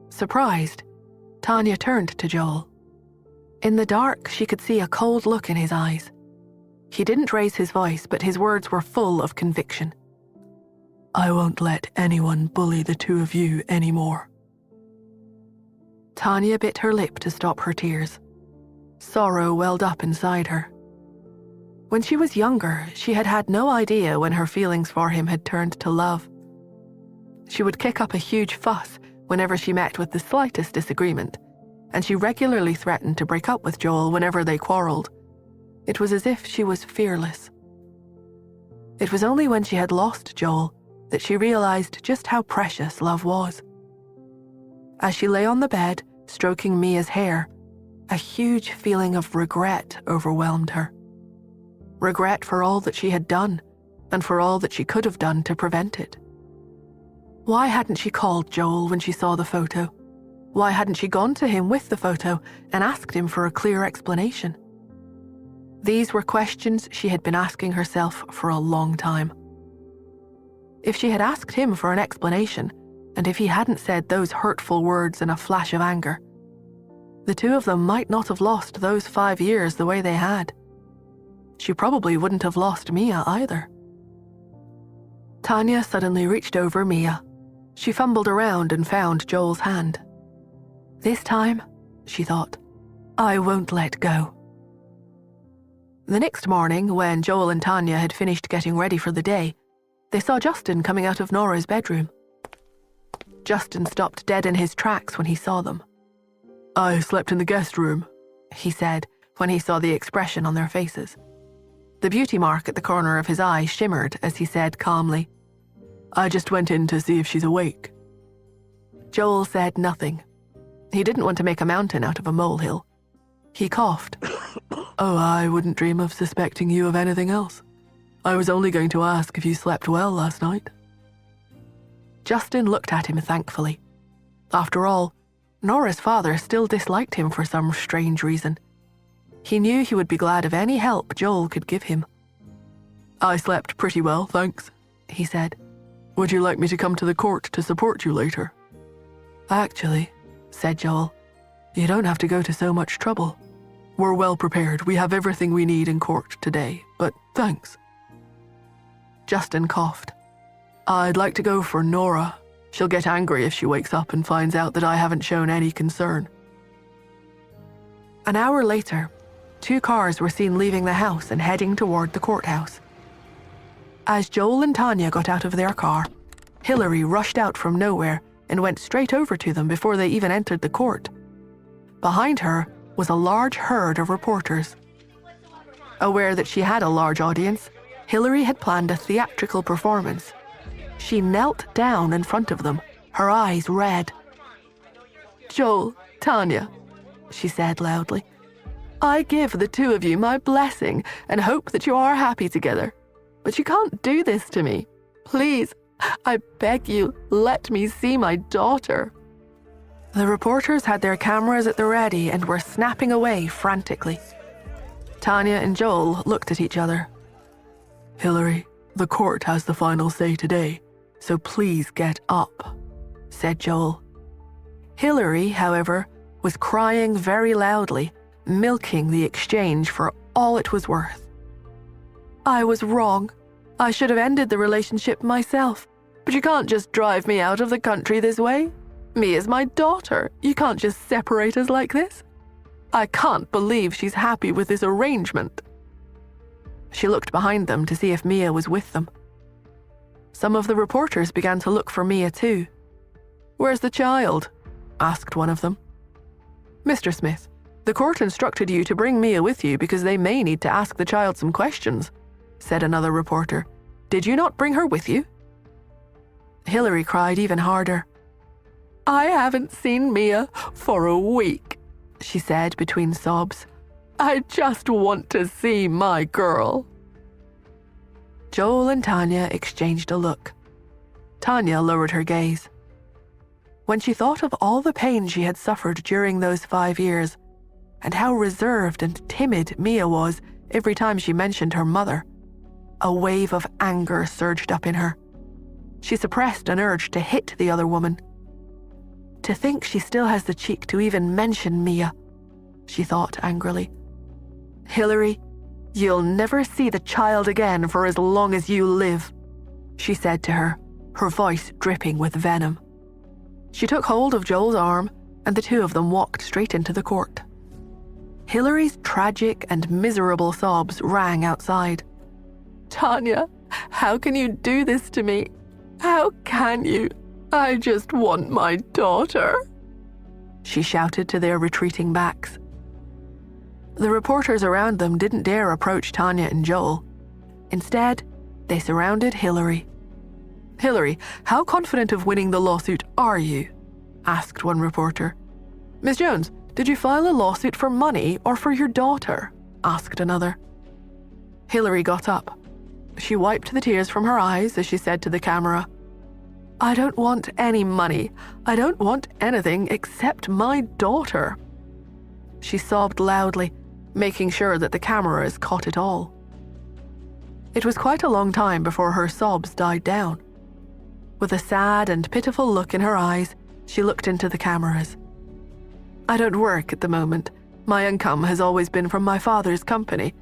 Surprised, Tanya turned to Joel. In the dark, she could see a cold look in his eyes. He didn't raise his voice, but his words were full of conviction. "I won't let anyone bully the two of you anymore." Tanya bit her lip to stop her tears. Sorrow welled up inside her. When she was younger, she had had no idea when her feelings for him had turned to love. She would kick up a huge fuss whenever she met with the slightest disagreement, and she regularly threatened to break up with Joel whenever they quarreled. It was as if she was fearless. It was only when she had lost Joel that she realized just how precious love was. As she lay on the bed, stroking Mia's hair, a huge feeling of regret overwhelmed her. Regret for all that she had done, and for all that she could have done to prevent it. Why hadn't she called Joel when she saw the photo? Why hadn't she gone to him with the photo and asked him for a clear explanation? These were questions she had been asking herself for a long time. If she had asked him for an explanation, and if he hadn't said those hurtful words in a flash of anger, the two of them might not have lost those 5 years the way they had. She probably wouldn't have lost Mia either. Tanya suddenly reached over Mia. She fumbled around and found Joel's hand. "This time," she thought, "I won't let go." The next morning, when Joel and Tanya had finished getting ready for the day, they saw Justin coming out of Nora's bedroom. Justin stopped dead in his tracks when he saw them. "I slept in the guest room," he said when he saw the expression on their faces. The beauty mark at the corner of his eye shimmered as he said calmly, "I just went in to see if she's awake." Joel said nothing. He didn't want to make a mountain out of a molehill. He coughed. "Oh, I wouldn't dream of suspecting you of anything else. I was only going to ask if you slept well last night." Justin looked at him thankfully. After all, Nora's father still disliked him for some strange reason. He knew he would be glad of any help Joel could give him. "I slept pretty well, thanks," he said. "Would you like me to come to the court to support you later?" "Actually," said Joel, "you don't have to go to so much trouble. We're well prepared. We have everything we need in court today, but thanks." Justin coughed. "I'd like to go for Nora. She'll get angry if she wakes up and finds out that I haven't shown any concern." An hour later, 2 cars were seen leaving the house and heading toward the courthouse. As Joel and Tanya got out of their car, Hillary rushed out from nowhere and went straight over to them before they even entered the court. Behind her was a large herd of reporters. Aware that she had a large audience, Hillary had planned a theatrical performance. She knelt down in front of them, her eyes red. "Joel, Tanya," she said loudly, "I give the two of you my blessing and hope that you are happy together. But you can't do this to me. Please, I beg you, let me see my daughter." The reporters had their cameras at the ready and were snapping away frantically. Tanya and Joel looked at each other. "Hillary, the court has the final say today, so please get up," said Joel. Hillary, however, was crying very loudly, milking the exchange for all it was worth. "I was wrong. I should have ended the relationship myself, but you can't just drive me out of the country this way. Mia's my daughter. You can't just separate us like this. I can't believe she's happy with this arrangement." She looked behind them to see if Mia was with them. Some of the reporters began to look for Mia too. "Where's the child?" asked one of them. "Mr. Smith, the court instructed you to bring Mia with you because they may need to ask the child some questions," said another reporter. "Did you not bring her with you?" Hillary cried even harder. "I haven't seen Mia for a week," she said between sobs. "I just want to see my girl." Joel and Tanya exchanged a look. Tanya lowered her gaze. When she thought of all the pain she had suffered during those 5 years, and how reserved and timid Mia was every time she mentioned her mother, a wave of anger surged up in her. She suppressed an urge to hit the other woman. To think she still has the cheek to even mention Mia, she thought angrily. "Hillary, you'll never see the child again for as long as you live," she said to her, her voice dripping with venom. She took hold of Joel's arm, and the two of them walked straight into the court. Hillary's tragic and miserable sobs rang outside. "Tanya, how can you do this to me? How can you? I just want my daughter," she shouted to their retreating backs. The reporters around them didn't dare approach Tanya and Joel. Instead, they surrounded Hillary. "Hillary, how confident of winning the lawsuit are you?" asked one reporter. "Miss Jones, did you file a lawsuit for money or for your daughter?" asked another. Hillary got up. She wiped the tears from her eyes as she said to the camera, "I don't want any money. I don't want anything except my daughter." She sobbed loudly, making sure that the cameras caught it all. It was quite a long time before her sobs died down. With a sad and pitiful look in her eyes, she looked into the cameras. "I don't work at the moment. My income has always been from my father's company,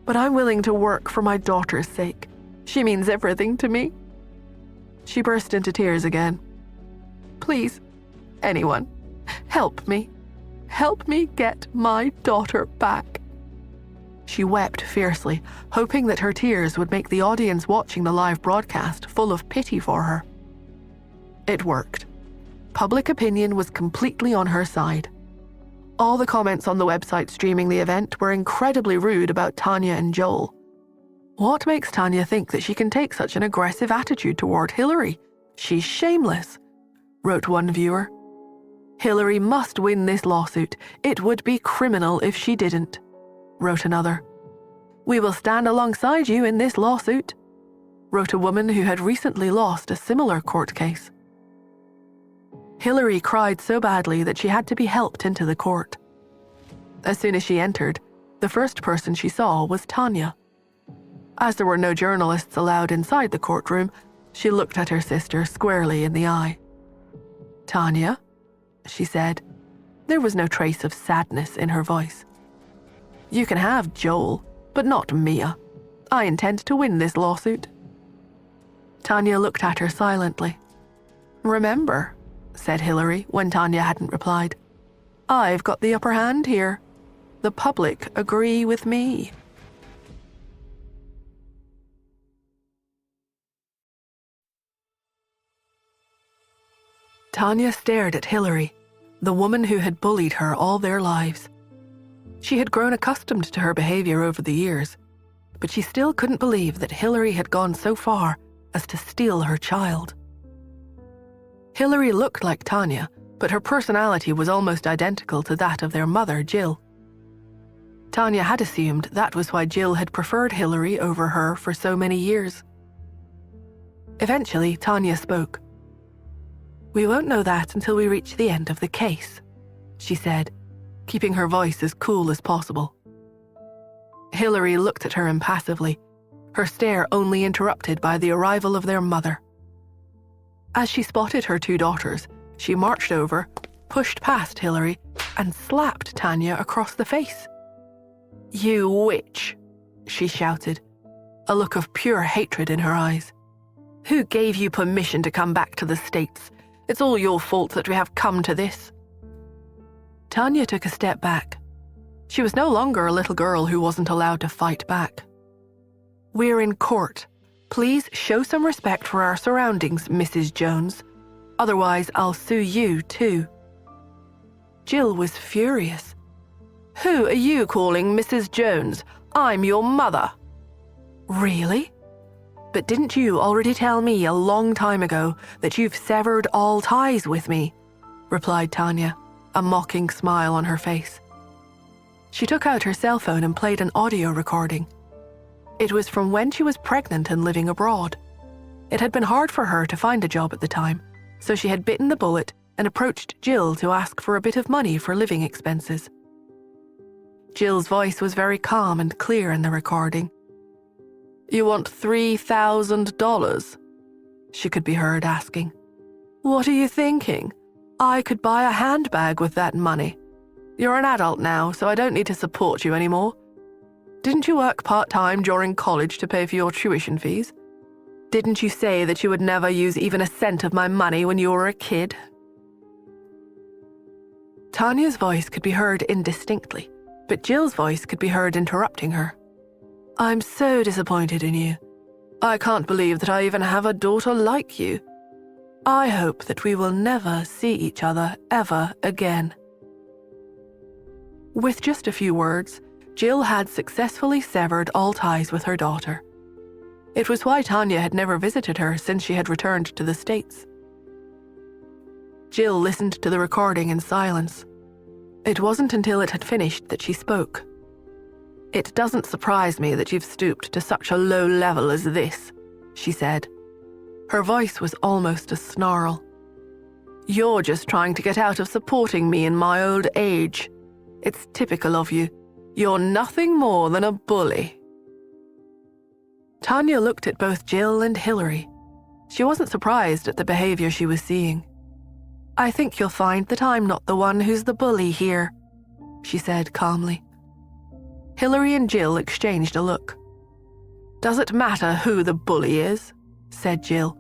but I'm willing to work for my daughter's sake. She means everything to me." She burst into tears again. "Please, anyone, help me. Help me get my daughter back." She wept fiercely, hoping that her tears would make the audience watching the live broadcast full of pity for her. It worked. Public opinion was completely on her side. All the comments on the website streaming the event were incredibly rude about Tanya and Joel. "What makes Tanya think that she can take such an aggressive attitude toward Hillary? She's shameless," wrote one viewer. "Hillary must win this lawsuit. It would be criminal if she didn't," wrote another. "We will stand alongside you in this lawsuit," wrote a woman who had recently lost a similar court case. Hillary cried so badly that she had to be helped into the court. As soon as she entered, the first person she saw was Tanya. As there were no journalists allowed inside the courtroom, she looked at her sister squarely in the eye. "Tanya," she said. There was no trace of sadness in her voice. "You can have Joel, but not Mia. I intend to win this lawsuit." Tanya looked at her silently. "Remember," said Hillary when Tanya hadn't replied, "I've got the upper hand here. The public agree with me." Tanya stared at Hillary, the woman who had bullied her all their lives. She had grown accustomed to her behavior over the years, but she still couldn't believe that Hillary had gone so far as to steal her child. Hillary looked like Tanya, but her personality was almost identical to that of their mother, Jill. Tanya had assumed that was why Jill had preferred Hillary over her for so many years. Eventually, Tanya spoke. "We won't know that until we reach the end of the case," she said, keeping her voice as cool as possible. Hillary looked at her impassively, her stare only interrupted by the arrival of their mother. As she spotted her two daughters, she marched over, pushed past Hillary, and slapped Tanya across the face. "You witch," she shouted. a look of pure hatred in her eyes. "Who gave you permission to come back to the States? It's all your fault that we have come to this." Tanya took a step back. She was no longer a little girl who wasn't allowed to fight back. "We're in court. Please show some respect for our surroundings, Mrs. Jones. Otherwise, I'll sue you, too." Jill was furious. "Who are you calling Mrs. Jones? I'm your mother." "Really? But didn't you already tell me a long time ago that you've severed all ties with me?" replied Tanya, a mocking smile on her face. She took out her cell phone and played an audio recording. It was from when she was pregnant and living abroad. It had been hard for her to find a job at the time, so she had bitten the bullet and approached Jill to ask for a bit of money for living expenses. Jill's voice was very calm and clear in the recording. "You want $3,000? She could be heard asking. "What are you thinking? I could buy a handbag with that money. You're an adult now, so I don't need to support you anymore. Didn't you work part-time during college to pay for your tuition fees? Didn't you say that you would never use even a cent of my money when you were a kid?" Tanya's voice could be heard indistinctly, but Jill's voice could be heard interrupting her. "I'm so disappointed in you. I can't believe that I even have a daughter like you. I hope that we will never see each other ever again." With just a few words, Jill had successfully severed all ties with her daughter. It was why Tanya had never visited her since she had returned to the States. Jill listened to the recording in silence. It wasn't until it had finished that she spoke. "It doesn't surprise me that you've stooped to such a low level as this," she said. Her voice was almost a snarl. "You're just trying to get out of supporting me in my old age. It's typical of you. You're nothing more than a bully." Tanya looked at both Jill and Hillary. She wasn't surprised at the behavior she was seeing. "I think you'll find that I'm not the one who's the bully here," she said calmly. Hillary and Jill exchanged a look. "Does it matter who the bully is?" said Jill.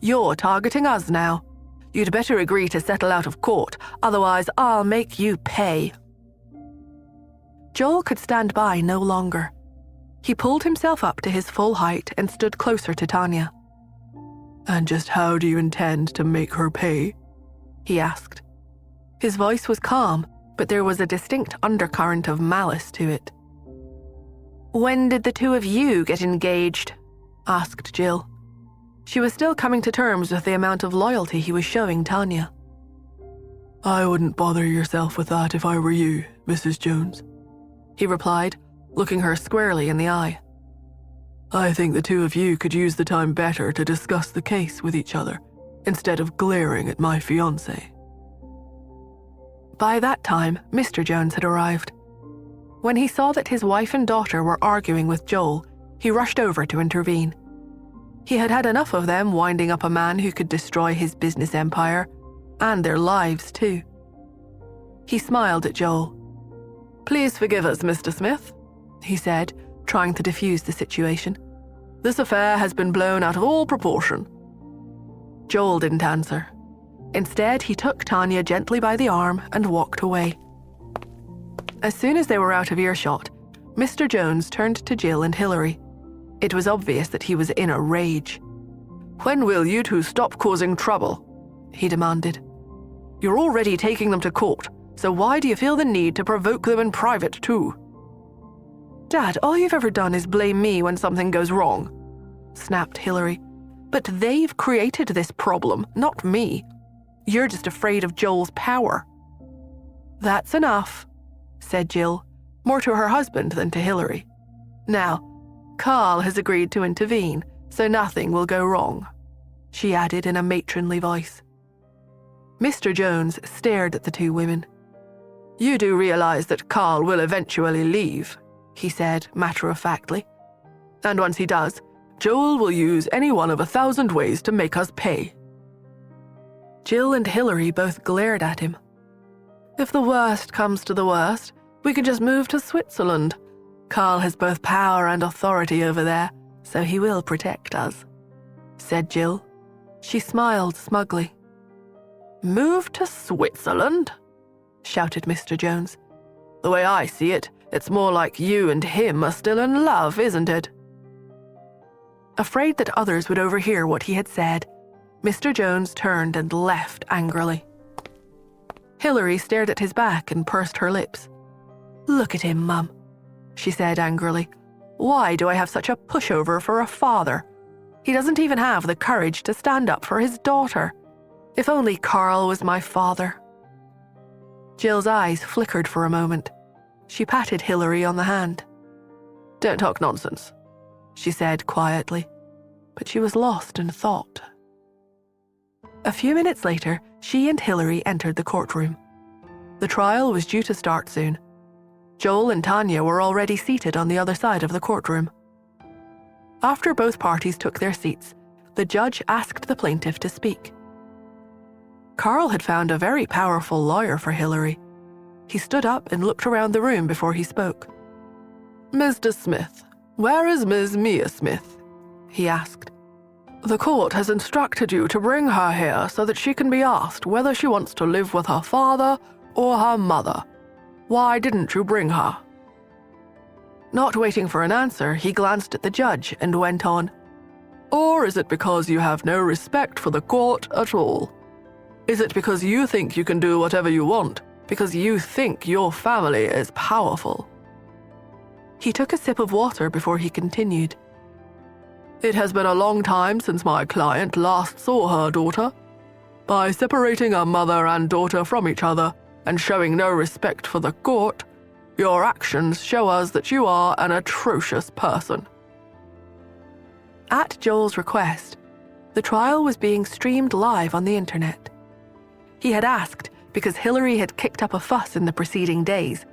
"You're targeting us now. You'd better agree to settle out of court, otherwise I'll make you pay." Joel could stand by no longer. He pulled himself up to his full height and stood closer to Tanya. "And just how do you intend to make her pay?" he asked. His voice was calm, but there was a distinct undercurrent of malice to it. "When did the two of you get engaged?" asked Jill. She was still coming to terms with the amount of loyalty he was showing Tanya. "I wouldn't bother yourself with that if I were you, Mrs. Jones," he replied, looking her squarely in the eye. "I think the two of you could use the time better to discuss the case with each other, instead of glaring at my fiancé." By that time, Mr. Jones had arrived. When he saw that his wife and daughter were arguing with Joel, he rushed over to intervene. He had had enough of them winding up a man who could destroy his business empire, and their lives too. He smiled at Joel. "Please forgive us, Mr. Smith," he said, trying to defuse the situation. "This affair has been blown out of all proportion." Joel didn't answer. Instead, he took Tanya gently by the arm and walked away. As soon as they were out of earshot, Mr. Jones turned to Jill and Hillary. It was obvious that he was in a rage. "When will you two stop causing trouble?" he demanded. "You're already taking them to court, so why do you feel the need to provoke them in private too?" "Dad, all you've ever done is blame me when something goes wrong," snapped Hillary. "But they've created this problem, not me. You're just afraid of Joel's power." "That's enough," said Jill, more to her husband than to Hillary. "Now, Carl has agreed to intervene, so nothing will go wrong," she added in a matronly voice. Mr. Jones stared at the two women. "You do realize that Carl will eventually leave," he said matter-of-factly. "And once he does, Joel will use any one of 1,000 ways to make us pay." Jill and Hillary both glared at him. "If the worst comes to the worst, we can just move to Switzerland. Carl has both power and authority over there, So he will protect us, said Jill. She smiled smugly. Move to Switzerland? Shouted Mr. Jones. The way I see it, it's more like you and him are still in love, isn't it? Afraid that others would overhear what he had said, Mr. Jones turned and left angrily. Hilary stared at his back and pursed her lips. Look at him, Mum, she said angrily. Why do I have such a pushover for a father? He doesn't even have the courage to stand up for his daughter. If only Carl was my father. Jill's eyes flickered for a moment. She patted Hilary on the hand. Don't talk nonsense, she said quietly, but she was lost in thought. A few minutes later, she and Hilary entered the courtroom. The trial was due to start soon. Joel and Tanya were already seated on the other side of the courtroom. After both parties took their seats, the judge asked the plaintiff to speak. Carl had found a very powerful lawyer for Hilary. He stood up and looked around the room before he spoke. Mr. Smith, where is Ms. Mia Smith? He asked. The court has instructed you to bring her here so that she can be asked whether she wants to live with her father or her mother. Why didn't you bring her? Not waiting for an answer, he glanced at the judge and went on. Or is it because you have no respect for the court at all? Is it because you think you can do whatever you want, because you think your family is powerful? He took a sip of water before he continued. It has been a long time since my client last saw her daughter. By separating a mother and daughter from each other and showing no respect for the court, your actions show us that you are an atrocious person. At Joel's request, the trial was being streamed live on the internet. He had asked because Hilary had kicked up a fuss in the preceding days,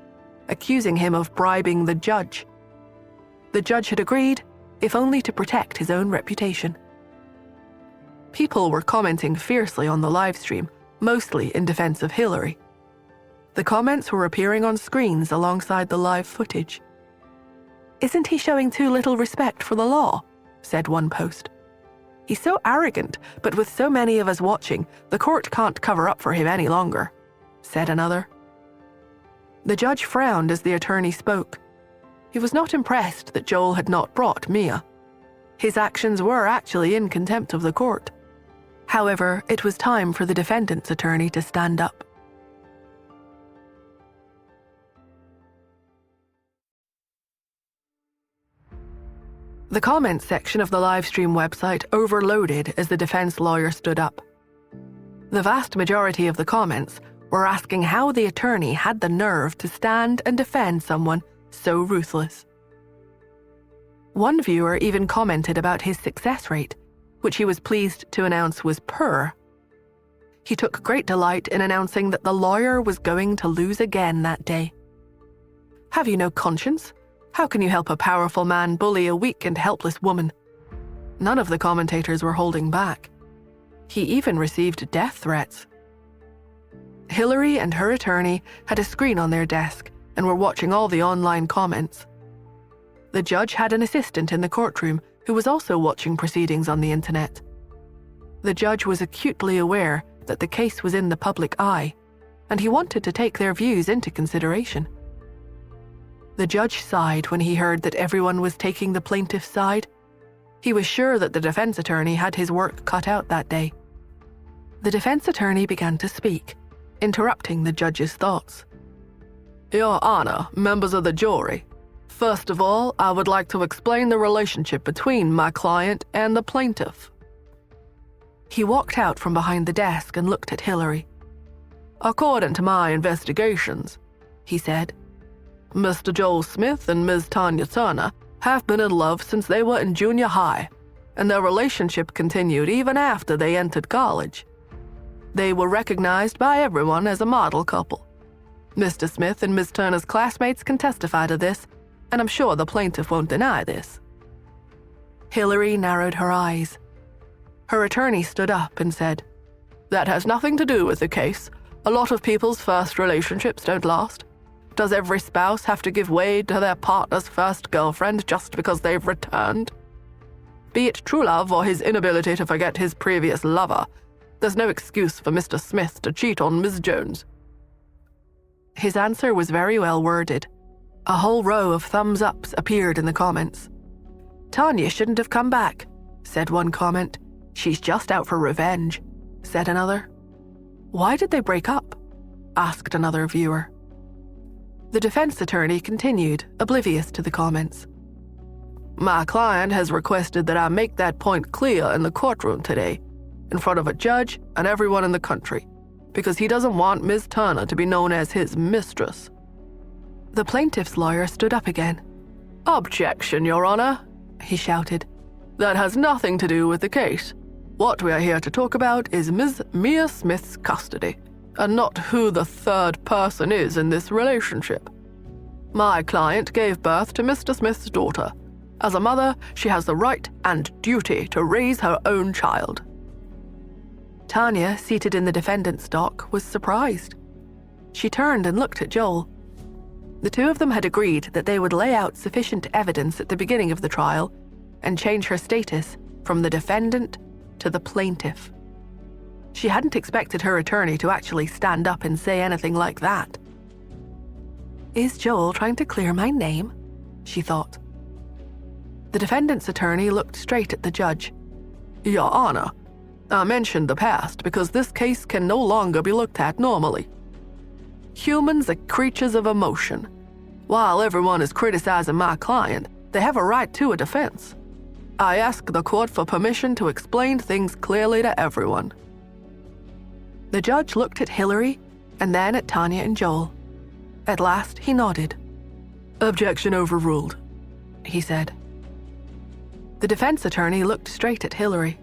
accusing him of bribing the judge. The judge had agreed, if only to protect his own reputation. People were commenting fiercely on the live stream, mostly in defense of Hilary. The comments were appearing on screens alongside the live footage. Isn't he showing too little respect for the law? Said one post. He's so arrogant, but with so many of us watching, the court can't cover up for him any longer, said another. The judge frowned as the attorney spoke. He was not impressed that Joel had not brought Mia. His actions were actually in contempt of the court. However, it was time for the defendant's attorney to stand up. The comments section of the livestream website overloaded as the defense lawyer stood up. The vast majority of the comments were asking how the attorney had the nerve to stand and defend someone so ruthless. One viewer even commented about his success rate, which he was pleased to announce was poor. He took great delight in announcing that the lawyer was going to lose again that day. Have you no conscience? How can you help a powerful man bully a weak and helpless woman? None of the commentators were holding back. He even received death threats. Hilary and her attorney had a screen on their desk and were watching all the online comments. The judge had an assistant in the courtroom who was also watching proceedings on the internet. The judge was acutely aware that the case was in the public eye, and he wanted to take their views into consideration. The judge sighed when he heard that everyone was taking the plaintiff's side. He was sure that the defense attorney had his work cut out that day. The defense attorney began to speak, interrupting the judge's thoughts. Your Honor, members of the jury, first of all, I would like to explain the relationship between my client and the plaintiff. He walked out from behind the desk and looked at Hilary. According to my investigations, he said, Mr. Joel Smith and Ms. Tanya Turner have been in love since they were in junior high, and their relationship continued even after they entered college. They were recognized by everyone as a model couple. Mr. Smith and Ms. Turner's classmates can testify to this, and I'm sure the plaintiff won't deny this. Hilary narrowed her eyes. Her attorney stood up and said, That has nothing to do with the case. A lot of people's first relationships don't last. Does every spouse have to give way to their partner's first girlfriend just because they've returned? Be it true love or his inability to forget his previous lover, there's no excuse for Mr. Smith to cheat on Miss Jones. His answer was very well worded. A whole row of thumbs-ups appeared in the comments. Tanya shouldn't have come back, said one comment. She's just out for revenge, said another. Why did they break up? Asked another viewer. The defense attorney continued, oblivious to the comments. My client has requested that I make that point clear in the courtroom today, in front of a judge and everyone in the country, because he doesn't want Miss Turner to be known as his mistress. The plaintiff's lawyer stood up again. Objection, Your Honor, he shouted. That has nothing to do with the case. What we are here to talk about is Ms. Mia Smith's custody, and not who the third person is in this relationship. My client gave birth to Mr. Smith's daughter. As a mother, she has the right and duty to raise her own child. Tanya, seated in the defendant's dock, was surprised. She turned and looked at Joel. The two of them had agreed that they would lay out sufficient evidence at the beginning of the trial and change her status from the defendant to the plaintiff. She hadn't expected her attorney to actually stand up and say anything like that. Is Joel trying to clear my name? She thought. The defendant's attorney looked straight at the judge. Your Honor, I mentioned the past because this case can no longer be looked at normally. Humans are creatures of emotion. While everyone is criticizing my client, they have a right to a defense. I ask the court for permission to explain things clearly to everyone. The judge looked at Hillary and then at Tanya and Joel. At last, he nodded. Objection overruled, he said. The defense attorney looked straight at Hillary.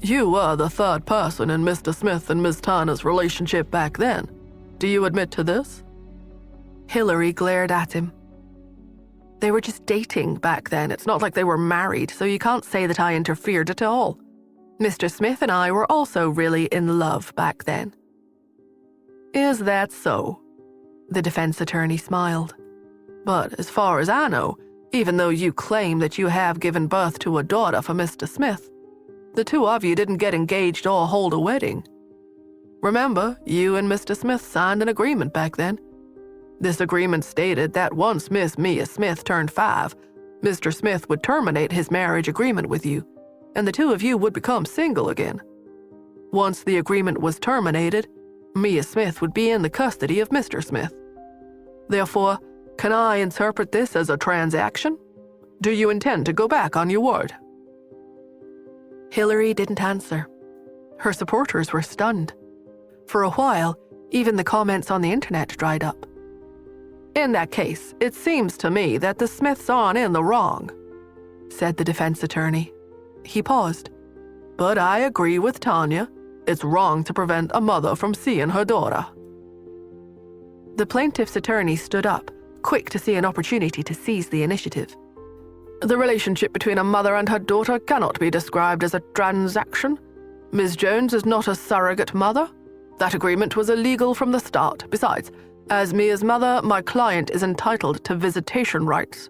You were the third person in Mr. Smith and Miss Turner's relationship back then. Do you admit to this? Hillary glared at him. They were just dating back then. It's not like they were married, so you can't say that I interfered at all. Mr. Smith and I were also really in love back then. Is that so? The defense attorney smiled. But as far as I know, even though you claim that you have given birth to a daughter for Mr. Smith, the two of you didn't get engaged or hold a wedding. Remember, you and Mr. Smith signed an agreement back then. This agreement stated that once Miss Mia Smith turned 5, Mr. Smith would terminate his marriage agreement with you, and the two of you would become single again. Once the agreement was terminated, Mia Smith would be in the custody of Mr. Smith. Therefore, can I interpret this as a transaction? Do you intend to go back on your word? Hillary didn't answer. Her supporters were stunned. For a while, even the comments on the internet dried up. In that case, it seems to me that the Smiths aren't in the wrong, said the defense attorney. He paused. But I agree with Tanya. It's wrong to prevent a mother from seeing her daughter. The plaintiff's attorney stood up, quick to see an opportunity to seize the initiative. The relationship between a mother and her daughter cannot be described as a transaction. Ms. Jones is not a surrogate mother. That agreement was illegal from the start. Besides, as Mia's mother, my client is entitled to visitation rights.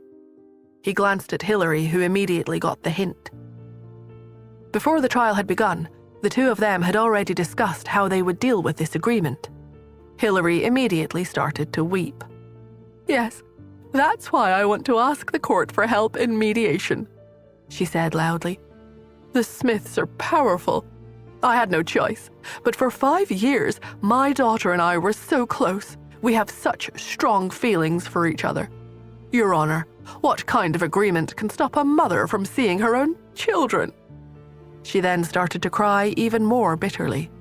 He glanced at Hillary, who immediately got the hint. Before the trial had begun, the two of them had already discussed how they would deal with this agreement. Hillary immediately started to weep. Yes, that's why I want to ask the court for help in mediation, she said loudly. The Smiths are powerful. I had no choice, but for 5 years, my daughter and I were so close. We have such strong feelings for each other. Your Honor, what kind of agreement can stop a mother from seeing her own children? She then started to cry even more bitterly.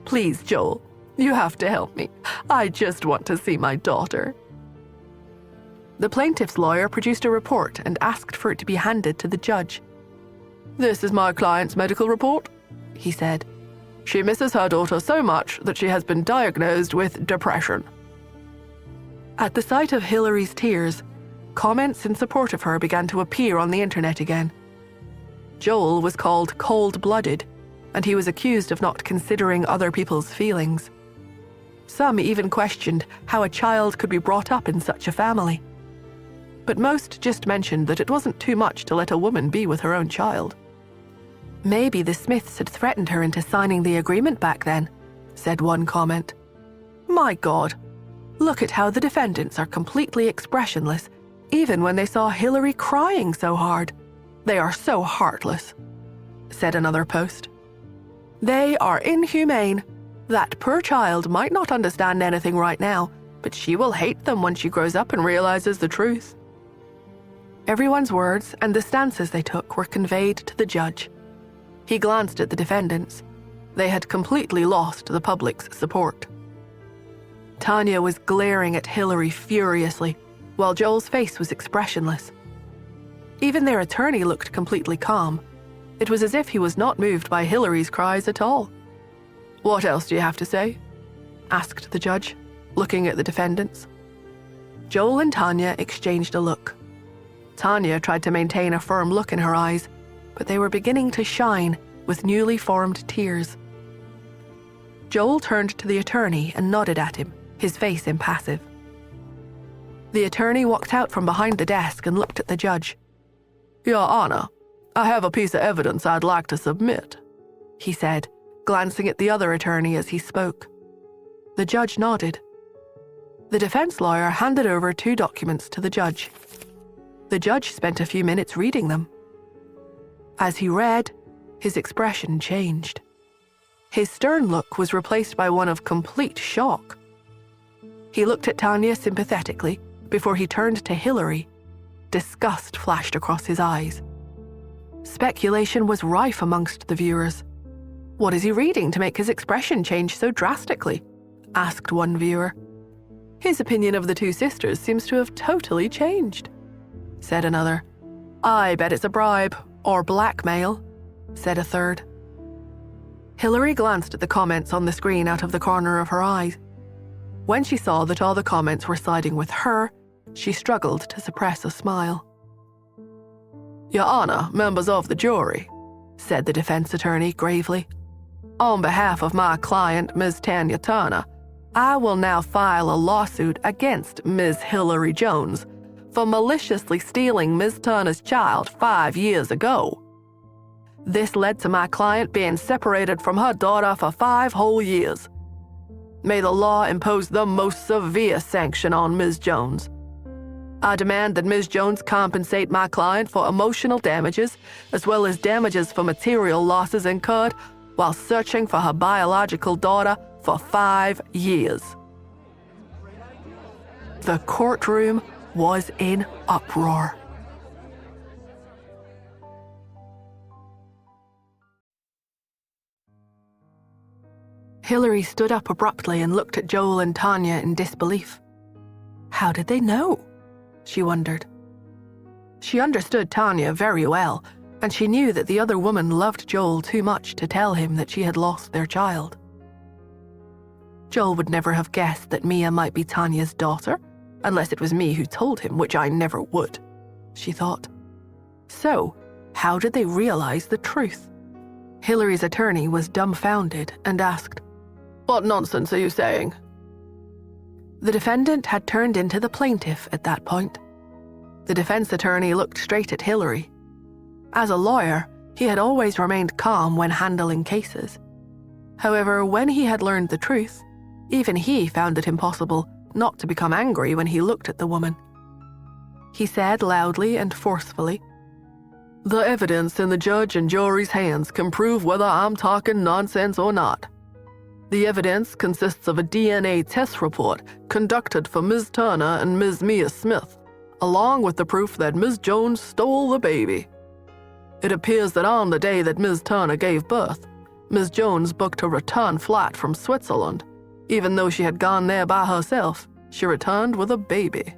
Please, Joel, you have to help me. I just want to see my daughter. The plaintiff's lawyer produced a report and asked for it to be handed to the judge. This is my client's medical report, he said. She misses her daughter so much that she has been diagnosed with depression. At the sight of Hillary's tears, comments in support of her began to appear on the internet again. Joel was called cold-blooded, and he was accused of not considering other people's feelings. Some even questioned how a child could be brought up in such a family. but most just mentioned that it wasn't too much to let a woman be with her own child. "Maybe the Smiths had threatened her into signing the agreement back then," said one comment. "My God, look at how the defendants are completely expressionless, even when they saw Hillary crying so hard. They are so heartless," said another post. "They are inhumane. That poor child might not understand anything right now, but she will hate them when she grows up and realizes the truth." Everyone's words and the stances they took were conveyed to the judge. He glanced at the defendants. They had completely lost the public's support. Tanya was glaring at Hillary furiously, while Joel's face was expressionless. Even their attorney looked completely calm. It was as if he was not moved by Hillary's cries at all. "What else do you have to say?" asked the judge, looking at the defendants. Joel and Tanya exchanged a look. Tanya tried to maintain a firm look in her eyes, but they were beginning to shine with newly formed tears. Joel turned to the attorney and nodded at him, his face impassive. The attorney walked out from behind the desk and looked at the judge. "Your Honor, I have a piece of evidence I'd like to submit," he said, glancing at the other attorney as he spoke. The judge nodded. The defense lawyer handed over 2 documents to the judge. The judge spent a few minutes reading them. As he read, his expression changed. His stern look was replaced by one of complete shock. He looked at Tanya sympathetically before he turned to Hillary. Disgust flashed across his eyes. Speculation was rife amongst the viewers. "What is he reading to make his expression change so drastically?" asked one viewer. "His opinion of the 2 sisters seems to have totally changed," said another. "I bet it's a bribe or blackmail," said a third. Hillary glanced at the comments on the screen out of the corner of her eye. When she saw that all the comments were siding with her, she struggled to suppress a smile. "Your Honor, members of the jury," said the defense attorney gravely. "On behalf of my client, Ms. Tanya Turner, I will now file a lawsuit against Ms. Hillary Jones for maliciously stealing Ms. Turner's child 5 years ago. This led to my client being separated from her daughter for 5 whole years. May the law impose the most severe sanction on Ms. Jones. I demand that Ms. Jones compensate my client for emotional damages as well as damages for material losses incurred while searching for her biological daughter for 5 years." The courtroom was in uproar. Hillary stood up abruptly and looked at Joel and Tanya in disbelief. How did they know? She wondered. She understood Tanya very well, and she knew that the other woman loved Joel too much to tell him that she had lost their child. Joel would never have guessed that Mia might be Tanya's daughter, unless it was me who told him, which I never would, she thought. So, how did they realize the truth? Hillary's attorney was dumbfounded and asked, "What nonsense are you saying?" The defendant had turned into the plaintiff at that point. The defense attorney looked straight at Hillary. As a lawyer, he had always remained calm when handling cases. However, when he had learned the truth, even he found it impossible not to become angry when he looked at the woman. He said loudly and forcefully, "The evidence in the judge and jury's hands can prove whether I'm talking nonsense or not. The evidence consists of a DNA test report conducted for Ms. Turner and Ms. Mia Smith, along with the proof that Ms. Jones stole the baby. It appears that on the day that Ms. Turner gave birth, Ms. Jones booked a return flight from Switzerland. Even though she had gone there by herself, she returned with a baby."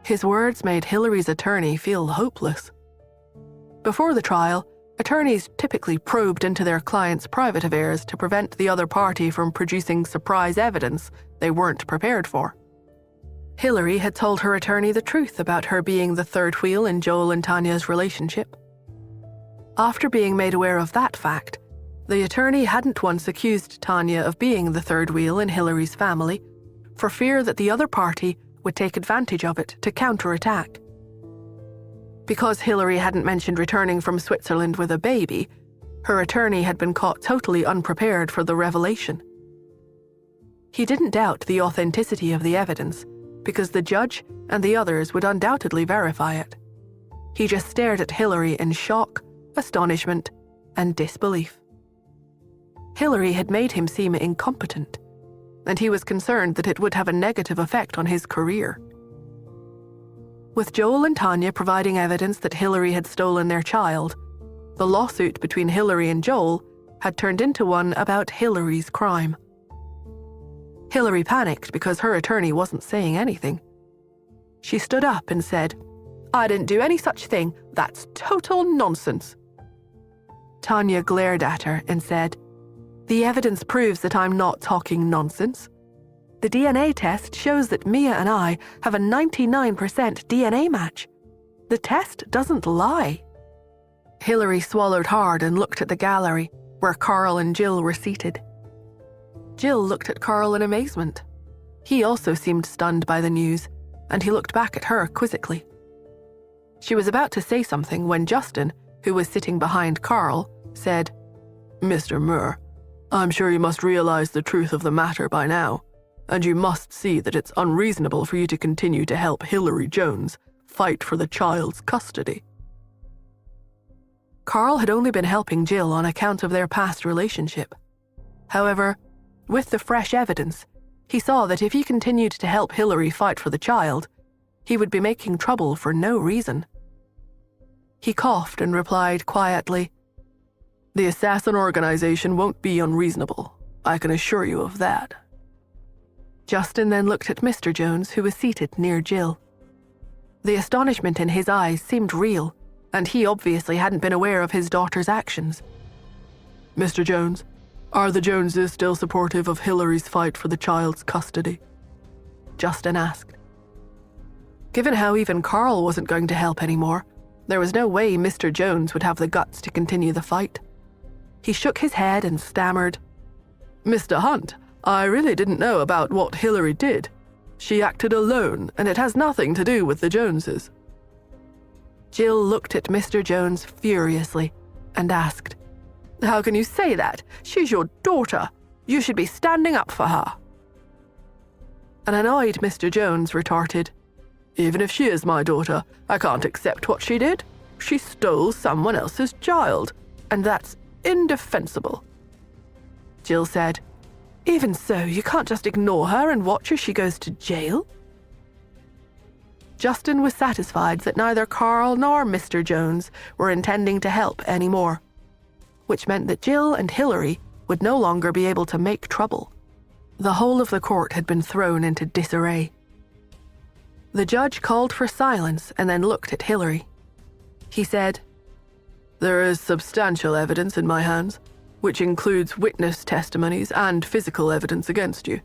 His words made Hillary's attorney feel hopeless. Before the trial, attorneys typically probed into their clients' private affairs to prevent the other party from producing surprise evidence they weren't prepared for. Hillary had told her attorney the truth about her being the third wheel in Joel and Tanya's relationship. After being made aware of that fact, the attorney hadn't once accused Tanya of being the third wheel in Hillary's family, for fear that the other party would take advantage of it to counterattack. Because Hillary hadn't mentioned returning from Switzerland with a baby, her attorney had been caught totally unprepared for the revelation. He didn't doubt the authenticity of the evidence, because the judge and the others would undoubtedly verify it. He just stared at Hillary in shock, astonishment, and disbelief. Hillary had made him seem incompetent, and he was concerned that it would have a negative effect on his career. With Joel and Tanya providing evidence that Hillary had stolen their child, the lawsuit between Hillary and Joel had turned into one about Hillary's crime. Hillary panicked because her attorney wasn't saying anything. She stood up and said, "I didn't do any such thing. That's total nonsense." Tanya glared at her and said, "The evidence proves that I'm not talking nonsense. The DNA test shows that Mia and I have a 99% DNA match. The test doesn't lie." Hillary swallowed hard and looked at the gallery where Carl and Jill were seated. Jill looked at Carl in amazement. He also seemed stunned by the news, and he looked back at her quizzically. She was about to say something when Justin, who was sitting behind Carl, said, "Mr. Moore, I'm sure you must realize the truth of the matter by now, and you must see that it's unreasonable for you to continue to help Hillary Jones fight for the child's custody." Carl had only been helping Jill on account of their past relationship. However, with the fresh evidence, he saw that if he continued to help Hillary fight for the child, he would be making trouble for no reason. He coughed and replied quietly, "The assassin organization won't be unreasonable. I can assure you of that." Justin then looked at Mr. Jones, who was seated near Jill. The astonishment in his eyes seemed real, and he obviously hadn't been aware of his daughter's actions. "Mr. Jones, are the Joneses still supportive of Hillary's fight for the child's custody?" Justin asked. Given how even Carl wasn't going to help anymore, there was no way Mr. Jones would have the guts to continue the fight. He shook his head and stammered, "Mr. Hunt, I really didn't know about what Hillary did. She acted alone, and it has nothing to do with the Joneses." Jill looked at Mr. Jones furiously and asked, "How can you say that? She's your daughter. You should be standing up for her." An annoyed Mr. Jones retorted, "Even if she is my daughter, I can't accept what she did. She stole someone else's child, and that's indefensible." Jill said, "Even so, you can't just ignore her and watch as she goes to jail?" Justin was satisfied that neither Carl nor Mr. Jones were intending to help anymore, which meant that Jill and Hillary would no longer be able to make trouble. The whole of the court had been thrown into disarray. The judge called for silence and then looked at Hillary. He said, "There is substantial evidence in my hands, which includes witness testimonies and physical evidence against you.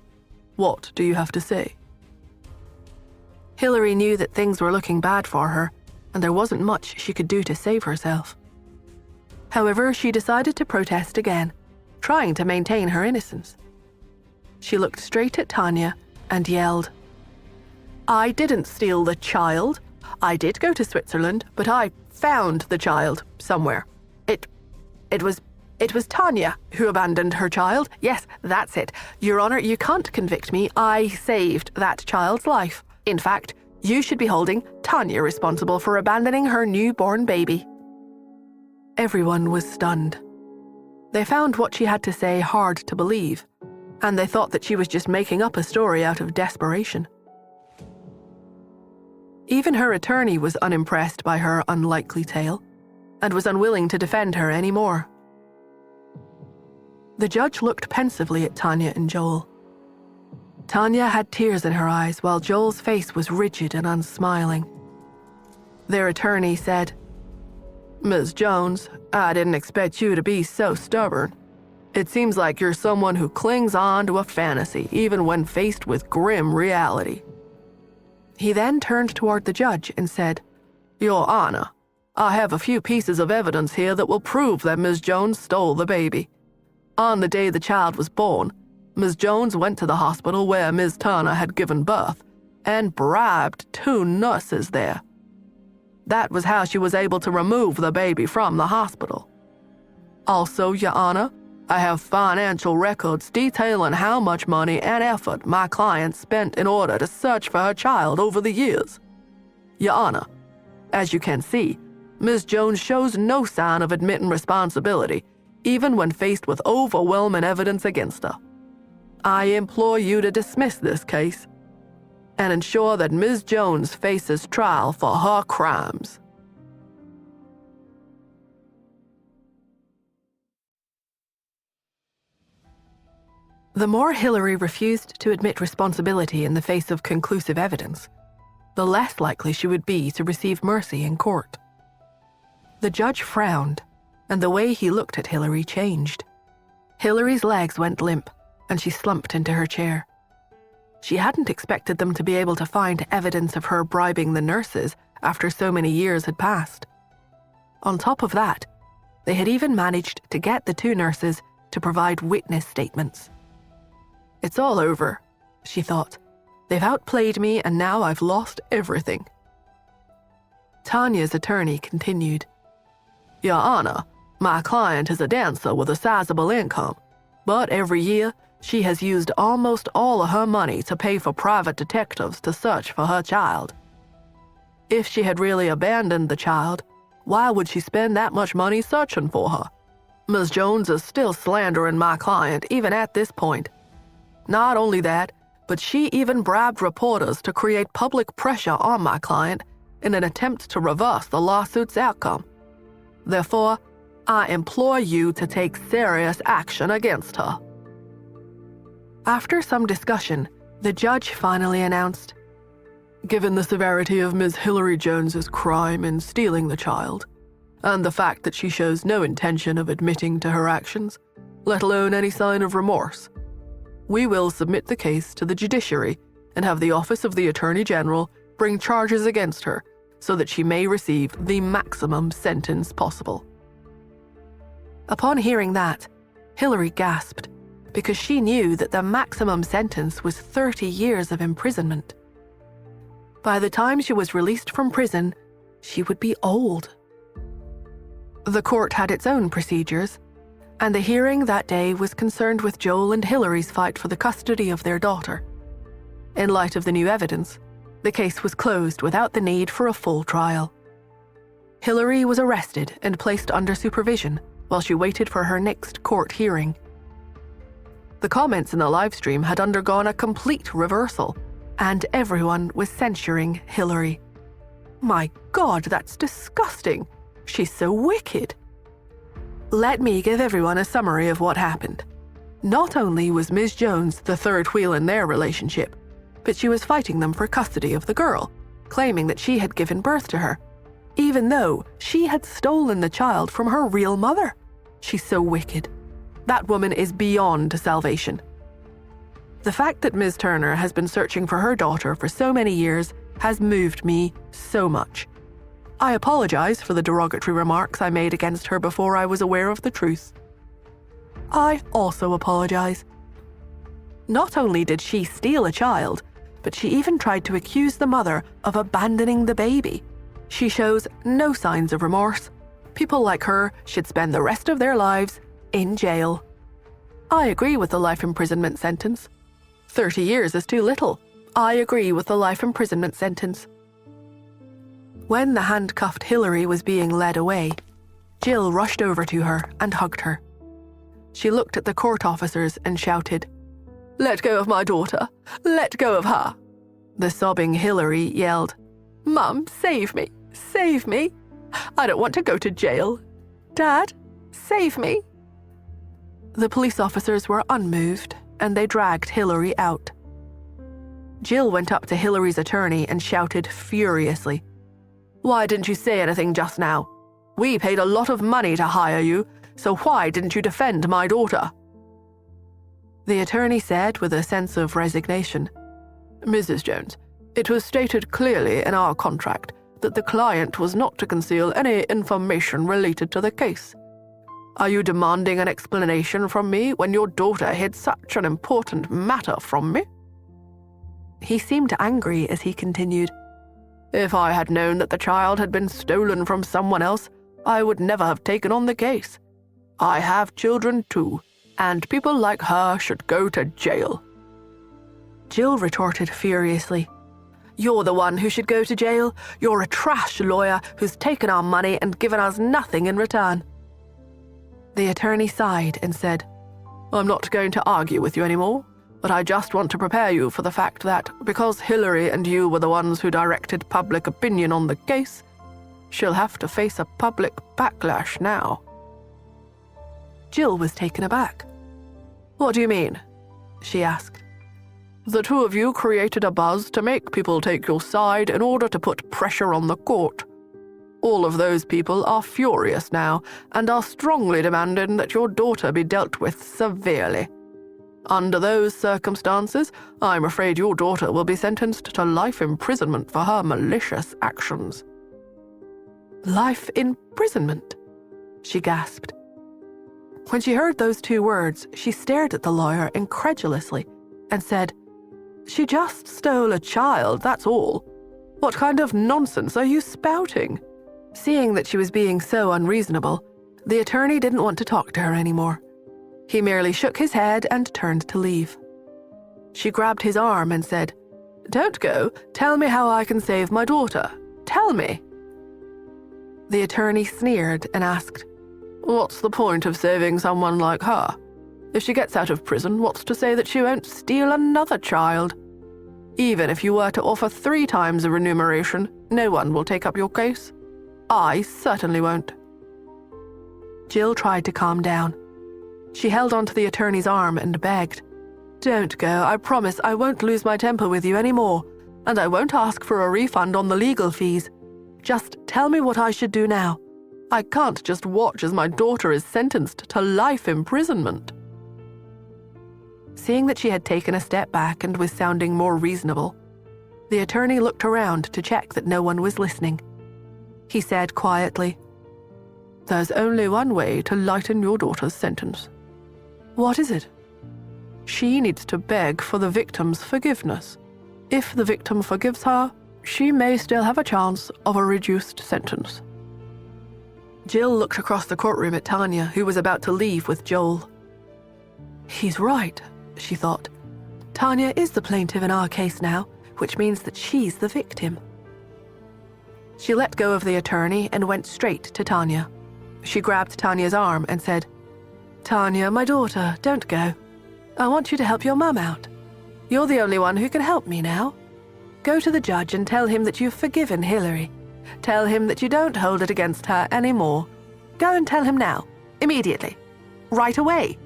What do you have to say?" Hillary knew that things were looking bad for her, and there wasn't much she could do to save herself. However, she decided to protest again, trying to maintain her innocence. She looked straight at Tanya and yelled, "I didn't steal the child. I did go to Switzerland, but I found the child somewhere. It was Tanya who abandoned her child. Yes, that's it. Your Honor, you can't convict me. I saved that child's life. In fact, you should be holding Tanya responsible for abandoning her newborn baby." Everyone was stunned. They found what she had to say hard to believe, and they thought that she was just making up a story out of desperation. Even her attorney was unimpressed by her unlikely tale, and was unwilling to defend her anymore. The judge looked pensively at Tanya and Joel. Tanya had tears in her eyes while Joel's face was rigid and unsmiling. Their attorney said, "Ms. Jones, I didn't expect you to be so stubborn. It seems like you're someone who clings on to a fantasy even when faced with grim reality." He then turned toward the judge and said, "Your Honor, I have a few pieces of evidence here that will prove that Ms. Jones stole the baby. On the day the child was born, Ms. Jones went to the hospital where Ms. Turner had given birth and bribed 2 nurses there. That was how she was able to remove the baby from the hospital. Also, Your Honor, I have financial records detailing how much money and effort my client spent in order to search for her child over the years. Your Honor, as you can see, Ms. Jones shows no sign of admitting responsibility, even when faced with overwhelming evidence against her. I implore you to dismiss this case and ensure that Ms. Jones faces trial for her crimes. The more Hillary refused to admit responsibility in the face of conclusive evidence, the less likely she would be to receive mercy in court. The judge frowned, and the way he looked at Hillary changed. Hillary's legs went limp, and she slumped into her chair. She hadn't expected them to be able to find evidence of her bribing the nurses after so many years had passed. On top of that, they had even managed to get the 2 nurses to provide witness statements. It's all over, she thought. They've outplayed me, and now I've lost everything. Tanya's attorney continued. Your Honor, my client is a dancer with a sizable income, but every year she has used almost all of her money to pay for private detectives to search for her child. If she had really abandoned the child, why would she spend that much money searching for her? Ms. Jones is still slandering my client even at this point. Not only that, but she even bribed reporters to create public pressure on my client in an attempt to reverse the lawsuit's outcome. Therefore, I implore you to take serious action against her. After some discussion, the judge finally announced, given the severity of Ms. Hillary Jones's crime in stealing the child, and the fact that she shows no intention of admitting to her actions, let alone any sign of remorse, we will submit the case to the judiciary and have the Office of the Attorney General bring charges against her so that she may receive the maximum sentence possible. Upon hearing that, Hillary gasped, because she knew that the maximum sentence was 30 years of imprisonment. By the time she was released from prison, she would be old. The court had its own procedures, and the hearing that day was concerned with Joel and Hillary's fight for the custody of their daughter. In light of the new evidence, the case was closed without the need for a full trial. Hillary was arrested and placed under supervision while she waited for her next court hearing. The comments in the livestream had undergone a complete reversal, and everyone was censuring Hillary. My God, that's disgusting. She's so wicked. Let me give everyone a summary of what happened. Not only was Ms. Jones the third wheel in their relationship, but she was fighting them for custody of the girl, claiming that she had given birth to her, even though she had stolen the child from her real mother. She's so wicked. That woman is beyond salvation. The fact that Ms. Turner has been searching for her daughter for so many years has moved me so much. I apologize for the derogatory remarks I made against her before I was aware of the truth. I also apologize. Not only did she steal a child, but she even tried to accuse the mother of abandoning the baby. She shows no signs of remorse. People like her should spend the rest of their lives in jail. I agree with the life imprisonment sentence. 30 years is too little. I agree with the life imprisonment sentence. When the handcuffed Hillary was being led away, Jill rushed over to her and hugged her. She looked at the court officers and shouted, "Let go of my daughter! Let go of her!" The sobbing Hillary yelled, "Mum, save me! Save me! I don't want to go to jail! Dad, save me!" The police officers were unmoved, and they dragged Hillary out. Jill went up to Hillary's attorney and shouted furiously, "Why didn't you say anything just now? We paid a lot of money to hire you, so why didn't you defend my daughter?" The attorney said with a sense of resignation, "Mrs. Jones, it was stated clearly in our contract that the client was not to conceal any information related to the case. Are you demanding an explanation from me when your daughter hid such an important matter from me?" He seemed angry as he continued, "If I had known that the child had been stolen from someone else, I would never have taken on the case. I have children too, and people like her should go to jail." Jill retorted furiously, "You're the one who should go to jail. You're a trash lawyer who's taken our money and given us nothing in return." The attorney sighed and said, "I'm not going to argue with you anymore, but I just want to prepare you for the fact that because Hillary and you were the ones who directed public opinion on the case, she'll have to face a public backlash now." Jill was taken aback. "What do you mean?" she asked. "The two of you created a buzz to make people take your side in order to put pressure on the court. All of those people are furious now and are strongly demanding that your daughter be dealt with severely. Under those circumstances, I'm afraid your daughter will be sentenced to life imprisonment for her malicious actions." "Life imprisonment?" she gasped. When she heard those two words, she stared at the lawyer incredulously and said, "She just stole a child, that's all. What kind of nonsense are you spouting?" Seeing that she was being so unreasonable, the attorney didn't want to talk to her anymore. He merely shook his head and turned to leave. She grabbed his arm and said, "Don't go. Tell me how I can save my daughter. Tell me." The attorney sneered and asked, "What's the point of saving someone like her? If she gets out of prison, what's to say that she won't steal another child? Even if you were to offer 3 times the remuneration, no one will take up your case. I certainly won't." Jill tried to calm down. She held onto the attorney's arm and begged, "Don't go. I promise I won't lose my temper with you anymore, and I won't ask for a refund on the legal fees. Just tell me what I should do now. I can't just watch as my daughter is sentenced to life imprisonment." Seeing that she had taken a step back and was sounding more reasonable, the attorney looked around to check that no one was listening. He said quietly, "There's only one way to lighten your daughter's sentence." "What is it?" "She needs to beg for the victim's forgiveness. If the victim forgives her, she may still have a chance of a reduced sentence." Jill looked across the courtroom at Tanya, who was about to leave with Joel. "He's right," she thought. "Tanya is the plaintiff in our case now, which means that she's the victim." She let go of the attorney and went straight to Tanya. She grabbed Tanya's arm and said, "Tanya, my daughter, don't go. I want you to help your mum out. You're the only one who can help me now. Go to the judge and tell him that you've forgiven Hillary. Tell him that you don't hold it against her anymore. Go and tell him now, immediately, right away."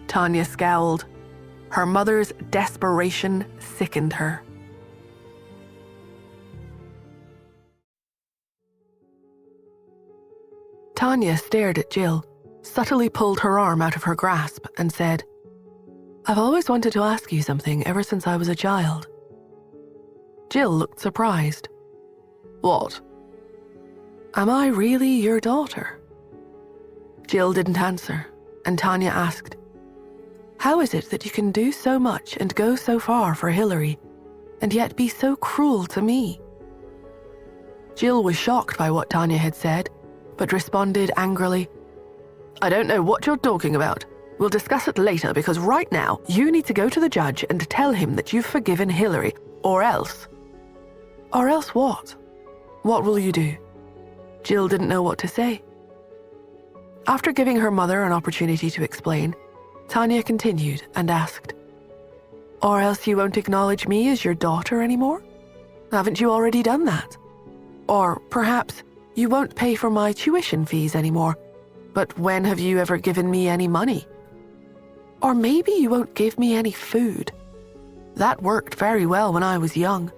Tanya scowled. Her mother's desperation sickened her. Tanya stared at Jill, subtly pulled her arm out of her grasp, and said, "I've always wanted to ask you something ever since I was a child." Jill looked surprised. "What?" "Am I really your daughter?" Jill didn't answer, and Tanya asked, "How is it that you can do so much and go so far for Hillary, and yet be so cruel to me?" Jill was shocked by what Tanya had said, but responded angrily, "I don't know what you're talking about. We'll discuss it later because right now you need to go to the judge and tell him that you've forgiven Hillary, or else." "Or else what? What will you do?" Jill didn't know what to say. After giving her mother an opportunity to explain, Tanya continued and asked, "Or else you won't acknowledge me as your daughter anymore? Haven't you already done that? Or perhaps you won't pay for my tuition fees anymore, but when have you ever given me any money? Or maybe you won't give me any food. That worked very well when I was young.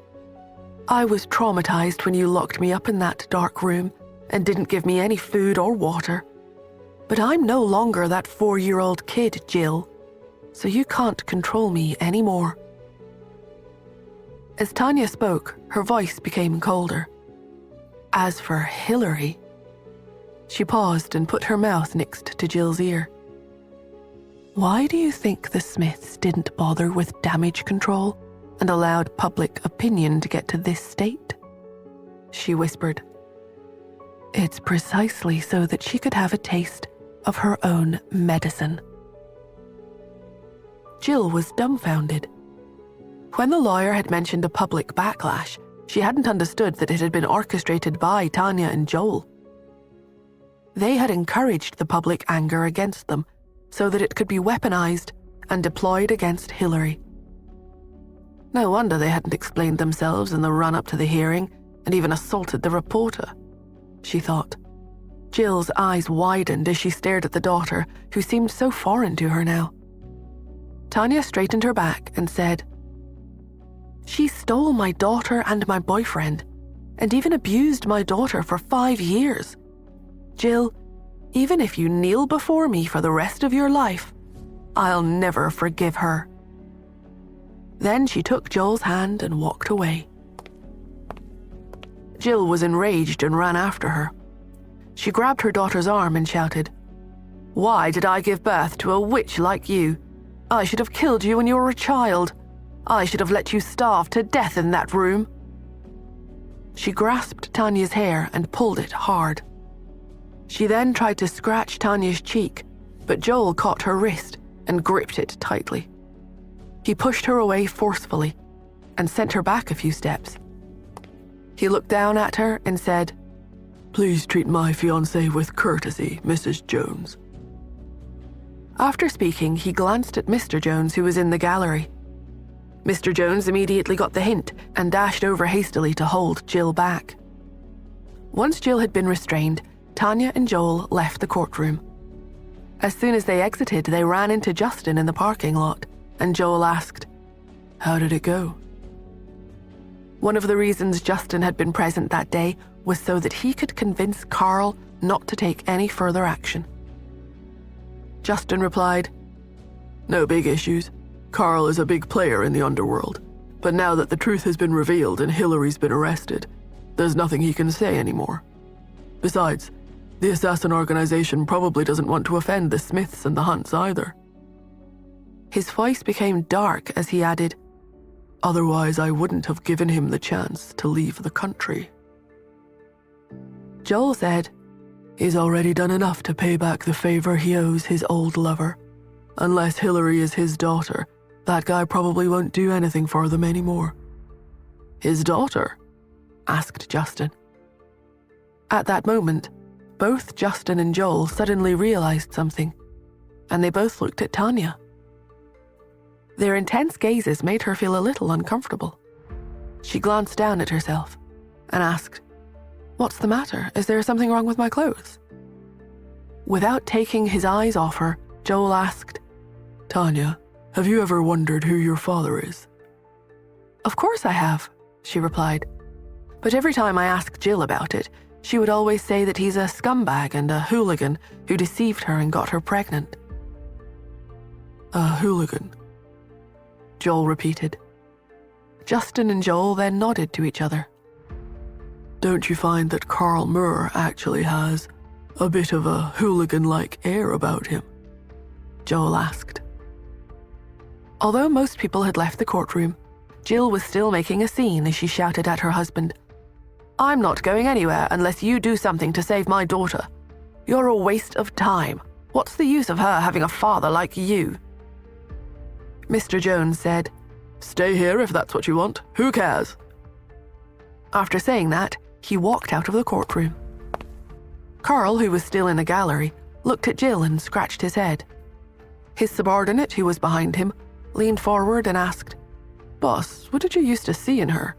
I was traumatized when you locked me up in that dark room and didn't give me any food or water. But I'm no longer that 4-year-old kid, Jill, so you can't control me anymore." As Tanya spoke, her voice became colder. "As for Hillary..." She paused and put her mouth next to Jill's ear. "Why do you think the Smiths didn't bother with damage control and allowed public opinion to get to this state? She whispered. It's precisely so that she could have a taste of her own medicine. Jill was dumbfounded. When the lawyer had mentioned a public backlash, she hadn't understood that it had been orchestrated by Tanya and Joel. They had encouraged the public anger against them so that it could be weaponized and deployed against Hillary. No wonder they hadn't explained themselves in the run-up to the hearing and even assaulted the reporter, she thought. Jill's eyes widened as she stared at the daughter, who seemed so foreign to her now. Tanya straightened her back and said, She stole my daughter and my boyfriend, and even abused my daughter for 5 years. Jill, even if you kneel before me for the rest of your life, I'll never forgive her. Then she took Joel's hand and walked away. Jill was enraged and ran after her. She grabbed her daughter's arm and shouted, Why did I give birth to a witch like you? I should have killed you when you were a child. I should have let you starve to death in that room. She grasped Tanya's hair and pulled it hard. She then tried to scratch Tanya's cheek, but Joel caught her wrist and gripped it tightly. He pushed her away forcefully and sent her back a few steps. He looked down at her and said, Please treat my fiancée with courtesy, Mrs. Jones. After speaking, he glanced at Mr. Jones, who was in the gallery. Mr. Jones immediately got the hint and dashed over hastily to hold Jill back. Once Jill had been restrained, Tanya and Joel left the courtroom. As soon as they exited, they ran into Justin in the parking lot, and Joel asked, How did it go? One of the reasons Justin had been present that day was so that he could convince Carl not to take any further action. Justin replied, No big issues. Carl is a big player in the underworld, but now that the truth has been revealed and Hillary's been arrested, there's nothing he can say anymore. Besides, the assassin organization probably doesn't want to offend the Smiths and the Hunts either. His voice became dark as he added, Otherwise I wouldn't have given him the chance to leave the country. Joel said, He's already done enough to pay back the favor he owes his old lover. Unless Hillary is his daughter, that guy probably won't do anything for them anymore. His daughter? Asked Justin. At that moment, both Justin and Joel suddenly realized something, and they both looked at Tanya. Their intense gazes made her feel a little uncomfortable. She glanced down at herself and asked, What's the matter? Is there something wrong with my clothes? Without taking his eyes off her, Joel asked, Tanya, have you ever wondered who your father is? Of course I have, she replied. But every time I asked Jill about it, she would always say that he's a scumbag and a hooligan who deceived her and got her pregnant. A hooligan, Joel repeated. Justin and Joel then nodded to each other. Don't you find that Carl Moore actually has a bit of a hooligan-like air about him? Joel asked. Although most people had left the courtroom, Jill was still making a scene as she shouted at her husband, I'm not going anywhere unless you do something to save my daughter. You're a waste of time. What's the use of her having a father like you? Mr. Jones said, Stay here if that's what you want. Who cares? After saying that, he walked out of the courtroom. Carl, who was still in the gallery, looked at Jill and scratched his head. His subordinate, who was behind him, leaned forward and asked, Boss, what did you used to see in her?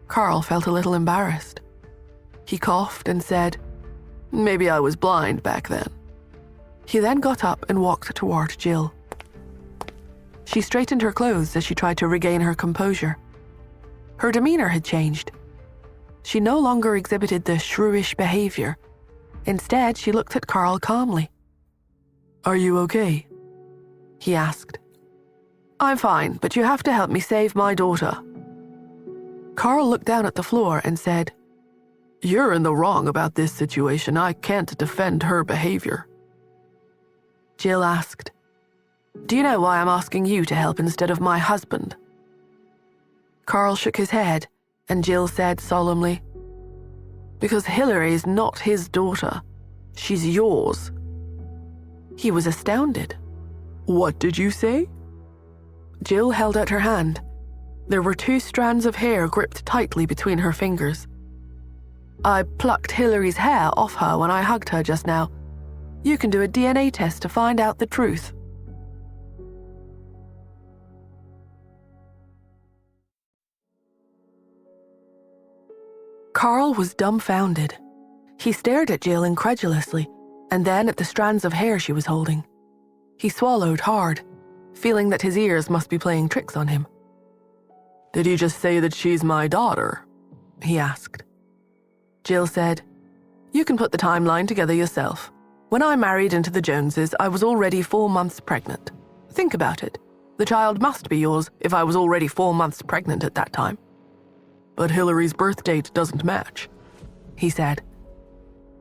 Carl felt a little embarrassed. He coughed and said, Maybe I was blind back then. He then got up and walked toward Jill. She straightened her clothes as she tried to regain her composure. Her demeanor had changed. She no longer exhibited the shrewish behavior. Instead, she looked at Carl calmly. Are you okay? He asked. I'm fine, but you have to help me save my daughter. Carl looked down at the floor and said, You're in the wrong about this situation. I can't defend her behavior. Jill asked, Do you know why I'm asking you to help instead of my husband? Carl shook his head, and Jill said solemnly, "Because Hillary's not his daughter. She's yours." He was astounded. "What did you say?" Jill held out her hand. There were 2 strands of hair gripped tightly between her fingers. "I plucked Hillary's hair off her when I hugged her just now. You can do a DNA test to find out the truth." Carl was dumbfounded. He stared at Jill incredulously, and then at the strands of hair she was holding. He swallowed hard, feeling that his ears must be playing tricks on him. "Did you just say that she's my daughter?" he asked. Jill said, "You can put the timeline together yourself. When I married into the Joneses, I was already 4 months pregnant. Think about it. The child must be yours if I was already 4 months pregnant at that time." "But Hillary's birth date doesn't match," he said.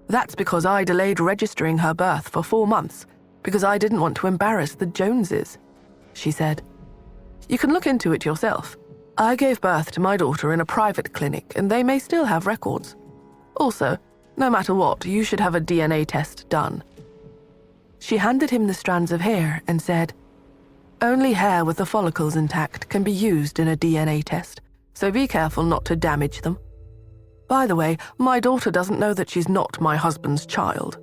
"That's because I delayed registering her birth for 4 months because I didn't want to embarrass the Joneses," she said. "You can look into it yourself. I gave birth to my daughter in a private clinic, and they may still have records. Also, no matter what, you should have a DNA test done." She handed him the strands of hair and said, "Only hair with the follicles intact can be used in a DNA test, so be careful not to damage them. By the way, my daughter doesn't know that she's not my husband's child."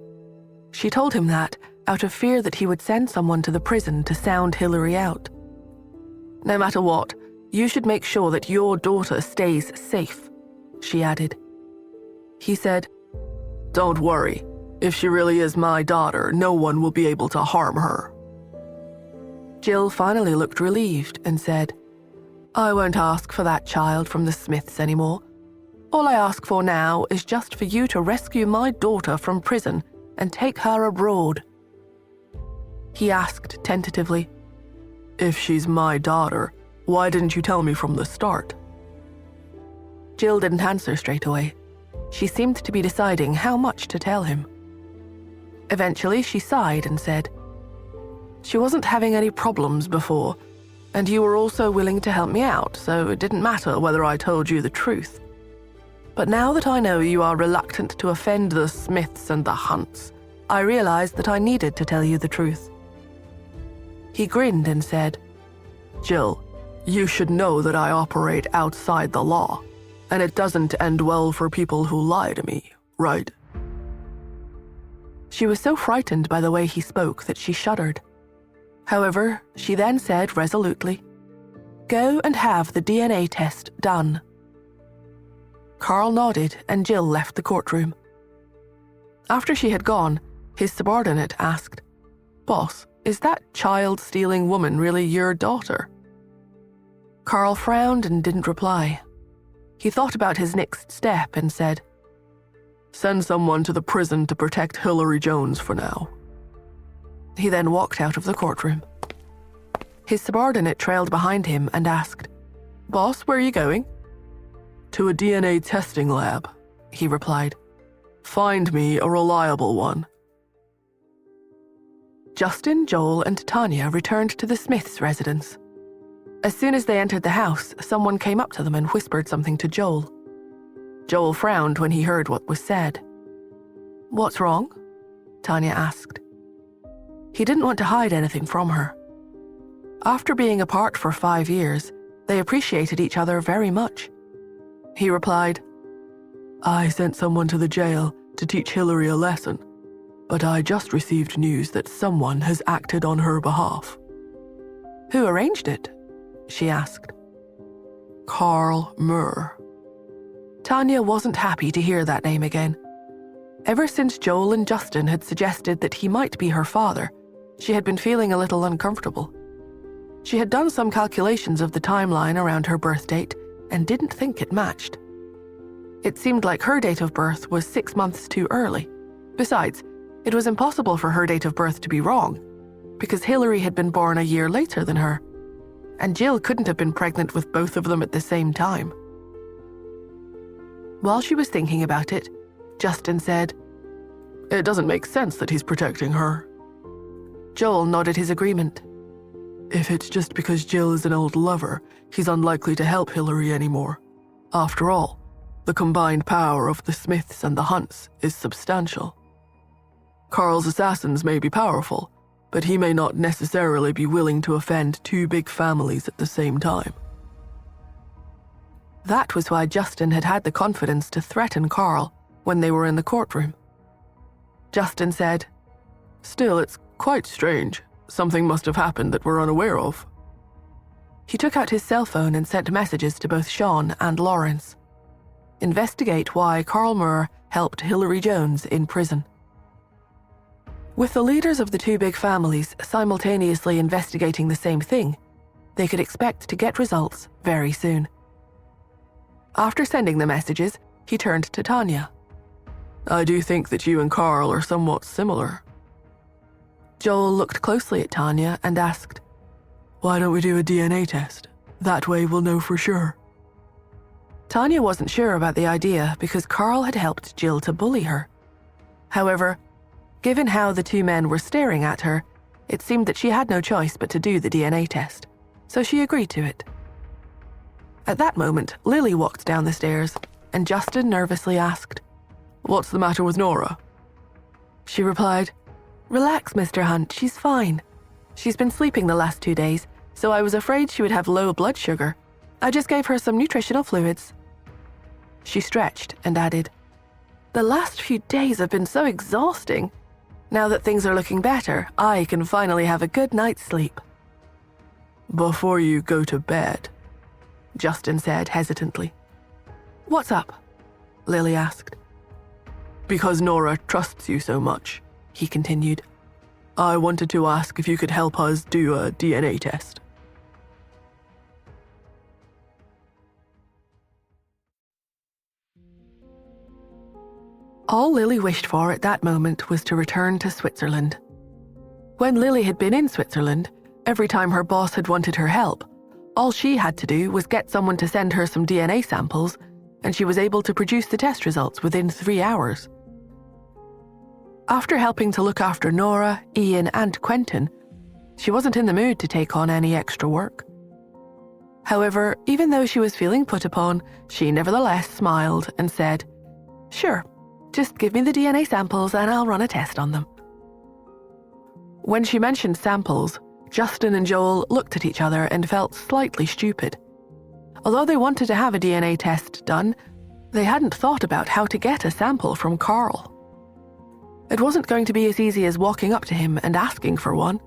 She told him that out of fear that he would send someone to the prison to sound Hillary out. "No matter what, you should make sure that your daughter stays safe," she added. He said, "Don't worry. If she really is my daughter, no one will be able to harm her." Jill finally looked relieved and said, "I won't ask for that child from the Smiths anymore. All I ask for now is just for you to rescue my daughter from prison and take her abroad." He asked tentatively, "If she's my daughter, why didn't you tell me from the start?" Jill didn't answer straight away. She seemed to be deciding how much to tell him. Eventually, she sighed and said, "She wasn't having any problems before, and you were also willing to help me out, so it didn't matter whether I told you the truth. But now that I know you are reluctant to offend the Smiths and the Hunts, I realized that I needed to tell you the truth." He grinned and said, "Jill, you should know that I operate outside the law, and it doesn't end well for people who lie to me, right?" She was so frightened by the way he spoke that she shuddered. However, she then said resolutely, "Go and have the DNA test done." Carl nodded and Jill left the courtroom. After she had gone, his subordinate asked, "Boss, is that child-stealing woman really your daughter?" Carl frowned and didn't reply. He thought about his next step and said, "Send someone to the prison to protect Hillary Jones for now." He then walked out of the courtroom. His subordinate trailed behind him and asked, "Boss, where are you going?" "To a DNA testing lab," he replied. "Find me a reliable one." Justin, Joel, and Tanya returned to the Smiths' residence. As soon as they entered the house, someone came up to them and whispered something to Joel. Joel frowned when he heard what was said. "What's wrong?" Tanya asked. He didn't want to hide anything from her. After being apart for 5 years, they appreciated each other very much. He replied, "I sent someone to the jail to teach Hillary a lesson, but I just received news that someone has acted on her behalf." "Who arranged it?" she asked. "Carl Murr." Tanya wasn't happy to hear that name again. Ever since Joel and Justin had suggested that he might be her father, she had been feeling a little uncomfortable. She had done some calculations of the timeline around her birth date and didn't think it matched. It seemed like her date of birth was 6 months too early. Besides, it was impossible for her date of birth to be wrong, because Hillary had been born a year later than her, and Jill couldn't have been pregnant with both of them at the same time. While she was thinking about it, Justin said, "It doesn't make sense that he's protecting her." Joel nodded his agreement. If it's just because Jill is an old lover, he's unlikely to help Hillary anymore. After all, the combined power of the Smiths and the Hunts is substantial. Carl's assassins may be powerful, but he may not necessarily be willing to offend two big families at the same time. That was why Justin had had the confidence to threaten Carl when they were in the courtroom. Justin said, "Still, it's quite strange. Something must have happened that we're unaware of." He took out his cell phone and sent messages to both Sean and Lawrence. Investigate why Carl Moore helped Hillary Jones in prison. With the leaders of the two big families simultaneously investigating the same thing, they could expect to get results very soon. After sending the messages, he turned to Tanya. "I do think that you and Carl are somewhat similar." Joel looked closely at Tanya and asked, "Why don't we do a DNA test? That way we'll know for sure." Tanya wasn't sure about the idea because Carl had helped Jill to bully her. However, given how the two men were staring at her, it seemed that she had no choice but to do the DNA test, so she agreed to it. At that moment, Lily walked down the stairs, and Justin nervously asked, "What's the matter with Nora?" She replied, "Relax, Mr. Hunt, she's fine. She's been sleeping the last 2 days, so I was afraid she would have low blood sugar. I just gave her some nutritional fluids." She stretched and added, "The last few days have been so exhausting. Now that things are looking better, I can finally have a good night's sleep." "Before you go to bed," Justin said hesitantly. "What's up?" Lily asked. "Because Nora trusts you so much," he continued, "I wanted to ask if you could help us do a DNA test." All Lily wished for at that moment was to return to Switzerland. When Lily had been in Switzerland, every time her boss had wanted her help, all she had to do was get someone to send her some DNA samples, and she was able to produce the test results within 3 hours. After helping to look after Nora, Ian, and Quentin, she wasn't in the mood to take on any extra work. However, even though she was feeling put upon, she nevertheless smiled and said, "Sure, just give me the DNA samples and I'll run a test on them." When she mentioned samples, Justin and Joel looked at each other and felt slightly stupid. Although they wanted to have a DNA test done, they hadn't thought about how to get a sample from Carl. It wasn't going to be as easy as walking up to him and asking for one.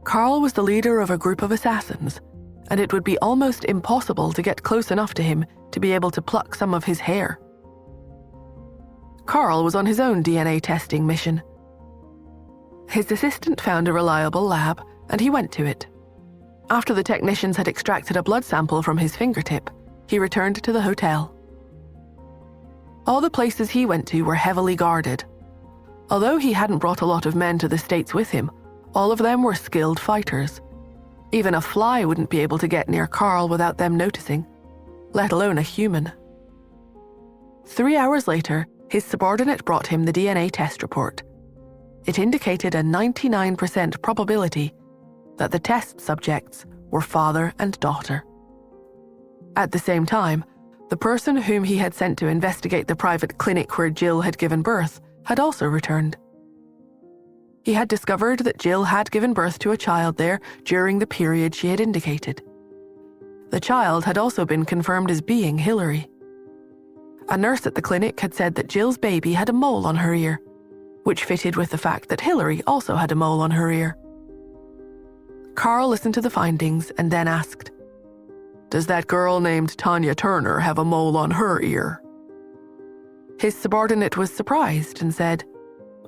Carl was the leader of a group of assassins, and it would be almost impossible to get close enough to him to be able to pluck some of his hair. Carl was on his own DNA testing mission. His assistant found a reliable lab, and he went to it. After the technicians had extracted a blood sample from his fingertip, he returned to the hotel. All the places he went to were heavily guarded. Although he hadn't brought a lot of men to the States with him, all of them were skilled fighters. Even a fly wouldn't be able to get near Carl without them noticing, let alone a human. 3 hours later, his subordinate brought him the DNA test report. It indicated a 99% probability that the test subjects were father and daughter. At the same time, the person whom he had sent to investigate the private clinic where Jill had given birth had also returned. He had discovered that Jill had given birth to a child there during the period she had indicated. The child had also been confirmed as being Hillary. A nurse at the clinic had said that Jill's baby had a mole on her ear, which fitted with the fact that Hillary also had a mole on her ear. Carl listened to the findings and then asked, "Does that girl named Tanya Turner have a mole on her ear?" His subordinate was surprised and said,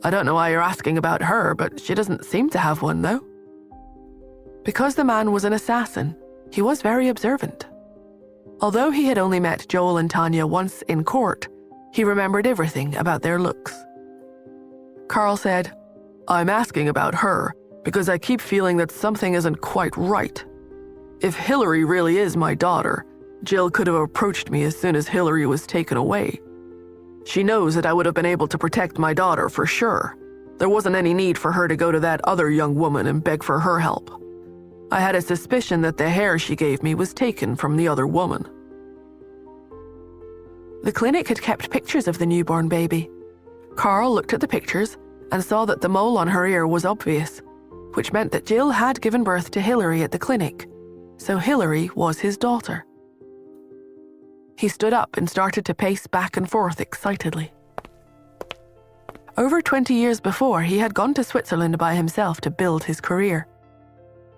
"I don't know why you're asking about her, but she doesn't seem to have one, though." Because the man was an assassin, he was very observant. Although he had only met Joel and Tanya once in court, he remembered everything about their looks. Carl said, "I'm asking about her because I keep feeling that something isn't quite right. If Hillary really is my daughter, Jill could have approached me as soon as Hillary was taken away. She knows that I would have been able to protect my daughter for sure. There wasn't any need for her to go to that other young woman and beg for her help. I had a suspicion that the hair she gave me was taken from the other woman. The clinic had kept pictures of the newborn baby. Carl looked at the pictures and saw that the mole on her ear was obvious, which meant that Jill had given birth to Hillary at the clinic, so Hillary was his daughter. He stood up and started to pace back and forth excitedly. Over 20 years before, he had gone to Switzerland by himself to build his career.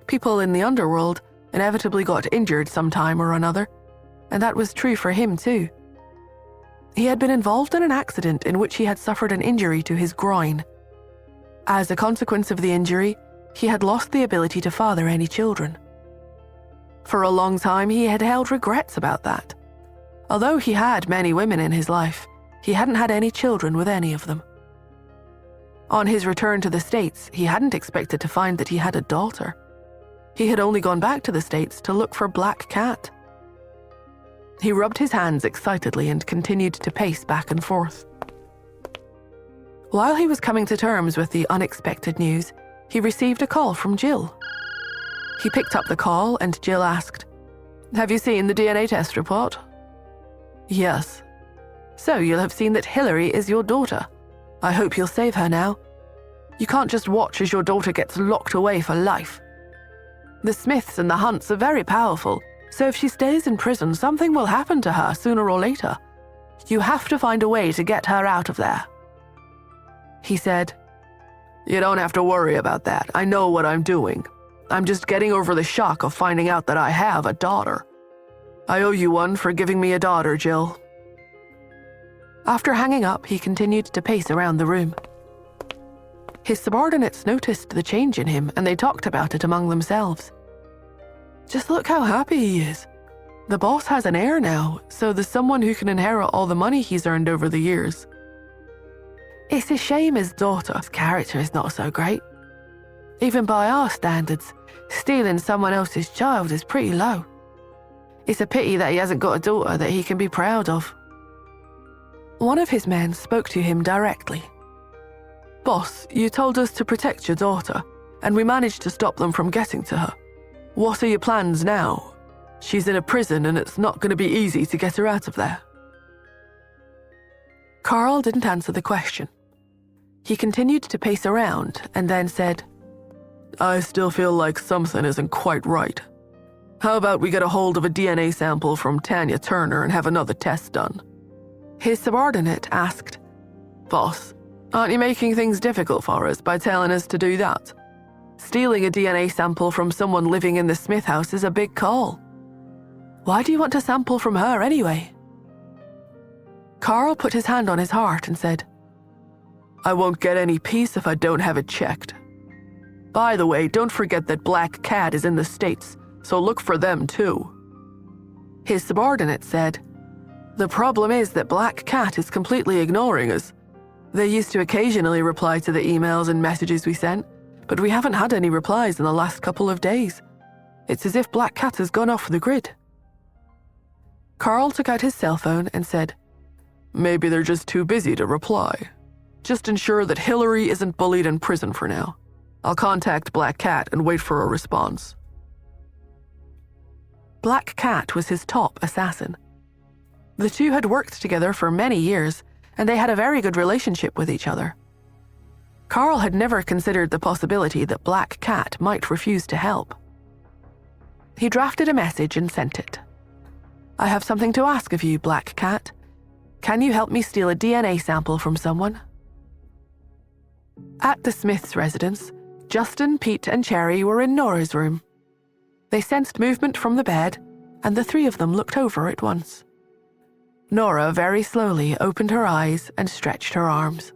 People in the underworld inevitably got injured sometime or another, and that was true for him too. He had been involved in an accident in which he had suffered an injury to his groin. As a consequence of the injury, he had lost the ability to father any children. For a long time, he had held regrets about that. Although he had many women in his life, he hadn't had any children with any of them. On his return to the States, he hadn't expected to find that he had a daughter. He had only gone back to the States to look for Black Cat. He rubbed his hands excitedly and continued to pace back and forth. While he was coming to terms with the unexpected news, he received a call from Jill. He picked up the call and Jill asked, "Have you seen the DNA test report?" "Yes." "So you'll have seen that Hillary is your daughter. I hope you'll save her now. You can't just watch as your daughter gets locked away for life. The Smiths and the Hunts are very powerful, so if she stays in prison, something will happen to her sooner or later. You have to find a way to get her out of there." He said, "You don't have to worry about that. I know what I'm doing. I'm just getting over the shock of finding out that I have a daughter. I owe you one for giving me a daughter, Jill." After hanging up, he continued to pace around the room. His subordinates noticed the change in him, and they talked about it among themselves. "Just look how happy he is. The boss has an heir now, so there's someone who can inherit all the money he's earned over the years. It's a shame his daughter's character is not so great. Even by our standards, stealing someone else's child is pretty low. It's a pity that he hasn't got a daughter that he can be proud of." One of his men spoke to him directly. "Boss, you told us to protect your daughter, and we managed to stop them from getting to her. What are your plans now? She's in a prison and it's not going to be easy to get her out of there." Carl didn't answer the question. He continued to pace around and then said, "I still feel like something isn't quite right. How about we get a hold of a DNA sample from Tanya Turner and have another test done?" His subordinate asked, "Boss, aren't you making things difficult for us by telling us to do that? Stealing a DNA sample from someone living in the Smith house is a big call. Why do you want a sample from her anyway?" Carl put his hand on his heart and said, "I won't get any peace if I don't have it checked. By the way, don't forget that Black Cat is in the States, so look for them too." His subordinate said, "The problem is that Black Cat is completely ignoring us. They used to occasionally reply to the emails and messages we sent, but we haven't had any replies in the last couple of days. It's as if Black Cat has gone off the grid." Carl took out his cell phone and said, "Maybe they're just too busy to reply. Just ensure that Hillary isn't bullied in prison for now. I'll contact Black Cat and wait for a response." Black Cat was his top assassin. The two had worked together for many years, and they had a very good relationship with each other. Carl had never considered the possibility that Black Cat might refuse to help. He drafted a message and sent it. "I have something to ask of you, Black Cat. Can you help me steal a DNA sample from someone?" At the Smiths' residence, Justin, Pete, and Cherry were in Nora's room. They sensed movement from the bed, and the three of them looked over at once. Nora very slowly opened her eyes and stretched her arms.